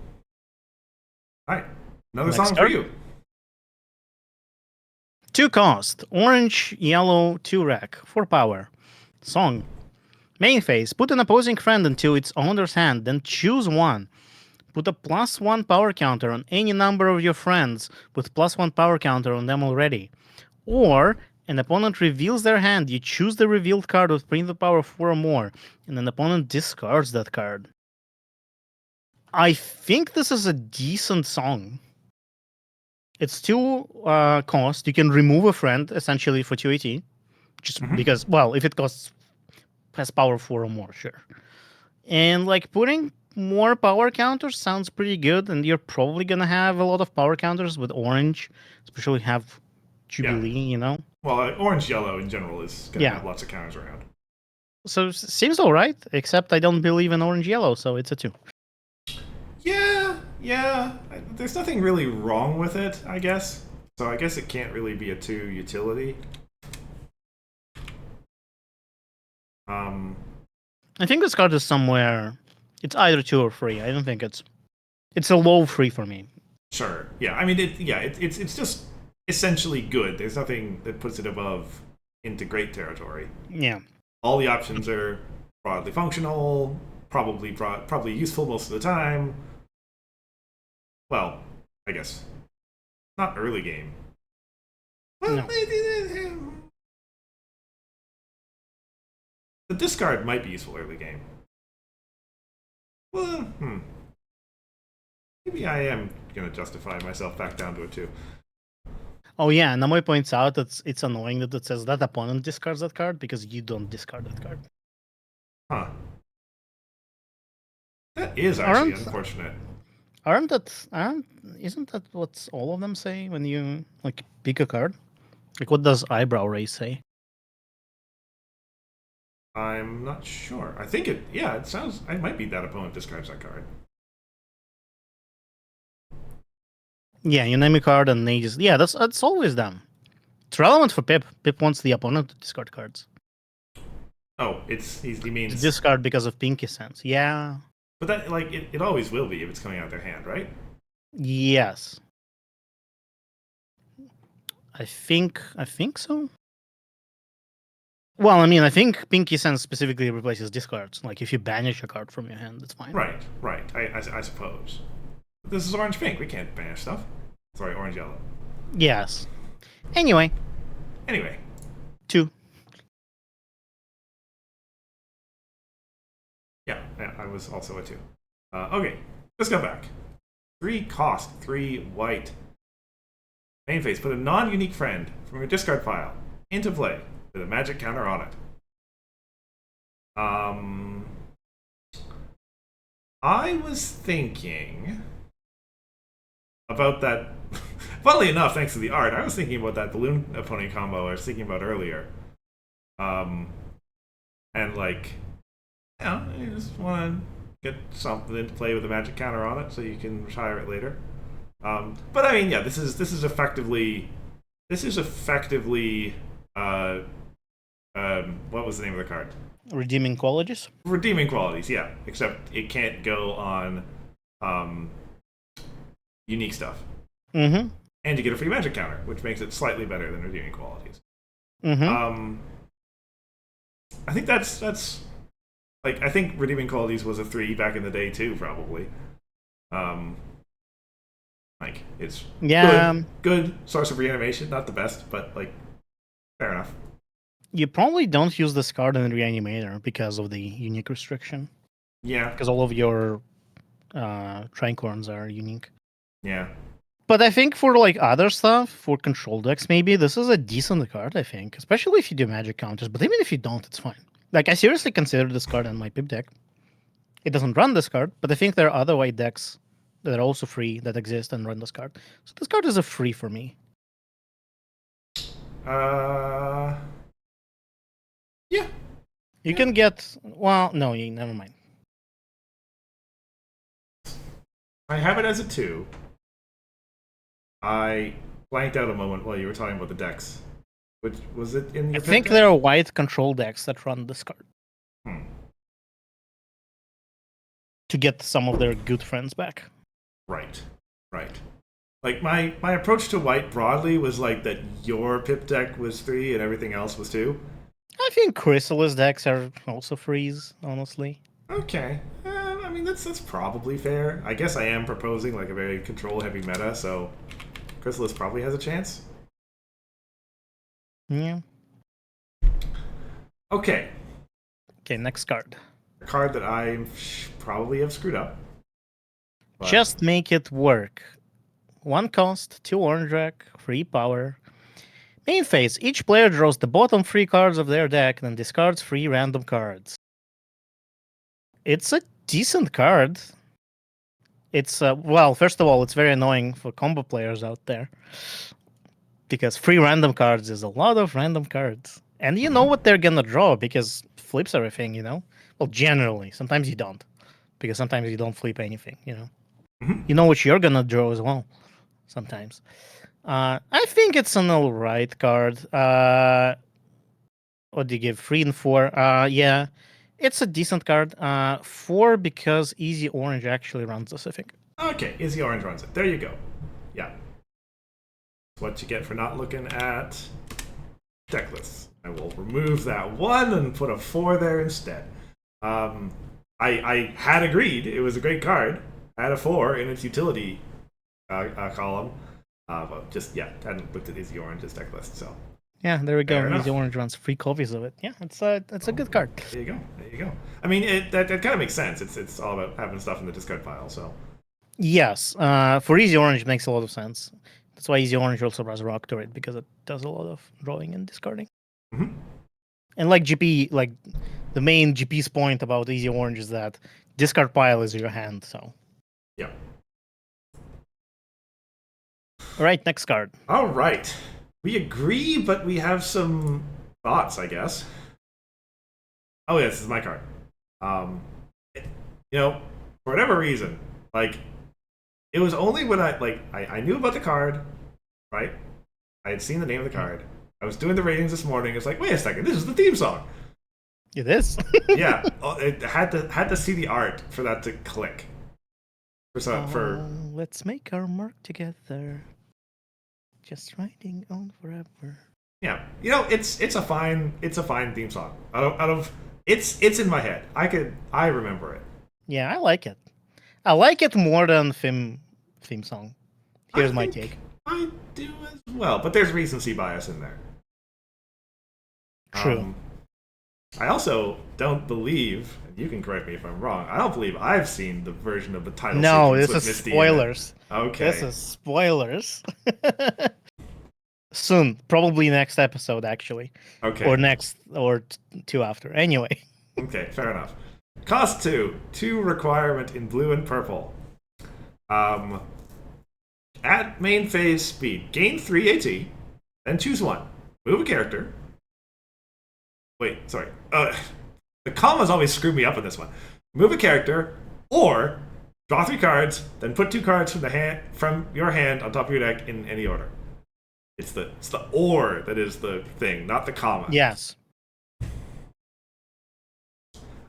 right. Another Next song for card. you. 2 cost, orange, yellow, 2 rack, 4 power. Song. Main phase, put an opposing friend into its owner's hand, then choose one. Put a +1 power counter on any number of your friends with +1 power counter on them already. Or an opponent reveals their hand, you choose the revealed card with primitive power 4 or more, and an opponent discards that card. I think this is a decent song. It's 2 cost. You can remove a friend essentially for 2 AT. Just because, well, if it costs has power 4 or more, sure. And like putting more power counters sounds pretty good, and you're probably gonna have a lot of power counters with orange, especially have Jubilee, you know? Well, orange yellow in general is going to Yeah. have lots of counters around. So seems alright, except I don't believe in orange yellow, so it's a 2. Yeah. There's nothing really wrong with it, I guess. So I guess it can't really be a 2 utility. I think this card is somewhere. It's either 2 or 3. I don't think it's a low 3 for me. Sure. Yeah. I mean, it's just essentially good. There's nothing that puts it above into great territory. Yeah. All the options are broadly functional, probably useful most of the time. Well, I guess not early game. Well, No. The discard might be useful early game. Well, maybe I am gonna justify myself back down to a 2. Oh yeah, Namoy points out that it's annoying that it says that opponent discards that card because you don't discard that card. Huh. That is actually Aren't- unfortunate. Isn't that what all of them say when you like pick a card? Like what does eyebrow raise say? I'm not sure. I think it sounds it might be that opponent discards that card. Yeah, you name a card and they just that's always them. It's relevant for Pip. Pip wants the opponent to discard cards. Oh, he means To discard because of Pinky Sense. Yeah. but that like it always will be if it's coming out of their hand, right? Yes. I think so. Well, I mean, I think Pinky Sense specifically replaces discards. Like if you banish a card from your hand, that's fine. Right. I suppose. But this is orange pink. We can't banish stuff. Sorry, orange yellow. Yes. Anyway, 2. 2. Yeah, I was also a 2. Okay, let's go back. 3 cost, 3 white. Main phase, put a non-unique friend from your discard pile into play with a magic counter on it. I was thinking about that. Funnily enough, thanks to the art, I was thinking about that balloon opponent combo I was thinking about earlier. And like, you just want to get something into play with a magic counter on it so you can retire it later. But I mean, yeah, this is effectively what was the name of the card? Redeeming qualities. Redeeming qualities, yeah. Except it can't go on unique stuff. Mm-hmm. And you get a free magic counter, which makes it slightly better than redeeming qualities. Mm-hmm. I think that's like I think redeeming qualities was a 3 back in the day too, probably. Like it's good source of reanimation, not the best, but like fair enough. You probably don't use this card in Reanimator because of the unique restriction. Yeah. Because all of your Tricorns are unique. Yeah. But I think for like other stuff, for control decks, maybe this is a decent card. I think, especially if you do magic counters. But even if you don't, it's fine. Like I seriously consider this card in my Pip deck. It doesn't run this card, but I think there are other white decks that are also free that exist and run this card. So this card is a free for me. Yeah. You can get never mind. I have it as a 2. I blanked out a moment while you were talking about the decks. Which was it in I your think pick there are white control decks that run this card Hmm. to get some of their good friends back. Right. Like my approach to white broadly was like that your pip deck was 3 and everything else was 2. I think Chrysalis decks are also freeze, honestly. Okay. I mean that's probably fair. I guess I am proposing like a very control heavy meta, so Chrysalis probably has a chance. Yeah. Okay. Okay, next card. A card that I probably have screwed up. But Just make it work. 1 cost, 2 orange rack, 3 power. Main phase. Each player draws the bottom 3 cards of their deck and discards 3 random cards. It's a decent card. It's, well, first of all, it's very annoying for combo players out there. Because 3 random cards is a lot of random cards. And you know what they're gonna draw because flips everything, you know? Well, generally. Sometimes you don't. Because sometimes you don't flip anything, you know? Mhm. You know what you're gonna draw as well. Sometimes. I think it's an alright card. What do you give? 3 and 4. Yeah. It's a decent card. 4 because Easy Orange actually runs this, I think. Okay, Izzy Orange runs it. There you go. Yeah. What you get for not looking at deck lists. I will remove that 1 and put a 4 there instead. I had agreed it was a great card. I had a 4 in its utility column. But just, yeah, hadn't looked at Izzy Orange's deck list, so. Yeah, there we go. Fair enough. Easy Orange runs 3 copies of it. Yeah, it's a good card. There you go. I mean, that kind of makes sense. It's all about having stuff in the discard pile, so. Yes, for Easy Orange it makes a lot of sense. That's why Easy Orange also has Rock Turret because it does a lot of drawing and discarding. Mhm. And like GP, like the main GP's point about Easy Orange is that discard pile is your hand. So, Yeah. all right, next card. All right. We agree, but we have some thoughts, I guess. Oh, yeah, this is my card. For whatever reason, like, it was only when I knew about the card, right? I had seen the name of the card. I was doing the ratings this morning. It's like, wait a second, this is the theme song. It is. Yeah, it had to see the art for that to click. Let's make our mark together. Just riding on forever. Yeah, it's a fine theme song. It's in my head. I remember it. Yeah, I like it. I like it more than theme song. Here's my think take. I do as well, but there's recency bias in there. True. I also don't believe, and you can correct me if I'm wrong, I don't believe I've seen the version of the title No, sequence this with is Misty in it. spoilers. Okay. This is spoilers. Soon, probably next episode, actually. Okay. Or next, or 2 after. Anyway. Okay, fair enough. Cost 2 requirement in blue and purple. At main phase speed, gain 3 AT, then choose 1. Move a character. Wait, sorry. The commas always screw me up in this one. Move a character, or draw 3 cards, then put 2 cards from your hand on top of your deck in any order. It's the or that is the thing, not the comma. Yes.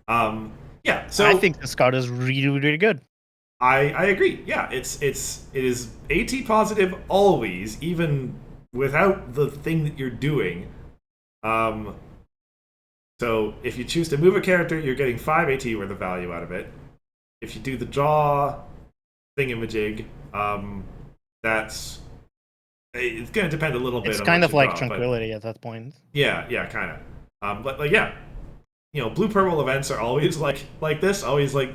Yeah. So I think this card is really, really good. I agree. Yeah, it is AT positive always, even without the thing that you're doing. So if you choose to move a character, you're getting 5 AT worth of value out of it. If you do the draw thingamajig, it's going to depend a little bit. It's on kind what of you like draw, Tranquility at that point. Yeah, kind of. But like, yeah, blue purple events are always like this, always like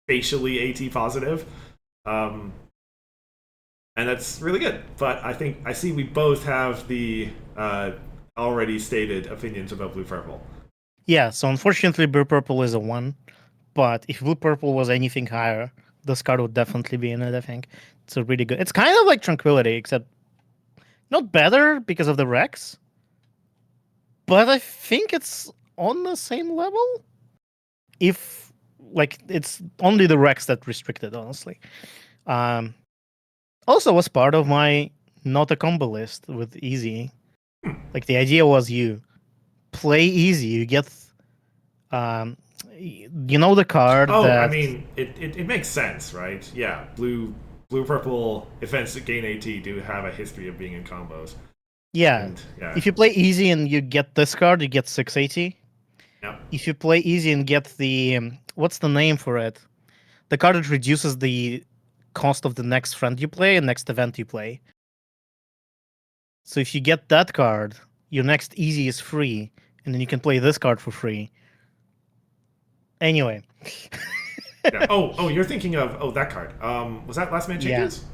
facially AT positive, and that's really good. But I see we both have the already stated opinions about blue purple. Yeah, so unfortunately, blue purple is a 1. But if blue purple was anything higher, this card would definitely be in it, I think. It's a really good. It's kind of like Tranquility, except not better because of the Rex. But I think it's on the same level. If like it's only the Rex that restricted, honestly. Also was part of my not a combo list with easy. Like the idea was you play easy, you get you know the card Oh, I that mean, it makes sense, right? Yeah, blue purple events that gain AT do have a history of being in combos, yeah. and yeah, If you play easy and you get this card, you get 680. yeah, If you play easy and get the what's the name for it? The card that reduces the cost of the next friend you play and next event you play. So if you get that card, your next easy is free, and then you can play this card for free. Anyway, yeah. Oh, you're thinking of that card. Was that last minute yeah. changes?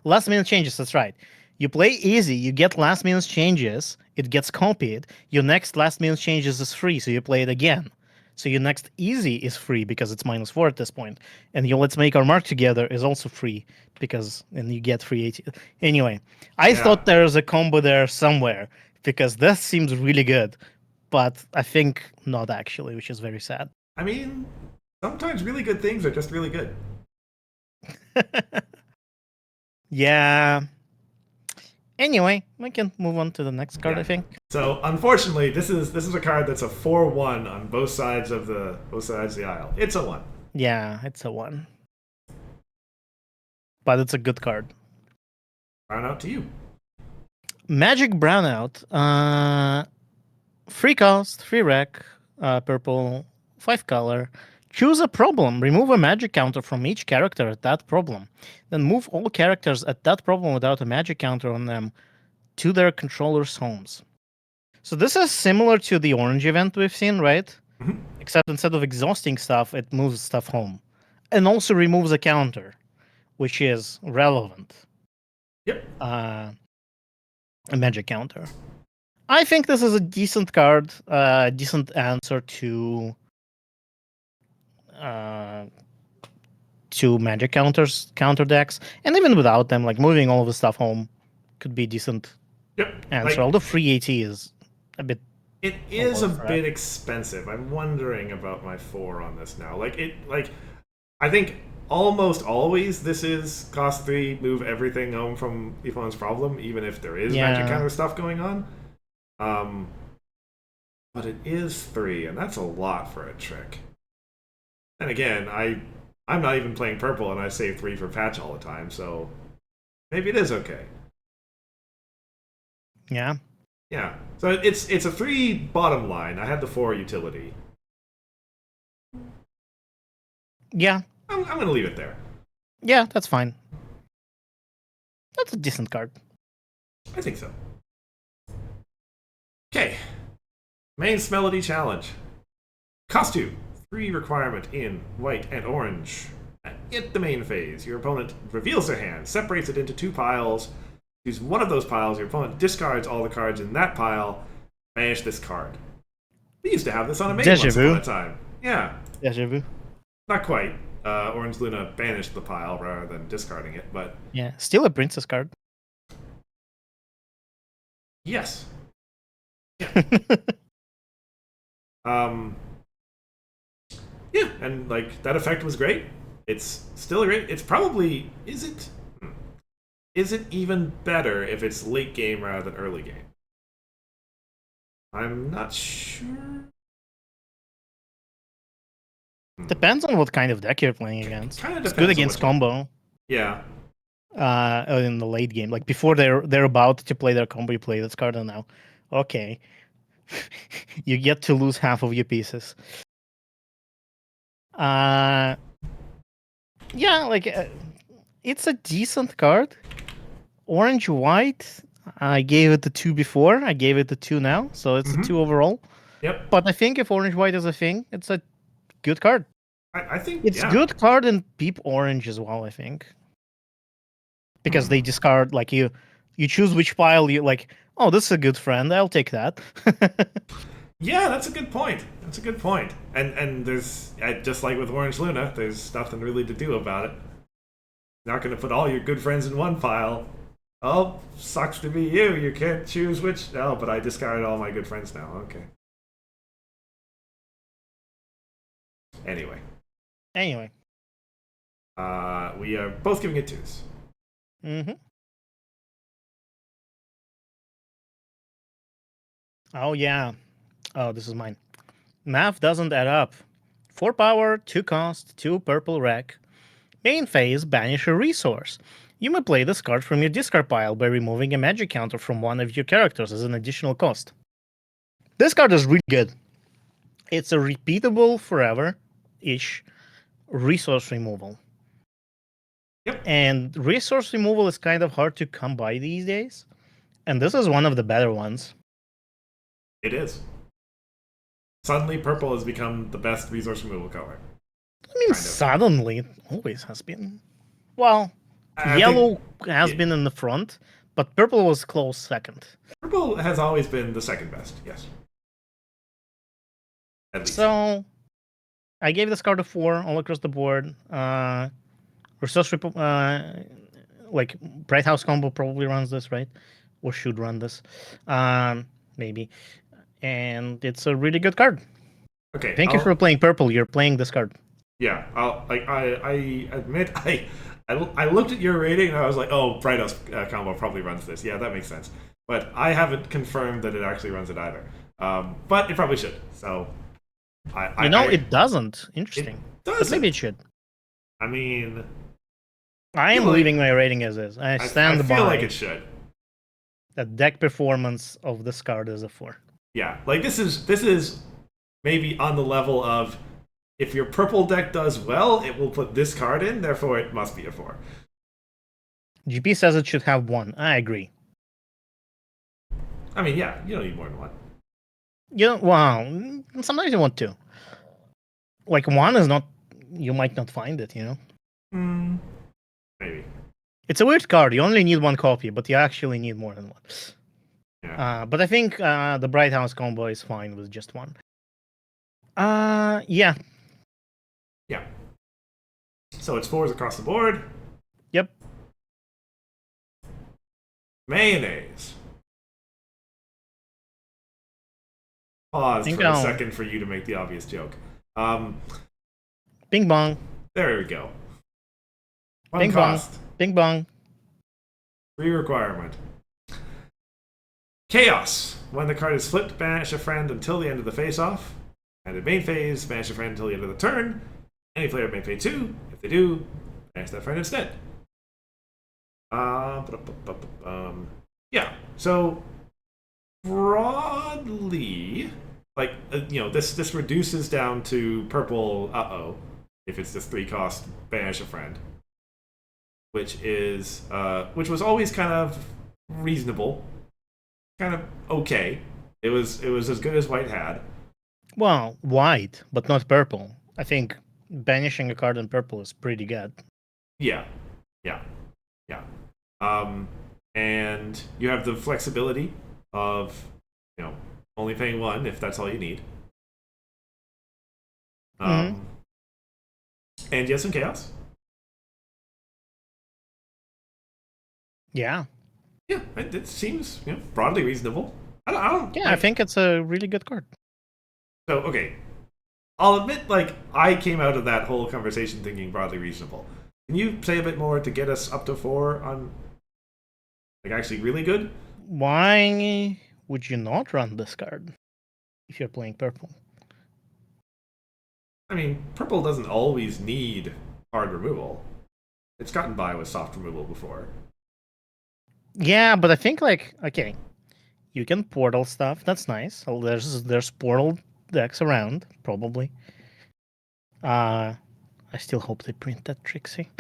Last minute changes, that's right. You play easy, you get last minute changes, it gets copied. Your next last minute changes is free, so you play it again. So your next easy is free because it's -4 at this point. And your Let's Make Our Mark Together is also free because and you get free 80. Anyway, I Yeah. thought there was a combo there somewhere because this seems really good. But I think not actually, which is very sad. I mean, sometimes really good things are just really good. Yeah. Anyway, we can move on to the next card, Yeah. I think. So unfortunately, this is a card that's a 4-1 on both sides of the aisle. It's a 1. Yeah, it's a 1. But it's a good card. Round out to you. Magic Brownout. Free cost, free rec, purple, 5 color. Choose a problem. Remove a magic counter from each character at that problem. Then move all characters at that problem without a magic counter on them to their controllers' homes. So this is similar to the orange event we've seen, right? Mhm. Except instead of exhausting stuff, it moves stuff home. And also removes a counter, which is relevant. Yep. A magic counter. I think this is a decent card, decent answer to magic counter decks, and even without them, like moving all of the stuff home could be decent Yep. answer. Like, Although free AT is a bit. it is a lot for bit that. expensive. I'm wondering about my 4 on this now. I think almost always this is cost 3, move everything home from the opponent's problem, even if there is magic Yeah. counter stuff going on. But it is 3, and that's a lot for a trick. And again, I'm not even playing purple, and I save 3 for patch all the time, so maybe it is okay. Yeah. Yeah. So it's a 3 bottom line. I had the 4 utility. Yeah. I'm going to leave it there. Yeah, that's fine. That's a decent card. I think so. Okay. Main Melody Challenge. Costume. 3 requirement in white and orange. At the main phase, your opponent reveals their hand, separates it into 2 piles. Choose one of those piles. Your opponent discards all the cards in that pile. Banish this card. We used to have this on a main Deja once vu. upon a time. Yeah. Deja vu. Not quite. Orange Luna banished the pile rather than discarding it, but Yeah. Still a princess card. yes. Yeah. Yeah, and like that effect was great. It's still great. It's probably is it even better if it's late game rather than early game? I'm not sure. Depends on what kind of deck you're playing against. Kinda It's depends good on against what combo. Yeah. In the late game, like before they're about to play their combo, you play this card, and now, okay, you get to lose half of your pieces. Yeah, like it's a decent card. Orange white, I gave it the 2 before. I gave it the 2 now, so it's a 2 overall. Yep. But I think if orange white is a thing, it's a good card. I think It's yeah. good card in Peep Orange as well, I think. Because they discard like you choose which pile you like, oh, this is a good friend, I'll take that. Yeah, that's a good point. That's a good point. And there's just like with Orange Luna, there's nothing really to do about it. You're not going to put all your good friends in one pile. Oh, sucks to be you. You can't choose which. Oh, but I discarded all my good friends now. Okay. Anyway. Anyway. We are both giving it 2s. Mm-hmm. Oh, yeah. Oh, this is mine. Math doesn't add up. 4 power, 2 cost, 2 purple wreck. Main phase, banish a resource. You may play this card from your discard pile by removing a magic counter from one of your characters as an additional cost. This card is really good. It's a repeatable forever-ish resource removal. Yep. And resource removal is kind of hard to come by these days. And this is one of the better ones. It is. Suddenly, purple has become the best resource removal color. I mean, suddenly, it always has been. Well, yellow has been in the front, but purple was close second. Purple has always been the second best, yes. So, I gave this card a 4 all across the board. Resource like Bright House combo probably runs this, right? Or should run this. Maybe. And it's a really good card. Okay. Thank you for playing purple. You're playing this card. Yeah, I admit I looked at your rating and I was like, oh, Bright House combo probably runs this. Yeah, that makes sense. But I haven't confirmed that it actually runs it either. But it probably should. So, it doesn't. Interesting. It doesn't. But maybe it should. I mean, I am leaving my rating as is. I stand by. I feel like it should. The deck performance of this card is a 4. Yeah, like this is maybe on the level of if your purple deck does well, it will put this card in, therefore it must be a 4. GP says it should have 1. I agree. I mean, yeah, you don't need more than 1. Well, sometimes you want 2. Like 1 is not, you might not find it, Maybe. It's a weird card. You only need 1 copy, but you actually need more than 1. Yeah. But I think the Bright House combo is fine with just 1. Yeah. Yeah. So it's 4s across the board. Yep. Mayonnaise. Pause for a second for you to make the obvious joke. Bing bong. There we go. 1 Bing cost. bong. Bing bong. 3 requirement. Chaos. When the card is flipped, banish a friend until the end of the face-off. And in main phase, banish a friend until the end of the turn. Any player may pay 2. If they do, banish that friend instead. Yeah. So broadly, like this reduces down to purple. If it's this 3 cost, banish a friend, which was always kind of reasonable. Kind of okay. It was as good as white had. Well, white, but not purple. I think banishing a card in purple is pretty good. Yeah. And you have the flexibility of only paying 1 if that's all you need. And you have some chaos. Yeah. Yeah, it seems broadly reasonable. I think it's a really good card. So, okay. I'll admit, I came out of that whole conversation thinking broadly reasonable. Can you say a bit more to get us up to 4 on, actually really good? Why would you not run this card if you're playing purple? I mean, purple doesn't always need hard removal. It's gotten by with soft removal before. Yeah, but I think, okay, you can portal stuff. That's nice. There's portal decks around, probably. I still hope they print that Trixie.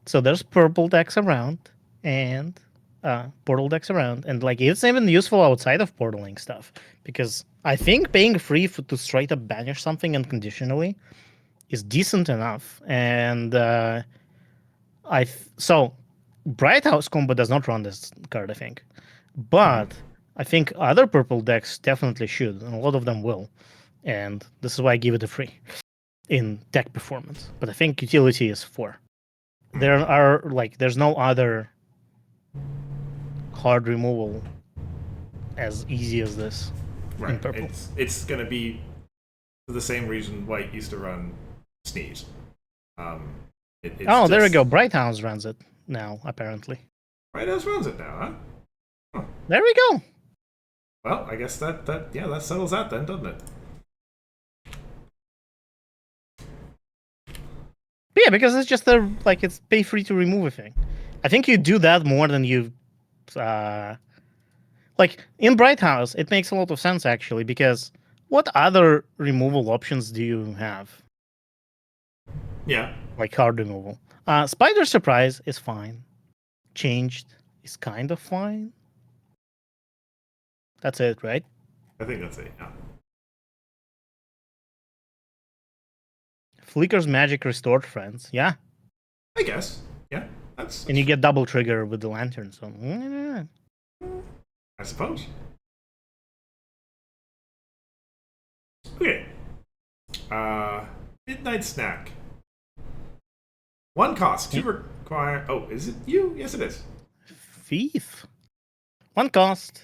So there's purple decks around, and portal decks around, and it's even useful outside of portaling stuff, because I think paying free to straight up banish something unconditionally is decent enough. And so Bright House combo does not run this card, I think, but I think other purple decks definitely should, and a lot of them will. And this is why I give it a 3 in deck performance. But I think utility is 4. There's no other hard removal as easy as this. Right. In purple. It's gonna be for the same reason white used to run Sneeze. It's Oh, there we just- go. Bright House runs it now, apparently. Bright House runs it now, huh? There we go. Well, I guess that settles that then, doesn't it? But yeah, because it's just it's pay free to remove a thing. I think you do that more than you like in Bright House, it makes a lot of sense actually, because what other removal options do you have? Yeah. Like card removal. Spider Surprise is fine. Changed is kind of fine. That's it, right? I think that's it. Yeah. Flicker's Magic Restored Friends. Yeah. I guess. Yeah. That's And you get double trigger with the lantern, so I suppose. Okay. Midnight Snack. 1 cost, 2 require. Oh, is it you? Yes, it is. Thief. 1 cost,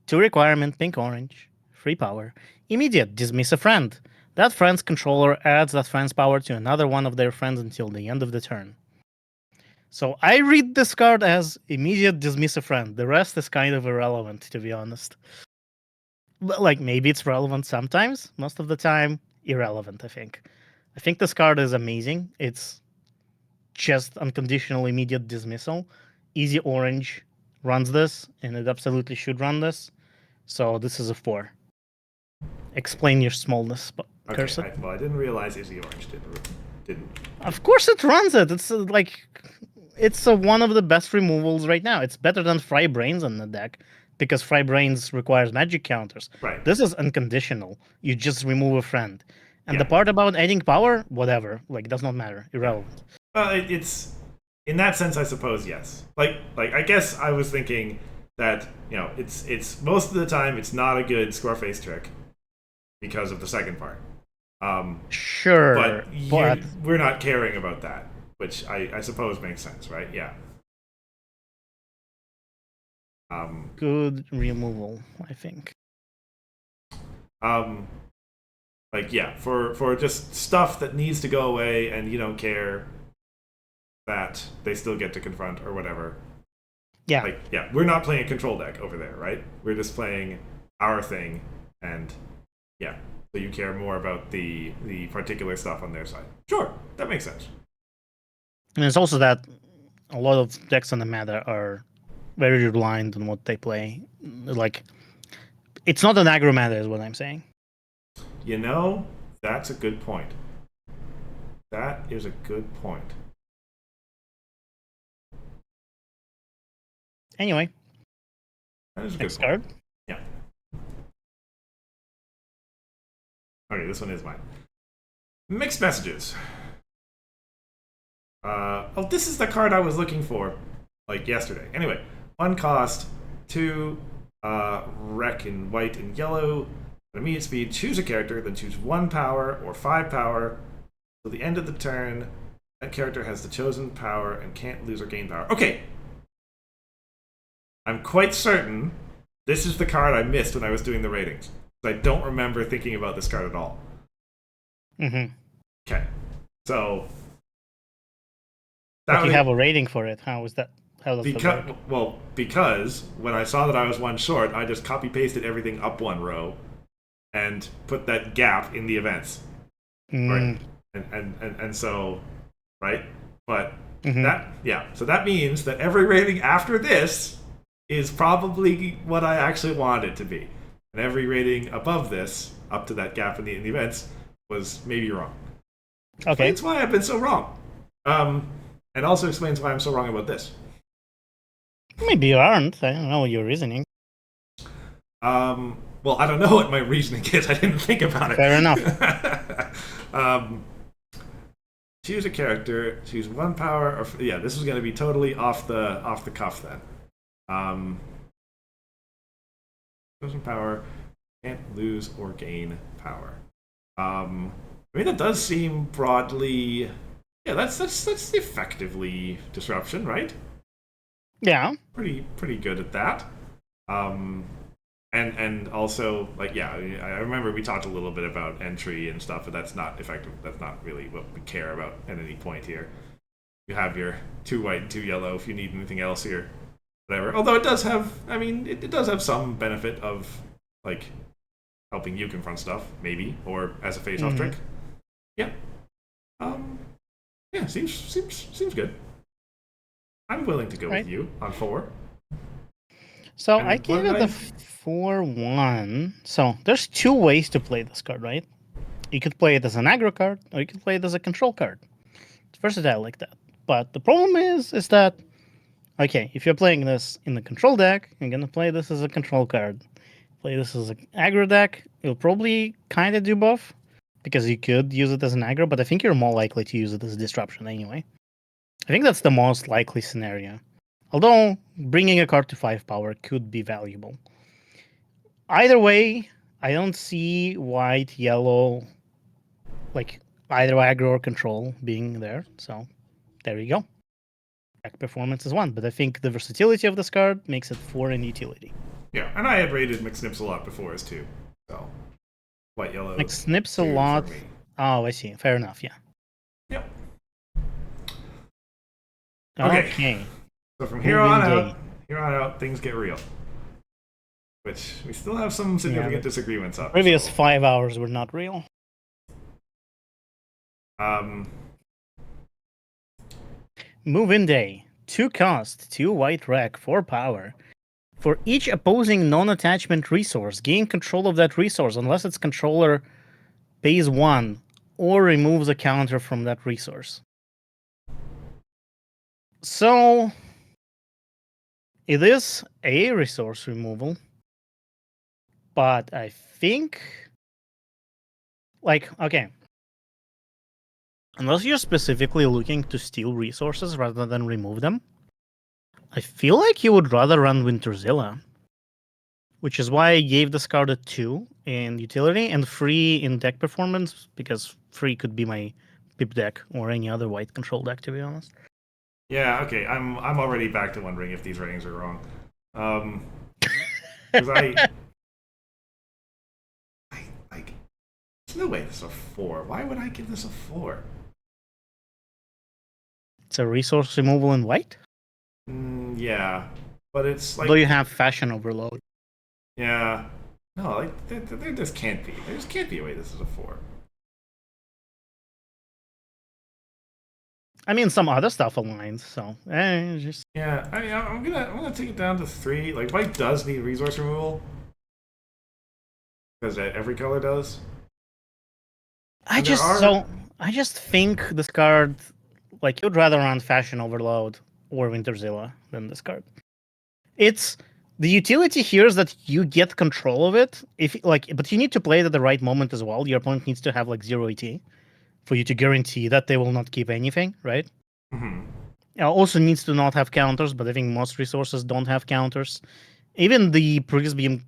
2 requirement, pink orange, free power. Immediate, dismiss a friend. That friend's controller adds that friend's power to another one of their friends until the end of the turn. So I read this card as immediate dismiss a friend. The rest is kind of irrelevant, to be honest. But like maybe it's relevant sometimes. Most of the time, irrelevant, I think. I think this card is amazing. It's just unconditional immediate dismissal. Easy orange runs this, and it absolutely should run this. So this is a 4. Explain your smallness, Okay. Cursor. Well, I didn't realize Izzy Orange didn't. Of course it runs it. It's it's one of the best removals right now. It's better than Fry Brains on the deck because Fry Brains requires magic counters. Right. This is unconditional. You just remove a friend. And the Yeah. part about adding power, whatever. Like, it does not matter. Irrelevant. It's in that sense, I suppose, yes. Like I guess I was thinking that it's most of the time it's not a good score face trick because of the second part. Sure. But we're not caring about that, which I suppose makes sense, right? Yeah. Good removal, I think. Like yeah, for just stuff that needs to go away and you don't care that they still get to confront or whatever. Yeah. Like yeah, we're not playing a control deck over there, right? We're just playing our thing, and yeah, so you care more about the particular stuff on their side. Sure, that makes sense. And it's also that a lot of decks on the meta are very reliant on what they play. Like, it's not an aggro meta, is what I'm saying. That's a good point. That is a good point. Anyway, That is a next good point. card. Yeah. Okay, this one is mine. Mixed messages. Oh, this is the card I was looking for, like yesterday. Anyway, 1 cost, 2 wreck in white and yellow. At immediate speed, choose a character, then choose 1 power or 5 power. Till the end of the turn, that character has the chosen power and can't lose or gain power. Okay. I'm quite certain this is the card I missed when I was doing the ratings. I don't remember thinking about this card at all. Mm-hmm. Okay. So But you have a rating for it. How is that? How does that work? Because when I saw that I was 1 short, I just copy pasted everything up 1 row and put that gap in the events. Right. And so right? But so that means that every rating after this is probably what I actually wanted it to be. And every rating above this, up to that gap in the events, was maybe wrong. Okay. Explains why I've been so wrong. And also explains why I'm so wrong about this. Maybe you aren't. I don't know your reasoning. Well, I don't know what my reasoning is. I didn't think about it. Fair enough. Choose a character. Choose 1 power. Or yeah, this is going to be totally off the cuff then. Chosen power. Can't lose or gain power. I mean, that does seem broadly. Yeah, that's effectively disruption, right? Yeah. Pretty good at that. And And also, like, yeah, I remember we talked a little bit about entry and stuff, but that's not effective. That's not really what we care about at any point here. You have your 2 white and 2 yellow if you need anything else here, whatever. Although it does have, I mean, it does have some benefit of, like, helping you confront stuff, maybe, or as a face-off trick. Yeah. Yeah, seems good. I'm willing to go with you on 4. So And I gave what it did a 4-1. So there's 2 ways to play this card, right? You could play it as an aggro card, or you could play it as a control card. It's versatile like that. But the problem is that, okay, if you're playing this in the control deck, you're gonna play this as a control card. Play this as an aggro deck, you'll probably kind of do both, because you could use it as an aggro, but I think you're more likely to use it as a disruption anyway. I think that's the most likely scenario. Although bringing a card to 5 power could be valuable. Either way, I don't see white, yellow, like either aggro or control being there. So there you go. Deck performance is 1, but I think the versatility of this card makes it 4 in utility. Yeah, and I had rated McSnips a lot before as 2. So, white, yellow. Like snips a 2 lot. for me. Oh, I see. Fair enough. Yeah. Yep. Okay. So from here on out, things get real. Which we still have some significant disagreements on. Previous 5 hours were not real. Move-in day. 2 cost, 2 white rec, 4 power. For each opposing non-attachment resource, gain control of that resource unless its controller pays 1 or removes a counter from that resource. So it is a resource removal, but I think, like, okay, unless you're specifically looking to steal resources rather than remove them, I feel like you would rather run Winterzilla, which is why I gave this card a 2 in utility and 3 in deck performance, because 3 could be my Pip deck or any other white control deck, to be honest. Yeah, okay. I'm already back to wondering if these ratings are wrong. Because I like, there's no way this is a 4. Why would I give this a 4? It's a resource removal in white? Yeah, but it's like, Though you have Fashion Overload. yeah, no, like there just can't be. There just can't be a way this is a 4. I mean, some other stuff aligns, so just Yeah, I mean, I'm gonna take it down to 3. Like, white does need resource removal because every color does. I just think this card, like, you'd rather run Fashion Overload or Winterzilla than this card. It's the utility here is that you get control of it, but you need to play it at the right moment as well. Your opponent needs to have like 0 ET for you to guarantee that they will not keep anything, right? Mm-hmm. Also needs to not have counters, but I think most resources don't have counters. Even the Prisbeam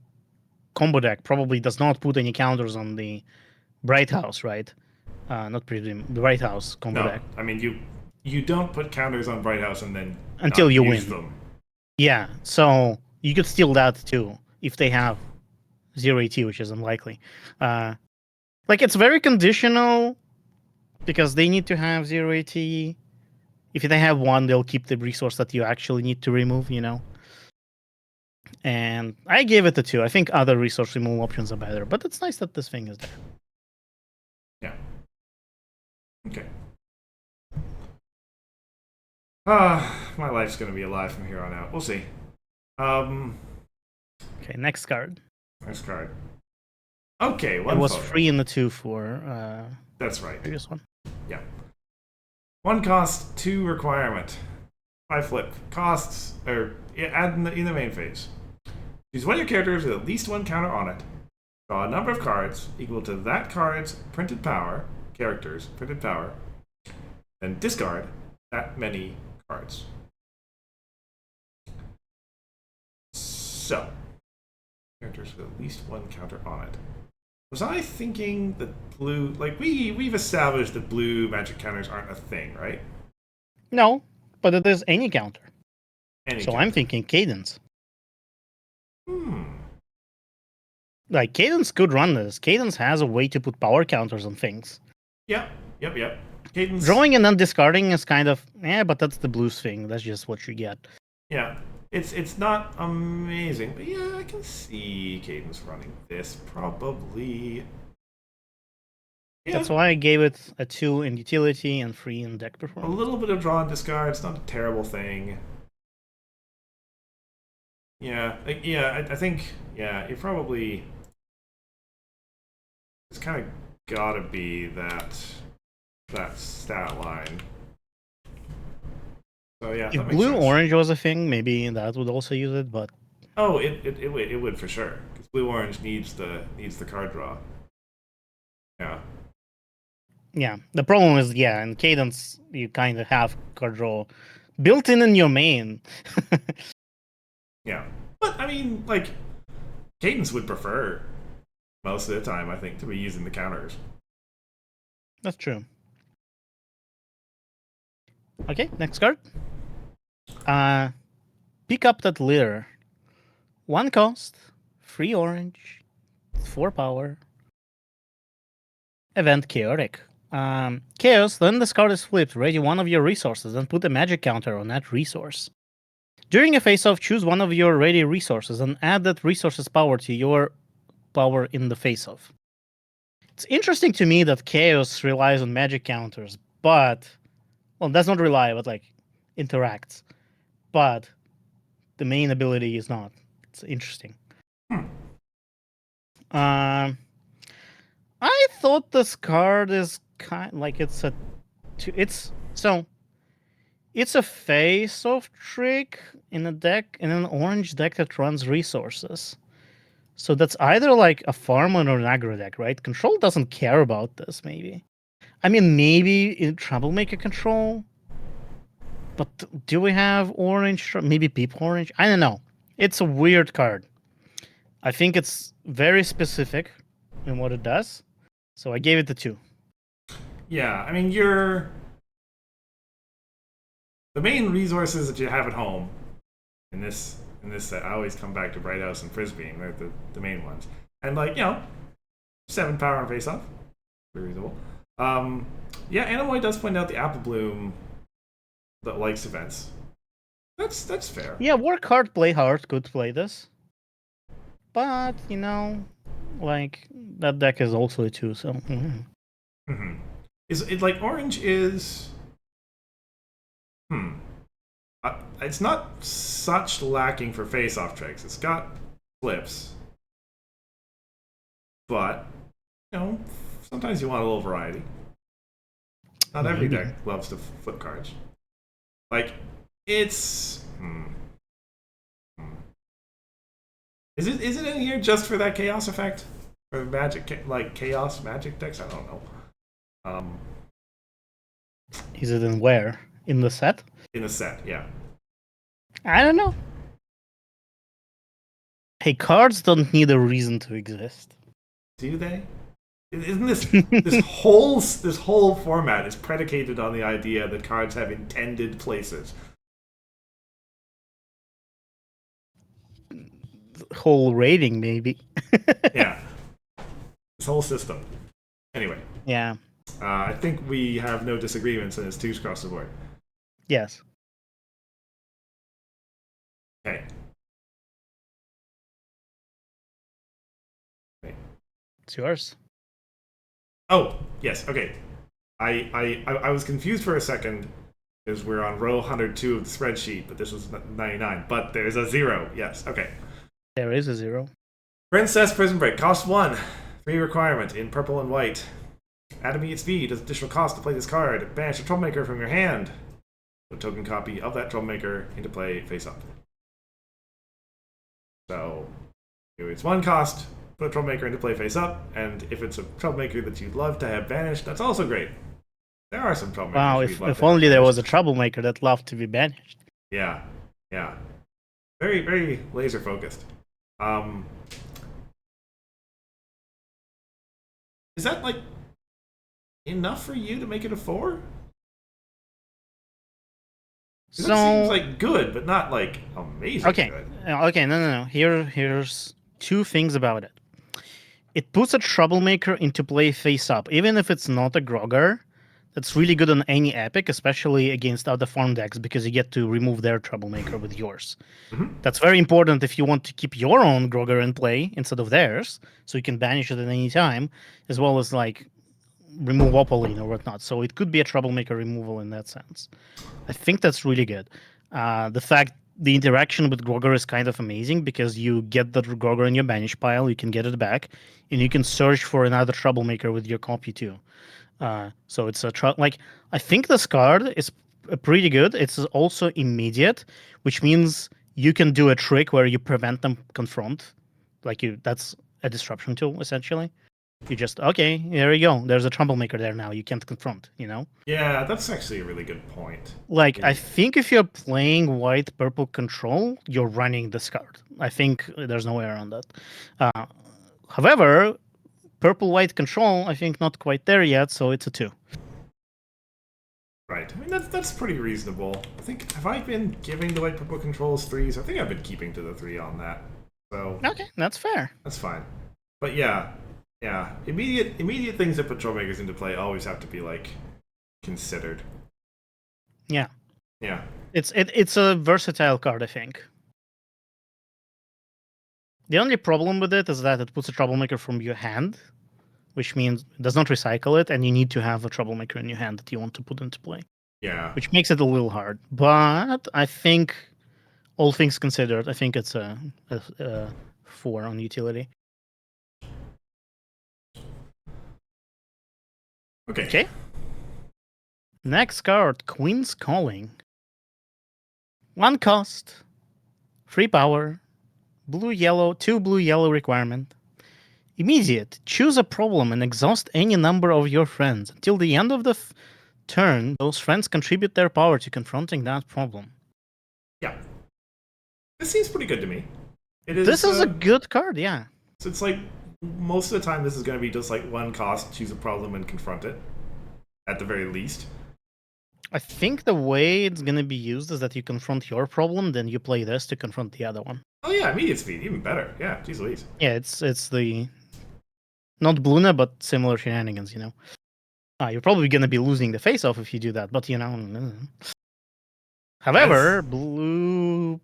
combo deck probably does not put any counters on the Bright House, right? Not Prisbeam, the Bright House combo No, deck. I mean you don't put counters on Bright House and then Until not you use win. them. Yeah, so you could steal that too if they have 0 AT, which is unlikely. Like, it's very conditional because they need to have 0 AT. If they have 1, they'll keep the resource that you actually need to remove, you know? And I gave it a 2. I think other resource removal options are better, but it's nice that this thing is there. Yeah. Okay. My life's gonna be alive from here on out. We'll see. Okay, next card. Next card. Okay, one It was photo. 3 in the 2 for That's right. previous one. Yeah. 1 cost, 2 requirement. 5 flip. Costs, or add in the main phase. Choose one of your characters with at least 1 counter on it. Draw a number of cards equal to that card's printed power, character's printed power, then discard that many cards. So, characters with at least 1 counter on it. Was I thinking that blue, like we've established that blue magic counters aren't a thing, right? No, but it is any counter. Any So counter. I'm thinking Cadence. Like, Cadence could run this. Cadence has a way to put power counters on things. Yep. Cadence. Drawing and then discarding is kind of, but that's the blues thing. That's just what you get. Yeah. It's not amazing, but yeah, I can see Cadence running this probably. Yeah. That's why I gave it a 2 in utility and 3 in deck A performance. little bit of draw and discard. It's not a terrible thing. Yeah, I think it probably. It's kind of gotta be that stat line. So yeah, If blue orange was a thing, maybe that would also use it. But oh, it would for sure, because blue orange needs the card draw. Yeah. Yeah, the problem is, in Cadence, you kind of have card draw built in your main. Yeah. But, I mean, like, Cadence would prefer, most of the time, I think, to be using the counters. That's true. Okay, next card. Pick up that litter. 1 cost, 3 orange, 4 power. Event Chaotic. Chaos, then this card is flipped. Ready one of your resources and put a magic counter on that resource. During a face-off, choose one of your ready resources and add that resource's power to your power in the face-off. It's interesting to me that Chaos relies on magic counters, but... Well, does not rely, but, like, interacts. But the main ability is not. It's interesting. I thought this card is kind like it's a face-off trick in a deck, in an orange deck that runs resources. So that's either like a farmer or an aggro deck, right? Control doesn't care about this, maybe. I mean, maybe in Troublemaker Control. But do we have orange? Maybe Peep Orange? I don't know. It's a weird card. I think it's very specific in what it does. So I gave it the 2. Yeah, I mean, the main resources that you have at home in this set. I always come back to Bright House and Frisbee, right? The main ones. And, like, 7 power and face off. Very reasonable. Anamoy does point out the Apple Bloom that likes events. That's fair. Yeah, work hard, play hard could play this. But, like, that deck is also a 2, so... Mm-hmm. Is it like orange is... it's not such lacking for face-off tricks. It's got flips. But, sometimes you want a little variety. Not every deck loves to flip cards. Like, it's... Is it in here just for that chaos effect? For magic, like chaos magic decks? I don't know. Is it in where? In the set? In the set, yeah. I don't know. Hey, cards don't need a reason to exist. Do they? Isn't this whole format is predicated on the idea that cards have intended places? Whole rating, maybe. Yeah. This whole system. Anyway. Yeah. I think we have no disagreements, and it's 2s across the board. Yes. Okay. It's yours. Oh, yes, okay. I was confused for a second because we're on row 102 of the spreadsheet, but this was 99. But there's a 0. Yes, okay. There is a 0. Princess Prison Break. Cost 1. 3 requirement in purple and white. Add immediate speed as additional cost to play this card. Banish a Troublemaker from your hand. Put a token copy of that Troublemaker into play face up. So, it's 1 cost. Put a Troublemaker into play face up, and if it's a Troublemaker that you'd love to have banished, that's also great. There are some Troublemakers. Wow, if only there was a Troublemaker that loved to be banished. Yeah. Very, very laser focused. Is that, like, enough for you to make it a 4? So, that seems like good, but not, like, amazing okay. good. Okay, no. Here's 2 things about it. it puts a troublemaker into play face up, even if it's not a Grogger. That's really good on any epic, especially against other farm decks, because you get to remove their troublemaker with yours. Mhm. That's very important if you want to keep your own Grogger in play instead of theirs, so you can banish it at any time, as well as like remove Opaline or whatnot. So it could be a troublemaker removal in that sense. I think that's really good. The interaction with Grogger is kind of amazing because you get the Grogger in your banish pile, you can get it back, and you can search for another troublemaker with your copy too. So it's I think this card is pretty good. It's also immediate, which means you can do a trick where you prevent them confront. That's a disruption tool essentially. You just okay, there you go. There's a troublemaker there now. You can't confront. Yeah, that's actually a really good point. Like, Yeah. I think if you're playing white purple control, you're running this card. I think there's no way around that. However, purple white control, I think not quite there yet, so it's a 2. Right. I mean, that's pretty reasonable. I think, have I been giving the white purple controls 3s? I think I've been keeping to the 3 on that. So Okay, that's fair. that's fine. But yeah. Immediate things that put trollmakers into play always have to be like considered. Yeah. Yeah. It's a versatile card, I think. The only problem with it is that it puts a troublemaker from your hand, which means it does not recycle it, and you need to have a troublemaker in your hand that you want to put into play, Yeah. which makes it a little hard. But I think, all things considered, I think it's a 4 on utility. Okay. Next card, Queen's Calling. 1 cost, 3 power, blue-yellow, 2 blue-yellow requirement. Immediate. Choose a problem and exhaust any number of your friends. Until the end of the turn, those friends contribute their power to confronting that problem. Yeah. This seems pretty good to me. This is a good card, yeah. So it's like most of the time this is going to be just like 1 cost, choose a problem and confront it. At the very least. I think the way it's going to be used is that you confront your problem, then you play this to confront the other one. Oh yeah, immediate speed, even better. Yeah, geez Louise. Yeah, it's the not Bluna, but similar shenanigans, You're probably going to be losing the face off if you do that, but However, blue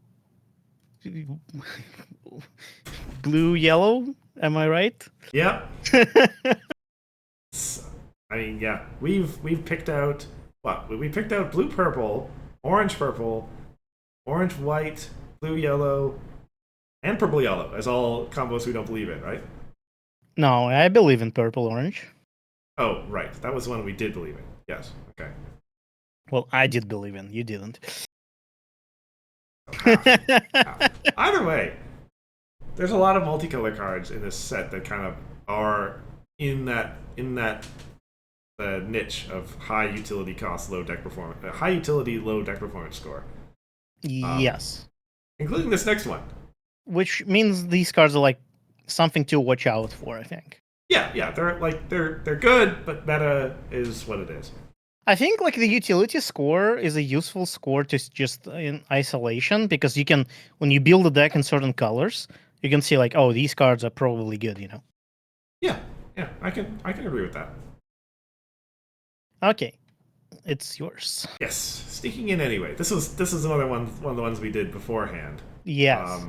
yellow, am I right? Yeah. I mean, yeah, we've picked out what? We picked out blue purple, orange white, blue yellow, and purple yellow as all combos we don't believe in, right? No, I believe in purple orange. Oh, right. That was the one we did believe in. Yes. Okay. Well, I did believe in. You didn't. Either way, there's a lot of multicolor cards in this set that kind of are in that niche of high utility cost, low deck performance, high utility, low deck performance score. Yes. Including this next one. Which means these cards are like something to watch out for, I think. Yeah, they're good, but meta is what it is. I think like the utility score is a useful score to just in isolation, because you can, when you build a deck in certain colors, you can see like, oh, these cards are probably good, Yeah, I can agree with that. Okay, it's yours. Yes, sneaking in anyway. This is another one of the ones we did beforehand. Yes.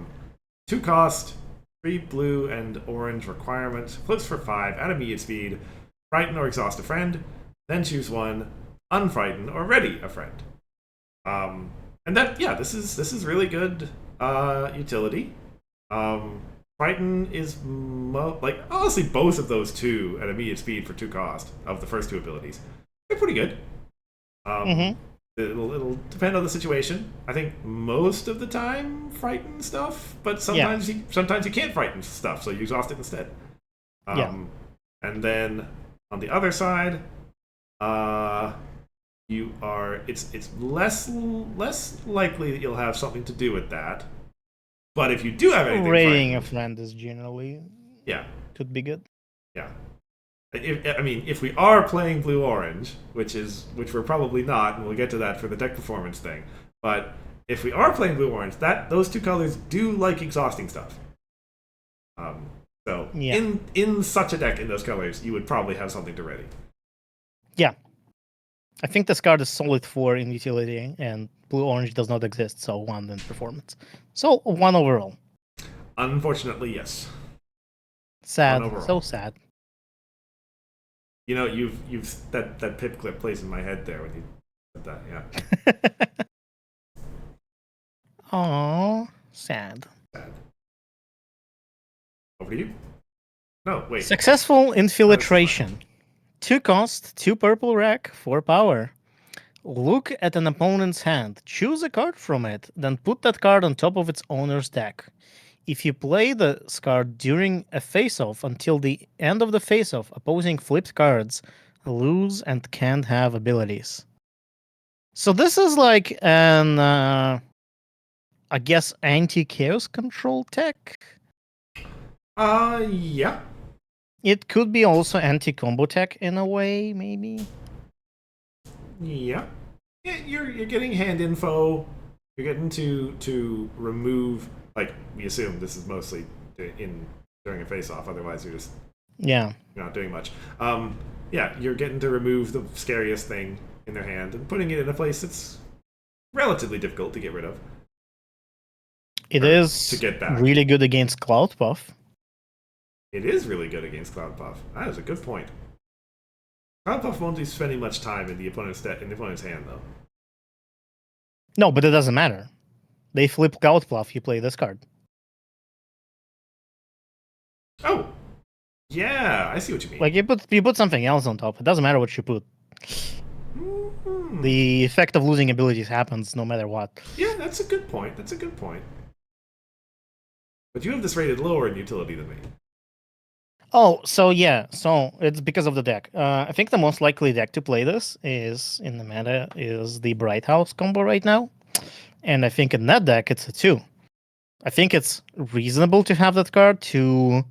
2 cost, 3 blue and orange requirement, floats for 5 at immediate speed, frighten or exhaust a friend, then choose one, unfrighten or ready a friend. And that, yeah, this is really good utility. Frighten is honestly both of those 2 at immediate speed for 2 cost of the first 2 abilities. They're pretty good. It'll depend on the situation. I think most of the time frighten stuff, but sometimes you can't frighten stuff, so you exhaust it instead. And then on the other side, it's less likely that you'll have something to do with that. But if you do have anything, raiding a friend is generally could be good. Yeah. If we are playing blue-orange, which we're probably not, and we'll get to that for the deck performance thing, but if we are playing blue-orange, those 2 colors do like exhausting stuff. So Yeah. in such a deck in those colors, you would probably have something to ready. Yeah. I think this card is solid 4 in utility, and blue-orange does not exist, so 1 in performance. So 1 overall. Unfortunately, yes. Sad. 1 overall. So sad. You know, you've that pip clip plays in my head there when you said that. Yeah. Aww. Sad. Sad. Over to you. No, wait. Successful infiltration. 2 cost, 2 purple rack, 4 power. Look at an opponent's hand, choose a card from it, then put that card on top of its owner's deck. If you play this card during a face-off until the end of the face-off, opposing flipped cards lose and can't have abilities. So this is like an, I guess, anti-chaos control tech. Yeah. It could be also anti-combo tech in a way, maybe. Yeah. Yeah, you're getting hand info. You're getting to remove, like, we assume this is mostly during a face off, otherwise you're not doing much. Yeah, you're getting to remove the scariest thing in their hand and putting it in a place that's relatively difficult to get rid of. It Or is to get back. really good against Cloud Puff. It is really good against Cloud Puff. That is a good point. Cloud Puff won't be spending much time in the opponent's hand, though. No, but it doesn't matter. They flip Cloud Puff, you play this card. Oh, yeah, I see what you mean. Like you put something else on top. It doesn't matter what you put. Mm-hmm. The effect of losing abilities happens no matter what. Yeah, that's a good point. But you have this rated lower in utility than me. Oh, so yeah, so it's because of the deck. I think the most likely deck to play this is in the meta is the Bright House combo right now, and I think in that deck it's a 2. I think it's reasonable to have that card to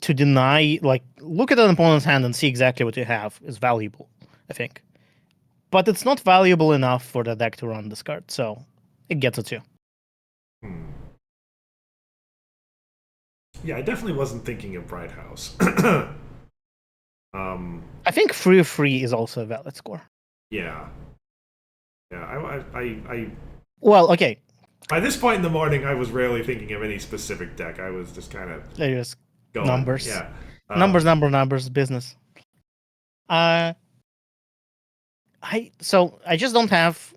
deny, like, look at an opponent's hand and see exactly what you have is valuable, I think. But it's not valuable enough for the deck to run this card, so it gets a 2. Yeah, I definitely wasn't thinking of Bright House. I think 3/3 is also a valid score. Yeah. Yeah, I Well, okay. by this point in the morning, I was rarely thinking of any specific deck. I was just kind of They're just going. numbers. Yeah. Numbers, business. I just don't have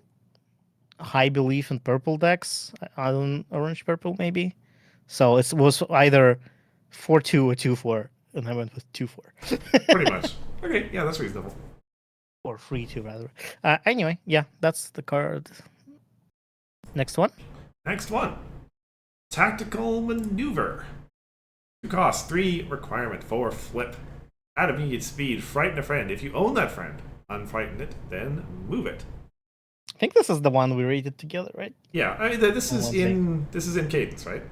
high belief in purple decks. I don't orange purple maybe. So it was either 4-2 or 2-4, and I went with 2-4. Pretty much. Okay, yeah, that's reasonable. Or 3-2 rather. Anyway, yeah, that's the card. Next one. Next one. Tactical Maneuver. 2 cost, 3 requirement, 4 flip. At immediate speed, frighten a friend. If you own that friend, unfrighten it, then move it. I think this is the one we rated together, right? Yeah, I mean, this is in Cadence, right?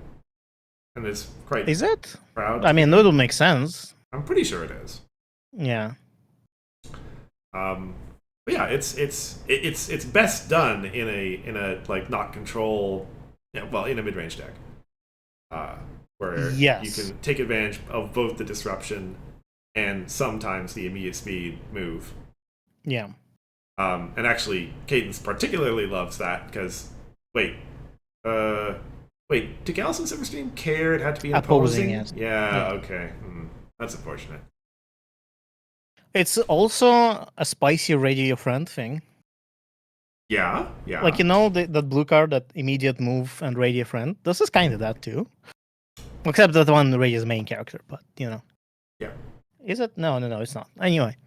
And it's quite Is it? proud. I mean, that would make sense. I'm pretty sure it is. Yeah. But yeah, it's best done in a like not control, in a mid range deck, where Yes. you can take advantage of both the disruption and sometimes the immediate speed move. Yeah. And actually, Cadence particularly loves that because did Gallus and Silverstream care it had to be an opposing? Yes. Yeah. Okay. That's unfortunate. It's also a spicy radio friend thing. Yeah. Like, that blue card, that immediate move and radio friend. This is kind of that too. Except that one radia's main character, but Yeah. Is it? No, it's not. Anyway.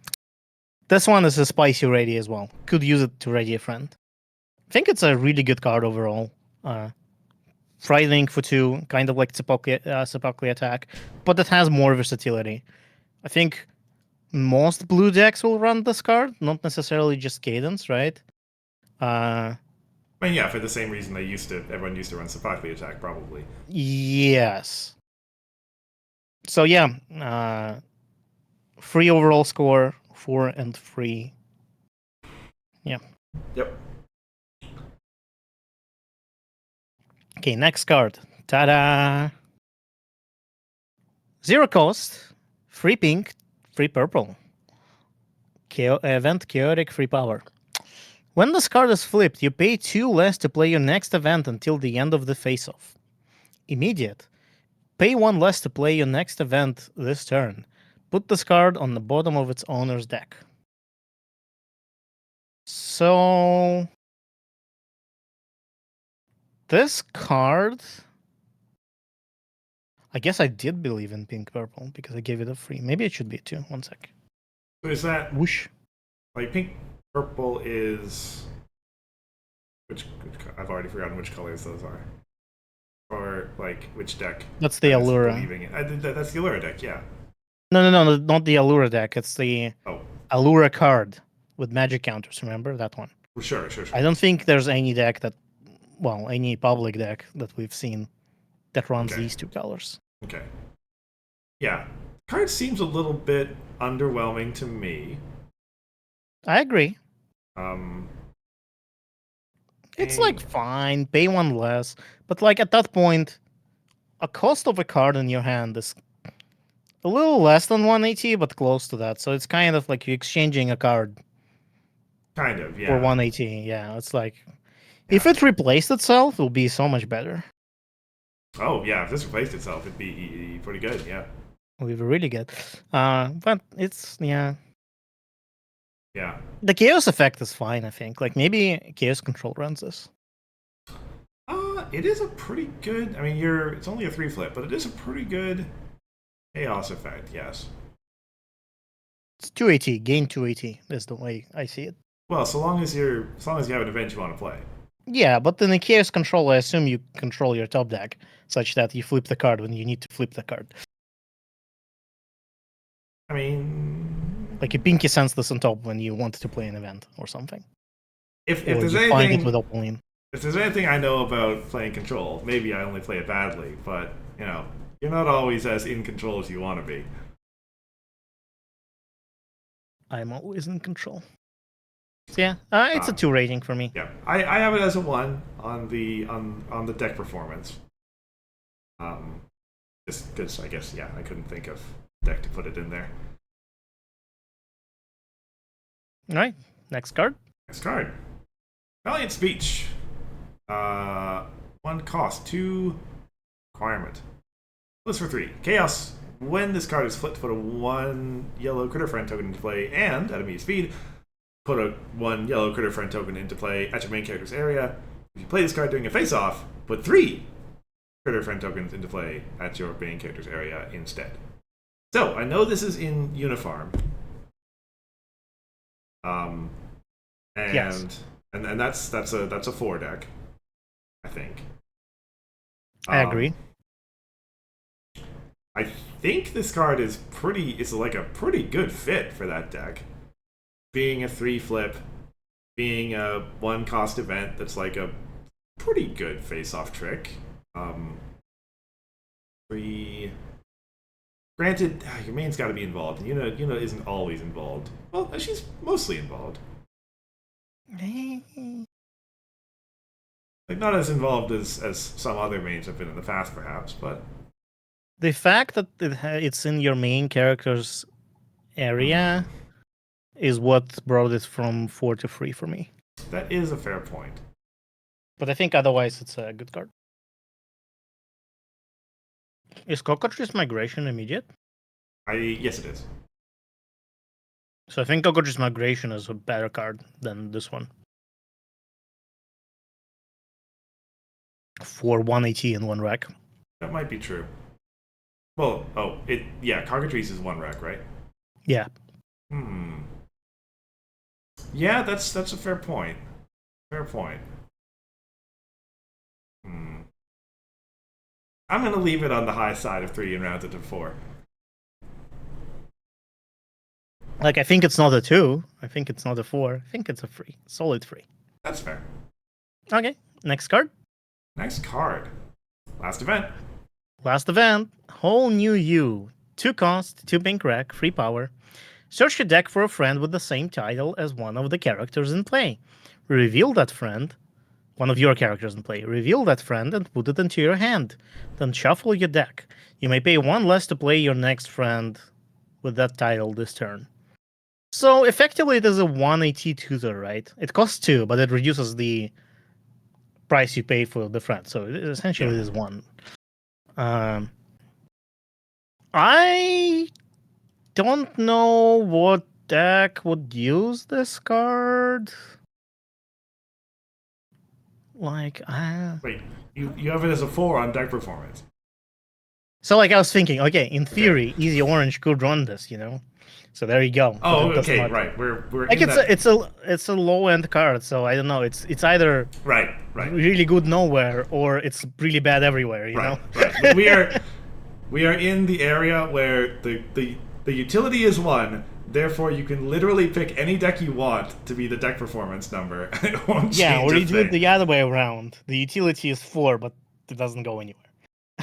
This one is a spicy radio as well. Could use it to radio friend. I think it's a really good card overall. Frightening for 2, kind of like Sepulchre attack, but it has more versatility. I think most blue decks will run this card, not necessarily just Cadence, right? I mean, yeah, for the same reason everyone used to run Sepulchre attack, probably. Yes. So yeah, 3 overall score, 4 and 3. Yeah. Yep. Okay, next card. Ta-da! 0 cost, free pink, free purple. Event chaotic, free power. When this card is flipped, you pay 2 less to play your next event until the end of the face-off. Immediate. Pay 1 less to play your next event this turn. Put this card on the bottom of its owner's deck. So this card, I guess I did believe in pink purple because I gave it a free. Maybe it should be 2. 1 sec. So is that Whoosh. like pink purple is which I've already forgotten which colors those are. Or like which deck? That's the I was Allura. believing it. That's the Allura deck, yeah. No, not the Allura deck. It's the Allura card with magic counters. Remember that one? Sure. I don't think there's any deck that, well, any public deck that we've seen that runs these 2 colors. Okay. Yeah. Card seems a little bit underwhelming to me. I agree. It's and- like fine, pay 1 less, but like at that point, a cost of a card in your hand is a little less than 180, but close to that. So it's kind of like you're exchanging a card Kind of, yeah. for 180. Yeah, it's like if it replaced itself, it would be so much better. Oh yeah, if this replaced itself, it'd be pretty good, yeah. We were really good. But it's Yeah. The chaos effect is fine, I think. Like maybe chaos control runs this. It is a pretty good. I mean, it's only a 3 flip, but it is a pretty good chaos effect. Yes. It's 280, gain 280 is the way I see it. Well, as long as you have an event you want to play. Yeah, but in the chaos control, I assume you control your top deck such that you flip the card when you need to flip the card. I mean, like you pinky sense this on top when you want to play an event or something. If or there's you find it anything with Opaline. If there's anything I know about playing control, maybe I only play it badly, but you're not always as in control as you want to be. I'm always in control. So yeah, it's a 2 rating for me. Yeah, I have it as a 1 on the deck performance. Just because I guess I couldn't think of deck to put it in there. All right, next card. Next card, Valiant Speech. 1 cost, 2 requirement. List for 3. Chaos. When this card is flipped, put a 1 yellow critter friend token into play, and at immediate speed, put a 1 yellow critter friend token into play at your main character's area. If you play this card during a face-off, put 3 critter friend tokens into play at your main character's area instead. So I know this is in Unifarm. And yes. and that's a 4 deck, I think. I agree. I think this card is like a pretty good fit for that deck. Being a 3 flip, being a 1 cost event that's like a pretty good face-off trick. 3. Granted, your main's got to be involved, and Yuna isn't always involved. Well, she's mostly involved. Like not as involved as some other mains have been in the past, perhaps, but the fact that it's in your main character's area is what brought it from 4 to 3 for me. That is a fair point. But I think otherwise it's a good card. Is Cockroach's Migration immediate? Yes, it is. So I think Cockroach's Migration is a better card than this one. For 180 and 1 rack. That might be true. Well, Cockatrice is 1 rack, right? Yeah. Yeah, that's a fair point. Fair point. I'm gonna leave it on the high side of 3 and round it to 4. Like I think it's not a 2. I think it's not a 4. I think it's a 3. Solid 3. That's fair. Okay. Next card. Next card. Last event. Last event. Whole new you. 2 cost, 2 pink rack, 3 power. Search your deck for a friend with the same title as one of the characters in play. Reveal that friend. one of your characters in play. Reveal that friend and put it into your hand. Then shuffle your deck. You may pay 1 less to play your next friend with that title this turn. So effectively, it is a 1 AT tutor, right? It costs 2, but it reduces the price you pay for the friend. So essentially, it is 1. I don't know what deck would use this card. Like, Wait, you have it as a 4 on deck performance. so like I was thinking, okay, in theory, Easy Orange could run this, you know. So there you go. Oh, But it does okay, not. right. We're Like in that. it's a low end card, so I don't know. It's either Right. really good nowhere or it's really bad everywhere, you know. Right. We are in the area where the utility is 1. Therefore, you can literally pick any deck you want to be the deck performance number, and it won't Yeah, change or a you do it thing. the other way around. The utility is 4, but it doesn't go anywhere.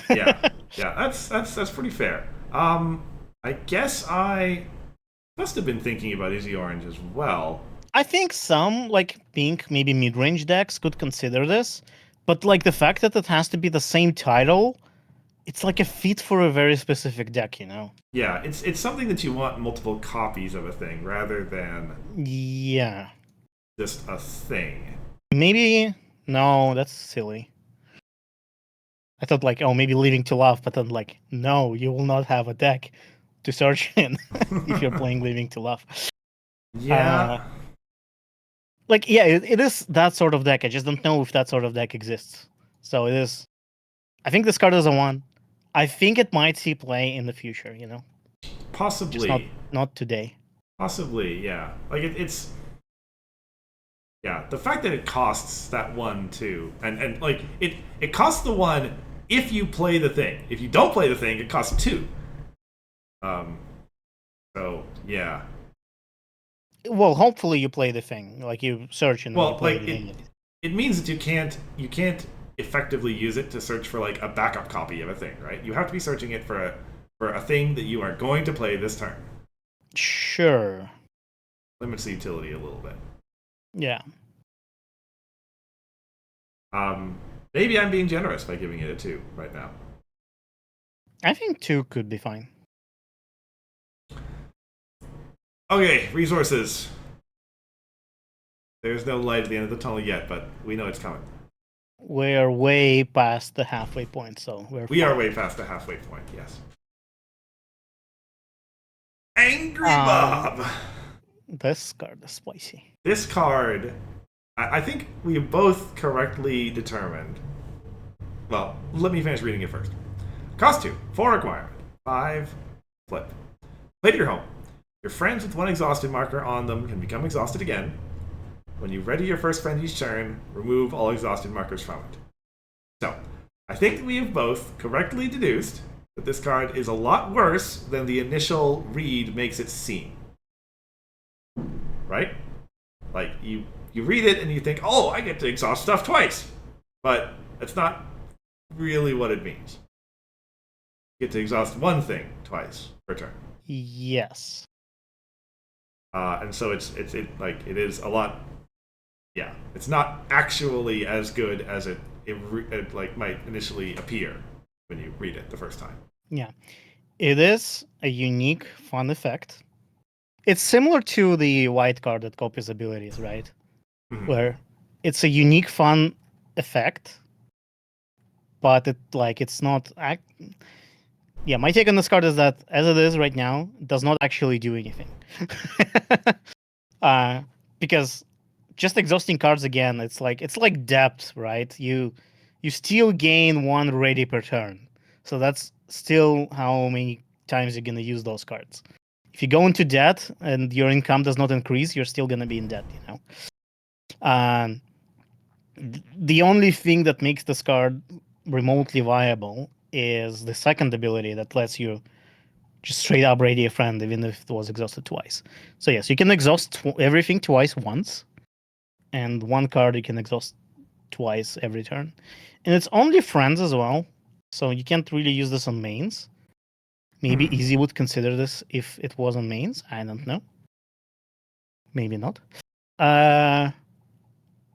Yeah, that's pretty fair. I guess I must have been thinking about Easy Orange as well. I think some like pink, maybe mid-range decks could consider this, but like the fact that it has to be the same title, it's like a fit for a very specific deck, you know. Yeah, it's something that you want multiple copies of a thing rather than Yeah. just a thing. Maybe no, that's silly. I thought like, oh, maybe Leaving to Love, but then like, no, you will not have a deck to search in if you're playing Leaving to Love. Yeah. Like, yeah, it is that sort of deck. I just don't know if that sort of deck exists. So it is. I think this card is a 1. I think it might see play in the future, you know? Possibly. Just not today. Possibly, yeah. Like it's yeah, the fact that it costs that 1 too, and like it costs the 1 if you play the thing. If you don't play the thing, it costs 2. So yeah. Well, hopefully you play the thing. Like you search and then you Well, play like it immediately. it means that you can't effectively use it to search for like a backup copy of a thing, right? You have to be searching it for a thing that you are going to play this turn. Sure. Limits the utility a little bit. Yeah. Maybe I'm being generous by giving it a 2 right now. I think 2 could be fine. Okay, resources. There's no light at the end of the tunnel yet, but we know it's coming. We're way past the halfway point, so We are way past the halfway point, yes. Angry Bob! This card is spicy. This card, I think we have both correctly determined. Well, let me finish reading it first. Cost 2, 4 requirement, 5 flip. Play to your home. Your friends with 1 exhausted marker on them can become exhausted again. When you ready your first friend each turn, remove all exhausted markers from it. So, I think we have both correctly deduced that this card is a lot worse than the initial read makes it seem. Right? Like, you read it and you think, oh, I get to exhaust stuff twice. But that's not really what it means. You get to exhaust 1 thing twice per turn. Yes. And so it is a lot. Yeah, it's not actually as good as it like might initially appear when you read it the first time. Yeah. It is a unique, fun effect. It's similar to the white card that copies abilities, right? Mhm. Where it's a unique, fun effect, but it's not. Yeah, my take on this card is that as it is right now, it does not actually do anything. Because just exhausting cards again, it's like depth, right? You still gain 1 ready per turn, so that's still how many times you're gonna use those cards. If you go into debt and your income does not increase, you're still gonna be in debt, you know. The only thing that makes this card remotely viable is the second ability that lets you just straight up ready a friend even if it was exhausted twice. So yes, you can exhaust everything twice once, and 1 card you can exhaust twice every turn. And it's only friends as well, so you can't really use this on mains. Maybe Easy would consider this if it was on mains. I don't know. Maybe not.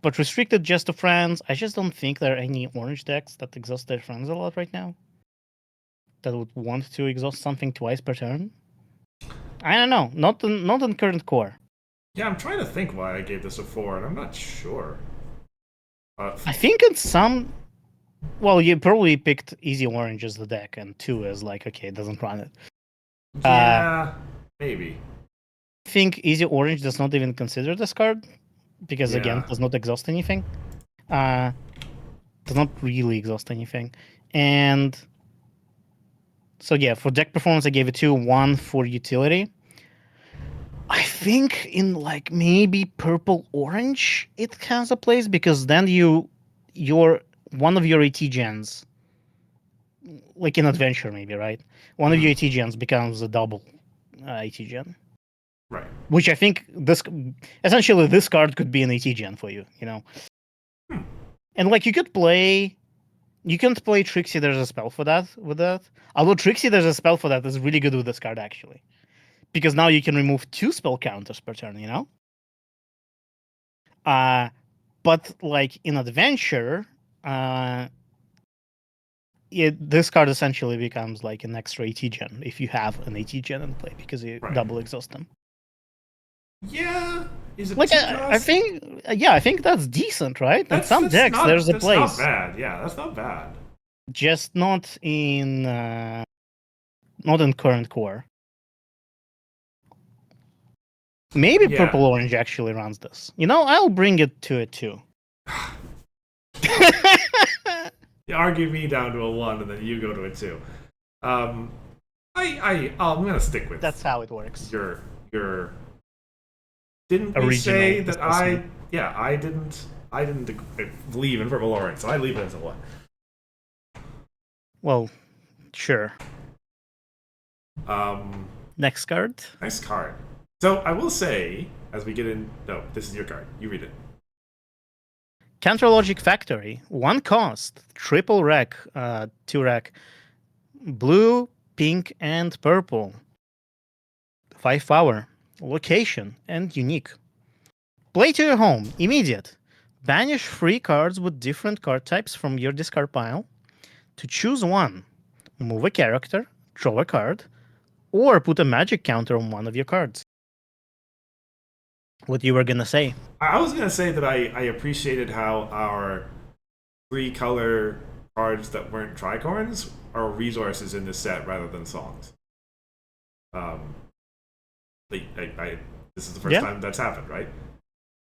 but restricted just to friends. I just don't think there are any orange decks that exhaust their friends a lot right now. That would want to exhaust something twice per turn. I don't know. Not in current core. Yeah, I'm trying to think why I gave this a 4, and I'm not sure. I think in some. Well, you probably picked easy orange as the deck, and 2 is like, okay, it doesn't run it. Yeah, maybe. I think easy orange does not even consider this card because again, Yeah. it does not exhaust anything. Does not really exhaust anything, and so yeah, for deck performance, I gave it 2. 1 for utility. I think in like maybe purple orange it has a place because then your one of your AT gens, like in adventure maybe, right? One of your AT gens becomes a double AT gen. Right. Which I think essentially this card could be an AT gen for you, you know. And like you can't play Trixie. There's a spell for that with that. Although Trixie, there's a spell for that that's really good with this card actually, because now you can remove 2 spell counters per turn. You know. But like in adventure, this card essentially becomes like an extra AT gen if you have an AT gen in play because you Right. double exhaust them. Yeah. Is it Like 2 I cost? think, I think that's decent, right? In some That's decks, not, there's a that's place, not bad. Yeah, that's not bad. just not in current core. Maybe Yeah. purple orange actually runs this. You know, I'll bring it to it too. You argue me down to a 1, and then you go to a 2. I'm gonna stick with That's how it works. your didn't we Original say that assessment. I didn't believe in purple orange, so I leave it as a 1. Well, sure. Um, Next card. nice card. So I will say, as we get in, no, this is your card. You read it. Counter Logic Factory. 1 cost. Triple rec. 2 rec. Blue, pink, and purple. 5 power. Location and unique. Play to your home. Immediate. Banish 3 cards with different card types from your discard pile. To choose one, move a character, draw a card, or put a magic counter on one of your cards. What you were gonna say? I was gonna say that I appreciated how our 3-color cards that weren't tricorns are resources in this set rather than songs. This is the first time that's happened, right?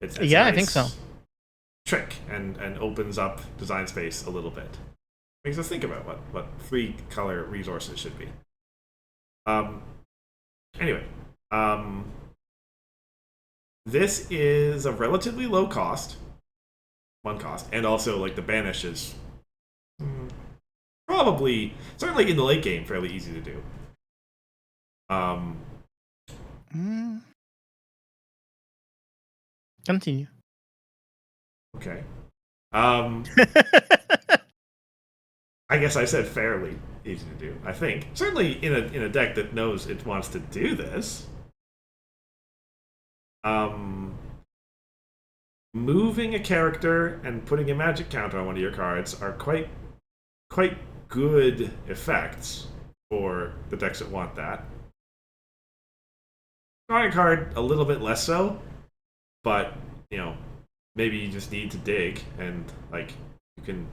It's Yeah, a I think so. Trick and opens up design space a little bit. Makes us think about what 3-color resources should be. Anyway, this is a relatively low cost, 1 cost, and also like the banish is probably certainly in the late game fairly easy to do. Continue. Okay. I guess I said fairly easy to do. I think certainly in a deck that knows it wants to do this. Moving a character and putting a magic counter on one of your cards are quite good effects for the decks that want that. Drawing a card a little bit less so, but maybe you just need to dig and like you can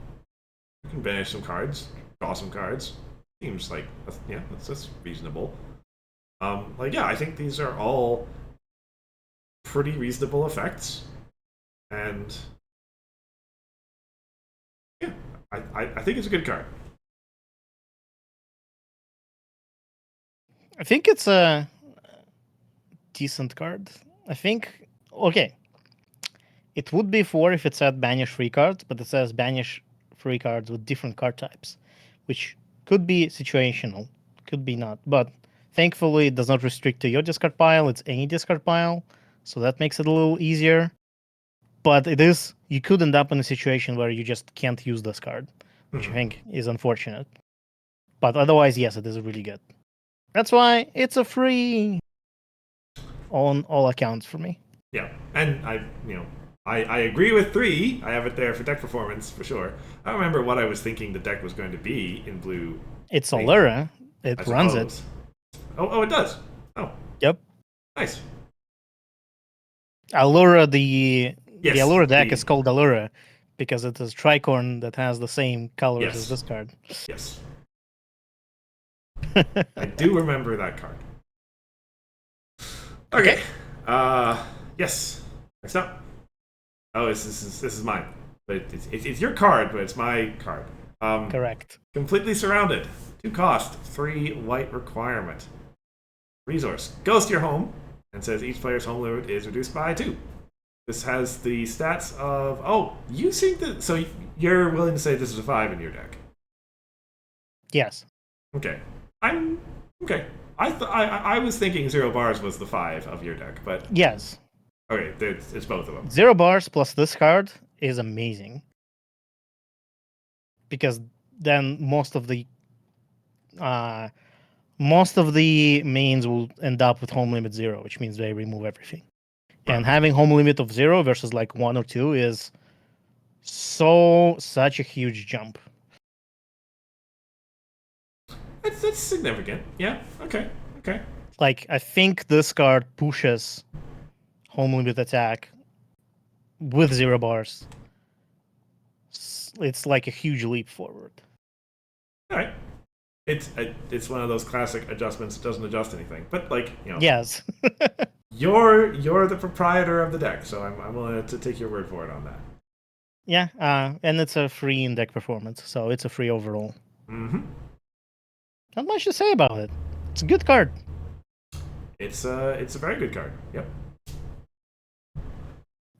banish some cards, draw some cards. Seems like that's reasonable. I think these are all pretty reasonable effects, and yeah, I think it's a good card. I think it's a decent card. I think it would be 4 if it said banish 3 cards, but it says banish 3 cards with different card types, which could be situational, could be not. But thankfully, it does not restrict to your discard pile. It's any discard pile, so that makes it a little easier. But you could end up in a situation where you just can't use this card, which I think is unfortunate. But otherwise, yes, it is really good. That's why it's a free on all accounts for me. Yeah, and I agree with 3. I have it there for deck performance for sure. I don't remember what I was thinking the deck was going to be in blue. It's Green, Allura. I It runs it. suppose. Oh, it does. Oh, Yep. nice. Allura, the Yes, Allura deck the- is called Allura because it is Tricorn that has the same colors as Yes. this card. Yes. I do remember that card. Okay. Yes. Next up. Oh, this is mine. But it's your card, but it's my card. Correct. Completely surrounded. 2 cost, 3 white requirement. Resource. Goes to your home and says each player's home limit is reduced by 2. This has the stats of. Oh, you think that. So you're willing to say this is a 5 in your deck? Yes. Okay. I'm. Okay. I was thinking 0 bars was the 5 of your deck, but. Yes. Okay, it's both of them. 0 bars plus this card is amazing. Because then most of the mains will end up with home limit 0, which means they remove everything. And having home limit of 0 versus like 1 or 2 is such a huge jump. That's significant. Yeah. Okay. Like, I think this card pushes home limit attack with 0 bars. It's like a huge leap forward. All right. It's one of those classic adjustments that doesn't adjust anything, but like Yes. you're the proprietor of the deck, so I'm willing to take your word for it on that. Yeah, and it's a free in deck performance, so it's a free overall. Mm-hmm. Not much to say about it. It's a good card. It's a very good card. Yep.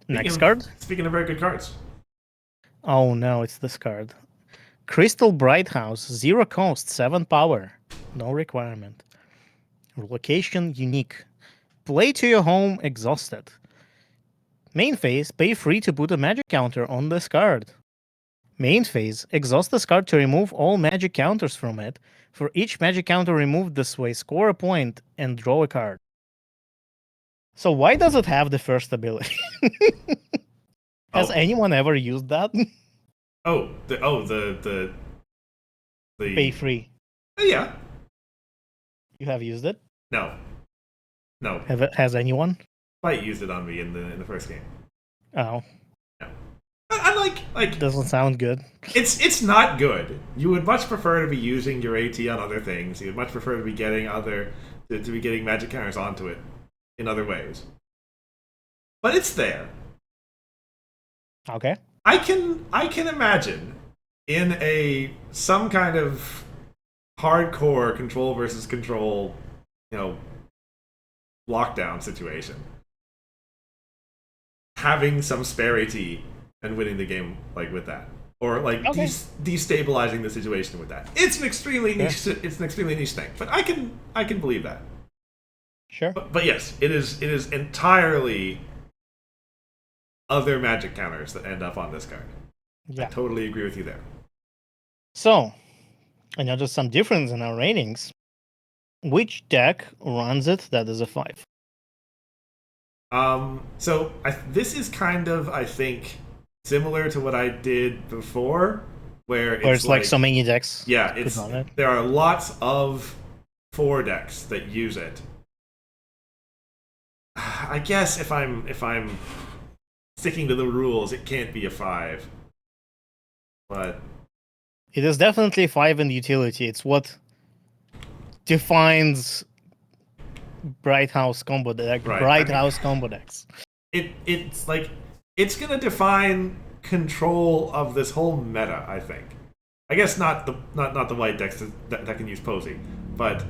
Next card. Speaking of very good cards. Oh no, it's this card. Crystal Bright House, 0 cost, 7 power. No requirement. Location unique. Play to your home exhausted. Main phase, pay free to put a magic counter on this card. Main phase, exhaust this card to remove all magic counters from it. For each magic counter removed this way, score a point and draw a card. So why does it have the first ability? Has anyone ever used that? The Pay free. Yeah. You have used it? No. Has anyone? Fight used it on me in the first game. Oh, No. I like doesn't sound good. it's not good. You would much prefer to be using your AT on other things. You would much prefer to be getting to be getting magic counters onto it in other ways. But it's there. Okay. I can imagine in some kind of hardcore control versus control, lockdown situation, having some spare AT and winning the game like with that, or like destabilizing the situation with that. It's an extremely niche. It's an extremely niche thing, but I can believe that. Sure. But yes, it is entirely other magic counters that end up on this card. Yeah. I totally agree with you there. So, I noticed some difference in our ratings. Which deck runs it that is a 5? So this is kind of, I think, similar to what I did before, where it's like so many decks. Yeah, on it. There are lots of 4 decks that use it. I guess if I'm sticking to the rules, it can't be a 5. But it is definitely 5 in utility. It's what defines Bright House combo deck. Right. Bright House combo decks. It's like it's gonna define control of this whole meta. I think. I guess not the white decks that can use Posey, but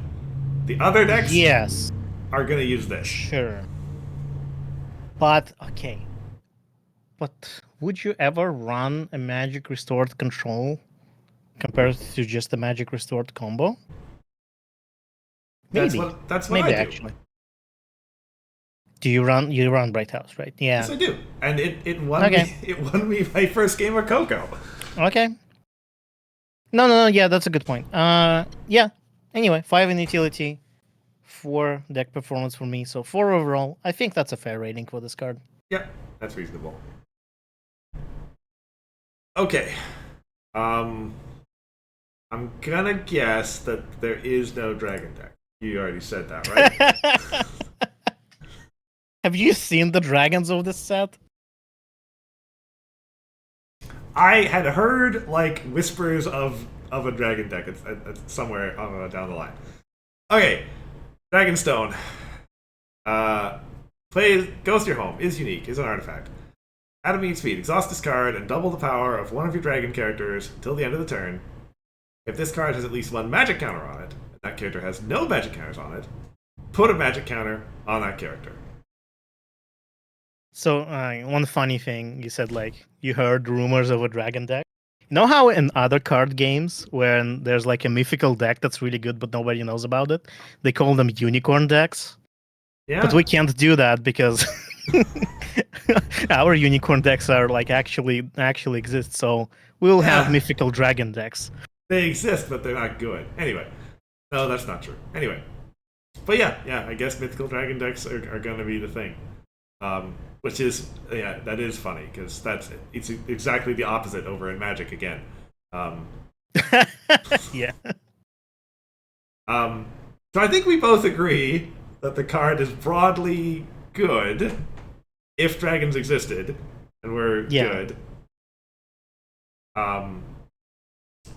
the other decks are gonna use this. Sure. But okay. But would you ever run a Magic Restored control compared to just a Magic Restored combo? Maybe. That's what Maybe I do. Actually. Do you run Bright House, right? Yeah. Yes, I do. And it won me it won me my first game of Coco. Okay. No, yeah, that's a good point. Yeah. Anyway, 5 in utility, 4 deck performance for me, so 4 overall. I think that's a fair rating for this card. Yeah, that's reasonable. Okay. I'm gonna guess that there is no dragon deck. You already said that, right? Have you seen the dragons of this set? I had heard like whispers of a dragon deck somewhere down the line. Okay, Dragonstone. Goes to your home. Is unique. Is an artifact. At a mean speed, exhaust this card and double the power of one of your dragon characters until the end of the turn. If this card has at least one magic counter on it, and that character has no magic counters on it, put a magic counter on that character. So, one funny thing you said, like, you heard rumors of a dragon deck. You know how in other card games, when there's like a mythical deck that's really good but nobody knows about it, they call them unicorn decks? Yeah. But we can't do that because our unicorn decks are like actually exist. So we'll have Yeah. mythical dragon decks. They exist, but they're not good. Anyway. No, that's not true. Anyway. But yeah, I guess mythical dragon decks are going to be the thing. Which is, yeah, that is funny, because it's exactly the opposite over in Magic again. Yeah. So I think we both agree that the card is broadly good if dragons existed and were good.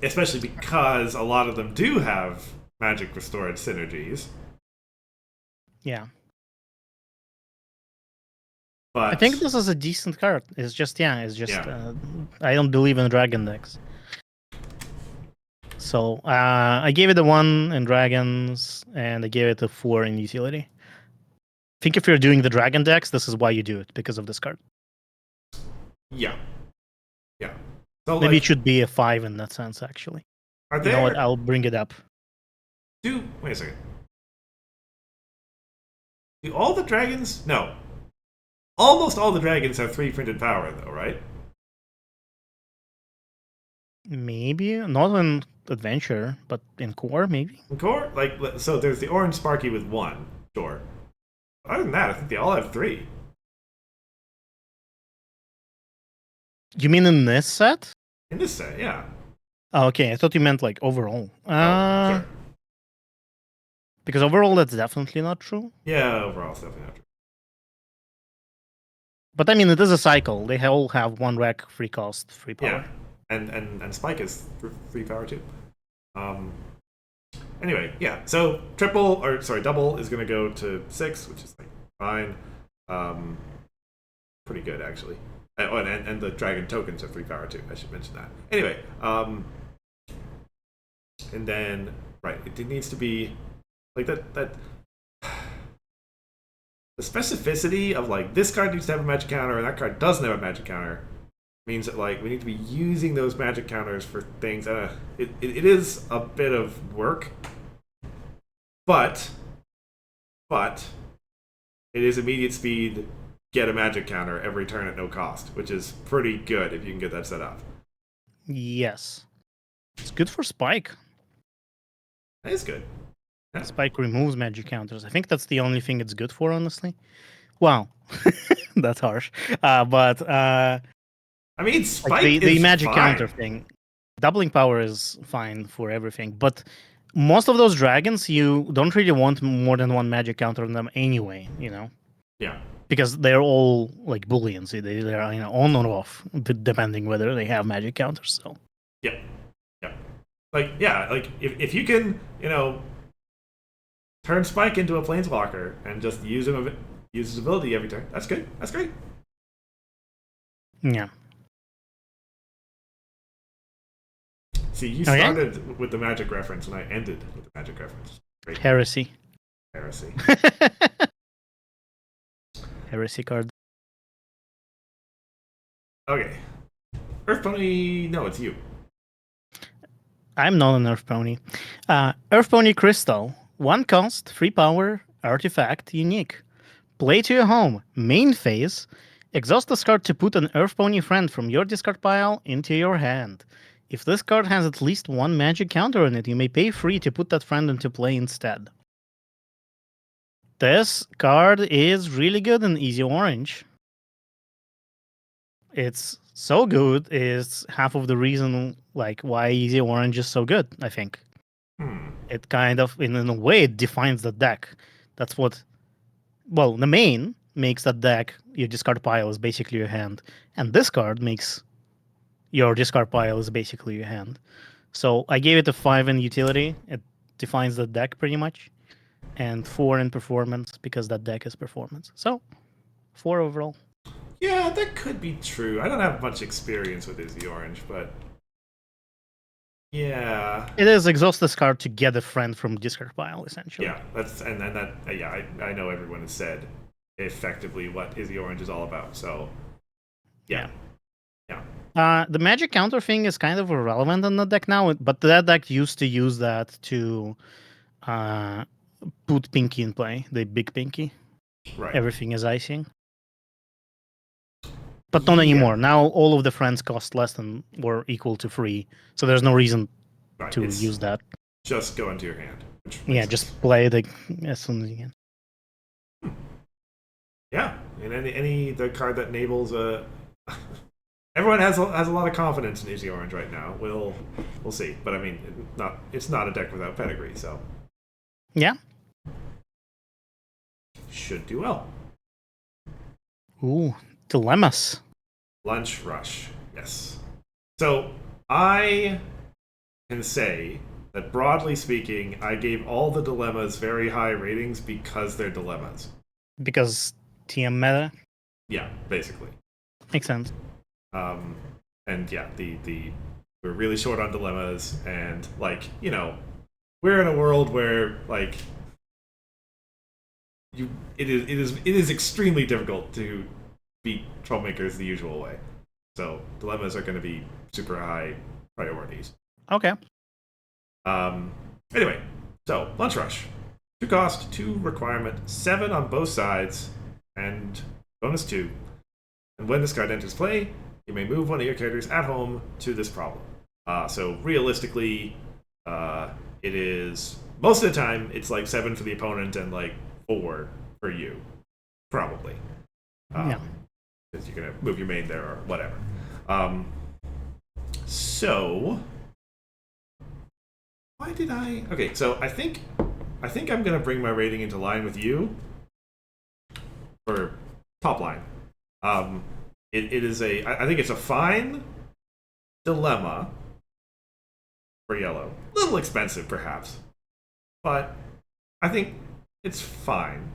Especially because a lot of them do have magic restored synergies. Yeah. But I think this is a decent card. It's just I don't believe in dragon decks. So I gave it a 1 in dragons, and I gave it a 4 in utility. I think if you're doing the dragon decks, this is why you do it, because of this card. Yeah. So maybe it should be a 5 in that sense, actually. You know what? I'll bring it up. Wait a second. Do all the dragons? No. Almost all the dragons have 3 printed power, though, right? Maybe. Not in Adventure, but in Core, maybe. In Core? So there's the orange Sparky with 1, sure. Other than that, I think they all have 3. You mean in this set? In this set, yeah. Oh, okay. I thought you meant like overall. Sure. Because overall, that's definitely not true. Yeah, overall, it's definitely not true. But I mean, it is a cycle. They all have 1 rec, free cost, free power. Yeah, and Spike is free power too. Anyway, yeah. So double is going to go to 6, which is like fine. Pretty good actually. And the dragon tokens are 3 power too. I should mention that. Anyway, and then it needs to be like that. The specificity of like this card needs to have a magic counter and that card doesn't have a magic counter means that like we need to be using those magic counters for things. It is a bit of work, but it is immediate speed. Get a magic counter every turn at no cost, which is pretty good if you can get that set up. Yes. It's good for Spike. That is good. Yeah. Spike removes magic counters. I think that's the only thing it's good for, honestly. Wow. That's harsh. But I mean, Spike like the is magic fine. counter thing. Doubling power is fine for everything. But most of those dragons, you don't really want more than 1 magic counter on them anyway, you know? Yeah. Because they're all like booleans. They're on or off, depending whether they have magic counters. So Yeah. Like if you can, turn Spike into a planeswalker and just use his ability every turn, that's good. That's great. Yeah. See, you started with the magic reference and I ended with the magic reference. Great. Heresy. Heresy card. Okay. Earth Pony, no, it's you. I'm not an Earth Pony. Earth Pony Crystal. 1 cost, 3 power, artifact, unique. Play to your home. Main phase. Exhaust this card to put an Earth Pony friend from your discard pile into your hand. If this card has at least 1 magic counter on it, you may pay free to put that friend into play instead. This card is really good in Easy Orange. It's so good. It's half of the reason like why Easy Orange is so good, I think. It kind of, in a way, it defines the deck. That's what, well, the main makes that deck, your discard pile is basically your hand. And this card makes your discard pile is basically your hand. So I gave it a 5 in utility. It defines the deck pretty much. And 4 in performance because that deck is performance. So 4 overall. Yeah, that could be true. I don't have much experience with Izzy Orange, but yeah, It is exhaust this card to get a friend from discard pile, essentially. yeah. That's and that. Yeah, I know everyone has said effectively what Izzy Orange is all about. So yeah, yeah. The magic counter thing is kind of irrelevant in the deck now, but that deck used to use that to put Pinky in play, the big Pinky. Right. Everything is icing. But not anymore. Now all of the friends cost less than or equal to 3, so there's no reason Right. to It's use that. just go into your hand. Yeah, just play it as soon as you can. Yeah, and the card that enables a. Everyone has a lot of confidence in Izzy Orange right now. We'll see, but I mean, it's not a deck without pedigree, so Yeah. should do well. Ooh, dilemmas. Lunch rush, yes. So I can say that broadly speaking, I gave all the dilemmas very high ratings because they're dilemmas. Because TM meta Yeah, basically. makes sense. And yeah, we're really short on dilemmas, and like we're in a world where like it is extremely difficult to beat troublemakers the usual way. So dilemmas are going to be super high priorities. Okay. Anyway, so lunch rush, 2 cost, 2 requirement, 7 on both sides, and bonus 2. And when this card enters play, you may move one of your characters at home to this problem. So realistically, it is most of the time it's like 7 for the opponent and like 4 for you, probably. Yeah. Because you're gonna move your main there or whatever. So why did I? Okay, so I think I'm gonna bring my rating into line with you for top line. It is I think it's a fine dilemma for yellow. A little expensive, perhaps, but I think it's fine.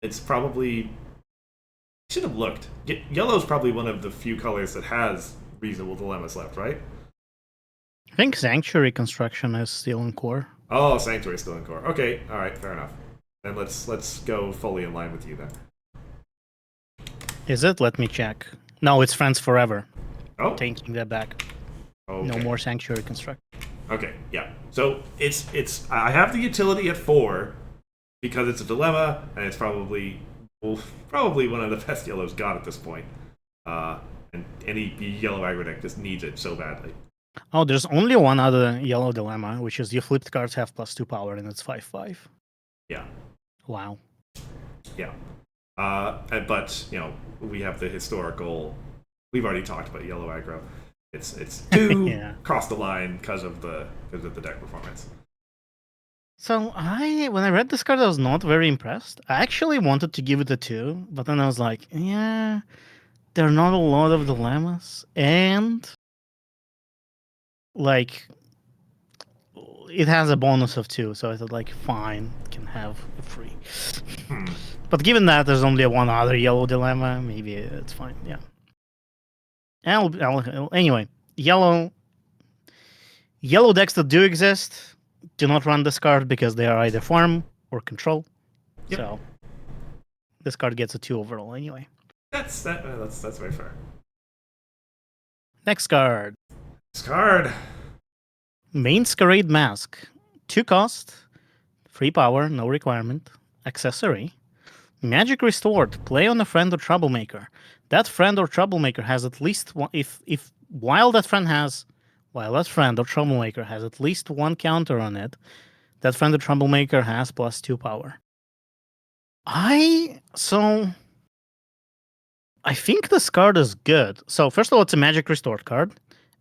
It's probably should have looked. Yellow's probably one of the few colors that has reasonable dilemmas left, right? I think Sanctuary Construction is still in core. Oh, Sanctuary's still in core. Okay, all right, fair enough. Then let's go fully in line with you then. Is it? Let me check. No, it's Friends Forever. Oh, Taking that back. okay. No more Sanctuary Construction. Okay, yeah. So it's I have the utility at 4 because it's a dilemma and it's probably one of the best yellows got at this point. And any yellow aggro deck just needs it so badly. Oh, there's only one other yellow dilemma, which is your flipped cards have +2 power, and it's 5/5. Yeah, Wow. yeah. But we have the historical. We've already talked about yellow aggro. It's 2 Yeah. cross the line because of the deck performance. So when I read this card, I was not very impressed. I actually wanted to give it a 2, but then I was like, yeah, there are not a lot of dilemmas, and like it has a bonus of 2, so I thought like fine, it can have a 3. But given that there's only one other yellow dilemma, maybe it's fine. Yeah. Anyway, yellow decks that do exist do not run this card because they are either farm or control. Yep. So this card gets a 2 overall anyway. That's very fair. Next card. This card. Masquerade Mask. 2 cost, 3 power, no requirement. Accessory. Magic Restored. Play on a friend or troublemaker. That friend or troublemaker has at least one. While that friend or troublemaker has at least 1 counter on it, that friend or troublemaker has +2 power. I think this card is good. So first of all, it's a Magic Restored card,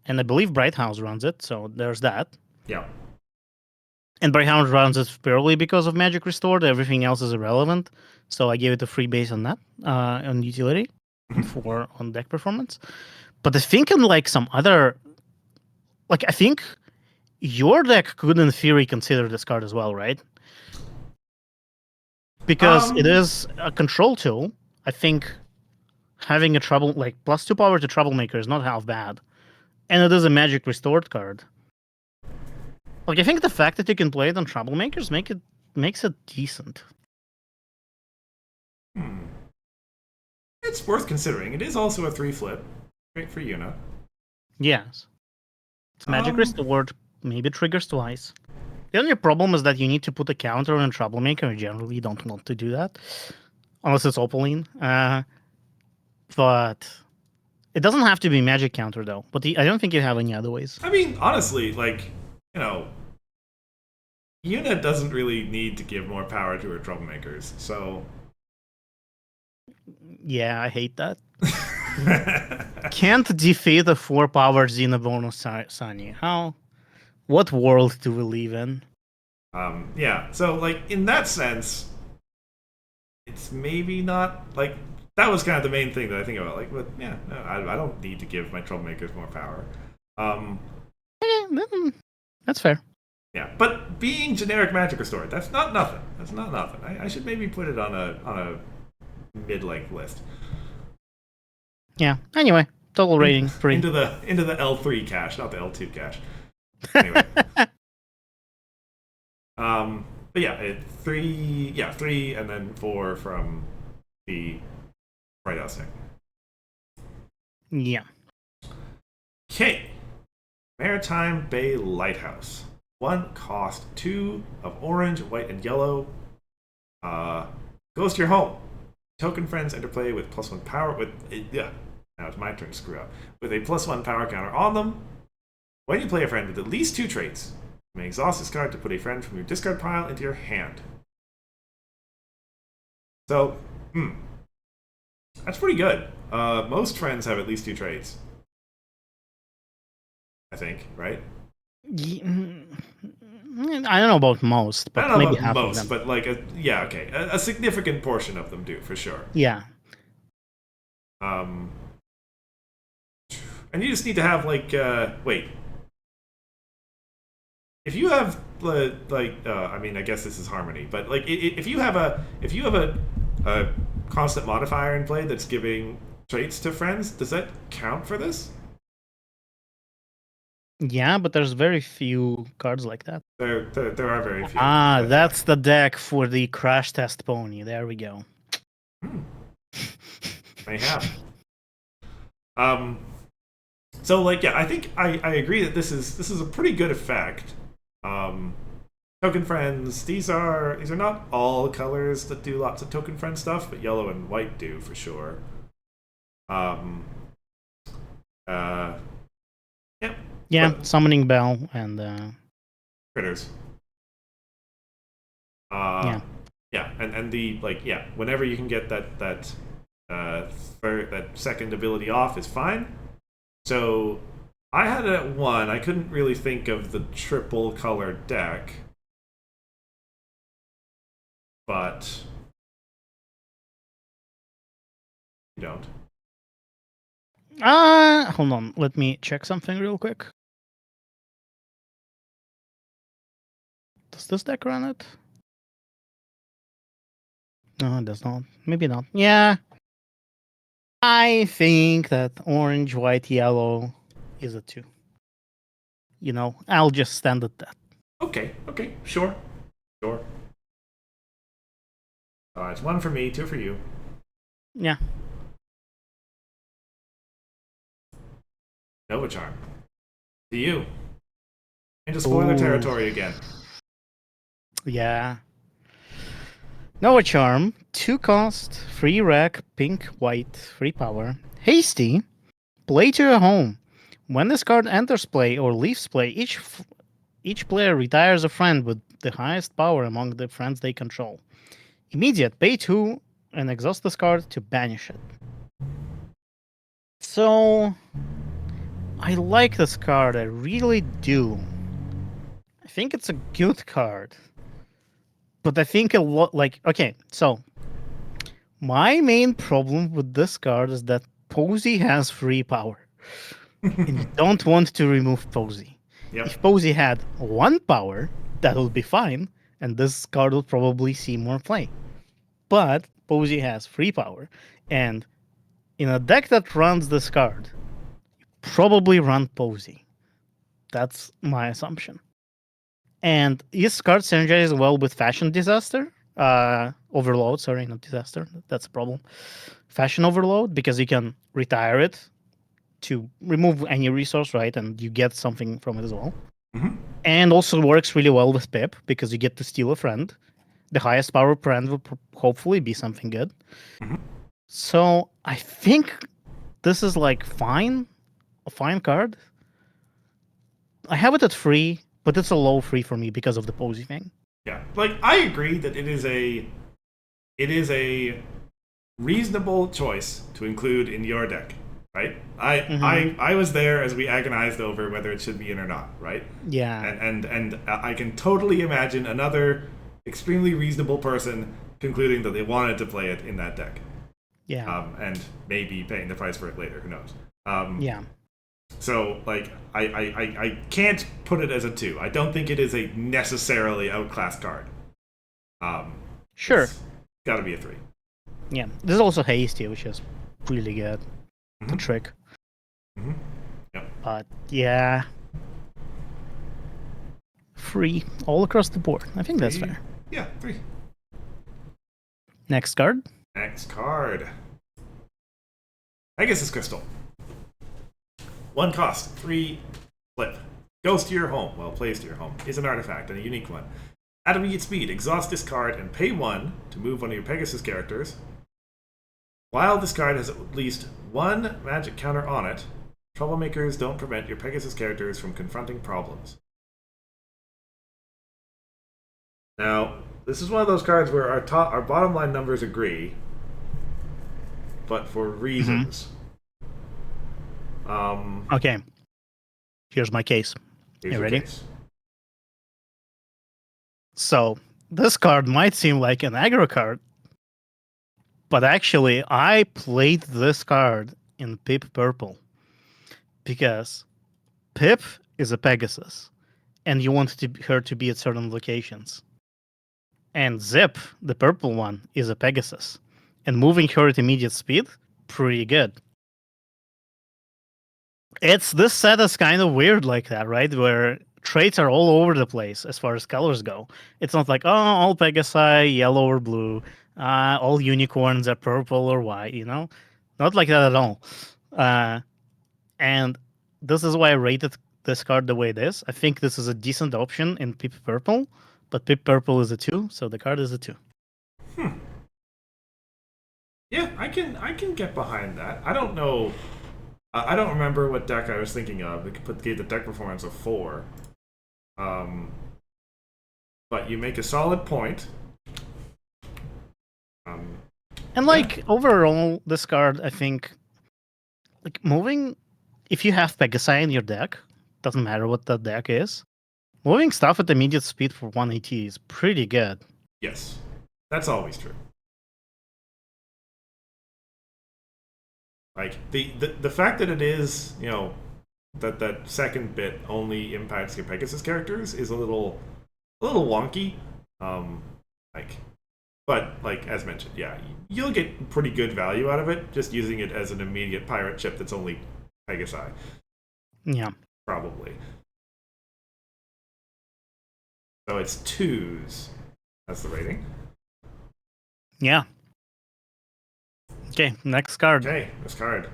and I believe Bright House runs it. So there's that. Yeah. And Bright House runs it purely because of Magic Restored. Everything else is irrelevant. So I gave it a free base on that, on utility, for on deck performance. But I think in like some other, like I think your deck could in theory consider this card as well, right? Because it is a control tool. I think having a trouble like +2 power to Troublemaker is not half bad, and it is a Magic Restored card. Like I think the fact that you can play it on Troublemakers makes it decent. It's worth considering. It is also a 3-flip. Great for Yuna. Yes, it's Magic Restored. Maybe triggers twice. The only problem is that you need to put a counter on Troublemaker. I generally don't want to do that unless it's Opaline. But it doesn't have to be Magic counter though. But I don't think you have any other ways. I mean, honestly, like, you know, Yuna doesn't really need to give more power to her Troublemakers, so... Yeah, I hate that. Can't defeat a 4-power Xenobonus Sunny. How? What world do we live in? Yeah, so, like, in that sense, it's maybe not, like, that was kind of the main thing that I think about. Like, but, yeah, no, I don't need to give my Troublemakers more power. That's fair. Yeah, but being generic Magic Restored, that's not nothing. That's not nothing. I should maybe put it on a mid-length list. Yeah. Anyway, total rating 3. Into the L3 cache, not the L2 cache. Anyway. But yeah, 3, and then 4 from the Bright House deck. Yeah. Okay. Maritime Bay Lighthouse. 1 cost, 2 of orange, white, and yellow. Goes to your home. Token friends enter play with +1 power with now it's my turn to screw up. With a +1 power counter on them. When you play a friend with at least 2 traits, you may exhaust this card to put a friend from your discard pile into your hand. So, that's pretty good. Most friends have at least 2 traits. I think, right? I don't know about most, but I don't know maybe about half most, of them. but like, a significant portion of them do, for sure. Yeah. And you just need to have, like, wait. If you have, I mean, I guess this is Harmony, but, like, if you have a constant modifier in play that's giving traits to friends, does that count for this? Yeah, but there's very few cards like that. There are very few. That's the deck for the Crash Test Pony. There we go. May have. So, like, yeah, I think I agree that this is a pretty good effect. Token friends, these are not all colors that do lots of token friend stuff, but yellow and white do for sure. Yep. Yeah, But- Summoning Bell and critters. Yeah. Yeah, and the whenever you can get that second ability off is fine. So I had it at 1. I couldn't really think of the triple color deck, but you don't. hold on. Let me check something real quick. Does this deck run it? No, it does not. Maybe not. Yeah. I think that orange, white, yellow is a 2. You know, I'll just stand at that. Okay, sure. It's 1 for me, 2 for you. Yeah. Nova Charm. To you. Into spoiler territory again. Yeah. Nova Charm, 2 cost, 3 rack, pink, white, 3 power. Hasty, play to your home. When this card enters play or leaves play, each player retires a friend with the highest power among the friends they control. Immediate, pay 2 and exhaust this card to banish it. So I like this card. I really do. I think it's a good card. But I think a lot like okay, so my main problem with this card is that Posey has free power. And you don't want to remove Posey. Yep. If Posey had 1 power, that would be fine, and this card would probably see more play. But Posey has free power, and in a deck that runs this card, you probably run Posey. That's my assumption. And this card synergizes well with Fashion Disaster. Overload, sorry, not Disaster. That's a problem. Fashion Overload, because you can retire it to remove any resource, right? And you get something from it as well. Mhm. And also works really well with Pip, because you get to steal a friend. The highest power friend will hopefully be something good. Mhm. So I think this is like fine. A fine card. I have it at free, but it's a low free for me because of the Posey thing. Yeah, like I agree that it is a reasonable choice to include in your deck, right? I was there as we agonized over whether it should be in or not, right? Yeah. And I can totally imagine another extremely reasonable person concluding that they wanted to play it in that deck. Yeah. And maybe paying the price for it later. Who knows? Yeah. So, like, I can't put it as a 2. I don't think it is a necessarily outclassed card. Sure. It's got to be a 3. Yeah. There's also Hasty, which is really good. The Mhm. trick. Mhm. Yep. But yeah. Free all across the board. I think that's 3. fair. Yeah, 3. Next card. Next card. Pegasus Crystal. 1 cost, 3 flip. Goes to your home, well, plays to your home, is an artifact and a unique one. At immediate speed, exhaust this card and pay 1 to move one of your Pegasus characters. While this card has at least 1 magic counter on it, troublemakers don't prevent your Pegasus characters from confronting problems. Now, this is one of those cards where our bottom line numbers agree, but for reasons. Okay. Here's my case. Here's You your ready? case. So this card might seem like an aggro card, but actually I played this card in Pip Purple because Pip is a Pegasus, and you want her to be at certain locations. And Zip, the purple one, is a Pegasus, and moving her at immediate speed, pretty good. This set is kind of weird like that, right? Where traits are all over the place as far as colors go. It's not like, oh, all Pegasi, yellow or blue, all unicorns are purple or white, you know? Not like that at all. And this is why I rated this card the way it is. I think this is a decent option in Pip Purple, but Pip Purple is a 2, so the card is a 2. Yeah, I can get behind that. I don't know. I don't remember what deck I was thinking of. We could gave the deck performance a 4. But you make a solid point. And overall, this card, I think, like moving, if you have Pegasi in your deck, doesn't matter what the deck is, moving stuff at immediate speed for 180 is pretty good. Yes, that's always true. Like the fact that it is, that second bit only impacts your Pegasus characters is a little wonky. But like as mentioned, yeah, you'll get pretty good value out of it just using it as an immediate pirate chip that's only Pegasi. Yeah. Probably. So it's 2s. That's the rating. Yeah. Okay, next card. Okay, this card.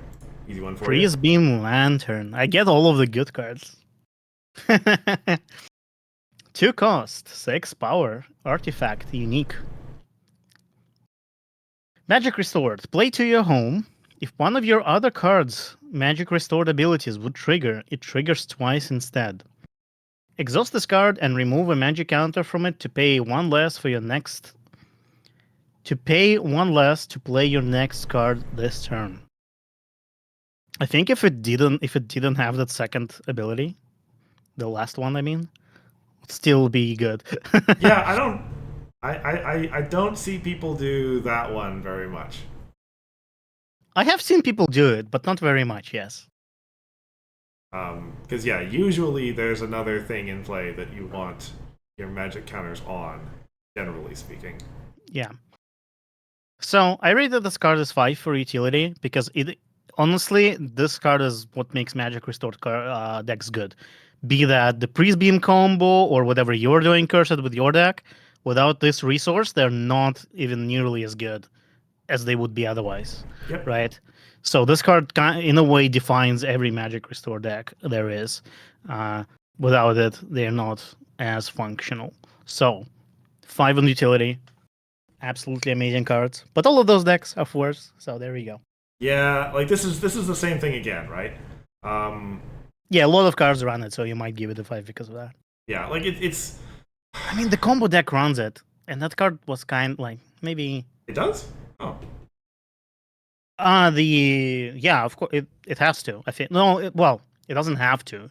Easy one for Freeze you. Beam Lantern. I get all of the good cards. 2 cost, 6 power, artifact, unique. Magic Restored. Play to your home. If one of your other cards' Magic Restored abilities would trigger, it triggers twice instead. Exhaust this card and remove a magic counter from it to pay 1 less for your next. To pay 1 less to play your next card this turn. I think if it didn't have that second ability, the last one, I mean, would still be good. Yeah, I don't see people do that one very much. I have seen people do it, but not very much. Yes. Because yeah, usually there's another thing in play that you want your magic counters on, generally speaking. Yeah. So I rated this card as 5 for utility because it honestly this card is what makes Magic Restored decks good. Be that the Priest Beam combo or whatever you're doing cursed with your deck. Without this resource, they're not even nearly as good as they would be otherwise. Yep. Right? So this card, in a way, defines every Magic Restore deck there is. Without it, they're not as functional. So, 5 on utility, absolutely amazing cards. But all of those decks are worse. So there we go. Yeah, like this is the same thing again, right? Yeah, a lot of cards run it, so you might give it a 5 because of that. Yeah, like it's. I mean, the combo deck runs it, and that card was kind like maybe. It does. Oh. Yeah, of course it has to. I think no, well, it doesn't have to,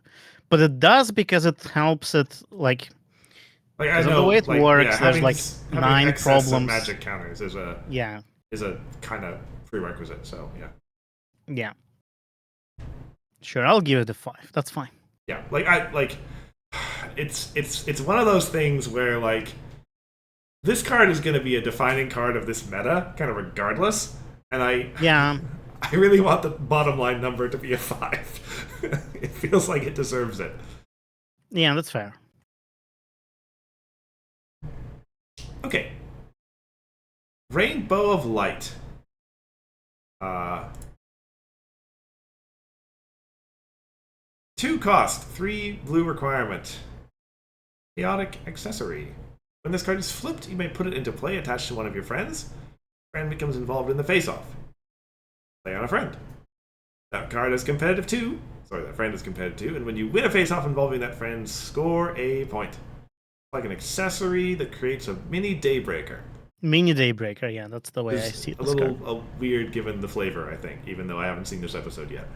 but it does because it helps it like. Like I Because of know the way it like, works, yeah, there's having, like having 9 excess of problems. magic counters is Yeah, a kind of prerequisite. So yeah. yeah. Sure, I'll give it a 5. That's fine. Yeah, it's one of those things where like this card is going to be a defining card of this meta, kind of regardless. And Yeah, I really want the bottom line number to be a 5. It feels like it deserves it. yeah, that's fair. Okay. Rainbow of Light. 2 cost, 3 blue requirement. Chaotic accessory. When this card is flipped, you may put it into play attached to one of your friends. Friend becomes involved in the face-off. Play on a friend. That card is competitive too. Sorry, that friend is competitive too. And when you win a face-off involving that friend, score a point. Like an accessory that creates a mini Daybreaker. Mini Daybreaker, yeah, that's the way I It's see it. a little weird given the flavor, I think, even though I haven't seen this episode yet.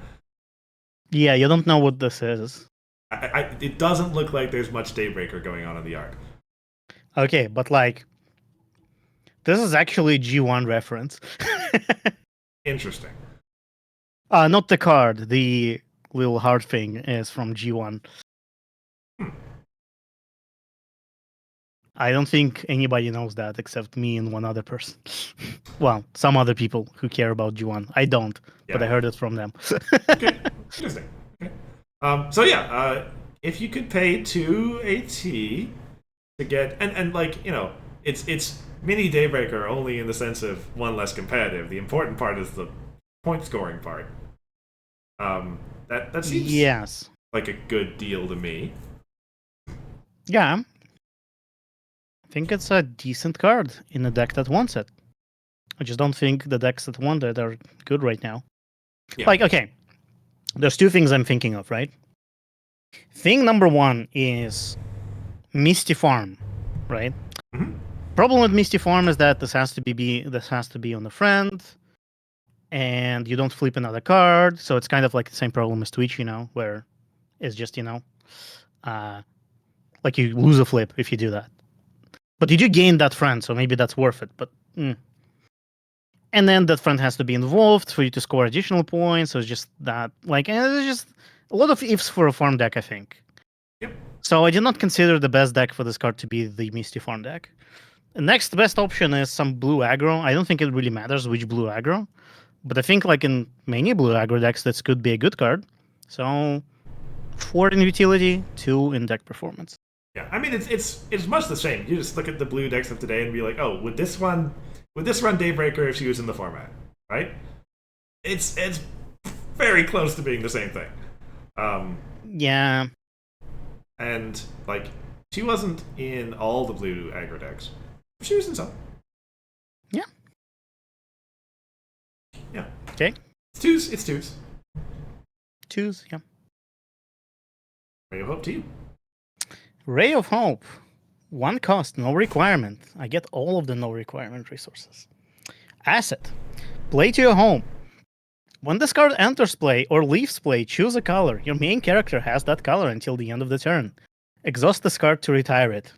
Yeah, you don't know what this is. It doesn't look like there's much Daybreaker going on in the art. Okay, but like, this is actually G1 reference. Interesting. Not the card. The little heart thing is from G1. I don't think anybody knows that except me and one other person. Well, some other people who care about G1. I don't, but I heard it from them. Okay, interesting. Okay. So yeah, if you could pay 2 AT to get and like, you know, it's mini Daybreaker only in the sense of 1 less competitive. The important part is the point scoring part. That seems Yes. like a good deal to me. Yeah. I think it's a decent card in a deck that wants it. I just don't think the decks that want it are good right now. Yeah. Like, okay, there's 2 things I'm thinking of, right? Thing number 1 is Misty Farm, right? Mm-hmm. Problem with Misty Farm is that this has to be on the friend, and you don't flip another card, so it's kind of like the same problem as Twitch, you know, where it's just, you know, like you lose a flip if you do that. But you do gain that friend, so maybe that's worth it. But and then that friend has to be involved for you to score additional points. So it's just that, like, and it's just a lot of ifs for a farm deck, I think. Yep. So I did not consider the best deck for this card to be the Misty Farm deck. The next best option is some blue aggro. I don't think it really matters which blue aggro, but I think like in many blue aggro decks, this could be a good card. So 4 in utility, 2 in deck performance. Yeah, I mean it's much the same. You just look at the blue decks of today and be like, oh, would this run Daybreaker if she was in the format, right? It's very close to being the same thing. Yeah. And like she wasn't in all the blue aggro decks. She was in some. Yeah. Yeah. Okay. It's twos. 2s, yeah. Ray of Hope to you. Ray of Hope. 1 cost, no requirement. I get all of the no requirement resources. Asset. Play to your home. When this card enters play or leaves play, choose a color. Your main character has that color until the end of the turn. Exhaust this card to retire it.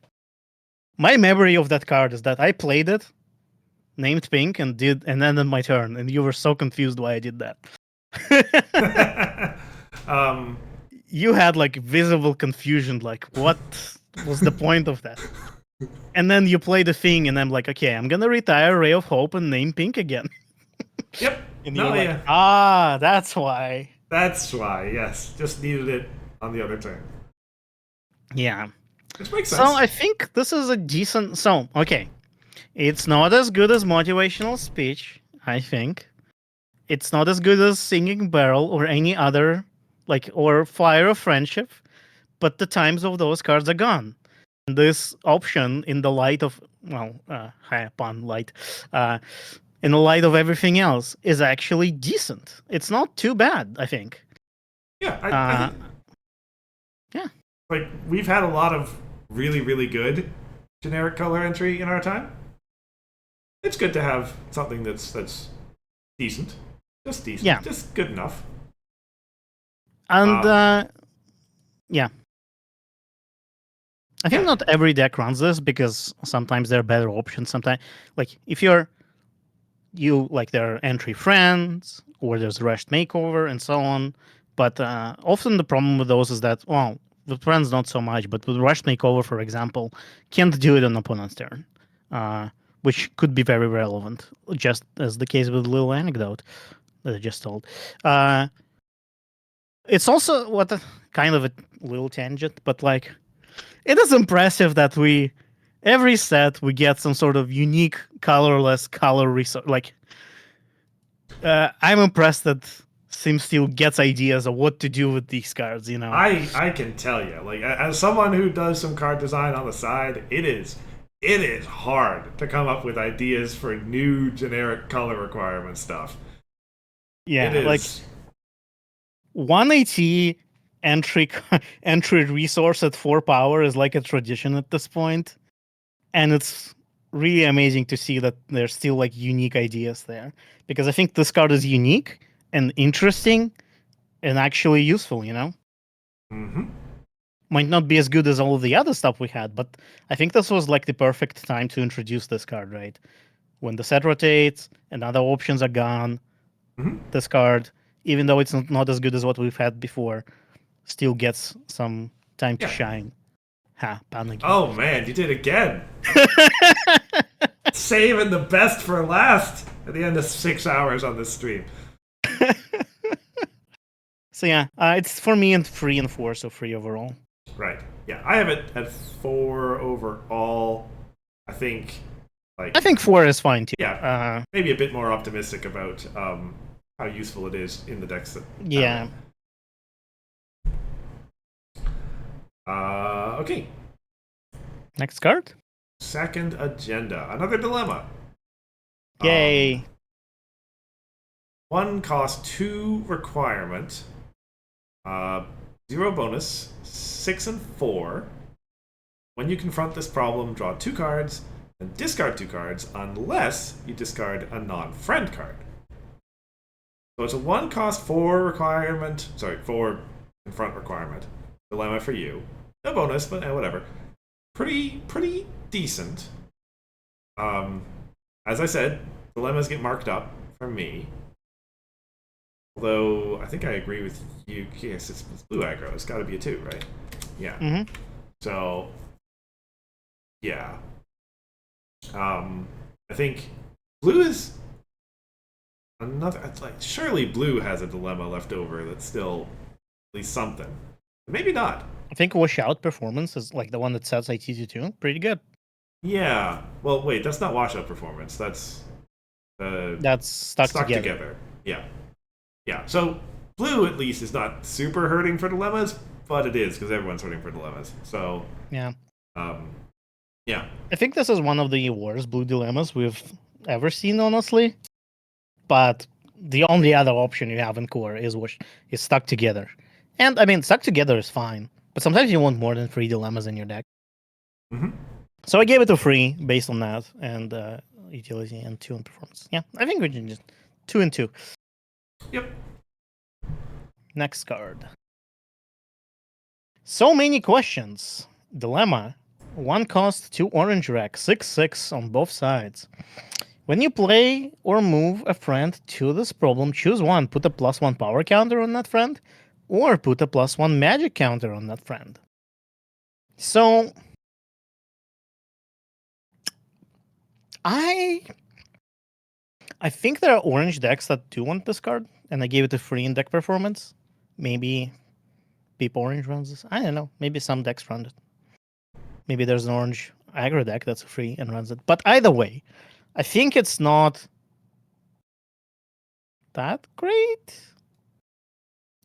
My memory of that card is that I played it, named pink, and ended my turn, and you were so confused why I did that. You had like visible confusion, like what was the point of that? And then you play the thing, and I'm like, okay, I'm gonna retire Ray of Hope and name pink again. Yep. And No, you're like, yeah. that's why. That's why, yes. Just needed it on the other turn. Yeah. Which makes So sense. I think this is a decent. So okay, it's not as good as motivational speech. I think it's not as good as singing barrel or any other or fire of friendship. But the times of those cards are gone. And this option, in the light of high upon light, in the light of everything else, is actually decent. It's not too bad, I think. Yeah, I think, yeah. Like, we've had a lot of really, really good generic color entry in our time. It's good to have something that's decent. Just decent. Yeah. Just good enough. And yeah. I think Yeah. not every deck runs this because sometimes there are better options. Sometimes, like if there are entry friends or there's rushed makeover and so on. But often the problem with those is that, well, with friends not so much, but with rushed makeover, for example, can't do it on opponent's turn, which could be very relevant, just as the case with Little Anecdote that I just told. It's also kind of a little tangent, but like it is impressive that every set we get some sort of unique colorless color resource. Like I'm impressed that SimSteel gets ideas of what to do with these cards. I can tell you, like, as someone who does some card design on the side, it is hard to come up with ideas for new generic color requirement stuff. Yeah, it is. Like 180 entry resource at 4 power is like a tradition at this point, and it's really amazing to see that there's still like unique ideas there, because I think this card is unique and interesting and actually useful. Mm-hmm. Might not be as good as all of the other stuff we had, but I think this was like the perfect time to introduce this card, right? When the set rotates and other options are gone, this card, even though it's not as good as what we've had before, still gets some time to shine. Ha, panic. Oh man, you did again. Saving the best for last at the end of 6 hours on this stream. So yeah, it's for me and 3 and 4, so 3 overall. Right. Yeah, I have it at 4 overall. I think 4 is fine too. Yeah. Maybe a bit more optimistic about how useful it is in the decks that. Yeah. Okay. Next card. Second agenda. Another dilemma. Yay. 1 cost 2 requirement. 0 bonus. 6 and 4. When you confront this problem, draw 2 cards and discard 2 cards unless you discard a non-friend card. So it's a 1 cost 4 requirement. Sorry, 4 confront requirement. Dilemma for you. No bonus, but whatever. Pretty decent. As I said, dilemmas get marked up for me. Although I think I agree with you. Yes, it's blue aggro. It's got to be a 2, right? Yeah. Mm-hmm. So, yeah. I think blue is another. Like, surely blue has a dilemma left over that's still at least something. Maybe not. I think washout performance is like the one that sets IT to 2. Pretty good. Yeah. Well, wait. That's not washout performance. That's stuck together. Yeah. Yeah. So blue at least is not super hurting for dilemmas, but it is because everyone's hurting for dilemmas. So yeah. Yeah. I think this is one of the worst blue dilemmas we've ever seen, honestly. But the only other option you have in core is stuck together. And I mean, stuck together is fine, but sometimes you want more than 3 dilemmas in your deck. Mm-hmm. So I gave it a 3 based on that, and utility and 2 in performance. Yeah, I think we can just 2 and 2. Yep. Next card. So many questions. Dilemma. 1 cost, 2 orange rack, 6/6 on both sides. When you play or move a friend to this problem, choose one. Put a +1 power counter on that friend, or put a +1 magic counter on that friend. So I think there are orange decks that do want this card, and I gave it a free in deck performance. Maybe Peep Orange runs this. I don't know. Maybe some decks run it. Maybe there's an orange aggro deck that's free and runs it. But either way, I think it's not that great.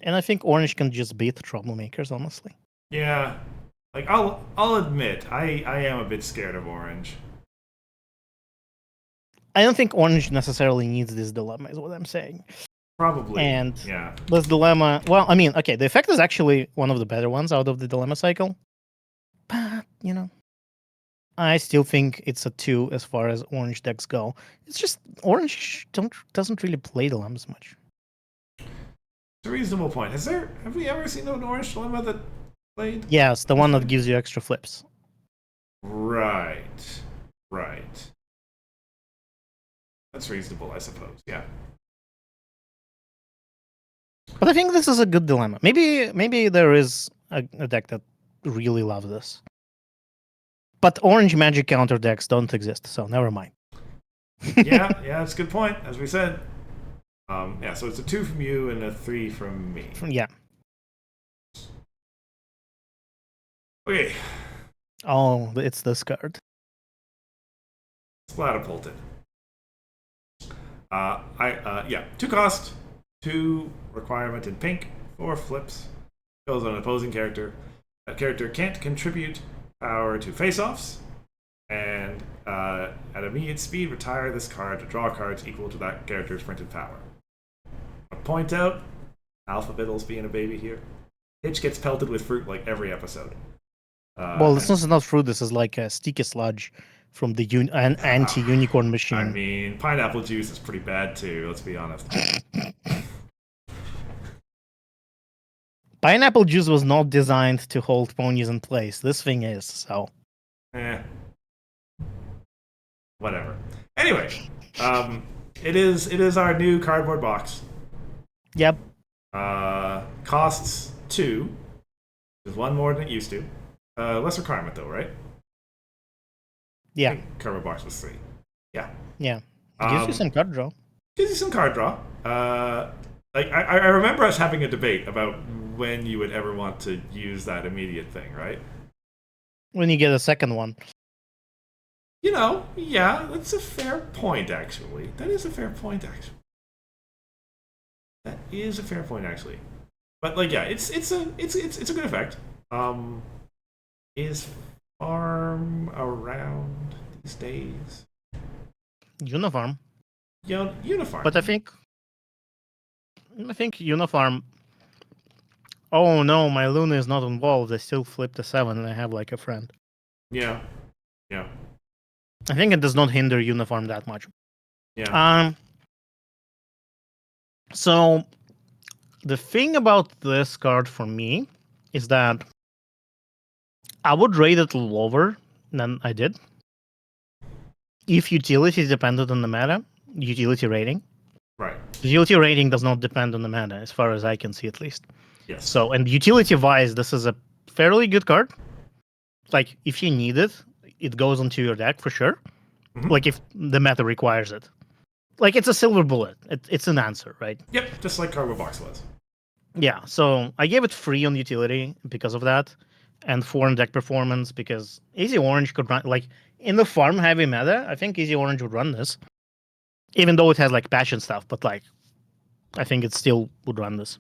And I think orange can just beat troublemakers, honestly. Yeah. Like I'll admit, I am a bit scared of orange. I don't think orange necessarily needs this dilemma, is what I'm saying. Probably. And yeah. this dilemma, well, I mean, okay, the effect is actually one of the better ones out of the dilemma cycle. But, I still think it's a 2 as far as orange decks go. It's just orange doesn't really play dilemmas much. It's a reasonable point. Have we ever seen an orange dilemma that played? Yes, the one that gives you extra flips. Right. Right. That's reasonable, I suppose. Yeah. But I think this is a good dilemma. Maybe there is a deck that really loves this. But orange magic counter decks don't exist, so never mind. yeah, that's a good point, as we said. Yeah, so it's a 2 from you and a 3 from me. Yeah. Okay. Oh, it's this card. Splatterpulted. 2 cost, 2 requirement in pink, 4 flips. Goes on an opposing character. That character can't contribute power to face-offs, and at immediate speed, retire this card to draw cards equal to that character's printed power. I'll point out, Alphabetals being a baby here. Hitch gets pelted with fruit like every episode. Well, this is not fruit. This is like a sticky sludge from the anti-unicorn machine. I mean, pineapple juice is pretty bad too, let's be honest. Pineapple juice was not designed to hold ponies in place. This thing is, so. Whatever. Anyway, it is our new cardboard box. Yep. Costs 2. There's 1 more than it used to. Less requirement though, right? Yeah. Cardboard box was 3. Yeah. Yeah. Gives you some card draw. Gives you some card draw. I remember us having a debate about when you would ever want to use that immediate thing, right? When you get a second one. Yeah, that's a fair point, actually. That is a fair point, actually. But yeah, it's a good effect. Is farm around these days? Uniform. Uniform. But I think uniform. Oh no, my Luna is not involved. I still flipped a 7 and I have like a friend. Yeah. I think it does not hinder uniform that much. Yeah. So the thing about this card for me is that I would rate it lower than I did if utility depended on the meta, utility rating. Right. Utility rating does not depend on the meta, as far as I can see, at least. Yes. So, and utility-wise, this is a fairly good card. Like, if you need it, it goes into your deck for sure. Mm-hmm. Like, if the meta requires it. Like, it's a silver bullet. It's an answer, right? Yep, just like Cardboard Box was. Yeah, so I gave it 3 on utility because of that, and 4 on deck performance because Easy Orange could run, like, in the farm-heavy meta, I think Easy Orange would run this. Even though it has, like, patch and stuff, but, like, I think it still would run this.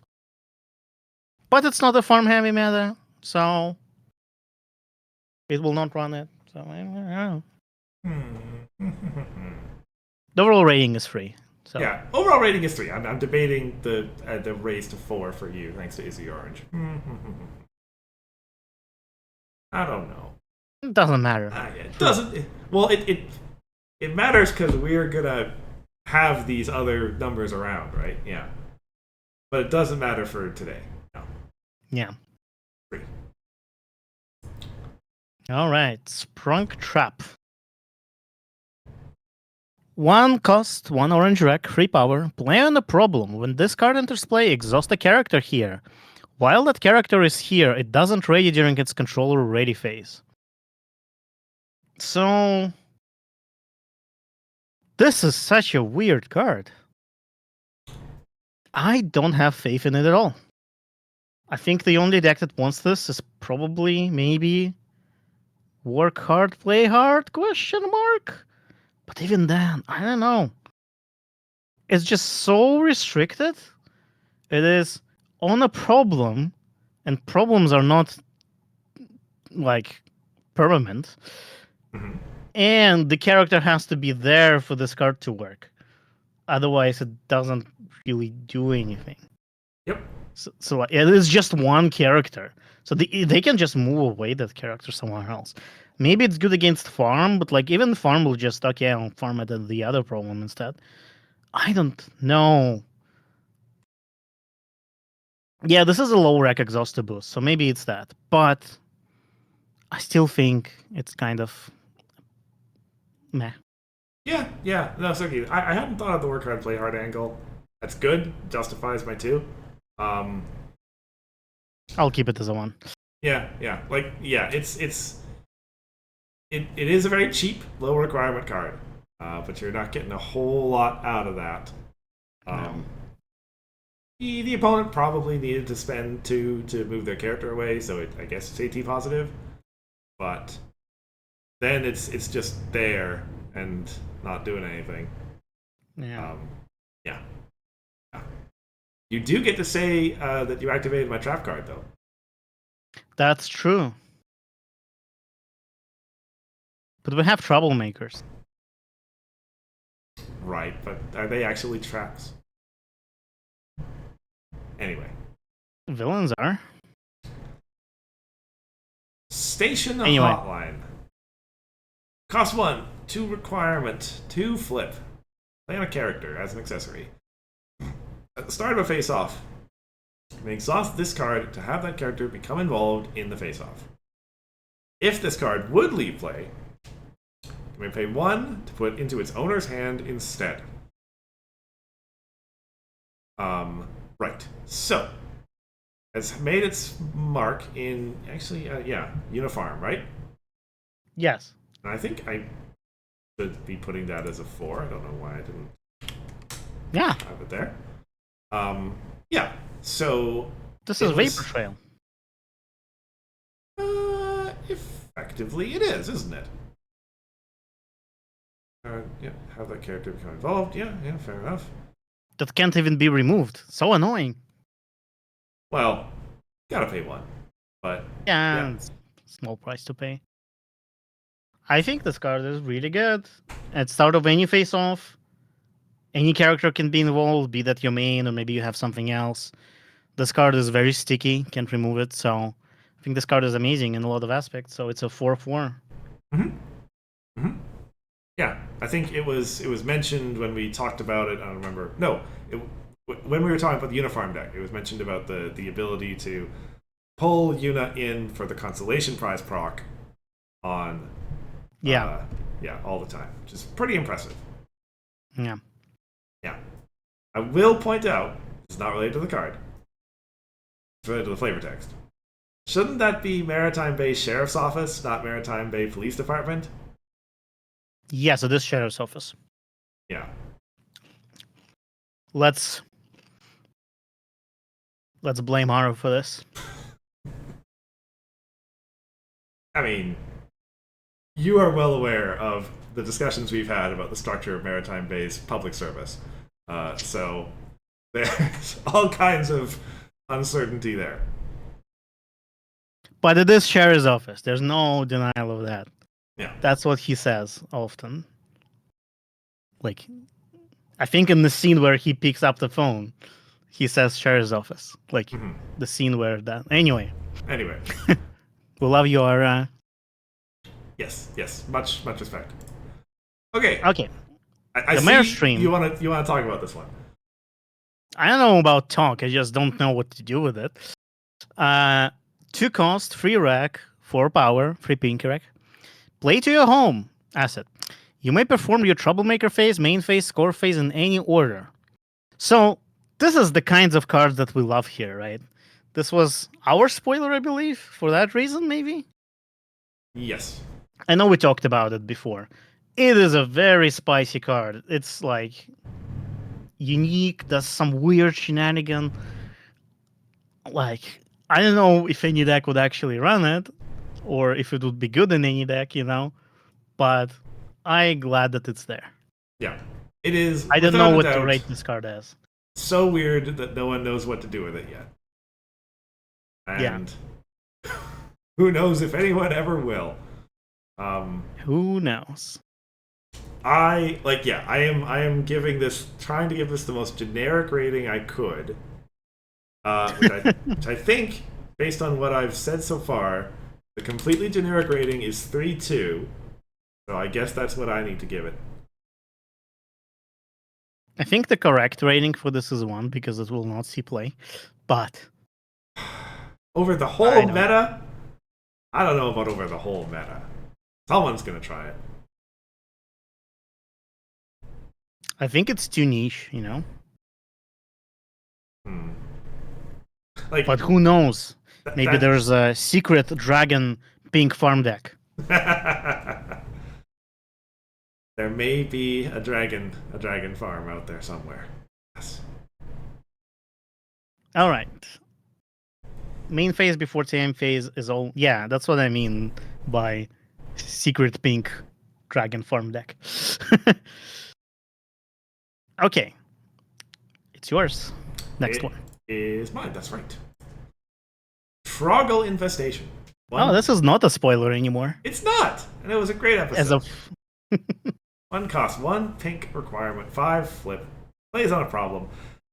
But it's not a farm-heavy meta, so it will not run it. So, I don't know. The overall rating is 3. So. Yeah, overall rating is 3. I'm debating the raise to 4 for you, thanks to Easy Orange. I don't know. It doesn't matter. It doesn't. Well, it matters because we're gonna have these other numbers around, right? Yeah. but it doesn't matter for today. No. Yeah. 3. All right. Sprunk Trap. 1 cost, 1 orange wreck, 3 power. Play on a problem. When this card enters play, exhaust a character here. While that character is here, it doesn't ready during its controller ready phase. So, this is such a weird card. I don't have faith in it at all. I think the only deck that wants this is probably, maybe, work hard, play hard, question mark? But even then, I don't know. It's just so restricted. It is on a problem, and problems are not like permanent. Mm-hmm. And the character has to be there for this card to work. Otherwise, it doesn't really do anything. Yep. So it is just one character. So they can just move away that character somewhere else. Maybe it's good against farm, but like even farm will just, okay, I'll farm it at the other problem instead. I don't know. Yeah, this is a low rec exhausted boost, so maybe it's that. But I still think it's kind of meh. Yeah. No, it's okay. I hadn't thought of the work hard, play hard angle. That's good. Justifies my 2. I'll keep it as a 1. Yeah. It is a very cheap, low requirement card, but you're not getting a whole lot out of that. No. The opponent probably needed to spend 2 to move their character away, so I guess it's AT positive. But then it's just there and not doing anything. Yeah. Yeah. You do get to say that you activated my trap card, though. That's true. But we have troublemakers. Right, but are they actually traps? Anyway. Villains are. Station the Anyway. hotline. Cost 1, 2 requirement, 2 flip. Play on a character as an accessory. At the start of a face-off, you may exhaust this card to have that character become involved in the face-off. If this card would leave play, you may pay 1 to put into its owner's hand instead. Right. So, it's made its mark in, actually, Unifarm, right? Yes. And I think I should be putting that as a 4. I don't know why I didn't Yeah. have it there. Yeah. So This is it was- Vapor Trail. Effectively, it is, isn't it? Yeah. Have that character become involved. Yeah. Fair enough. That can't even be removed. So annoying. Well, gotta pay 1, but Yeah, Yeah. it's a small price to pay. I think this card is really good. At start of any face-off, any character can be involved, be that your main or maybe you have something else. This card is very sticky, can't remove it, so I think this card is amazing in a lot of aspects, so it's a 4/4. yeah, I think it was mentioned when we talked about it. I don't remember. No, when we were talking about the Unifarm deck, it was mentioned about the ability to pull Una in for the consolation prize proc on Yeah. all the time, which is pretty impressive. Yeah. Yeah, I will point out it's not related to the card. It's related to the flavor text. Shouldn't that be Maritime Bay Sheriff's Office, not Maritime Bay Police Department? Yeah, so this Sheriff's Office. Yeah. Let's blame Haru for this. I mean, you are well aware of the discussions we've had about the structure of Maritime Bay's public service. So there's all kinds of uncertainty there. But it is Sheriff's Office. There's no denial of that. Yeah. That's what he says often. Like, I think in the scene where he picks up the phone, he says Sheriff's Office. Like, the scene where that... Anyway, Anyway, we love you, Ara. yes, much respect. Okay, Okay, I the see Mare Stream. You want to talk about this one? I don't know about talk. I just don't know what to do with it. 2 cost, 3 rack, 4 power, 3 pink rack. Play to your home asset. You may perform your troublemaker phase, main phase, score phase in any order. So this is the kinds of cards that we love here, right? This was our spoiler, I believe, for that reason, maybe? Yes. I know we talked about it before. It is a very spicy card. It's like unique, does some weird shenanigan. Like, I don't know if any deck would actually run it, or if it would be good in any deck, but I'm glad that it's there. Yeah. It is. I don't without know a what to doubt, rate this card as. so weird that no one knows what to do with it yet. And who knows if anyone ever will. Who knows? I am trying to give this the most generic rating I could. Which I think, based on what I've said so far, the completely generic rating is 3-2. So I guess that's what I need to give it. I think the correct rating for this is 1 because it will not see play. But Over the whole meta? I don't know about over the whole meta. Someone's gonna try it. I think it's too niche, Like, But who knows? Maybe that- there's a secret dragon pink farm deck. There may be a dragon farm out there somewhere. Yes. All right. Main phase before TM phase is all. Yeah, that's what I mean by secret pink dragon farm deck. Okay. It's yours. Next one. Is mine, that's right. Troggle Infestation. Oh, this is not a spoiler anymore. It's not! And it was a great episode. As of 1 cost, 1 pink requirement, 5 flip. Plays on a problem.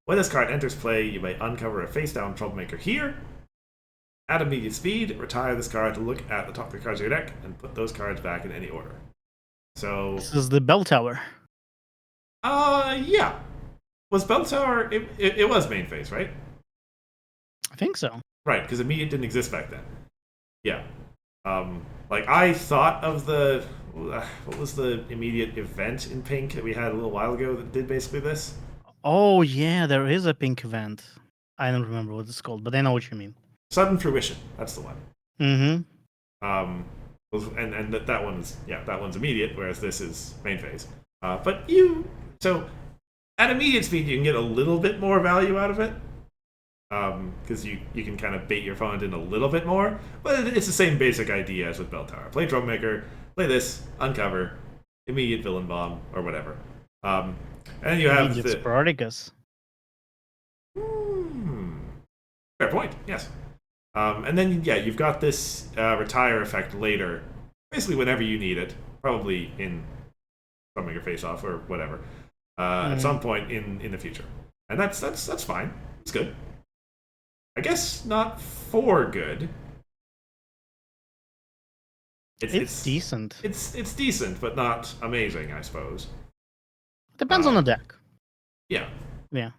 When this card enters play, you may uncover a face-down troublemaker here. At immediate speed, retire this card to look at the top 3 cards of your deck and put those cards back in any order. So, this is the bell tower. yeah. Was Bell Tower? It was main phase, right? I think so. Right, because immediate didn't exist back then. Yeah. Like I thought of the what was the immediate event in pink that we had a little while ago that did basically this? Oh yeah, there is a pink event. I don't remember what it's called, but I know what you mean. Sudden Fruition. That's the one. Mm-hmm. And that one's immediate, whereas this is main phase. But so at immediate speed you can get a little bit more value out of it. Because you can kind of bait your opponent in a little bit more, but it's the same basic idea as with Bell Tower. Play Troublemaker, play this, uncover, immediate villain bomb, or whatever. And then you have Immediate the Spartacus. Fair point, yes. And then you've got this retire effect later, basically whenever you need it, probably in Troublemaker Face Off or whatever, at some point in the future, and that's fine. It's good. I guess not for good. It's decent. It's decent, but not amazing, I suppose. Depends on the deck. Yeah. Yeah.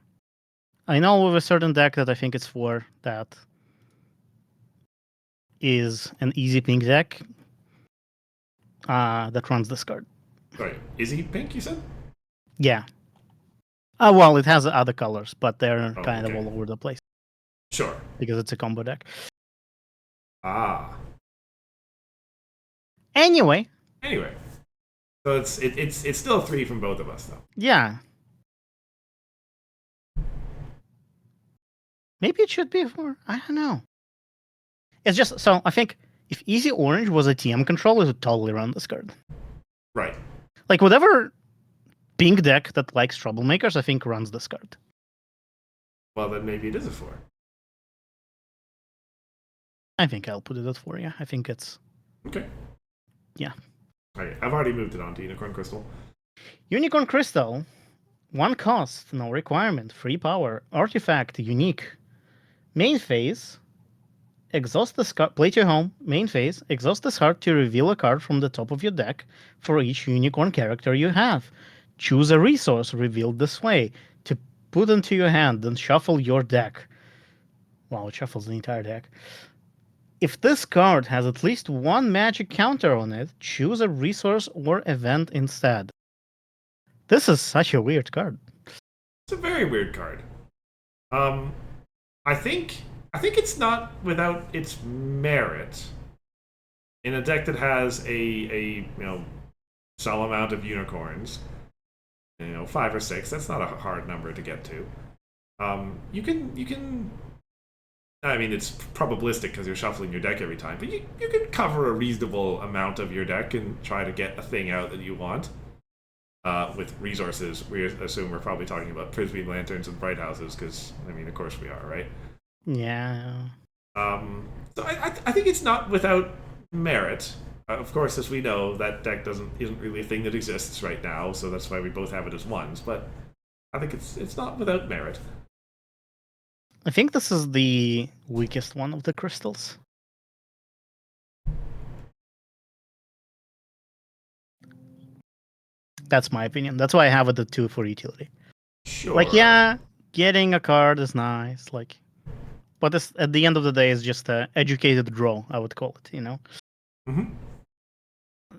I know with a certain deck that I think it's for that is an easy pink deck that runs this card. Sorry, is he pink, you said? Yeah. Well, it has other colors, but they're Oh, kind okay. of all over the place Sure. because it's a combo deck. Ah. Anyway, So it's still 3 from both of us, though. yeah. Maybe it should be a 4. I don't know. It's just, so I think if Easy Orange was a TM control, it would totally run this card. Right. Like, whatever pink deck that likes Troublemakers, I think runs this card. Well, then maybe it is a 4. I think I'll put it at 4, yeah. I think it's... Okay. Yeah. Okay, I've already moved it on to Unicorn Crystal. Unicorn Crystal, 1 cost, no requirement, 3 power, artifact, unique. Main phase, exhaust this card, play to your home, main phase, exhaust this card to reveal a card from the top of your deck for each unicorn character you have. Choose a resource revealed this way. To put into your hand, then shuffle your deck. Wow, it shuffles the entire deck. If this card has at least one magic counter on it, choose a resource or event instead. This is such a weird card. It's a very weird card. I think it's not without its merit. In a deck that has a some amount of unicorns, 5 or 6, that's not a hard number to get to. You can. I mean, it's probabilistic because you're shuffling your deck every time, but you can cover a reasonable amount of your deck and try to get a thing out that you want. With resources, we assume we're probably talking about Prisbeam Lanterns and Bright Houses, because, I mean, of course we are, right? Yeah. So I think it's not without merit. Of course, as we know, that deck isn't really a thing that exists right now, so that's why we both have it as ones, but I think it's not without merit. I think this is the weakest one of the crystals. That's my opinion. That's why I have it at 2 for utility. Sure. Like, yeah, getting a card is nice, but this, at the end of the day, is just an educated draw, I would call it, Mm-hmm.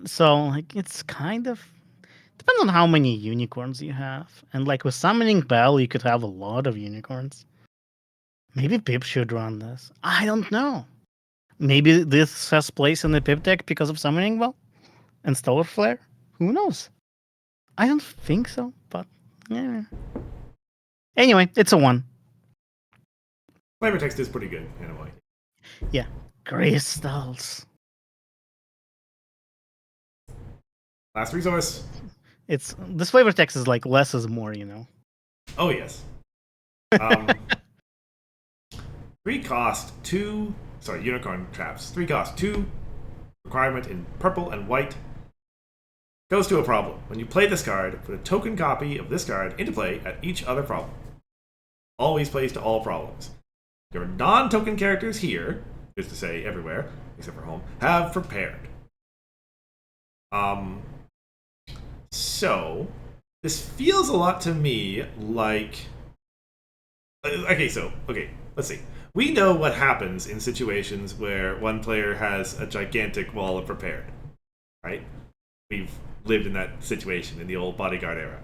So, like, it's kind of depends on how many unicorns you have. And like with Summoning Bell, you could have a lot of unicorns. Maybe Pip should run this. I don't know. Maybe this has place in the Pip deck because of Summoning Bell and Stellar Flare. Who knows? I don't think so, but yeah. Anyway, it's a 1. Flavor text is pretty good in a way. Yeah. Crystals. Last resource. It's this flavor text is like less is more, Oh yes. 3 cost 2. Sorry, unicorn traps. 3 cost 2. Requirement in purple and white. Goes to a problem. When you play this card, put a token copy of this card into play at each other problem. Always plays to all problems. Your non-token characters here, is to say everywhere, except for home, have prepared. So, this feels a lot to me like... Okay, let's see. We know what happens in situations where one player has a gigantic wall of prepared, right? We've lived in that situation in the old Bodyguard era.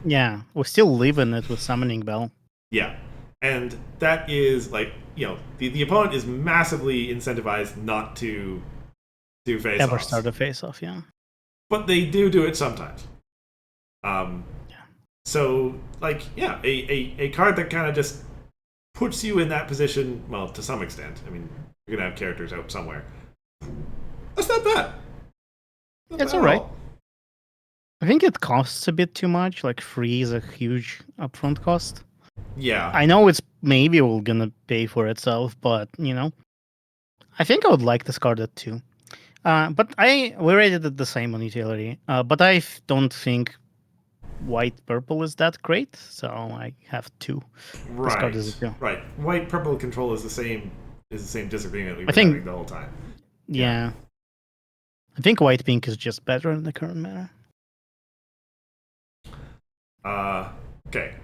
Yeah, we're still living it with Summoning Bell. Yeah. And that is like, the opponent is massively incentivized not to do face-offs. Ever start a face-off, yeah. But they do it sometimes. So, like, yeah, a card that kind of just puts you in that position, well, to some extent. I mean, you're going to have characters out somewhere. That's not bad. It's alright. I think it costs a bit too much. Like, 3 is a huge upfront cost. Yeah. I know it's maybe will gonna pay for itself, but, I think I would like this card at 2. But we rated it the same on utility. But I don't think white-purple is that great, so I have 2. Right. This card is a 2. Right. White-purple control is the same disagreement we've been having the whole time. Yeah. I think white-pink is just better in the current meta. Okay.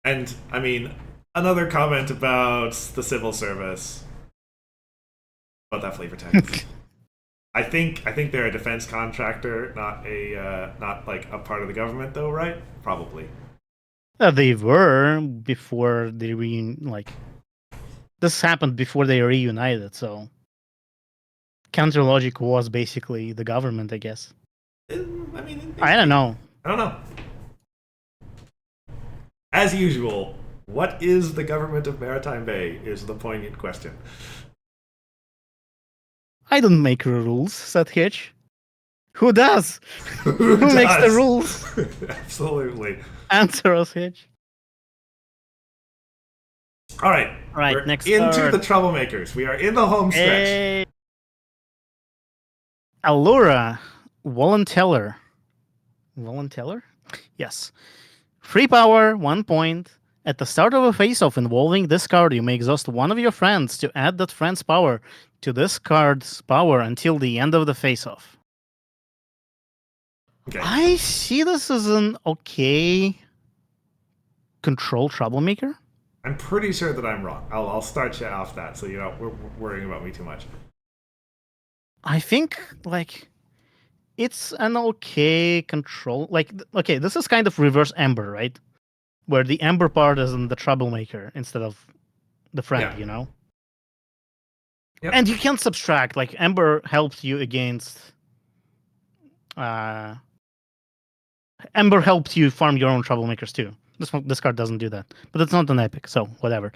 And, I mean, another comment about the civil service. About that flavor text. I think they're a defense contractor, not like a part of the government, though, right? Probably. They were before they this happened before they reunited, so Counter Logic was basically the government, I guess. I mean, I don't know. I don't know. As usual, what is the government of Maritime Bay is the poignant question. I don't make rules, said Hitch. Who does? Who makes the does? rules? Absolutely. Answer us, Hitch. All right. Right, We're next into card. the troublemakers. We are in the home stretch. Hey. Allura, Volunteller. Volunteller? Yes. Free power, 1 point. At the start of a face-off involving this card, you may exhaust one of your friends to add that friend's power to this card's power until the end of the face-off. Okay. I see this as an okay control Troublemaker? I'm pretty sure that I'm wrong. I'll start you off that so you're not worrying about me too much. I think like it's an okay control. Like okay, this is kind of reverse Ember, right? Where the Ember part is in the Troublemaker instead of the friend, Yeah. you know? Yep. And you can subtract. Like Ember helps you against. Ember helps you farm your own Troublemakers too. This card doesn't do that, but it's not an epic, so whatever.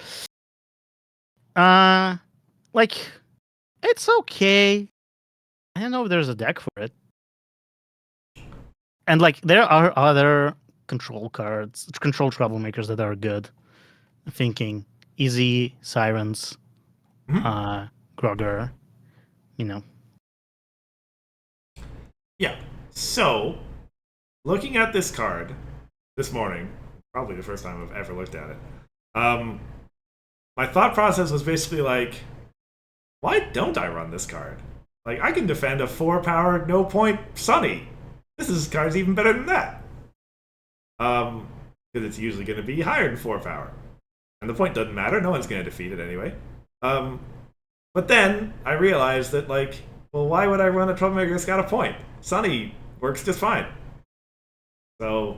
Like it's okay. I don't know if there's a deck for it. And like there are other control cards, control Troublemakers that are good. I'm thinking Easy, Sirens, Grogger, you know. Yeah. So, looking at this card this morning, probably the first time I've ever looked at it, my thought process was basically like, why don't I run this card? Like, I can defend a 4-power, no point Sunny. This card's even better than that. Because it's usually going to be higher than 4-power. And the point doesn't matter, no one's going to defeat it anyway. But then I realized that, like, well, why would I run a Troublemaker that's got a point? Sunny works just fine. So,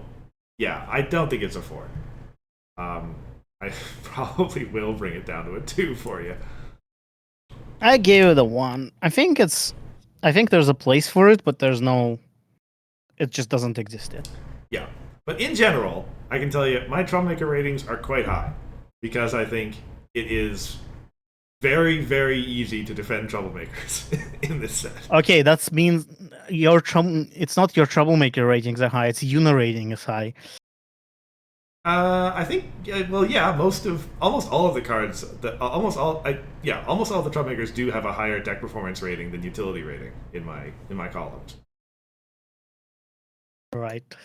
yeah, I don't think it's a 4. I probably will bring it down to a 2 for you. I gave it a 1. I think there's a place for it, but there's no. It just doesn't exist yet. Yeah. But in general, I can tell you my Troublemaker ratings are quite high because I think it is very, very easy to defend Troublemakers in this set. Okay, that means it's not your Troublemaker ratings are high, it's Una rating is high. I think, well, yeah, almost all of the cards, almost all of the Troublemakers do have a higher deck performance rating than utility rating in my columns. Right.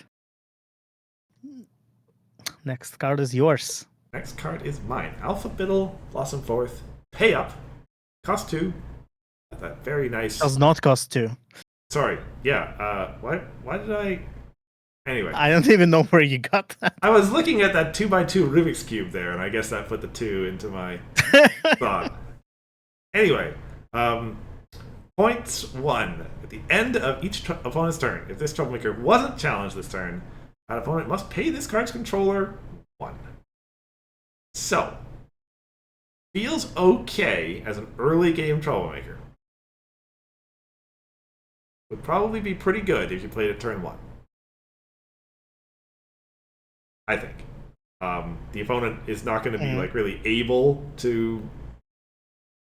Next card is yours. Next card is mine. Alpha Biddle, Blossom Forth, Pay Up, cost 2. That very nice. Does not cost 2. Sorry, yeah. Why did I? Anyway, I don't even know where you got that. I was looking at that 2x2 Rubik's Cube there, and I guess that put the 2 into my thought. Anyway, points 1. At the end of each opponent's turn, if this Troublemaker wasn't challenged this turn, that opponent must pay this card's controller 1. So, feels okay as an early game Troublemaker. Would probably be pretty good if you played it turn 1. I think. The opponent is not going to be like really able to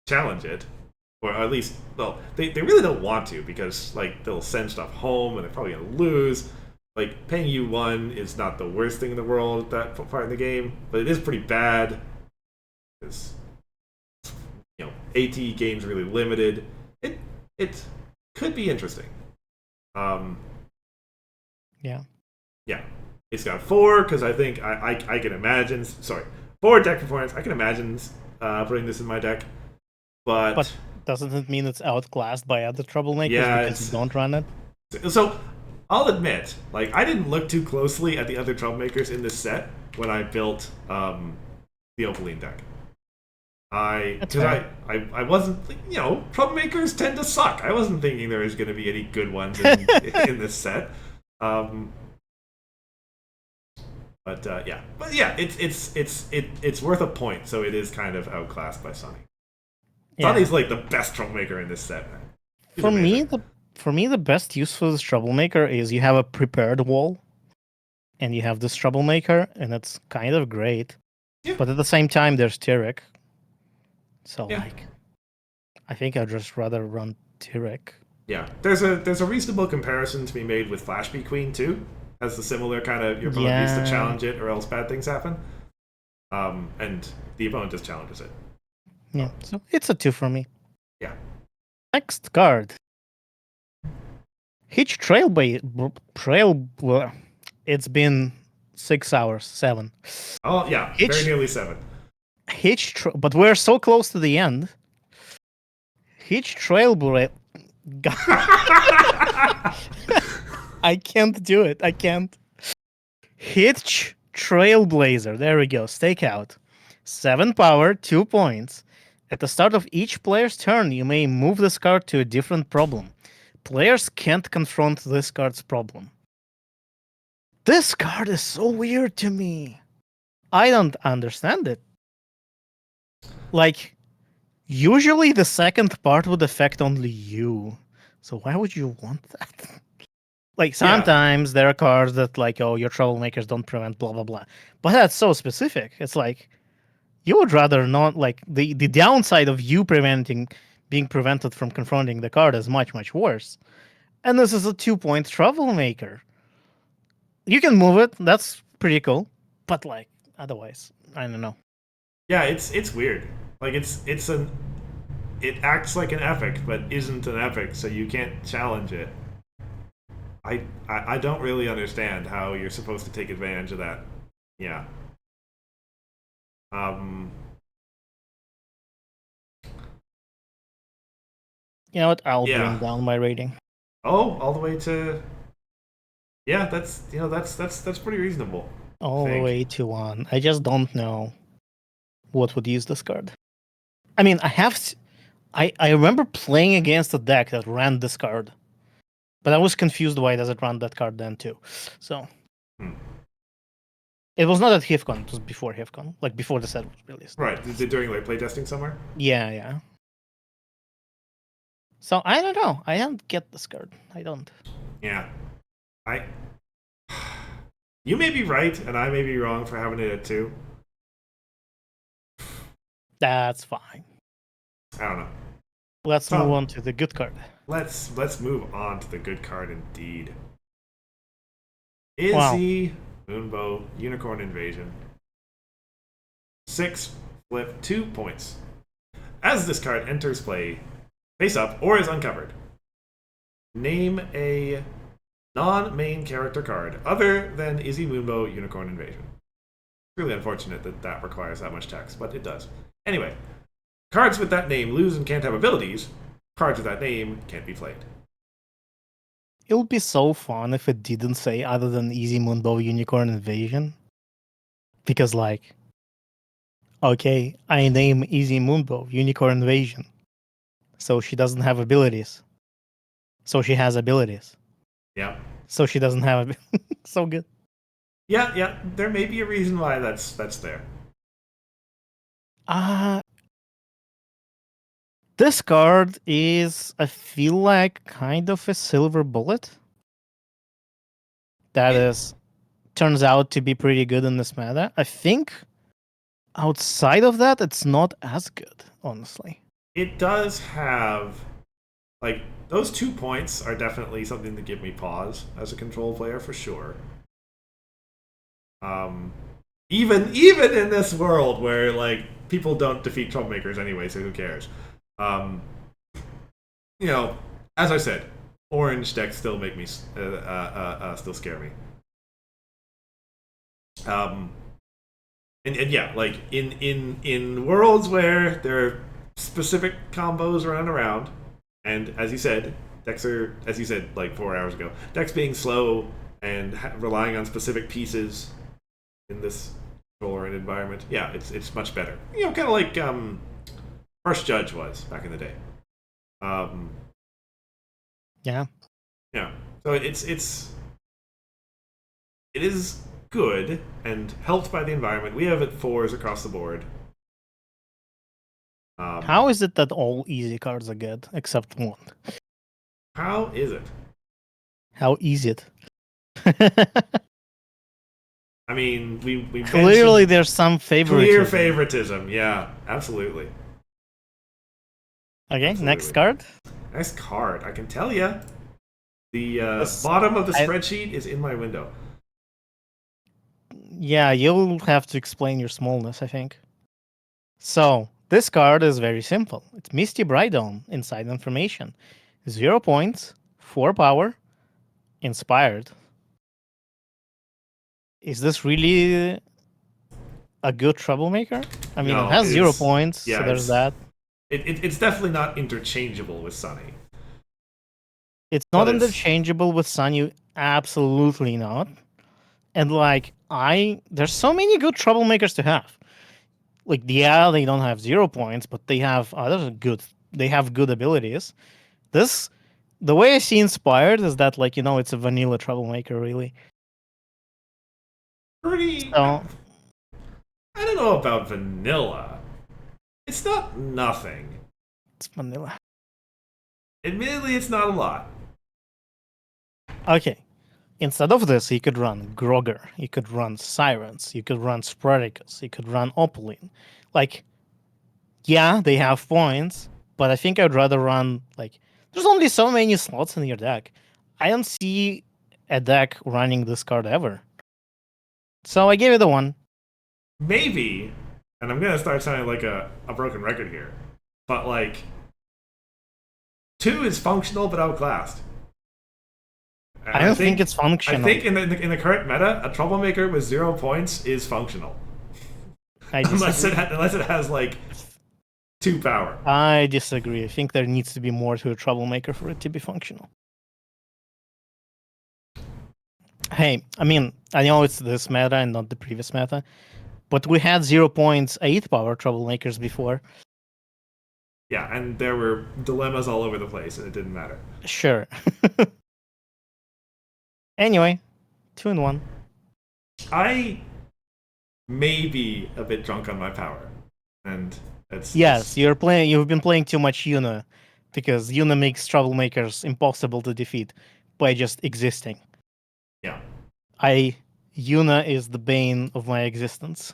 challenge it, or at least, well, they really don't want to because like they'll send stuff home and they're probably going to lose. Like paying you 1 is not the worst thing in the world at that part of the game, but it is pretty bad because AT game's really limited. It could be interesting. Yeah. Yeah. It's got 4 because I think I can imagine. Sorry, 4 deck performance. I can imagine putting this in my deck, but doesn't it mean it's outclassed by other Troublemakers because you don't run it? So I'll admit, like I didn't look too closely at the other Troublemakers in this set when I built the Opaline deck. I wasn't, Troublemakers tend to suck. I wasn't thinking there was going to be any good ones in this set. But yeah, it's worth a point. So it is kind of outclassed by Sunny. Yeah. Sunny's like the best Troublemaker in this set, man. For me, the best use for this Troublemaker is you have a prepared wall, and you have this Troublemaker, and it's kind of great. Yeah. But at the same time, there's Tyrek. So I think I'd just rather run Tyrek. Yeah, there's a reasonable comparison to be made with Flash Bee Queen too. Has the similar kind of your opponent needs to challenge it or else bad things happen. And the opponent just challenges it. Yeah, so it's a 2 for me. Yeah. Next card. Hitch Trail. It's been 6 hours, 7. Oh yeah, very nearly 7. But we're so close to the end. Hitch Trailblazer. I can't do it. I can't. Hitch Trailblazer. There we go. Stakeout. 7 power, 2 points. At the start of each player's turn, you may move this card to a different problem. Players can't confront this card's problem. This card is so weird to me. I don't understand it. Like, usually the second part would affect only you. So why would you want that? Like, sometimes there are cards that, like, oh, your troublemakers don't prevent blah, blah, blah. But that's so specific. It's like, you would rather not, like, the downside of you being prevented from confronting the card is much, much worse. And this is a 2-point troublemaker. You can move it. That's pretty cool. But, like, otherwise, I don't know. Yeah, it's weird. Like it acts like an epic, but isn't an epic, so you can't challenge it. I don't really understand how you're supposed to take advantage of that. Yeah. You know what? I'll Yeah. bring down my rating. Oh, all the way to. Yeah, that's pretty reasonable. All the think. way to 1. I just don't know what would use this card. I mean, I remember playing against a deck that ran this card, but I was confused why does it run that card then too. So it was not at HIFCon; it was before HIFCon, like before the set was released. Right, during like playtesting somewhere. Yeah. So I don't know. I don't get this card. I don't. Yeah, You may be right, and I may be wrong for having it at 2. That's fine. I don't know. Let's move on to the good card. Let's move on to the good card indeed. Izzy Moonbow Unicorn Invasion. 6 flip 2 points. As this card enters play, face up or is uncovered, name a non-main character card other than Izzy Moonbow Unicorn Invasion. It's really unfortunate that requires that much text, but it does. Anyway, cards with that name lose and can't have abilities. Cards with that name can't be played. It would be so fun if it didn't say other than Izzy Moonbow Unicorn Invasion. Because, like, okay, I name Izzy Moonbow Unicorn Invasion. So she doesn't have abilities. So she has abilities. Yeah. So she doesn't have so good. Yeah. There may be a reason why that's there. This card is, I feel like, kind of a silver bullet. That turns out to be pretty good in this meta. I think outside of that, it's not as good, honestly. It does have, like, those 2 points are definitely something to give me pause as a control player for sure. Even in this world where, like, people don't defeat troublemakers anyway, so who cares? As I said, orange decks still make me still scare me. And yeah, like in worlds where there are specific combos running around, and as you said, decks are, as you said like 4 hours ago, decks being slow and relying on specific pieces in this controller and environment. Yeah, it's much better. Kind of like First Judge was back in the day. Yeah. So it is good and helped by the environment. We have it 4s across the board. How is it that all easy cards are good except one? How is it? How easy it? I mean, we clearly there's some favoritism. Clear favoritism, yeah, absolutely. Okay, next card. Next card, I can tell you. The bottom of the spreadsheet is in my window. Yeah, you'll have to explain your smallness, I think. So, this card is very simple. It's Misty Brightdawn, Inside Information. 0 points, 4 power, inspired. Is this really a good troublemaker? I mean, No, it has 0 points, so there's that. It's definitely not interchangeable with Sunny. It's not interchangeable with Sunny, absolutely not. And, like, there's so many good troublemakers to have. Like, yeah, they don't have 0 points, but they have other good. They have good abilities. This, the way I see Inspired is that, like, it's a vanilla troublemaker, really. Pretty. So I don't know about vanilla. It's not nothing. it's vanilla. Admittedly, it's not a lot. Okay. Instead of this, you could run Grogger, you could run Sirens, you could run Spartacus, you could run Opaline. Like, yeah, they have points, but I think I'd rather run, like, there's only so many slots in your deck. I don't see a deck running this card ever. So I gave it a 1. Maybe, and I'm gonna start sounding like a broken record here, but like 2 is functional but outclassed. And I don't think it's I functional. think in the current meta, a troublemaker with 0 points is functional, I unless disagree. unless it has like 2 power. I disagree. I think there needs to be more to a troublemaker for it to be functional. Hey, I mean, I know it's this meta and not the previous meta, but we had 0 points, 8 power troublemakers before. Yeah, and there were dilemmas all over the place, and it didn't matter. Sure. Anyway, 2 and 1. I may be a bit drunk on my power, and Yes, you've been playing too much Yuna, because Yuna makes troublemakers impossible to defeat by just existing. yeah. Yuna is the bane of my existence.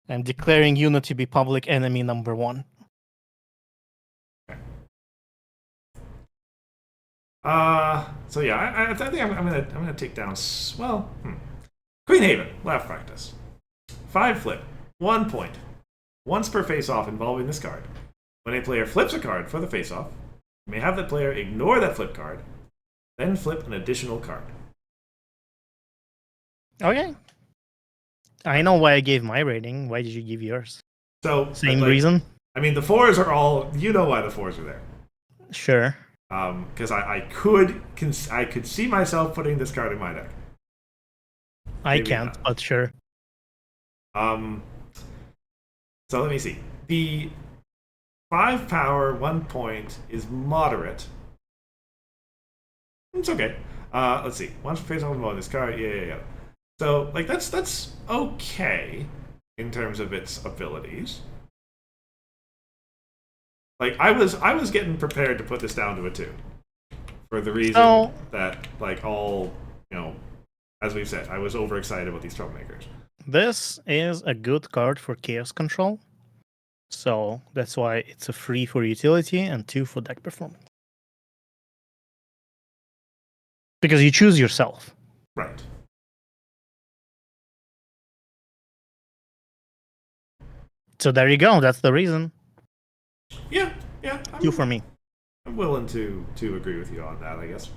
I'm declaring Yuna to be public enemy number 1. So yeah, I think I'm gonna take down. Queen Haven left practice. 5 flip, 1 point. Once per face-off involving this card. When a player flips a card for the face-off, you may have the player ignore that flip card, then flip an additional card. Okay. I know why I gave my rating. Why did you give yours? So Same like, reason? I mean, the 4s are all. You know why the 4s are there. Sure. Because I could see myself putting this card in my deck. I Maybe can't, not. but sure. So let me see. The 5 power 1 point is moderate. It's okay. Let's see. Once per face off mode, this card. Yeah. So like that's okay in terms of its abilities. Like I was getting prepared to put this down to a 2, for the reason that like all as we've said, I was overexcited about these troublemakers. This is a good card for chaos control. So that's why it's a 3 for utility and 2 for deck performance. Because you choose yourself. Right. So there you go. That's the reason. Yeah. 2 for me. I'm willing to agree with you on that, I guess.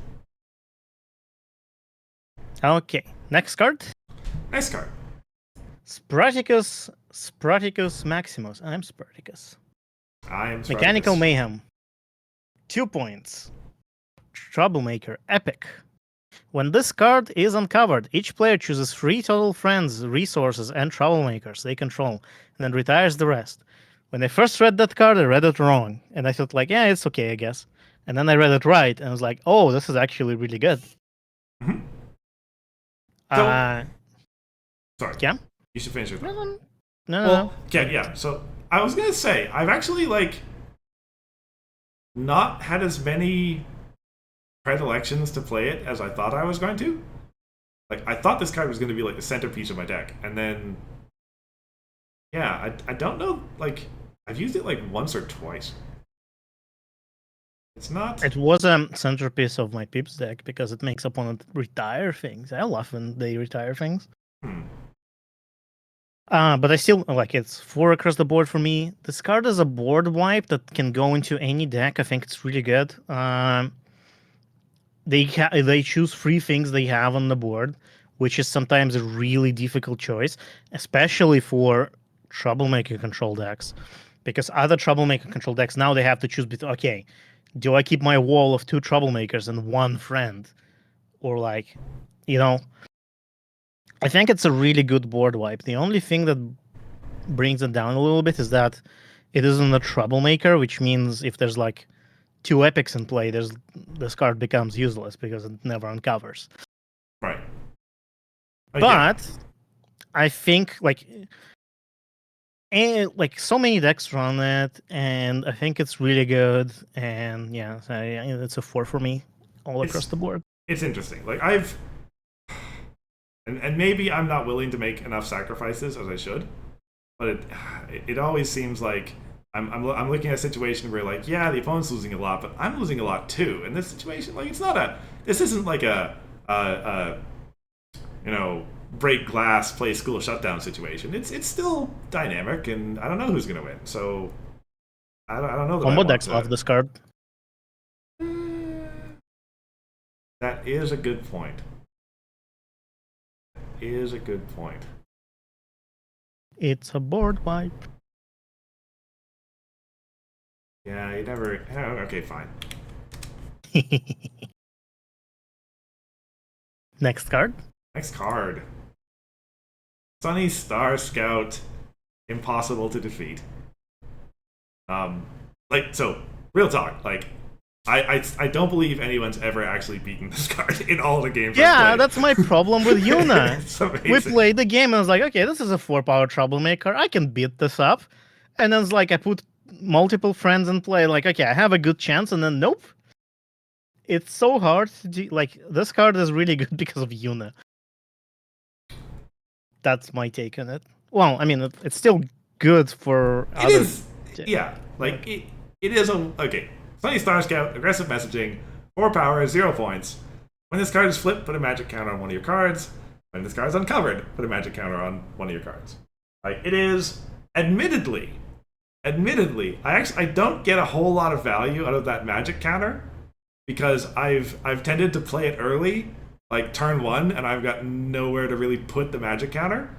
Okay. Next card. Nice card. Spartacus Maximus. I'm Spartacus. I am Spartacus. Mechanical Mayhem. 2 points. Troublemaker. Epic. When this card is uncovered, each player chooses 3 total friends, resources, and troublemakers they control, and then retires the rest. When I first read that card, I read it wrong, and I thought like, yeah, it's okay, I guess. And then I read it right, and I was like, oh, this is actually really good. Mm-hmm. Sorry. Yeah? You should finish your thought. No. Okay, yeah. So I was gonna say I've actually like not had as many predilections to play it as I thought I was going to. Like I thought this card was going to be like the centerpiece of my deck, and then I don't know. Like I've used it like once or twice. It's not. It was a centerpiece of my Pips deck because it makes opponent retire things. I love when they retire things. But I still like it's 4 across the board for me. This card is a board wipe that can go into any deck. I think it's really good. They choose 3 things they have on the board, which is sometimes a really difficult choice, especially for troublemaker control decks, because other troublemaker control decks now they have to choose between, okay, do I keep my wall of 2 troublemakers and 1 friend, or like, I think it's a really good board wipe. The only thing that brings it down a little bit is that it isn't a troublemaker, which means if there's like 2 epics in play, this card becomes useless because it never uncovers. Right. But I think like so many decks run it, and I think it's really good. And yeah, so it's a 4 for me all across the board. It's interesting. Like and maybe I'm not willing to make enough sacrifices as I should, but it always seems like I'm looking at a situation where like, yeah, the opponent's losing a lot, but I'm losing a lot too. In this situation, like this isn't like a break glass, play school shutdown situation. It's still dynamic, and I don't know who's gonna win. So I don't know. Combo decks love this card. That is a good point. Is a good point. It's a board wipe. Yeah, you never. Okay, fine. Next card. Next card. Sunny Star Scout. Impossible to defeat. So real talk. Like, I don't believe anyone's ever actually beaten this card in all the games. Yeah, that's my problem with Yuna. It's We played the game and I was like, okay, this is a 4-power troublemaker. I can beat this up. And then it's like I put multiple friends in play, like, okay, I have a good chance, and then nope. It's so hard to do. Like, this card is really good because of Yuna. That's my take on it. Well, I mean, it's still good for it other... is. Yeah, like it is okay. Sunny Star Scout, aggressive messaging, 4 power, 0 points. When this card is flipped, put a magic counter on one of your cards. When this card is uncovered, put a magic counter on one of your cards. Like, it is, admittedly, I don't get a whole lot of value out of that magic counter because I've tended to play it early, like turn 1, and I've got nowhere to really put the magic counter.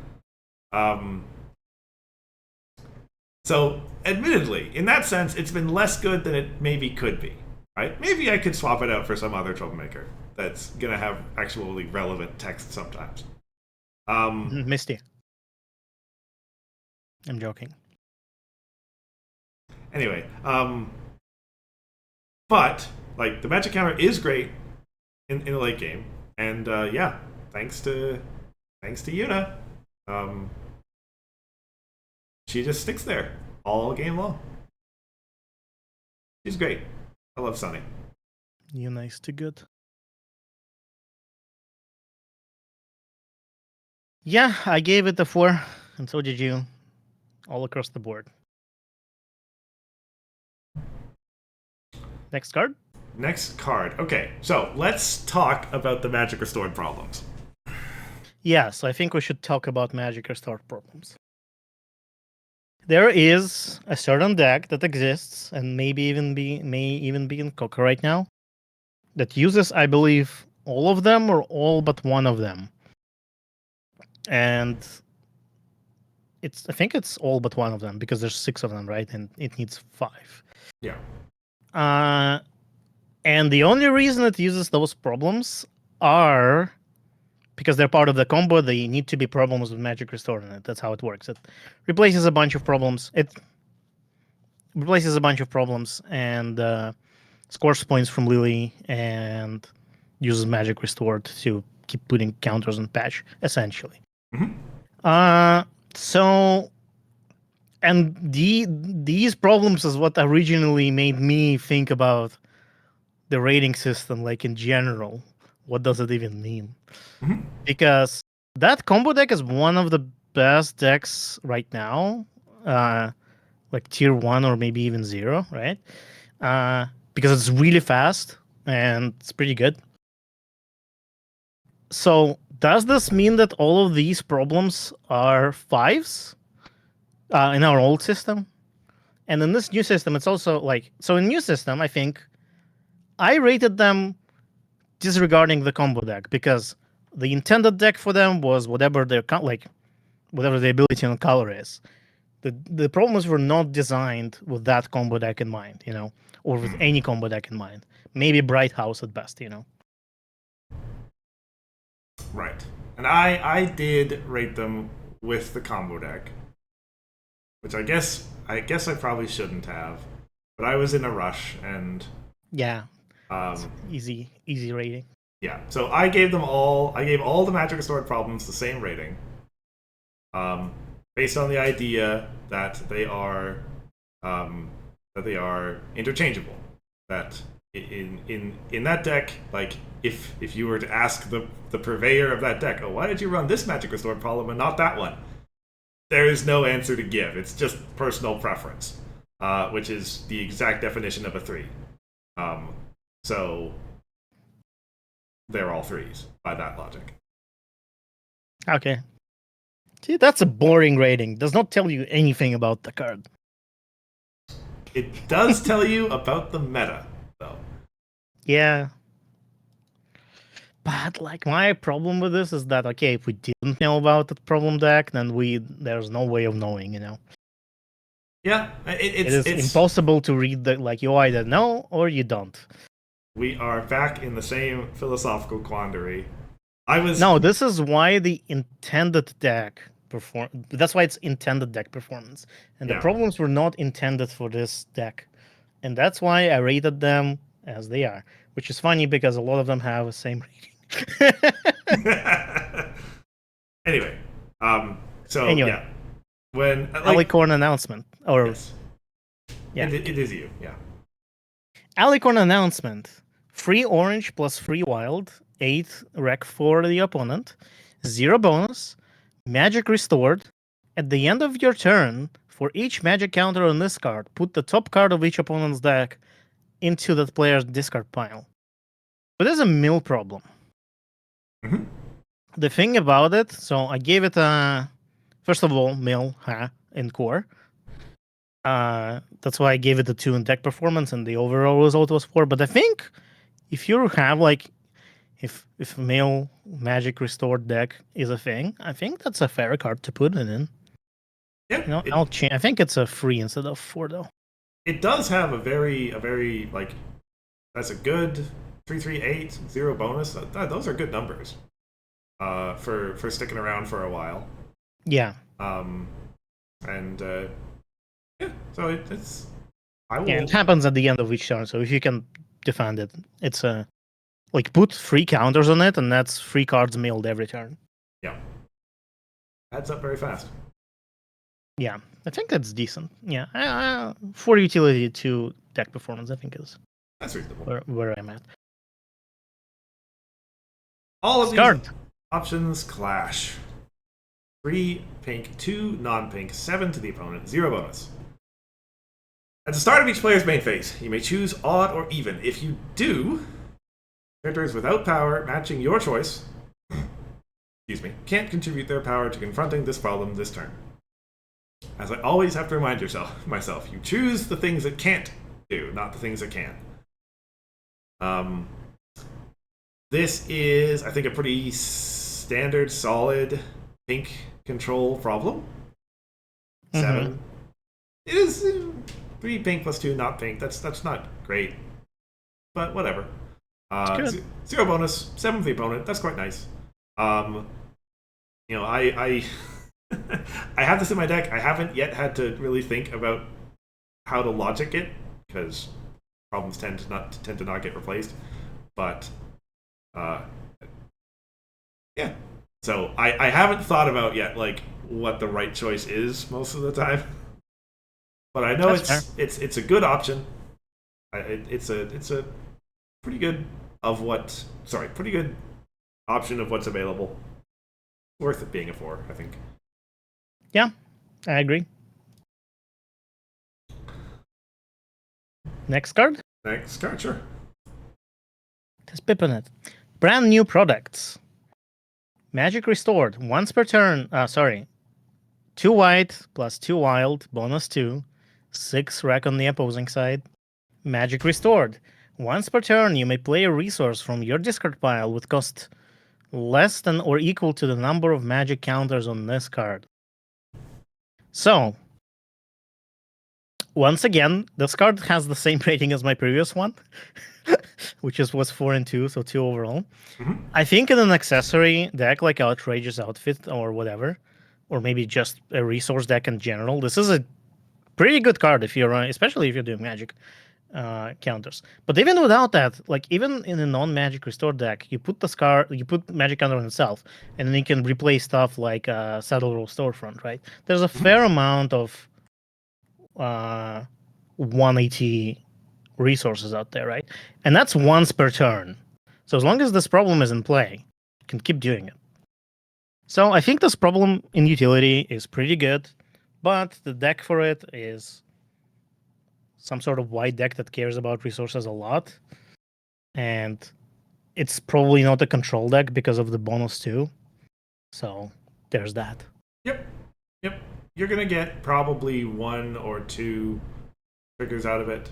So, admittedly, in that sense, it's been less good than it maybe could be. Right? Maybe I could swap it out for some other troublemaker that's gonna have actually relevant text sometimes. Misty. I'm joking. Anyway, but like the magic counter is great in the late game, and yeah, thanks to Yuna, she just sticks there all game long. She's great. I love Sunny. Yuna is too good. Yeah, I gave it a 4, and so did you, all across the board. Next card? Next card. Okay, so let's talk about the Magic Restored problems. Yeah, so I think we should talk about Magic Restored problems. There is a certain deck that exists, and may even be in Coca right now, that uses, I believe, all of them or all but one of them. And I think it's all but one of them because there's 6 of them, right? And it needs 5. Yeah. And the only reason it uses those problems are because they're part of the combo. They need to be problems with Magic Restore in it. That's how it works. It replaces a bunch of problems. And scores points from Lily and uses Magic Restored to keep putting counters on patch, essentially. Mm-hmm. These problems is what originally made me think about the rating system, like in general. What does it even mean? Mm-hmm. Because that combo deck is one of the best decks right now, like tier 1 or maybe even 0, right? Because it's really fast and it's pretty good. So does this mean that all of these problems are 5s in our old system? And in this new system, it's also like... So in new system, I think I rated them disregarding the combo deck because the intended deck for them was whatever their whatever the ability on color is. The problems were not designed with that combo deck in mind, or with any combo deck in mind. Maybe Bright House at best, Right. And I did rate them with the combo deck, which I guess I probably shouldn't have, but I was in a rush and Yeah, um, easy rating. yeah. So I gave all the Magic Restored problems the same rating, based on the idea that they are interchangeable. That in that deck, like if you were to ask the purveyor of that deck, oh, why did you run this Magic Restored problem and not that one? There is no answer to give. It's just personal preference, which is the exact definition of a 3. So they're all 3s by that logic. Okay. See, that's a boring rating. Does not tell you anything about the card. It does tell you about the meta, though. Yeah. But like my problem with this is that okay, if we didn't know about the problem deck, then there's no way of knowing, you know. Yeah, It is impossible to read the like you either know or you don't. We are back in the same philosophical quandary. No, this is why the intended deck that's why it's intended deck performance. And the problems were not intended for this deck. And that's why I rated them as they are. Which is funny because a lot of them have the same rating. Anyway, yeah. When Alicorn announcement. Or yes. Yeah. It is you, yeah. Alicorn announcement. Free orange plus free wild. 8 rec for the opponent. 0 bonus. Magic restored. At the end of your turn, for each magic counter on this card, put the top card of each opponent's deck into that player's discard pile. But there's a mill problem. Mm-hmm. The thing about it, so I gave it a first of all mill in core. That's why I gave it a 2 in deck performance, and the overall result was 4. But I think if you have like if mill magic restored deck is a thing, I think that's a fair card to put it in. Yeah, you know, I'll change. I think it's a 3 instead of 4 though. It does have a very like that's a good 3/3/8 0 bonus. Those are good numbers. For sticking around for a while. Yeah. And yeah, so it's. Yeah, it happens at the end of each turn. So if you can defend it, it's a like put 3 counters on it, and that's 3 cards milled every turn. Yeah, adds up very fast. Yeah, I think that's decent. Yeah, for utility to deck performance, I think that's reasonable. Where I'm at. All of these options clash. 3 pink, 2 non-pink, 7 to the opponent, 0 bonus. At the start of each player's main phase, you may choose odd or even. If you do, characters without power matching your choice can't contribute their power to confronting this problem this turn. As I always have to remind myself, you choose the things it can't do, not the things it can. This is, I think, a pretty standard, solid pink control problem. 7. It is 3 pink plus 2 not pink. That's not great, but whatever. 0 bonus, 7 for the opponent. That's quite nice. I I have this in my deck. I haven't yet had to really think about how to logic it because problems tend to not get replaced. But yeah. So I haven't thought about yet like what the right choice is most of the time. But I know it's a good option. It's a pretty good option of what's available. Worth it being a 4, I think. Yeah, I agree. Next card? Next card, sure. Just pipping it. Brand new products. Magic restored. Once per turn. 2 white plus 2 wild. Bonus 2. 6 rec on the opposing side. Magic restored. Once per turn, you may play a resource from your discard pile with cost less than or equal to the number of magic counters on this card. So, once again, this card has the same rating as my previous one. which was 4 and 2, so 2 overall. Mhm. I think in an accessory deck like Outrageous Outfit or whatever, or maybe just a resource deck in general, this is a pretty good card if you're, especially if you're doing Magic counters. But even without that, like even in a non-Magic Restore deck, you put you put Magic counter on itself, and then you can replace stuff like Saddle Roll Storefront, right? There's a fair amount of 180 resources out there, right? And that's once per turn. So as long as this problem is in play, you can keep doing it. So I think this problem in utility is pretty good, but the deck for it is some sort of white deck that cares about resources a lot. And it's probably not a control deck because of the bonus too. So there's that. Yep. You're gonna get probably 1 or 2 triggers out of it.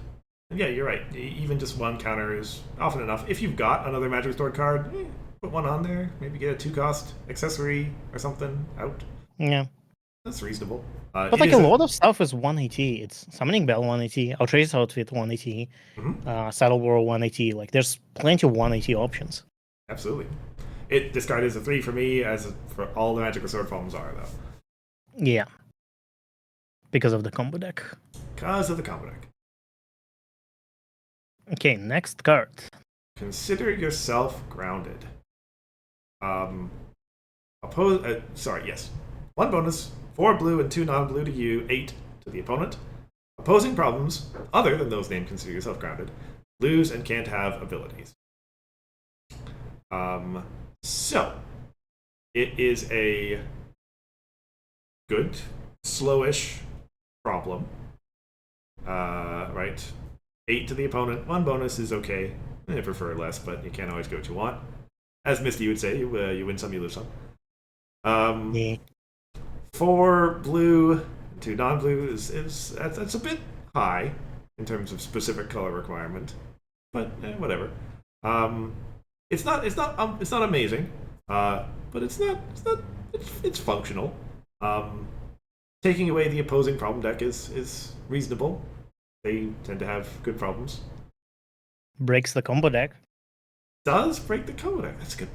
And yeah, you're right. Even just 1 counter is often enough. If you've got another Magic Restored card, put 1 on there. Maybe get a 2-cost accessory or something out. Yeah. That's reasonable. But like a lot of stuff is 180. It's Summoning Bell 180, Outrageous Outfit 180, Saddle War 180. Like there's plenty of 180 options. Absolutely. This card is a 3 for me, as for all the Magic Restored problems are, though. Yeah. Because of the combo deck. Because of the combo deck. Okay, next card. Consider yourself grounded. Yes. 1 bonus, 4 blue and 2 non-blue to you, 8 to the opponent. Opposing problems, other than those named Consider Yourself Grounded, lose and can't have abilities. So, it is a good, slowish problem. Right? 8 to the opponent, 1 bonus is okay. I prefer less, but you can't always get what you want. As Misty would say, you win some, you lose some. Yeah. 4 blue, 2 non-blue that's a bit high in terms of specific color requirement, but whatever. It's not amazing, but it's functional. Taking away the opposing problem deck is reasonable. They tend to have good problems. Breaks the combo deck. Does break the combo deck. That's a good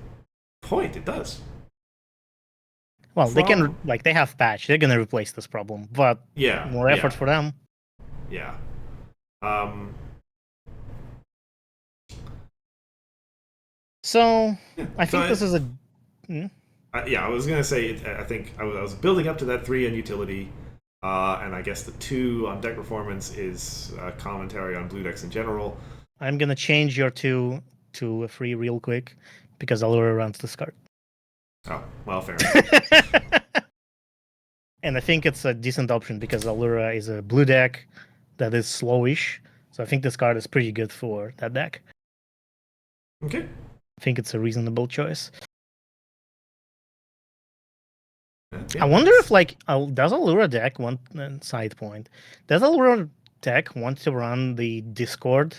point. It does. Well, they can they have patch. They're gonna replace this problem, but more effort for them. Yeah. So I think this is a. I was gonna say. I think I was building up to that 3 on utility, and I guess the 2 on deck performance is commentary on blue decks in general. I'm gonna change your 2 to a 3 real quick because Allura runs this card. Oh, well, fair enough. And I think it's a decent option because Allura is a blue deck that is slowish. So I think this card is pretty good for that deck. Okay. I think it's a reasonable choice. Okay. I wonder if, does Allura deck want side point? Does Allura deck want to run the Discord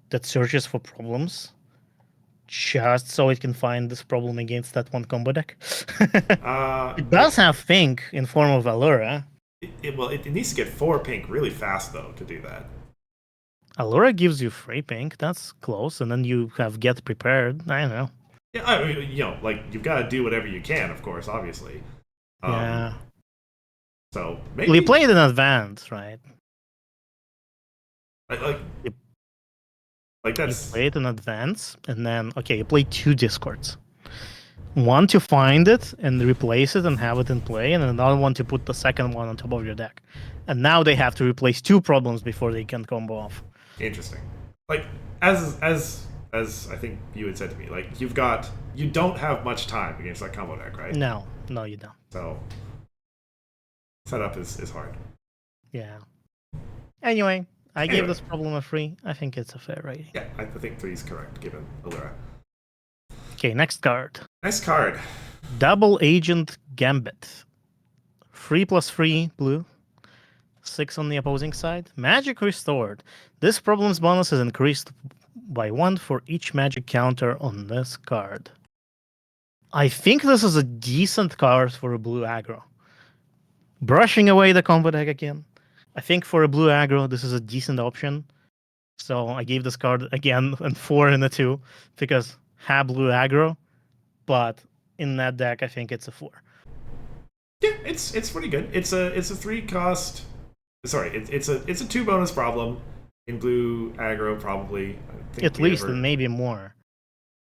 that searches for problems? Just so it can find this problem against that 1 combo deck. It does have pink in form of Allura. It needs to get 4 pink really fast though to do that. Allura gives you 3 pink. That's close, and then you have Get Prepared. I don't know. Yeah, I mean, you've got to do whatever you can, of course, obviously. Yeah. So maybe Well, you play it in advance, right? Like that's. You play it in advance, and then you play 2 Discords. One to find it and replace it and have it in play, and another one to put the second one on top of your deck. And now they have to replace 2 problems before they can combo off. Interesting. Like as I think you had said to me, like you don't have much time against that combo deck, right? No, you don't. So setup is hard. Yeah. Anyway, I gave this problem a 3. I think it's a fair rating. Yeah, I think 3 is correct given Allura. Okay, next card. Nice card. Double Agent Gambit. 3+3 blue. 6 on the opposing side. Magic Restored. This problem's bonus is increased by 1 for each magic counter on this card. I think this is a decent card for a blue aggro. Brushing away the combo deck again. I think for a blue aggro, this is a decent option. So I gave this card again and 4 in a 2 because blue aggro, but in that deck I think it's a 4. Yeah, it's pretty good. It's a 3 cost. Sorry, it's a 2 bonus problem in blue aggro probably. I think At least and maybe more.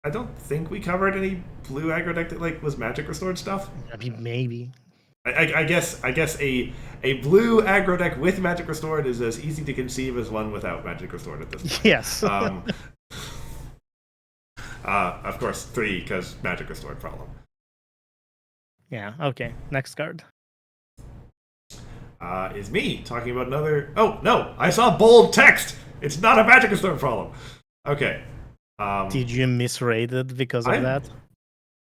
I don't think we covered any blue aggro deck that like was magic restored stuff. I mean, maybe. I guess a blue aggro deck with magic restored is as easy to conceive as one without magic restored at this point. Yes. Of course, 3 because magic restored problem. Yeah. Okay. Next card. Is me talking about another. Oh no! I saw bold text. It's not a magic restored problem. Okay. Did you misrate it because of that?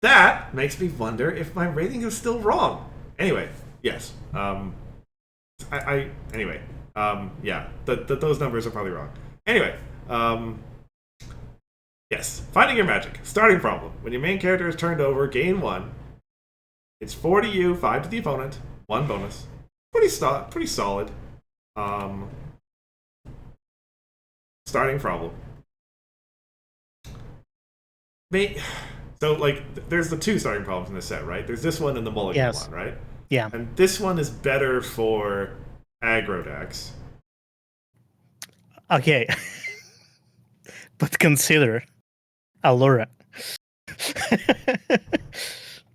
That makes me wonder if my rating is still wrong. Anyway, yes. Anyway. Yeah. Those numbers are probably wrong. Anyway. Yes. Finding your magic. Starting problem. When your main character is turned over, gain 1. It's 4 to you, 5 to the opponent. 1 bonus. Pretty solid. Starting problem. So, like, there's the 2 starting problems in this set, right? There's this one and the mulligan one, right? Yeah. And this one is better for aggro decks. Okay. But consider Allura.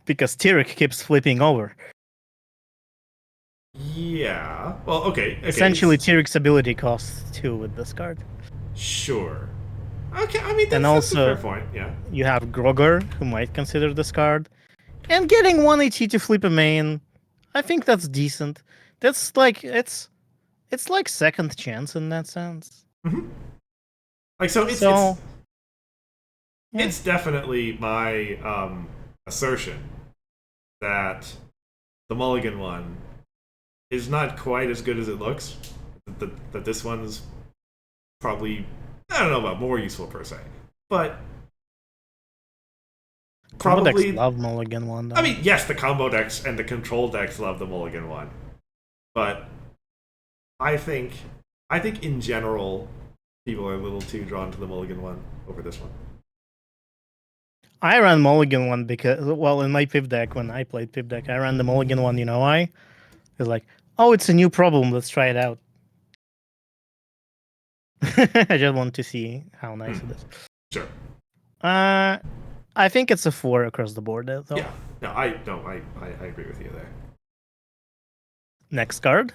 Because Tyrek keeps flipping over. Yeah. Well, okay. Essentially, Tyrek's ability costs 2 with this card. Sure. Okay, I mean, that's also, a fair point, yeah. You have Grogger, who might consider this card. And getting 1 AT to flip a main, I think that's decent. That's like, it's like second chance in that sense. Mm-hmm. Like, it's definitely my assertion that the mulligan one is not quite as good as it looks. That this one's probably, I don't know about more useful per se, but Combo probably decks love mulligan one. Though. I mean, yes, the combo decks and the control decks love the mulligan one, but I think in general people are a little too drawn to the mulligan one over this one. I ran mulligan one because, well, in my Pip deck, when I played Pip deck, I ran the mulligan one. You know why? It's like, oh, it's a new problem. Let's try it out. I just want to see how nice it is. Sure. I think it's a 4 across the board, though. Yeah. No, I agree with you there. Next card.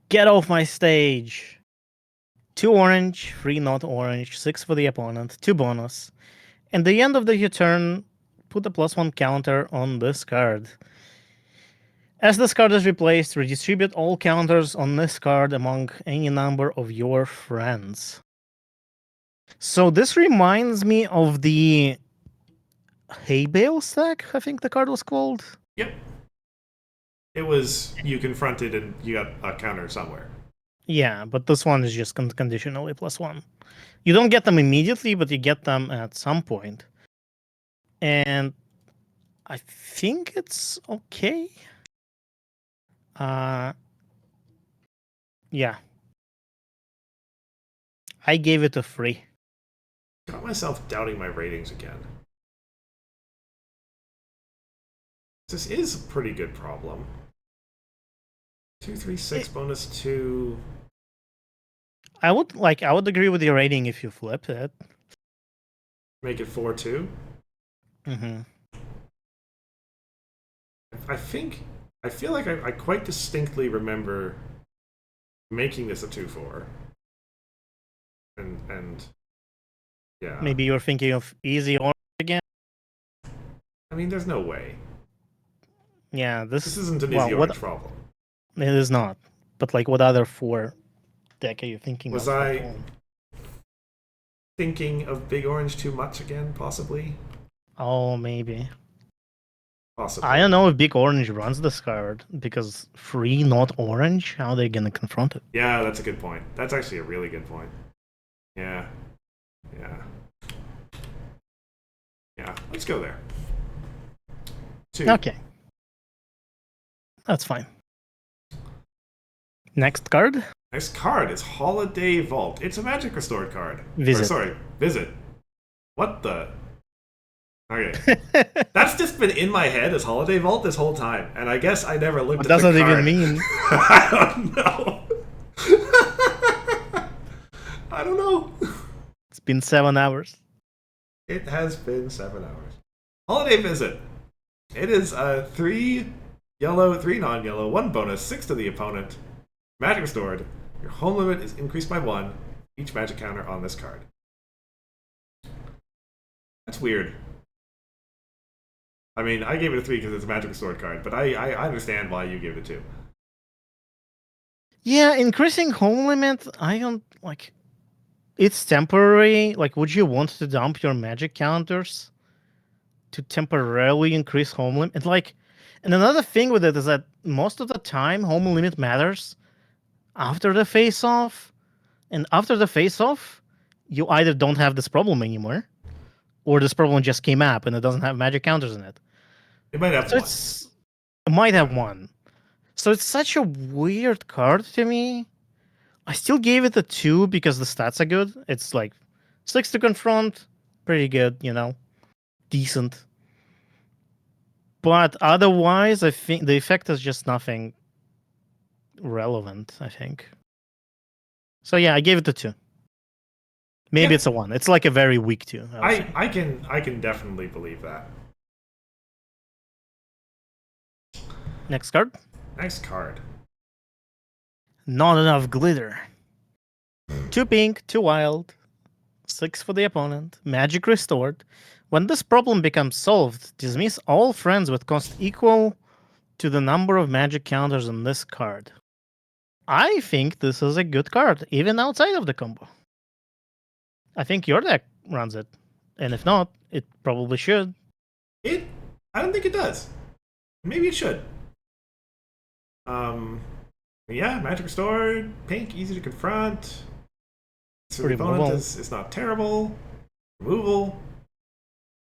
Get off my stage. 2 orange, 3 not orange, 6 for the opponent, 2 bonus. And the end of your turn, put a +1 counter on this card. As this card is replaced, redistribute all counters on this card among any number of your friends. So this reminds me of the Hay Bale stack, I think the card was called. Yep. It was, you confronted and you got a counter somewhere. Yeah, but this one is just conditionally +1. You don't get them immediately, but you get them at some point. And I think it's okay. Yeah. I gave it a 3. Got myself doubting my ratings again. This is a pretty good problem. 2, 3, 6 bonus 2. I would agree with your rating if you flip it. Make it 4-2. Mm-hmm. I feel like I quite distinctly remember making this a 2-4. And yeah. Maybe you're thinking of easy orange again? I mean, there's no way. Yeah, this isn't an easy orange problem. It is not. But like, what other 4 deck are you thinking Was of? I thinking of big orange too much again, possibly? Oh, maybe. Possibly. I don't know if big orange runs this card, because 3 not orange, how are they gonna confront it? Yeah, that's a good point. That's actually a really good point. Yeah. Yeah, let's go there. 2. Okay. That's fine. Next card. Next card is Holiday Vault. It's a Magic Restored card. Visit. Or, sorry, Visit. What the? Okay. That's just been in my head as Holiday Vault this whole time, and I guess I never looked What at does the it card. even mean? I don't know. I don't know. It's been 7 hours. It has been 7 hours. Holiday Visit. It is 3 yellow, 3 non-yellow, 1 bonus, 6 to the opponent. Magic Restored. Your home limit is increased by 1. Each magic counter on this card. That's weird. I mean, I gave it a 3 because it's a Magic Restored card, but I understand why you gave it a 2. Yeah, increasing home limit, I don't like. It's temporary. Like, would you want to dump your magic counters to temporarily increase home limit? And another thing with it is that most of the time, home limit matters after the face off. And after the face off, you either don't have this problem anymore, or this problem just came up and it doesn't have magic counters in it. It might have So 1. it might have 1. So it's such a weird card to me. I still gave it a 2 because the stats are good. It's like 6 to confront, pretty good, decent. But otherwise, I think the effect is just nothing relevant, I think. So yeah, I gave it a 2. Maybe Yeah. it's a 1. It's like a very weak 2. I can definitely believe that. Next card. Nice card. Not enough glitter. 2 pink, 2 wild, 6 for the opponent. Magic restored. When this problem becomes solved, dismiss all friends with cost equal to the number of magic counters on this card. I think this is a good card, even outside of the combo. I think your deck runs it. And if not, it probably should. I don't think it does. Maybe it should. Yeah, Magic Restored, pink, easy to confront. So the opponent Removal. is not terrible. Removal.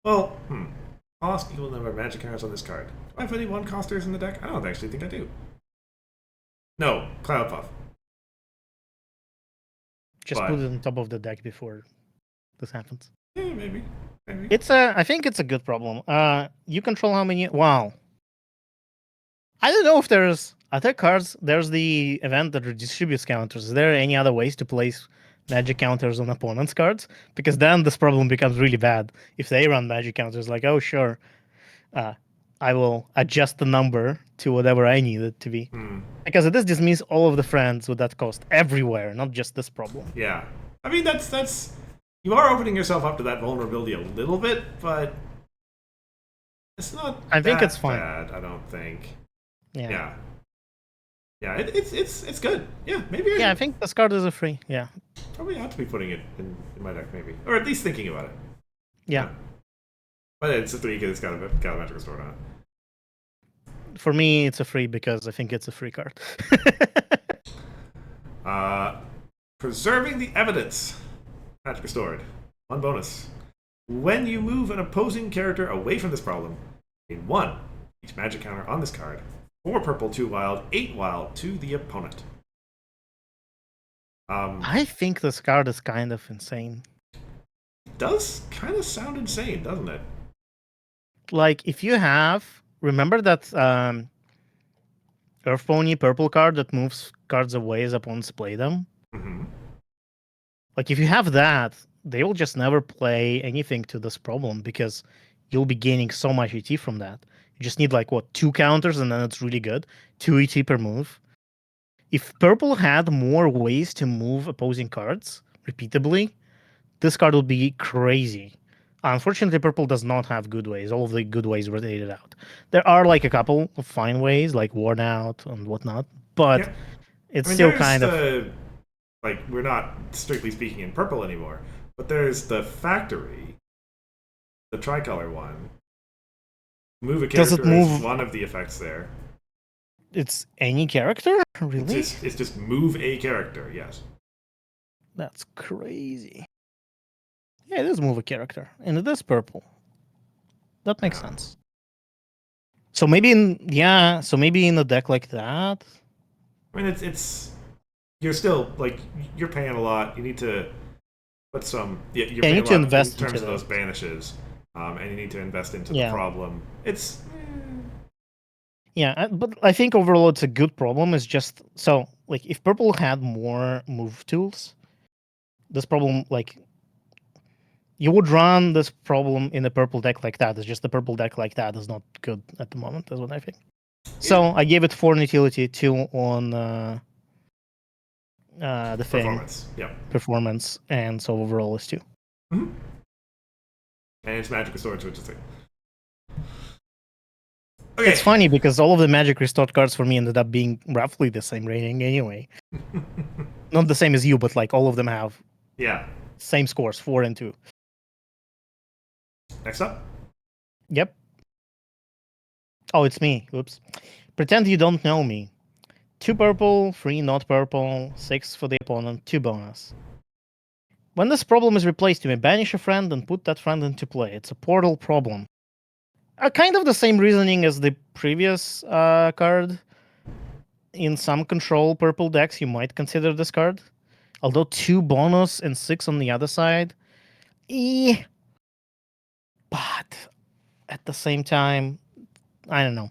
Well, cost equal number of magic counters on this card. Do I have any 1-costers in the deck? I don't actually think I do. No, Cloud Puff. Just But- put it on top of the deck before this happens. Yeah, maybe. I think it's a good problem. You control how many. Wow. I don't know if there's other cards. There's the event that redistributes counters. Is there any other ways to place magic counters on opponent's cards? Because then this problem becomes really bad. If they run magic counters, like, oh sure, I will adjust the number to whatever I need it to be. Because this just means all of the friends with that cost everywhere, not just this problem. Yeah. I mean, that's you are opening yourself up to that vulnerability a little bit, but it's not. I think that it's fine. Bad, I don't think. Yeah. Yeah. It's good. Yeah, maybe. I think this card is a free. Yeah. Probably ought to be putting it in my deck, maybe, or at least thinking about it. Yeah. But it's a 3 because it's got a Magic Restored on it. For me, it's a free because I think it's a free card. Preserving the Evidence. Magic Restored. 1 bonus. When you move an opposing character away from this problem, gain 1 each magic counter on this card. 4 purple, 2 wild, 8 wild to the opponent. I think this card is kind of insane. It does kind of sound insane, doesn't it? Like, if you remember that Earth Pony purple card that moves cards away as opponents play them? Mm-hmm. Like, if you have that, they will just never play anything to this problem because you'll be gaining so much ET from that. You just need, 2 counters and then it's really good. 2 ET per move. If purple had more ways to move opposing cards repeatably, this card would be crazy. Unfortunately, purple does not have good ways. All of the good ways rotated out. There are a couple of fine ways, like worn out and whatnot, but it's still kind of. We're not strictly speaking in purple anymore, but there's the factory, the tricolor one. Move a character is one of the effects there. It's any character? Really? It's just move a character, yes. That's crazy. Yeah, it is move a character, and it is purple. That makes sense. So maybe in a deck like that. I mean, it's you're still like you're paying a lot. You need to put some. Yeah, you're Yeah, you paying need a to lot in invest terms into of those those. banishes, and you need to invest into the Yeah. problem. It's Yeah, but I think overall it's a good problem. It's just so like if purple had more move tools, this problem like you would run this problem in a purple deck like that. It's just the purple deck like that is not good at the moment. That's what I think. So I gave it 4 utility, 2 on the thing performance. Yep. performance, and so overall is 2. Mm-hmm. And it's magic swords, which is 3. Okay. It's funny because all of the magic restored cards for me ended up being roughly the same rating anyway. Not the same as you, but like all of them have Yeah. same scores, 4 and 2. Next up. Yep. Oh, it's me. Oops. Pretend you don't know me. 2 purple, 3 not purple, 6 for the opponent, 2 bonus. When this problem is replaced, you may banish a friend and put that friend into play. It's a portal problem. Kind of the same reasoning as the previous card. In some control purple decks, you might consider this card. Although 2 bonus and 6 on the other side. But at the same time, I don't know.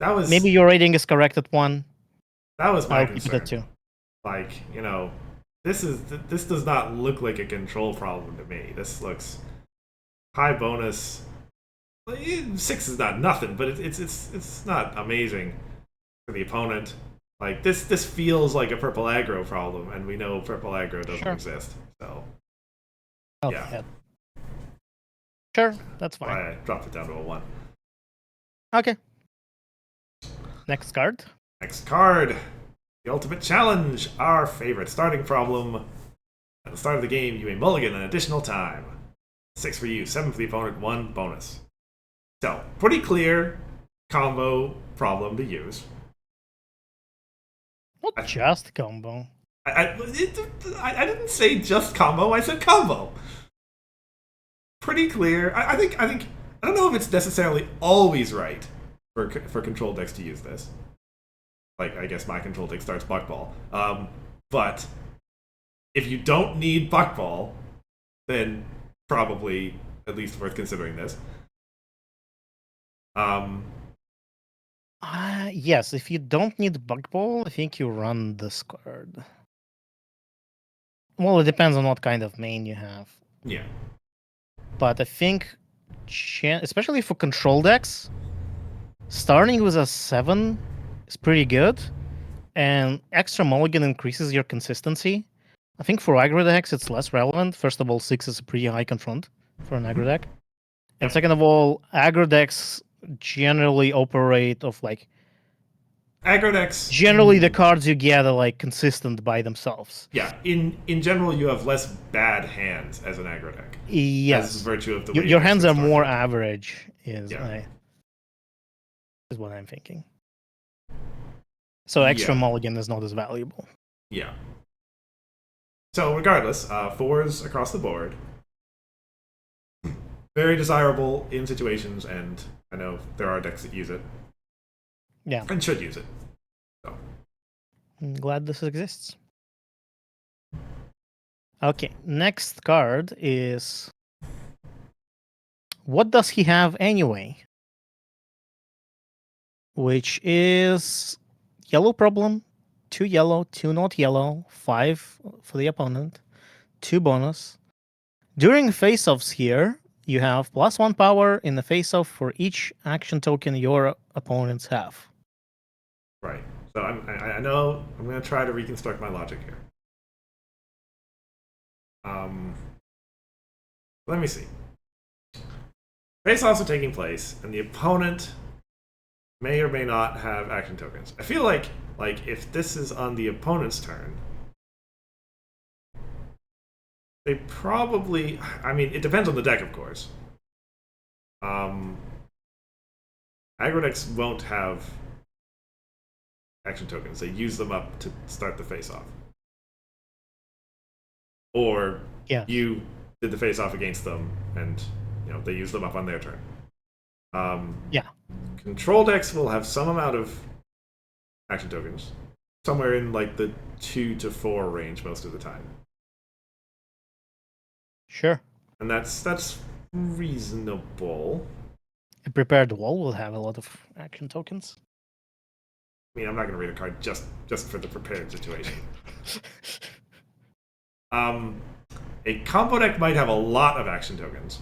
That was Maybe your rating is correct at 1. that was my I'll keep it at concern. 2. Like this does not look like a control problem to me. This looks high bonus. 6 is not nothing, but it's not amazing for the opponent. Like this feels like a purple aggro problem, and we know purple aggro doesn't Sure. exist. So Yeah. Sure, that's fine. why I dropped it down to a 1. Okay. Next card. Next card, the ultimate challenge, our favorite starting problem. At the start of the game, you may mulligan an additional time. 6 for you, 7 for the opponent, 1 bonus. So, pretty clear combo problem to use. Not just combo. I didn't say just combo, I said combo. Pretty clear. I think I don't know if it's necessarily always right for control decks to use this. Like, I guess my control deck starts Buckball. But if you don't need Buckball, then probably at least worth considering this. Yes, if you don't need Bug Ball, I think you run this card. Well, it depends on what kind of main you have. Yeah. But I think, especially for control decks, starting with a 7 is pretty good. And extra mulligan increases your consistency. I think for aggro decks, it's less relevant. First of all, 6 is a pretty high confront for an aggro deck. And Yep. second of all, aggro decks generally operate of like Aggro decks. generally the cards you get are like consistent by themselves. Yeah. In general, you have less bad hands as an aggro deck. Yes, As virtue of the way your decks hands are started. more average. Is Yeah. is what I'm thinking. So extra Yeah. mulligan is not as valuable. Yeah. So regardless, 4s across the board. Very desirable in situations, and I know there are decks that use it. Yeah. And should use it. So. I'm glad this exists. Okay, next card is what does he have anyway? Which is yellow problem, 2 yellow, 2 not yellow, 5 for the opponent, 2 bonus. During face-offs here, you have +1 power in the face-off for each action token your opponents have. Right. So I know I'm going to try to reconstruct my logic here. Let me see. Face-offs are taking place, and the opponent may or may not have action tokens. I feel like if this is on the opponent's turn, they probably. I mean, it depends on the deck, of course. Aggro decks won't have action tokens. They use them up to start the face-off. Or Yes. you did the face-off against them, and they use them up on their turn. Yeah. Control decks will have some amount of action tokens. somewhere in like the 2 to 4 range most of the time. Sure. And that's reasonable. A prepared wall will have a lot of action tokens. I mean, I'm not going to read a card just for the prepared situation. A combo deck might have a lot of action tokens.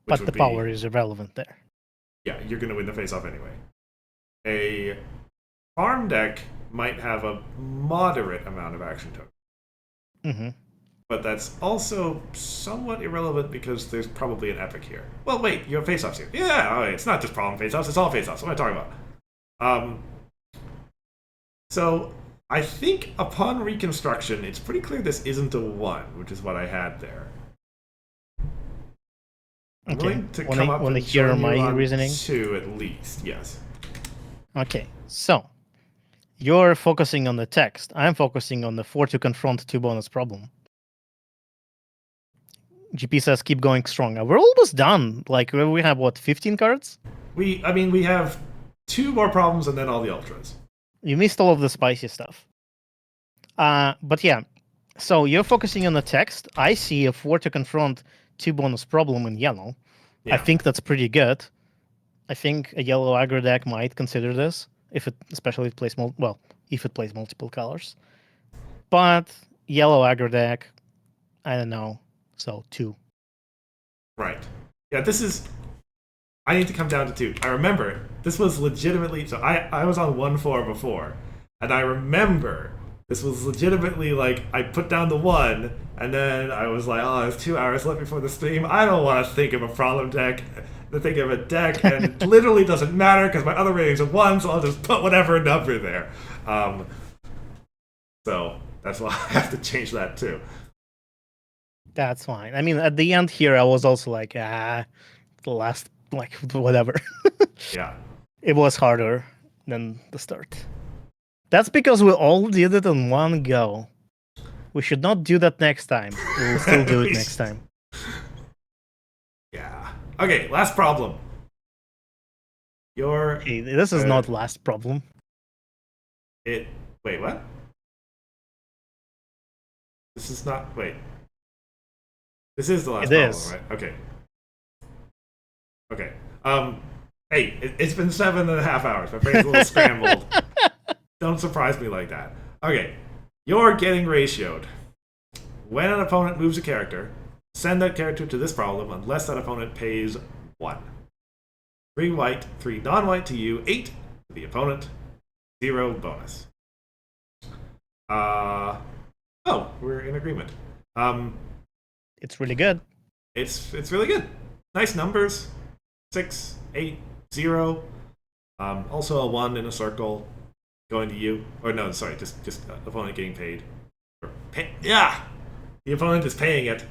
But the power is irrelevant there. Yeah, you're going to win the face-off anyway. A farm deck might have a moderate amount of action tokens. Mm-hmm. But that's also somewhat irrelevant because there's probably an epic here. Well, wait, you have face-offs here. Yeah, it's not just problem face-offs, it's all face-offs. What am I talking about? So I think upon reconstruction, it's pretty clear this isn't a 1, which is what I had there. I'm willing to come up and hear join my you on reasoning? 2 at least, yes. Okay, so you're focusing on the text. I'm focusing on the 4 to confront 2 bonus problem. GP says keep going strong. We're almost done. Like we have what, 15 cards? We have 2 more problems and then all the ultras. You missed all of the spicy stuff. But yeah, so you're focusing on the text. I see a 4 to confront 2 bonus problem in yellow. Yeah. I think that's pretty good. I think a yellow aggro deck might consider this especially if it plays if it plays multiple colors. But yellow aggro deck, I don't know. So 2. Right. Yeah, I need to come down to 2. I remember this was legitimately. So I was on 1-4 before, and I remember this was legitimately like I put down the 1, and then I was like, oh, there's 2 hours left before the stream. I don't want to think of a problem deck, to think of a deck, and it literally doesn't matter because my other rating's a 1, so I'll just put whatever number there. So that's why I have to change that too. That's fine. I mean, at the end here, I was also like, the last, like, whatever. Yeah. It was harder than the start. That's because we all did it in one go. We should not do that next time. We'll still do it next time. Yeah. Okay, last problem. Hey, this is not last problem. Wait, what? This is not. Wait. This is the last problem, right? Okay. Okay. Hey, it's been 7.5 hours. My brain's a little scrambled. Don't surprise me like that. Okay. You're getting ratioed. When an opponent moves a character, send that character to this problem unless that opponent pays 1. 3 white, 3 non-white to you, 8 to the opponent, 0 bonus. Oh, we're in agreement. It's really good. It's really good. Nice numbers. 6, 8, 0. Also a 1 in a circle going to you. Or no, sorry, just opponent getting paid. Yeah! The opponent is paying it.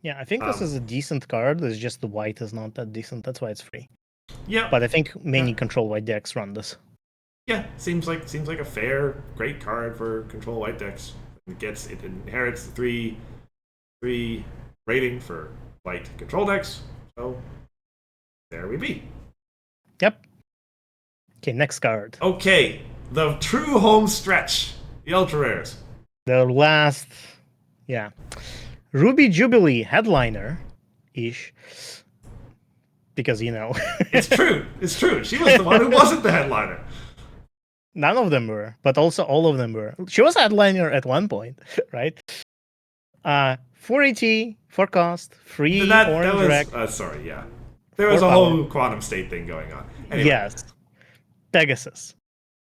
Yeah, I think this is a decent card. It's just the white is not that decent. That's why it's free. Yeah. But I think many control white decks run this. Yeah, seems like a fair, great card for control white decks. It inherits the 3 rating for white control decks. So there we be. Yep. Okay, next card. Okay, the true home stretch. The ultra rares. The last, Ruby Jubilee headliner-ish. Because, It's true. It's true. She was the one who wasn't the headliner. None of them were, but also all of them were. She was a headliner at one point, right? 480, 4 cost, free orange rack. Sorry, yeah. There was a whole quantum state thing going on. Anyway. Yes. Pegasus.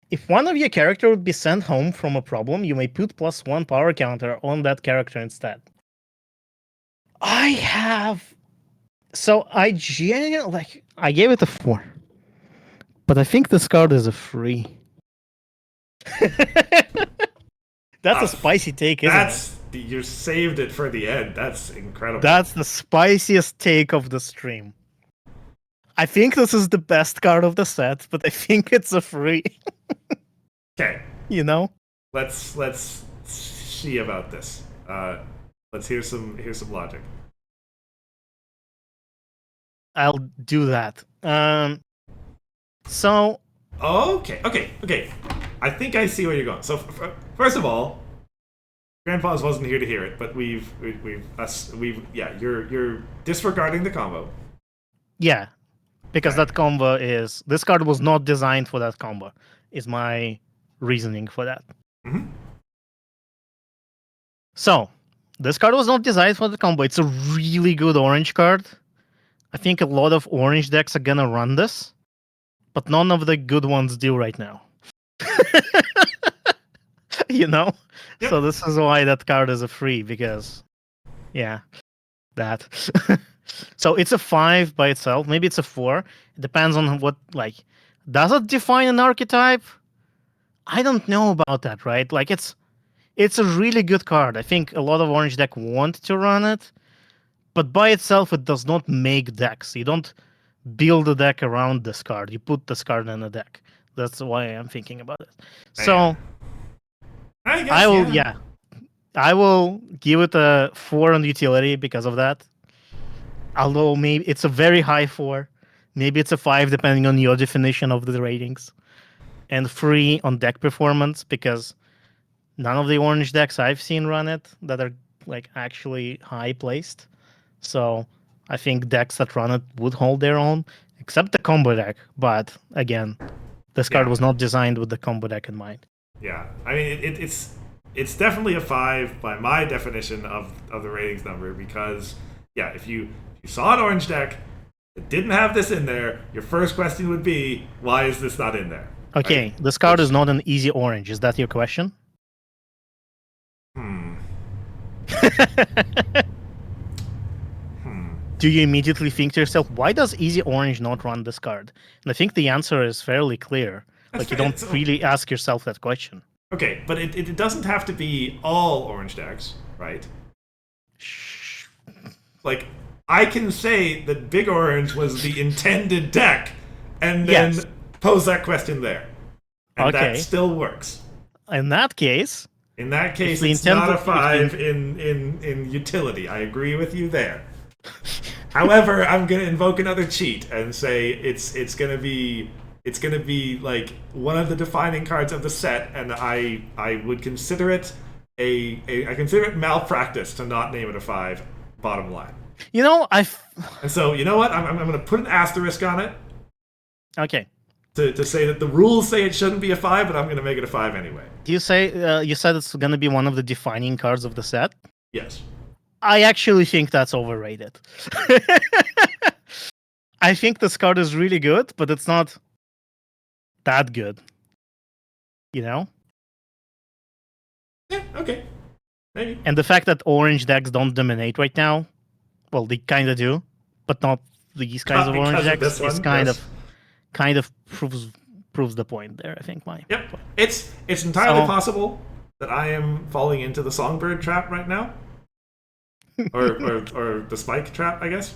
If one of your character would be sent home from a problem, you may put +1 power counter on that character instead. I gave it a 4. But I think this card is a 3. That's a spicy take, isn't it? You saved it for the end. That's incredible. That's the spiciest take of the stream. I think this is the best card of the set, but I think it's a 3. Okay. Let's see about this. Let's hear some logic. I'll do that. So Okay. I think I see where you're going. So first of all, Grandpa's wasn't here to hear it, but we've yeah, you're disregarding the combo. Yeah, because Okay. that combo is this card was not designed for that combo. Is my reasoning for that. Mhm. So this card was not designed for the combo. It's a really good orange card. I think a lot of orange decks are gonna run this, but none of the good ones do right now. you know? Yep. So this is why that card is a free, because yeah, that. So it's a 5 by itself. Maybe it's a 4. It depends on what, like, does it define an archetype? I don't know about that, right? Like it's a really good card. I think a lot of orange deck want to run it, but by itself it does not make decks. You don't build a deck around this card. You put this card in a deck. That's why I'm thinking about it. So Man. I guess I will, yeah. yeah, I will give it a 4 on utility because of that. Although maybe it's a very high 4. Maybe it's a 5 depending on your definition of the ratings. And 3 on deck performance because none of the orange decks I've seen run it that are like actually high placed. So I think decks that run it would hold their own, except the combo deck. But again, this card Yeah. was not designed with the combo deck in mind. Yeah, I mean it's definitely a 5 by my definition of the ratings number because yeah, if you saw an orange deck that didn't have this in there, your first question would be why is this not in there? Okay, Right? this card is not an easy orange. Is that your question? Hmm. Do you immediately think to yourself, why does easy orange not run this card? And I think the answer is fairly clear. That's Like you fair. don't really ask yourself that question. Okay, but it doesn't have to be all orange decks, right? Shh. Like I can say that Big Orange was the intended deck and then Yes. pose that question there. And that Okay. still works. In that case, In that case, the it's not a intended- if the- 5 in utility. I agree with you there. However, I'm gonna invoke another cheat and say it's gonna be like one of the defining cards of the set, and I would consider it I consider it malpractice to not name it a 5. Bottom line. you know, And so you know what? I'm gonna put an asterisk on it okay. to say that the rules say it shouldn't be a 5, but I'm gonna make it a 5 anyway. Do you say you said it's gonna be one of the defining cards of the set? Yes. I actually think that's overrated. I think this card is really good, but it's not that good. You know? Yeah. Okay. Maybe. And the fact that orange decks don't dominate right now, well, they kind of do, but not these kinds Not of orange because of decks, this is one, kind yes. of proves the point there. I think my Yep. point. It's entirely So- possible that I am falling into the songbird trap right now. or the spike trap, I guess.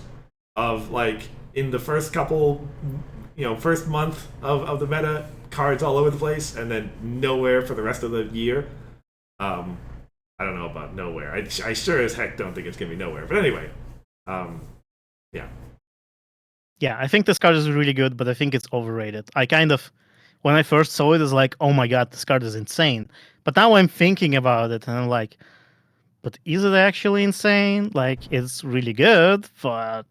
Of like in the first couple first month of the meta, cards all over the place, and then nowhere for the rest of the year. I don't know about nowhere. I sure as heck don't think it's gonna be nowhere. But anyway. Yeah. Yeah, I think this card is really good, but I think it's overrated. I kind of, when I first saw it, is like, oh my god, this card is insane. But now I'm thinking about it, and I'm like, but is it actually insane? Like, it's really good, but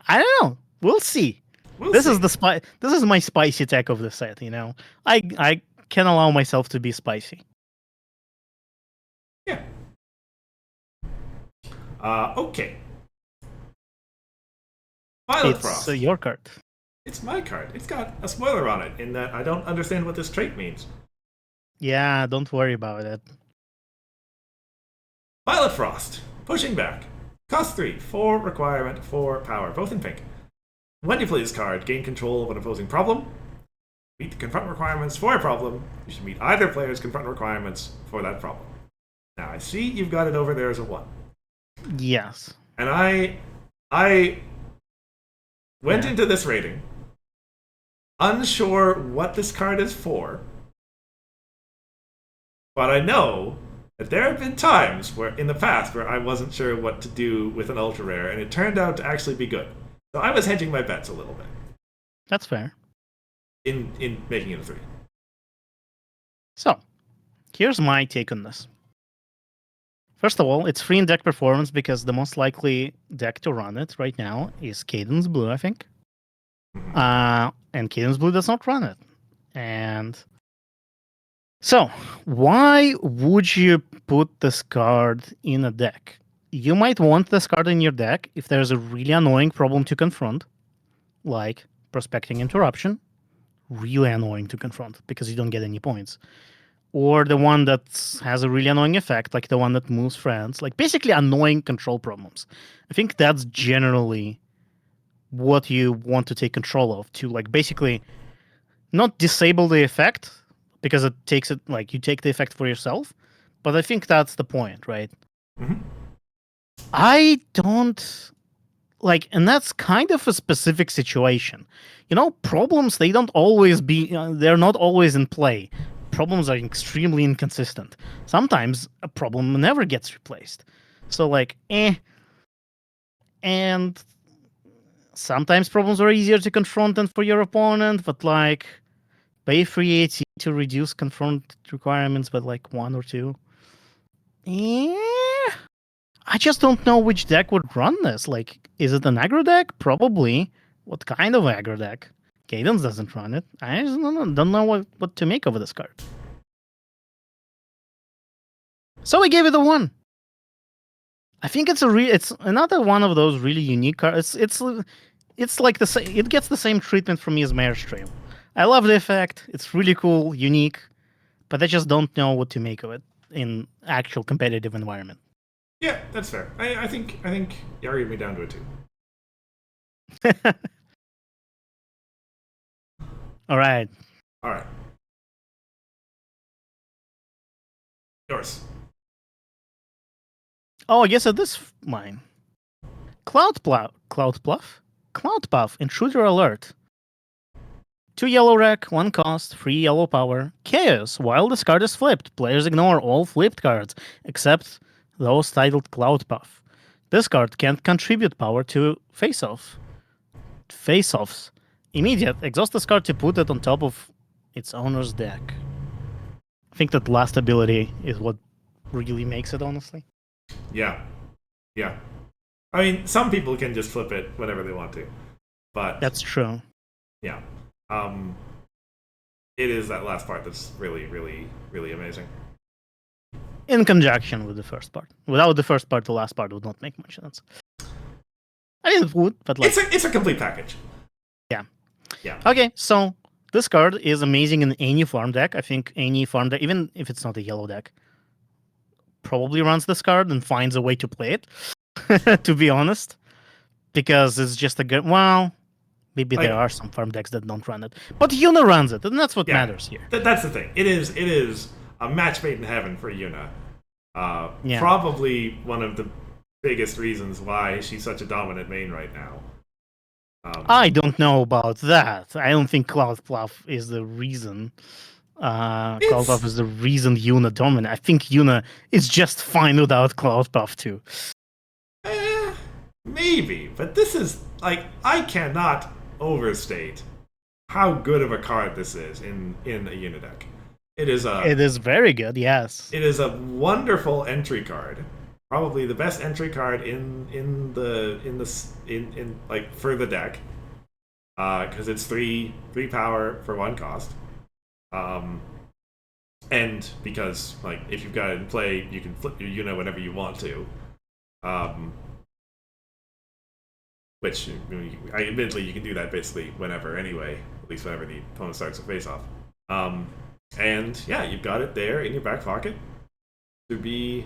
I don't know. We'll see. We'll This see. is This is my spicy tech of the set. You know, I can allow myself to be spicy. Yeah. Okay. Violet It's Frost. your card. It's my card. It's got a spoiler on it in that I don't understand what this trait means. Yeah, don't worry about it. Violet Frost. Pushing back. Cost 3. 4 requirement, 4 power. Both in pink. When you play this card, gain control of an opposing problem. Meet the confront requirements for a problem. You should meet either player's confront requirements for that problem. Now, I see you've got it over there as a 1. Yes. And I went into this rating unsure what this card is for, but I know that there have been times where in the past where I wasn't sure what to do with an ultra rare, and it turned out to actually be good. So I was hedging my bets a little bit. That's fair. in making it a 3. So, here's my take on this. First of all, it's free in deck performance because the most likely deck to run it right now is Cadence Blue, I think. And Cadence Blue does not run it. And so, why would you put this card in a deck? You might want this card in your deck if there's a really annoying problem to confront, like Prospecting Interruption. Really annoying to confront because you don't get any points. Or the one that has a really annoying effect, like the one that moves friends, like basically annoying control problems. I think that's generally what you want to take control of, to like basically not disable the effect because it takes it, like you take the effect for yourself, but I think that's the point, right? I don't like, and that's kind of a specific situation. You know, problems, they don't always be, they're not always in play. Problems are extremely inconsistent. Sometimes a problem never gets replaced. So, like, And sometimes problems are easier to confront than for your opponent, but like, pay free AT to reduce confront requirements by like 1 or 2. I just don't know which deck would run this. Like, is it an aggro deck? Probably. What kind of aggro deck? Cadence doesn't run it. I just don't know what to make of this card. So I gave it a 1. I think it's another one of those really unique cards. It's like the same. It gets the same treatment from me as Mayor's Trail. I love the effect. It's really cool, unique, but I just don't know what to make of it in actual competitive environment. Yeah, that's fair. I think you argued me down to it too. All right. Yours. Oh, I guess it is mine. Cloud Puff, Intruder Alert. 2 yellow rec, 1 cost, 3 yellow power. Chaos. While this card is flipped, players ignore all flipped cards except those titled Cloud Puff. This card can't contribute power to face-offs. Immediate. Exhaust this card to put it on top of its owner's deck. I think that last ability is what really makes it, honestly. Yeah. I mean, some people can just flip it whenever they want to, but that's true. Yeah. It is that last part that's really, really, really amazing. In conjunction with the first part. Without the first part, the last part would not make much sense. I mean, it would, but like... It's a complete package. Yeah. Yeah. Okay, so this card is amazing in any farm deck. I think any farm deck, even if it's not a yellow deck, probably runs this card and finds a way to play it, to be honest. Because it's just a good... Well... Maybe there are some farm decks that don't run it, but Yuna runs it, and that's what matters here. That's the thing. It is a match made in heaven for Yuna. Probably one of the biggest reasons why she's such a dominant main right now. I don't know about that. I don't think Cloud Puff is the reason. Cloud Puff is the reason Yuna dominant. I think Yuna is just fine without Cloud Puff too. Maybe, but this is like, I cannot overstate how good of a card this is in a Yuna deck. It is very good, yes. It is a wonderful entry card. Probably the best entry card in like for the deck. Because it's three power for 1 cost. And because like if you've got it in play, you can flip your Yuna whenever you want to. Which, admittedly, you can do that basically whenever anyway, at least whenever the opponent starts a face-off. And yeah, you've got it there in your back pocket to be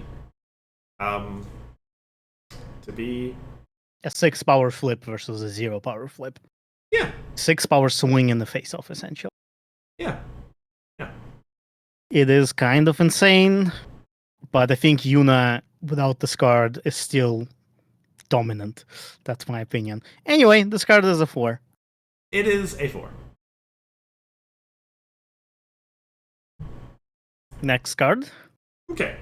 a 6 power flip versus a 0 power flip. Yeah. 6 power swing in the face-off, essentially. Yeah. It is kind of insane, but I think Yuna, without this card, is still dominant. That's my opinion. Anyway, this card is a 4. It is a 4. Next card. Okay.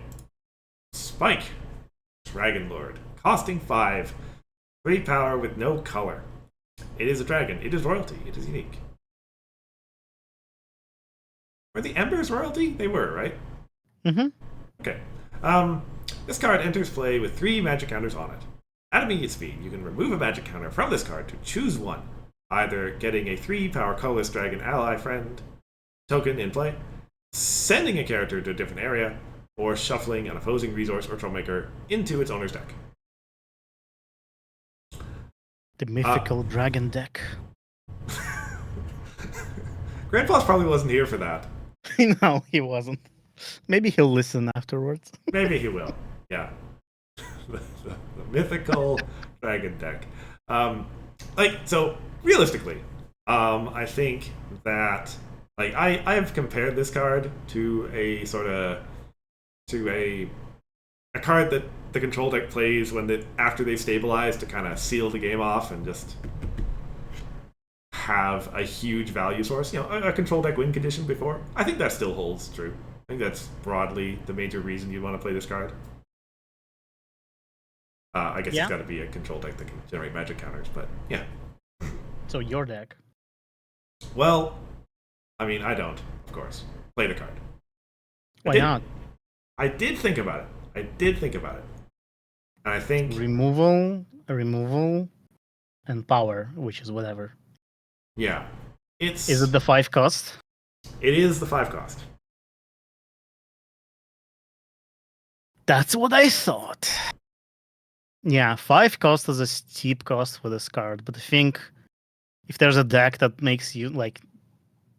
Spike. Dragon Lord. Costing 5. 3 power with no color. It is a dragon. It is royalty. It is unique. Were the Embers royalty? They were, right? Mm-hmm. Okay. This card enters play with 3 magic counters on it. At immediate speed, you can remove a magic counter from this card to choose one, either getting a 3-power colorless dragon ally friend token in play, sending a character to a different area, or shuffling an opposing resource or troublemaker into its owner's deck. The mythical dragon deck. Grandpa's probably wasn't here for that. No, he wasn't. Maybe he'll listen afterwards. Maybe he will. Yeah. the mythical dragon deck. So realistically, I think that I've compared this card to a sort of a card that the control deck plays after they stabilize to kind of seal the game off and just have a huge value source. A control deck win condition before. I think that still holds true. I think that's broadly the major reason you want to play this card. I guess it's got to be a control deck that can generate magic counters, but yeah. So your deck. Well, I mean, I don't, of course. Play the card. Why not? I did think about it. And I think removal, and power, which is whatever. Yeah. Is it the 5 cost? It is the 5 cost. That's what I thought. Yeah, 5 cost is a steep cost for this card, but I think if there's a deck that makes you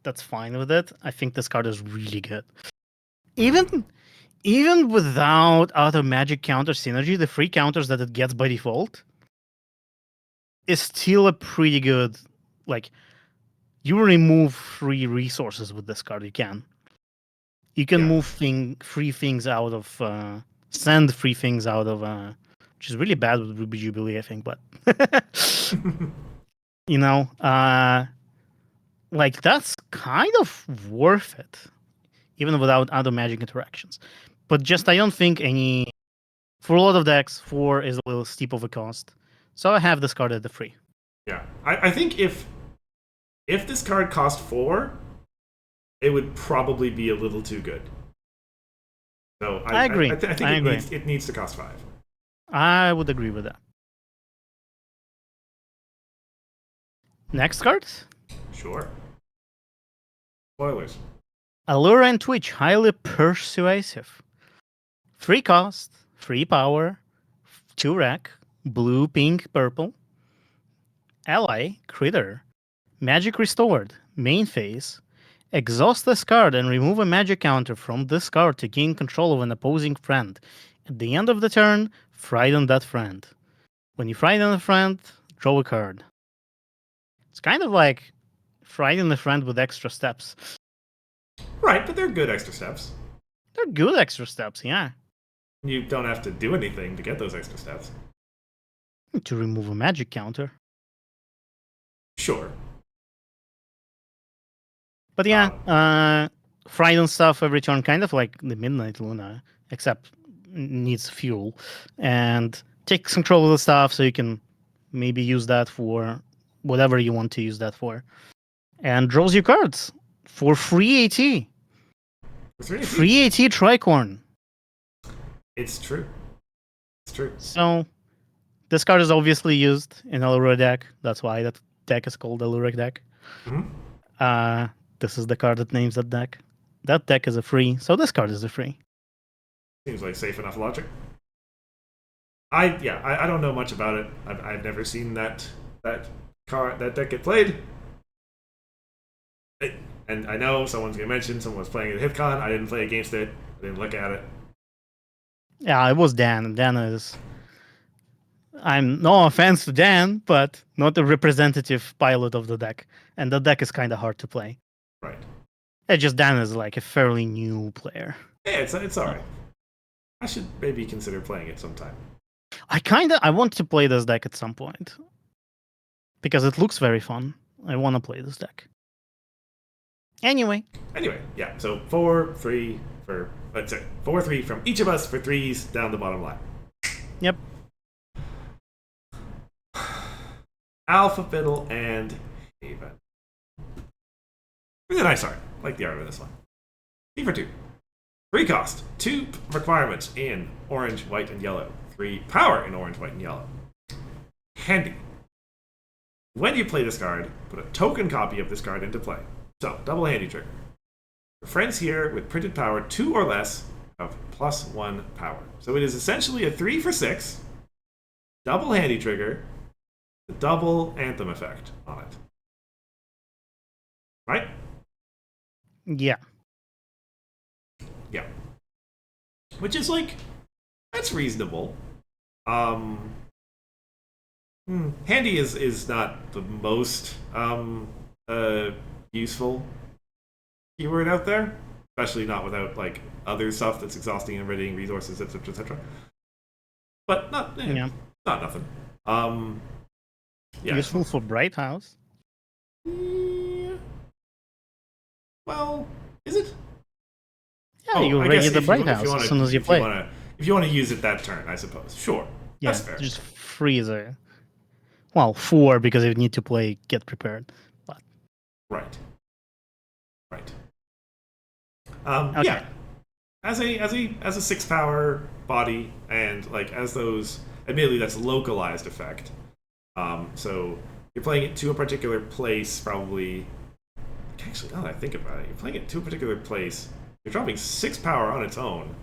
that's fine with it, I think this card is really good. Even without other magic counter synergy, the 3 counters that it gets by default is still a pretty good. You remove 3 resources with this card. You can move 3 things out of send 3 things out of which is really bad with Ruby Jubilee, I think, but that's kind of worth it, even without other magic interactions. But just I don't think for a lot of decks 4 is a little steep of a cost, so I have this card at the 3. Yeah, I think if this card cost 4, it would probably be a little too good. So I agree. I think it needs to cost 5. I would agree with that. Next card? Sure. Spoilers. Allure and Twitch, highly persuasive. 3 cost, 3 power, 2 rack, blue, pink, purple. Ally, Critter. Magic restored, main phase. Exhaust this card and remove a magic counter from this card to gain control of an opposing friend. At the end of the turn, frighten that friend. When you frighten a friend, draw a card. It's kind of like frighten the friend with extra steps. Right, but they're good extra steps. They're good extra steps, yeah. You don't have to do anything to get those extra steps. To remove a magic counter. Sure. But yeah, frighten stuff every turn, kind of like the Midnight Luna, except needs fuel. And takes control of the stuff so you can maybe use that for whatever you want to use that for. And draws you cards for free AT. Free AT Tricorn. It's true. So this card is obviously used in Allure deck. That's why that deck is called Allure deck. Mm-hmm. This is the card that names that deck. That deck is a free, so this card is a free. Seems like safe enough logic. I don't know much about it. I've never seen that deck get played. And I know someone's gonna mention someone was playing at HitCon. I didn't play against it. I didn't look at it. Yeah, it was Dan. Dan is. I'm no offense to Dan, but not a representative pilot of the deck, and the deck is kind of hard to play. Right. It's just Dan is like a fairly new player. Yeah, it's all right. I should maybe consider playing it sometime. I want to play this deck at some point because it looks very fun. I want to play this deck. Anyway, yeah. So 4-3 for let's say 4-3 from each of us for 3s down the bottom line. Yep. Alpha Fiddle and Haven. Really nice art. I like the art of this one. 3 for 2. 3 cost, 2 requirements in orange, white, and yellow. 3 power in orange, white, and yellow. Handy. When you play this card, put a token copy of this card into play. So, double handy trigger. The friends here with printed power 2 or less have +1 power. So it is essentially a 3 for 6, double handy trigger, the double anthem effect on it. Right? Yeah. Yeah. Which is like, that's reasonable. Handy is not the most useful keyword out there, especially not without like other stuff that's exhausting and readying resources, etc., etc. But not nothing. Yeah. Useful for Bright House. Yeah. Well, is it? Yeah, you I ready guess the if Bright you, House if you wanna, as soon as you if play. if you want to use it that turn, I suppose. Sure. Yeah, That's fair. just freeze it. Well, 4 because you need to play Get Prepared. But Right. Okay. Yeah. As a 6 power body, and like as those, admittedly that's localized effect. So you're playing it to a particular place, probably. Actually, now that I think about it, you're playing it to a particular place. You're dropping 6 power on its own.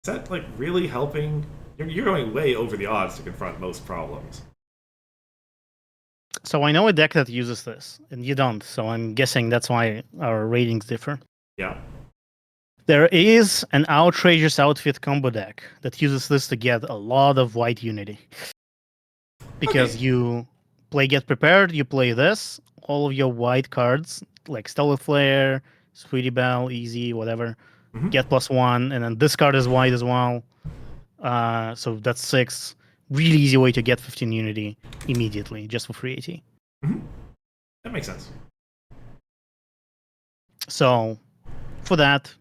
Is that like really helping? You're going way over the odds to confront most problems. So I know a deck that uses this, and you don't. So I'm guessing that's why our ratings differ. Yeah. There is an outrageous outfit combo deck that uses this to get a lot of white unity. Because you play Get Prepared, you play this, all of your white cards, like Stellar Flare, Sweetie Belle, Easy, whatever, get +1, and then this card is white as well. So that's 6. Really easy way to get 15 unity immediately, just for free AT. That makes sense. So, for that,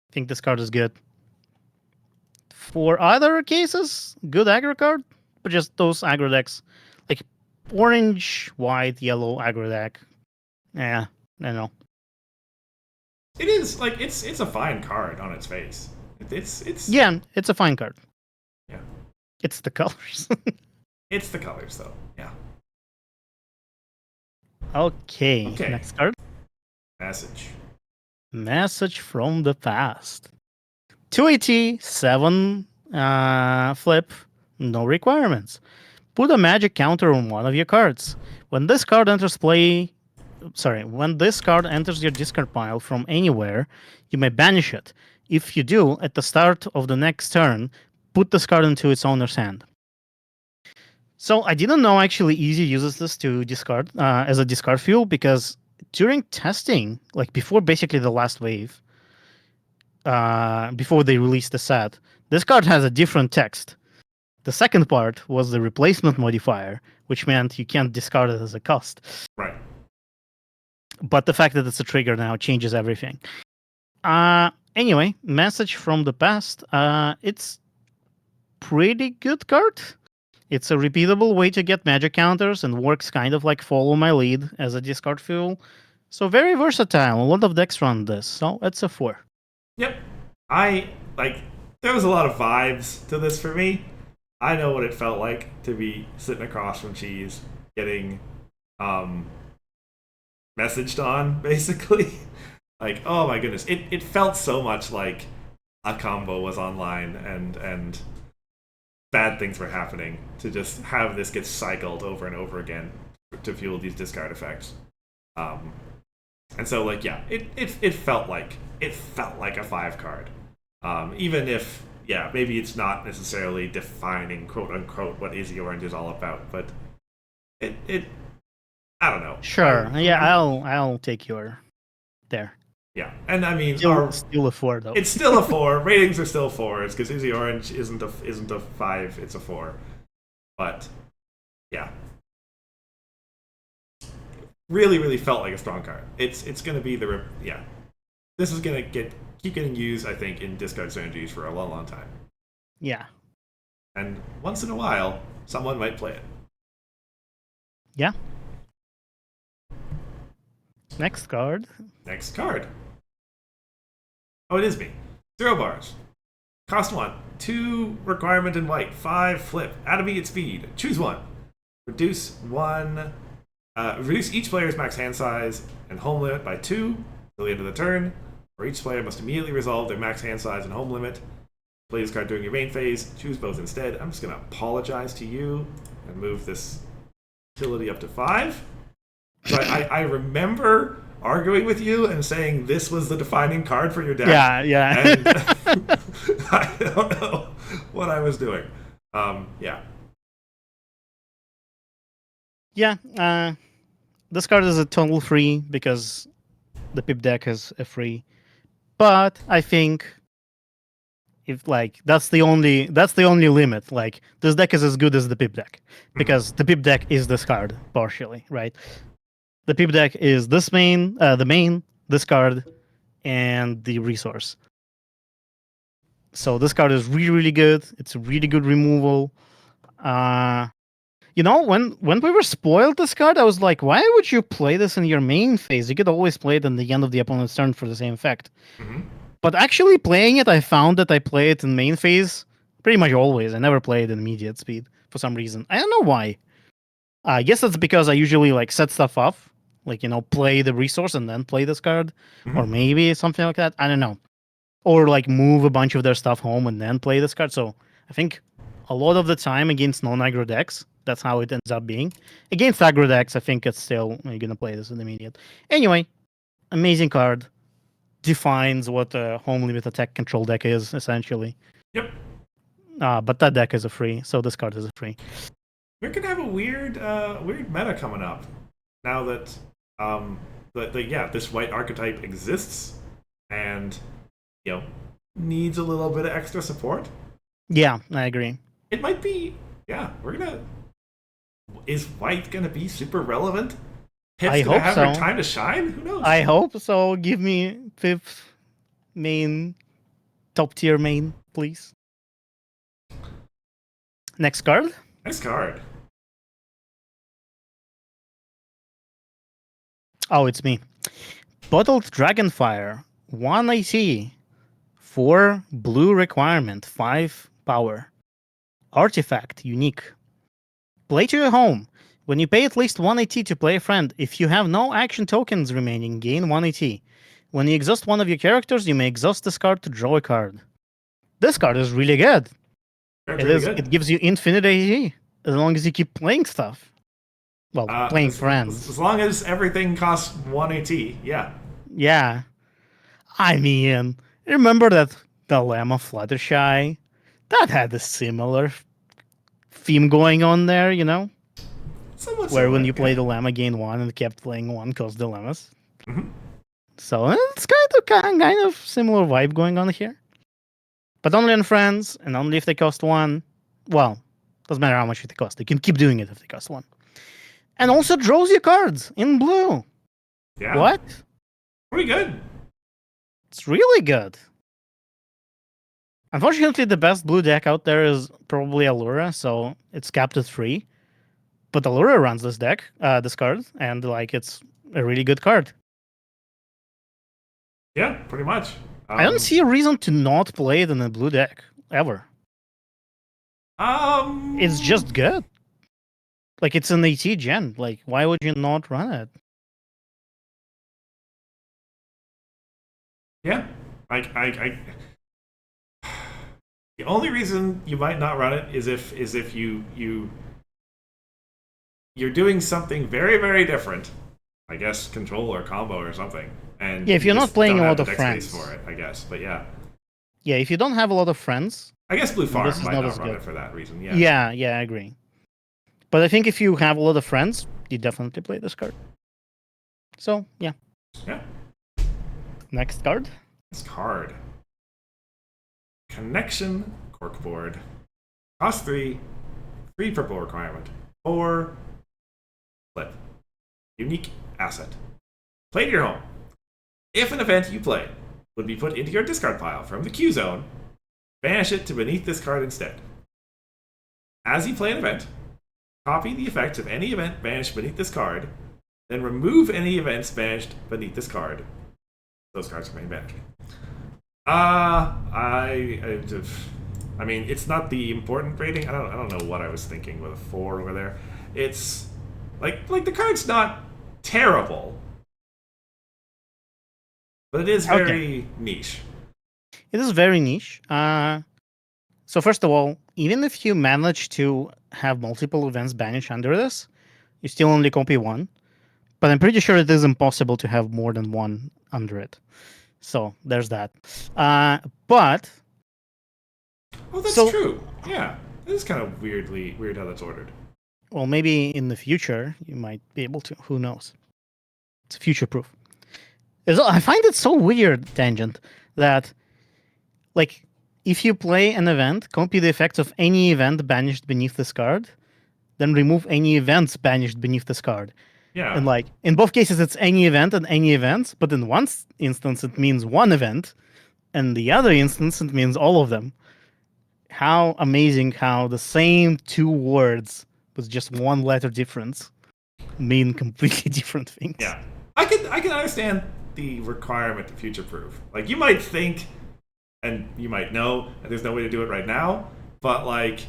I think this card is good. For other cases, good aggro card, but just those aggro decks, like orange, white, yellow aggro deck. Yeah, I know. It is like it's a fine card on its face. It's Yeah, it's a fine card. Yeah. It's the colors. It's the colors though. Yeah. Okay, next card. Message from the past. 2AT, 7 flip, no requirements. Put a magic counter on one of your cards. When this card enters your discard pile from anywhere, you may banish it. If you do, at the start of the next turn, put this card into its owner's hand. So I didn't know actually Easy uses this to discard as a discard fuel, because during testing, like before basically the last wave, before they released the set, this card has a different text. The second part was the replacement modifier, which meant you can't discard it as a cost. Right. But the fact that it's a trigger now changes everything. Anyway, message from the past. It's pretty good card. It's a repeatable way to get magic counters and works kind of like follow my lead as a discard fuel. So very versatile. A lot of decks run this. So it's a 4. Yep. There was a lot of vibes to this for me. I know what it felt like to be sitting across from Cheese, getting messaged on, basically. Like, oh my goodness. It felt so much like a combo was online and bad things were happening, to just have this get cycled over and over again to fuel these discard effects. And so like, yeah, it felt like a 5 card. Even if, yeah, maybe it's not necessarily defining quote unquote what Easy Orange is all about, but it I don't know. Sure. I'll take your there. Yeah, and I mean, still a 4 though. It's still a 4. Ratings are still 4s because Easy Orange isn't a 5. It's a 4. But yeah, really felt like a strong card. It's gonna be This is gonna keep getting used, I think, in discard synergies for a long time. Yeah. And once in a while, someone might play it. Yeah. Next card. Oh, it is me. 0 bars. Cost 1. 2 requirement in white. 5 flip. Add immediate speed. Choose 1. Reduce 1. Reduce each player's max hand size and home limit by 2 till the end of the turn. Or each player must immediately resolve their max hand size and home limit. Play this card during your main phase. Choose both instead. I'm just going to apologize to you and move this utility up to 5. So I remember arguing with you and saying this was the defining card for your deck. Yeah. And I don't know what I was doing. Yeah. Yeah, this card is a total free because the Pip deck is a free. But I think if like that's the only limit. Like this deck is as good as the Pip deck because the Pip deck is this card partially, right? The Pip deck is this the main, this card, and the resource. So this card is really, really good. It's a really good removal. When we were spoiled this card, I was like, why would you play this in your main phase? You could always play it in the end of the opponent's turn for the same effect. Mm-hmm. But actually playing it, I found that I play it in main phase pretty much always. I never play it in immediate speed for some reason. I don't know why. I guess that's because I usually like set stuff off, like play the resource and then play this card, or maybe something like that. I don't know, or like move a bunch of their stuff home and then play this card. So I think a lot of the time against non-aggro decks, that's how it ends up being. Against aggro decks, I think it's still you're gonna play this in immediate. Anyway, amazing card. Defines what a home limit attack control deck is essentially. Yep. But that deck is a free, so this card is a free. We're gonna have a weird meta coming up now that this white archetype exists and needs a little bit of extra support. Yeah, I agree. It might be. Yeah, is white gonna be super relevant? Pip's I gonna hope have so. her time to shine. Who knows? I hope so. Give me fifth main, top tier main, please. Next card. Nice card. Oh, it's me. Bottled Dragonfire, 1 AC, 4 blue requirement, 5 power. Artifact, unique. Play to your home. When you pay at least 1 AT to play a friend, if you have no action tokens remaining, gain 1 AT. When you exhaust one of your characters, you may exhaust this card to draw a card. This card is really good. It gives you infinite AT as long as you keep playing stuff. Well, playing friends. As long as everything costs 1 AT, yeah. Yeah. I mean, remember that Dilemma Fluttershy? That had a similar theme going on there, Somewhat where when similar, you play Dilemma, gain 1 and kept playing 1 cost dilemmas. Mm-hmm. So it's kind of similar vibe going on here. But only on friends, and only if they cost 1. Well, doesn't matter how much they cost. You can keep doing it if they cost 1. And also draws you cards in blue. Yeah. What? Pretty good. It's really good. Unfortunately, the best blue deck out there is probably Allura, so it's capped at 3. But Allura runs this deck, this card, and it's a really good card. Yeah, pretty much. I don't see a reason to not play it in a blue deck ever. It's just good. It's an AT gen. Why would you not run it? Yeah, I the only reason you might not run it is if you're doing something very, very different. I guess control or combo or something. And yeah, if you're not playing a lot of deck friends space for it, I guess. But yeah. Yeah, if you don't have a lot of friends. I guess Blue Farm might not run good. it for that reason. Yeah. Yeah, I agree. But I think if you have a lot of friends, you definitely play this card. So yeah. Yeah. Next card. This card. Connection Corkboard. Cost 3. 3 purple requirement. 4 flip. Unique asset. Play to your home. If an event you play would be put into your discard pile from the Q zone, banish it to beneath this card instead. As you play an event, copy the effects of any event banished beneath this card, then remove any events banished beneath this card. Those cards remain banished. I mean, it's not the important rating. I don't know what I was thinking with a 4 over there. It's like the card's not terrible, but it is Okay. very niche. It is very niche. So first of all, even if you manage to have multiple events banished under this, you still only copy one. But I'm pretty sure it is impossible to have more than one under it. So there's that. But Oh, that's so true. Yeah, it is kind of weird how that's ordered. well, maybe in the future you might be able to. Who knows? It's future proof. I find it so weird, Tangent, that like if you play an event, copy the effects of any event banished beneath this card, then remove any events banished beneath this card. Yeah. And like in both cases, it's any event and any events, but in one instance it means one event, and the other instance it means all of them. How amazing how the same two words with just one letter difference mean completely different things. Yeah, I can understand the requirement to future proof. Like you might think, and you might know that there's no way to do it right now, but like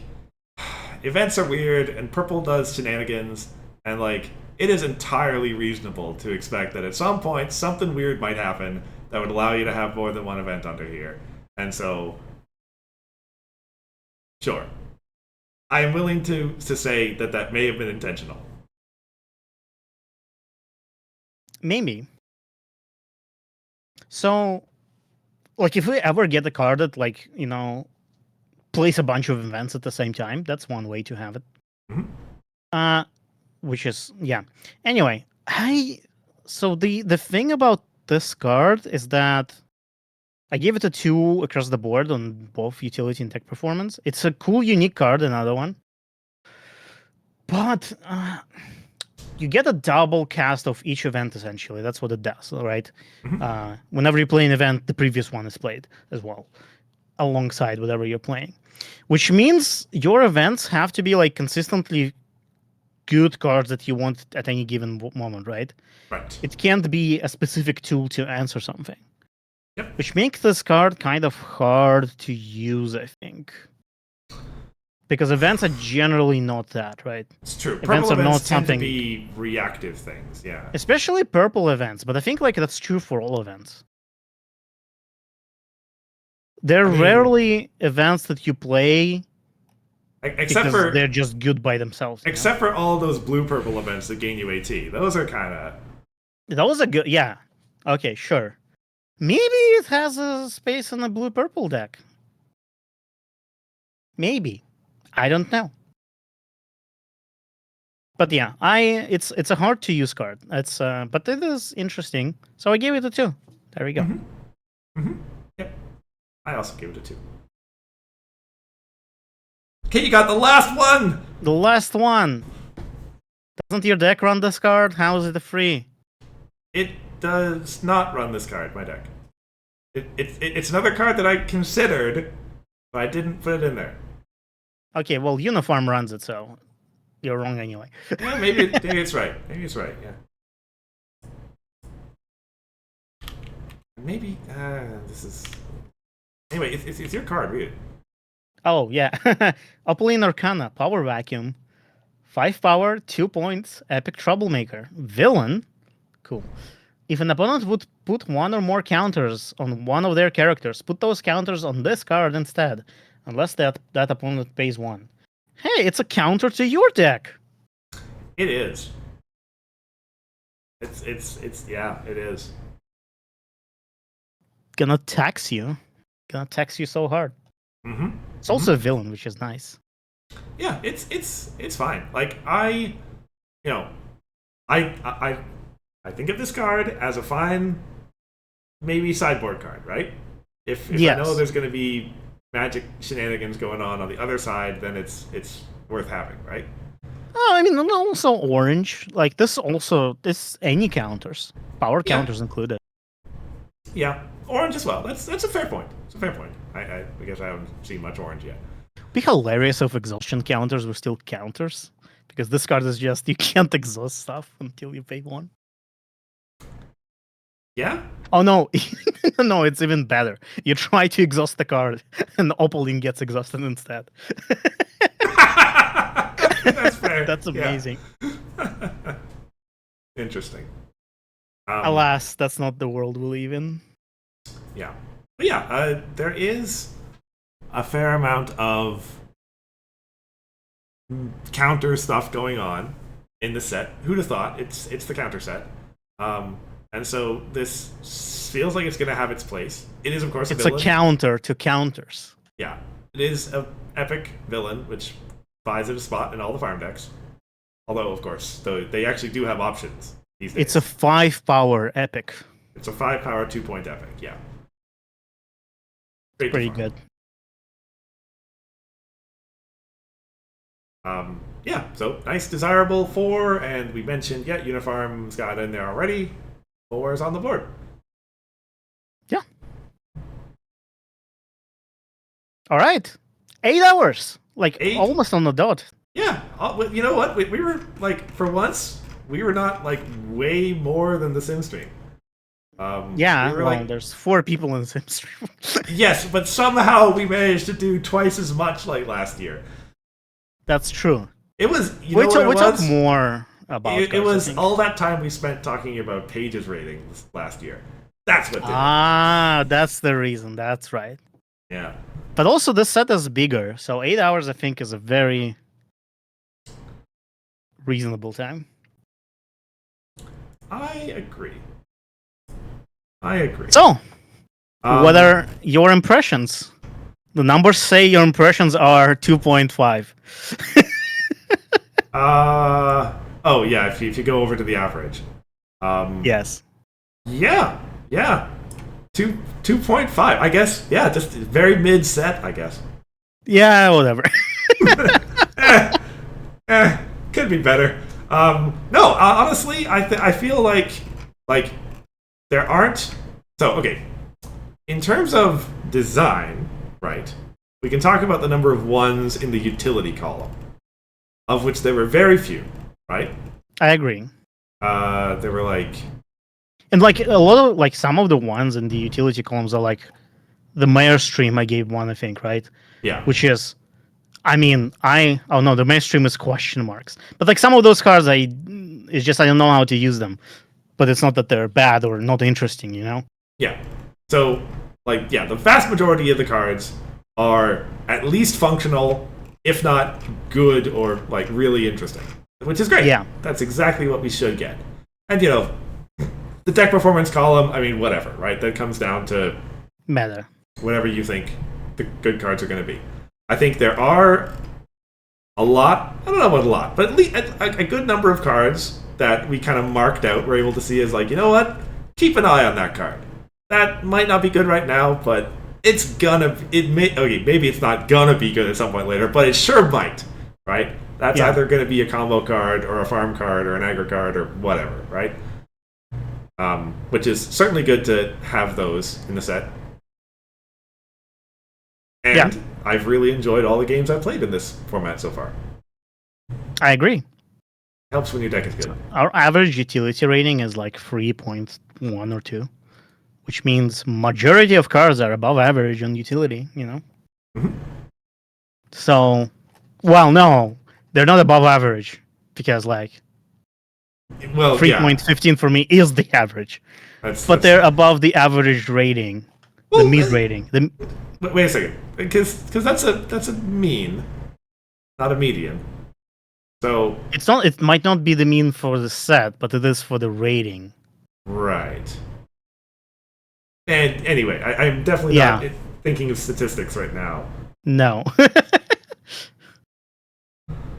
events are weird, and purple does shenanigans, and like it is entirely reasonable to expect that at some point something weird might happen that would allow you to have more than one event under here. And so, sure, I am willing to say that that may have been intentional. Maybe. So, like, if we ever get a card that, like, plays a bunch of events at the same time, that's one way to have it. Mhm. Which is, yeah. Anyway, so the thing about this card is that I gave it a 2 across the board on both utility and tech performance. It's a cool, unique card, another one. But you get a double cast of each event, essentially. That's what it does, right? Whenever you play an event, the previous one is played as well, alongside whatever you're playing. Which means your events have to be like consistently good cards that you want at any given moment, right? Right. It can't be a specific tool to answer something. Yep. Which makes this card kind of hard to use, I think. Because events are generally not that, right? It's true. Events Purple are not events tend to something- be reactive things. Yeah. Especially purple events, but I think like that's true for all events. There are rarely events that you play Except because for they're just good by themselves. except for all those blue purple events that gain you AT. Those are kind of That was a good, yeah. Okay, sure. Maybe it has a space in a blue purple deck. Maybe. I don't know. But yeah, it's a hard to use card. It's but it is interesting. So I gave it a 2. There we go. Yep. I also give it a 2. Okay, you got the last one. The last one. Doesn't your deck run this card? How is it a free? It does not run this card. My deck. It's another card that I considered, but I didn't put it in there. Okay, well, Uniform runs it, so you're wrong anyway. Yeah, maybe it's right. Maybe it's right. Yeah. Maybe this is. Anyway, it's your card. Read it. Oh, yeah. Opaline Arcana, Power Vacuum. 5 power, 2 points, Epic Troublemaker. Villain. Cool. If an opponent would put one or more counters on one of their characters, put those counters on this card instead, unless that opponent pays 1. Hey, it's a counter to your deck. It is. It's yeah, it is. Gonna tax you. Gonna tax you so hard. Mm-hmm. It's also a villain, which is nice. Yeah, it's fine. Like I think of this card as a fine, maybe sideboard card, right? If Yes. I know there's going to be magic shenanigans going on the other side, then it's worth having, right? Oh, I mean, also orange. Like this any counters, power Yeah. counters included. Yeah, orange as well. That's a fair point. It's a fair point. I guess I haven't seen much orange yet. Be hilarious if exhaustion counters were still counters, because this card is just you can't exhaust stuff until you pay 1. Yeah, Oh no, no, it's even better. You try to exhaust the card, and the Opaline gets exhausted instead. That's fair. That's Yeah. amazing. Interesting. Alas, that's not the world we live in. Yeah. But yeah, there is a fair amount of counter stuff going on in the set. Who'd have thought? It's the counter set. And so this feels like it's going to have its place. It is, of course, It's a villain. a counter to counters. Yeah. It is an epic villain, which buys it a spot in all the farm decks. Although, of course, they actually do have options these days. It's a 5-power epic. It's a 5-power, 2-point epic, yeah. Great to Pretty farm. good. Yeah, so nice, desirable 4, and we mentioned, yeah, Unifarm's got in there already. 4 is on the board. Yeah. All right. 8 hours. Like, 8? almost on the dot. Yeah, you know what? We were, like, for once, we were not, like, way more than the sim stream. Yeah, we were, well, like, there's 4 people in the sim stream. yes, but somehow we managed to do twice as much like last year. That's true. It was, you We know what it talk was? more about It cards, I was think. all that time we spent talking about Page's ratings last year. That's what did it. Ah, that's the reason. That's right. Yeah. But also, this set is bigger, so 8 hours, I think, is a very reasonable time. I agree. I agree. So, what are your impressions? The numbers say your impressions are 2.5. Oh yeah, if you go over to the average. Yes. Yeah. 2.5. I guess. Yeah, just very mid set, I guess. Yeah, whatever. Could be better. No, honestly, I feel like there aren't. So okay, in terms of design, right? We can talk about the number of ones in the utility column, of which there were very few, right? I agree. There were like And like a lot of like some of the ones in the utility columns are like the mayor stream I gave one, I think, right? yeah, Which is, I mean, oh no, the mayor stream is question marks. But like some of those cards, it's just I don't know how to use them. But it's not that they're bad or not interesting, you know? yeah. So like yeah, the vast majority of the cards are at least functional, if not good or like really interesting, which is great. Yeah. That's exactly what we should get. And you know, the deck performance column, I mean, whatever, right? That comes down to Meta. whatever you think the good cards are going to be. I think there are a lot, I don't know about a lot, but at least a good number of cards that we kind of marked out, we're able to see as like, you know what? Keep an eye on that card. That might not be good right now, but maybe it's not gonna be good at some point later, but it sure might, right? That's Yeah. either gonna be a combo card or a farm card or an aggro card or whatever, right? Which is certainly good to have those in the set. And Yeah. I've really enjoyed all the games I've played in this format so far. I agree. Helps when your deck is good. Our average utility rating is like 3.1 or 2, which means majority of cards are above average on utility, you know? Mhm. So, well, no, they're not above average because like Well, 3.15 for me is the average, that's, but they're above the average rating, Well, the mid rating. Wait a second, because that's a mean, not a median. So It's not. It might not be the mean for the set, but it is for the rating. right. And anyway, I'm definitely Yeah. not thinking of statistics right now. No.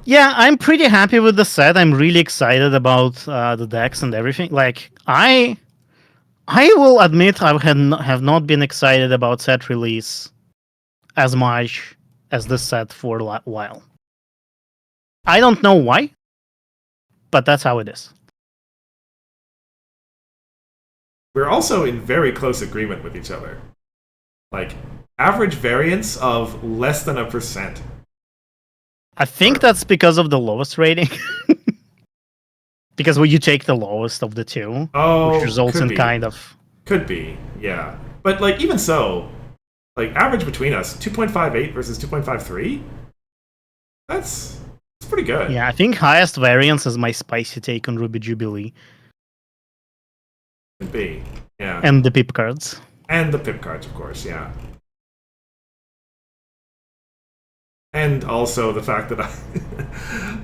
Yeah, I'm pretty happy with the set. I'm really excited about the decks and everything. Like, I will admit I have not been excited about set release as much as this set for a while. I don't know why, but that's how it is. We're also in very close agreement with each other. Like average variance of less than 1%. I think that's because of the lowest rating. Because when you take the lowest of the two, Oh, which results could in be. kind of Could be, yeah. But like even so, like average between us, 2.58 versus 2.53. That's pretty good. Yeah, I think highest variance is my spicy take on Ruby Jubilee Could be, yeah. and the pip cards. And the pip cards, of course, yeah. And also the fact that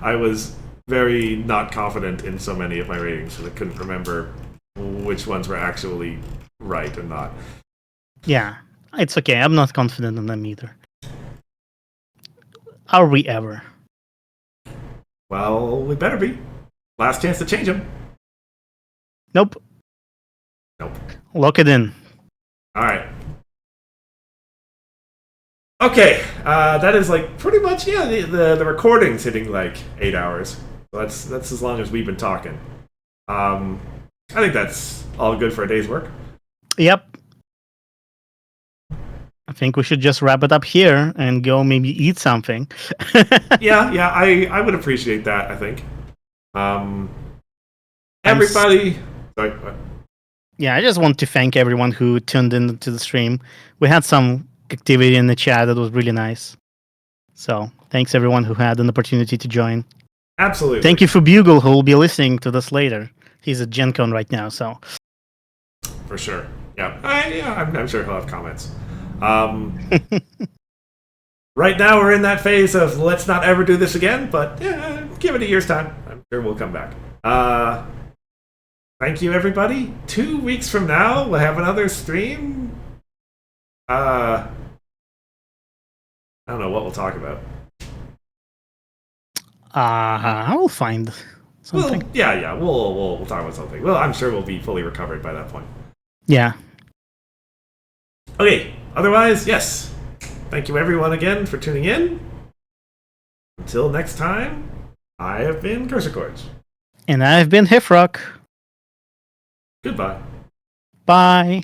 I was very not confident in so many of my ratings, so I couldn't remember which ones were actually right and not. Yeah, it's okay. I'm not confident in them either. Are we ever? Well, we better be. Last chance to change them. Nope. Nope. Lock it in. All right. Okay, that is like pretty much the recording's hitting like 8 hours. So that's as long as we've been talking. I think that's all good for a day's work. Yep. I think we should just wrap it up here and go maybe eat something. Yeah, I would appreciate that. I think. Everybody. Sorry. What? Yeah, I just want to thank everyone who tuned in to the stream. We had some activity in the chat that was really nice. So thanks everyone who had an opportunity to join. Absolutely. Thank you for Bugle, who will be listening to this later. He's at Gen Con right now, so. For sure. Yeah. I'm sure he'll have comments. Right now we're in that phase of let's not ever do this again, but yeah, give it a year's time. I'm sure we'll come back. Thank you, everybody. 2 weeks from now, we'll have another stream. I don't know what we'll talk about. I will find something. We'll talk about something. Well, I'm sure we'll be fully recovered by that point. Yeah. Okay. Otherwise, yes. Thank you, everyone, again for tuning in. Until next time, I have been Cursor Chords. And I've been Hifrock. Goodbye. Bye.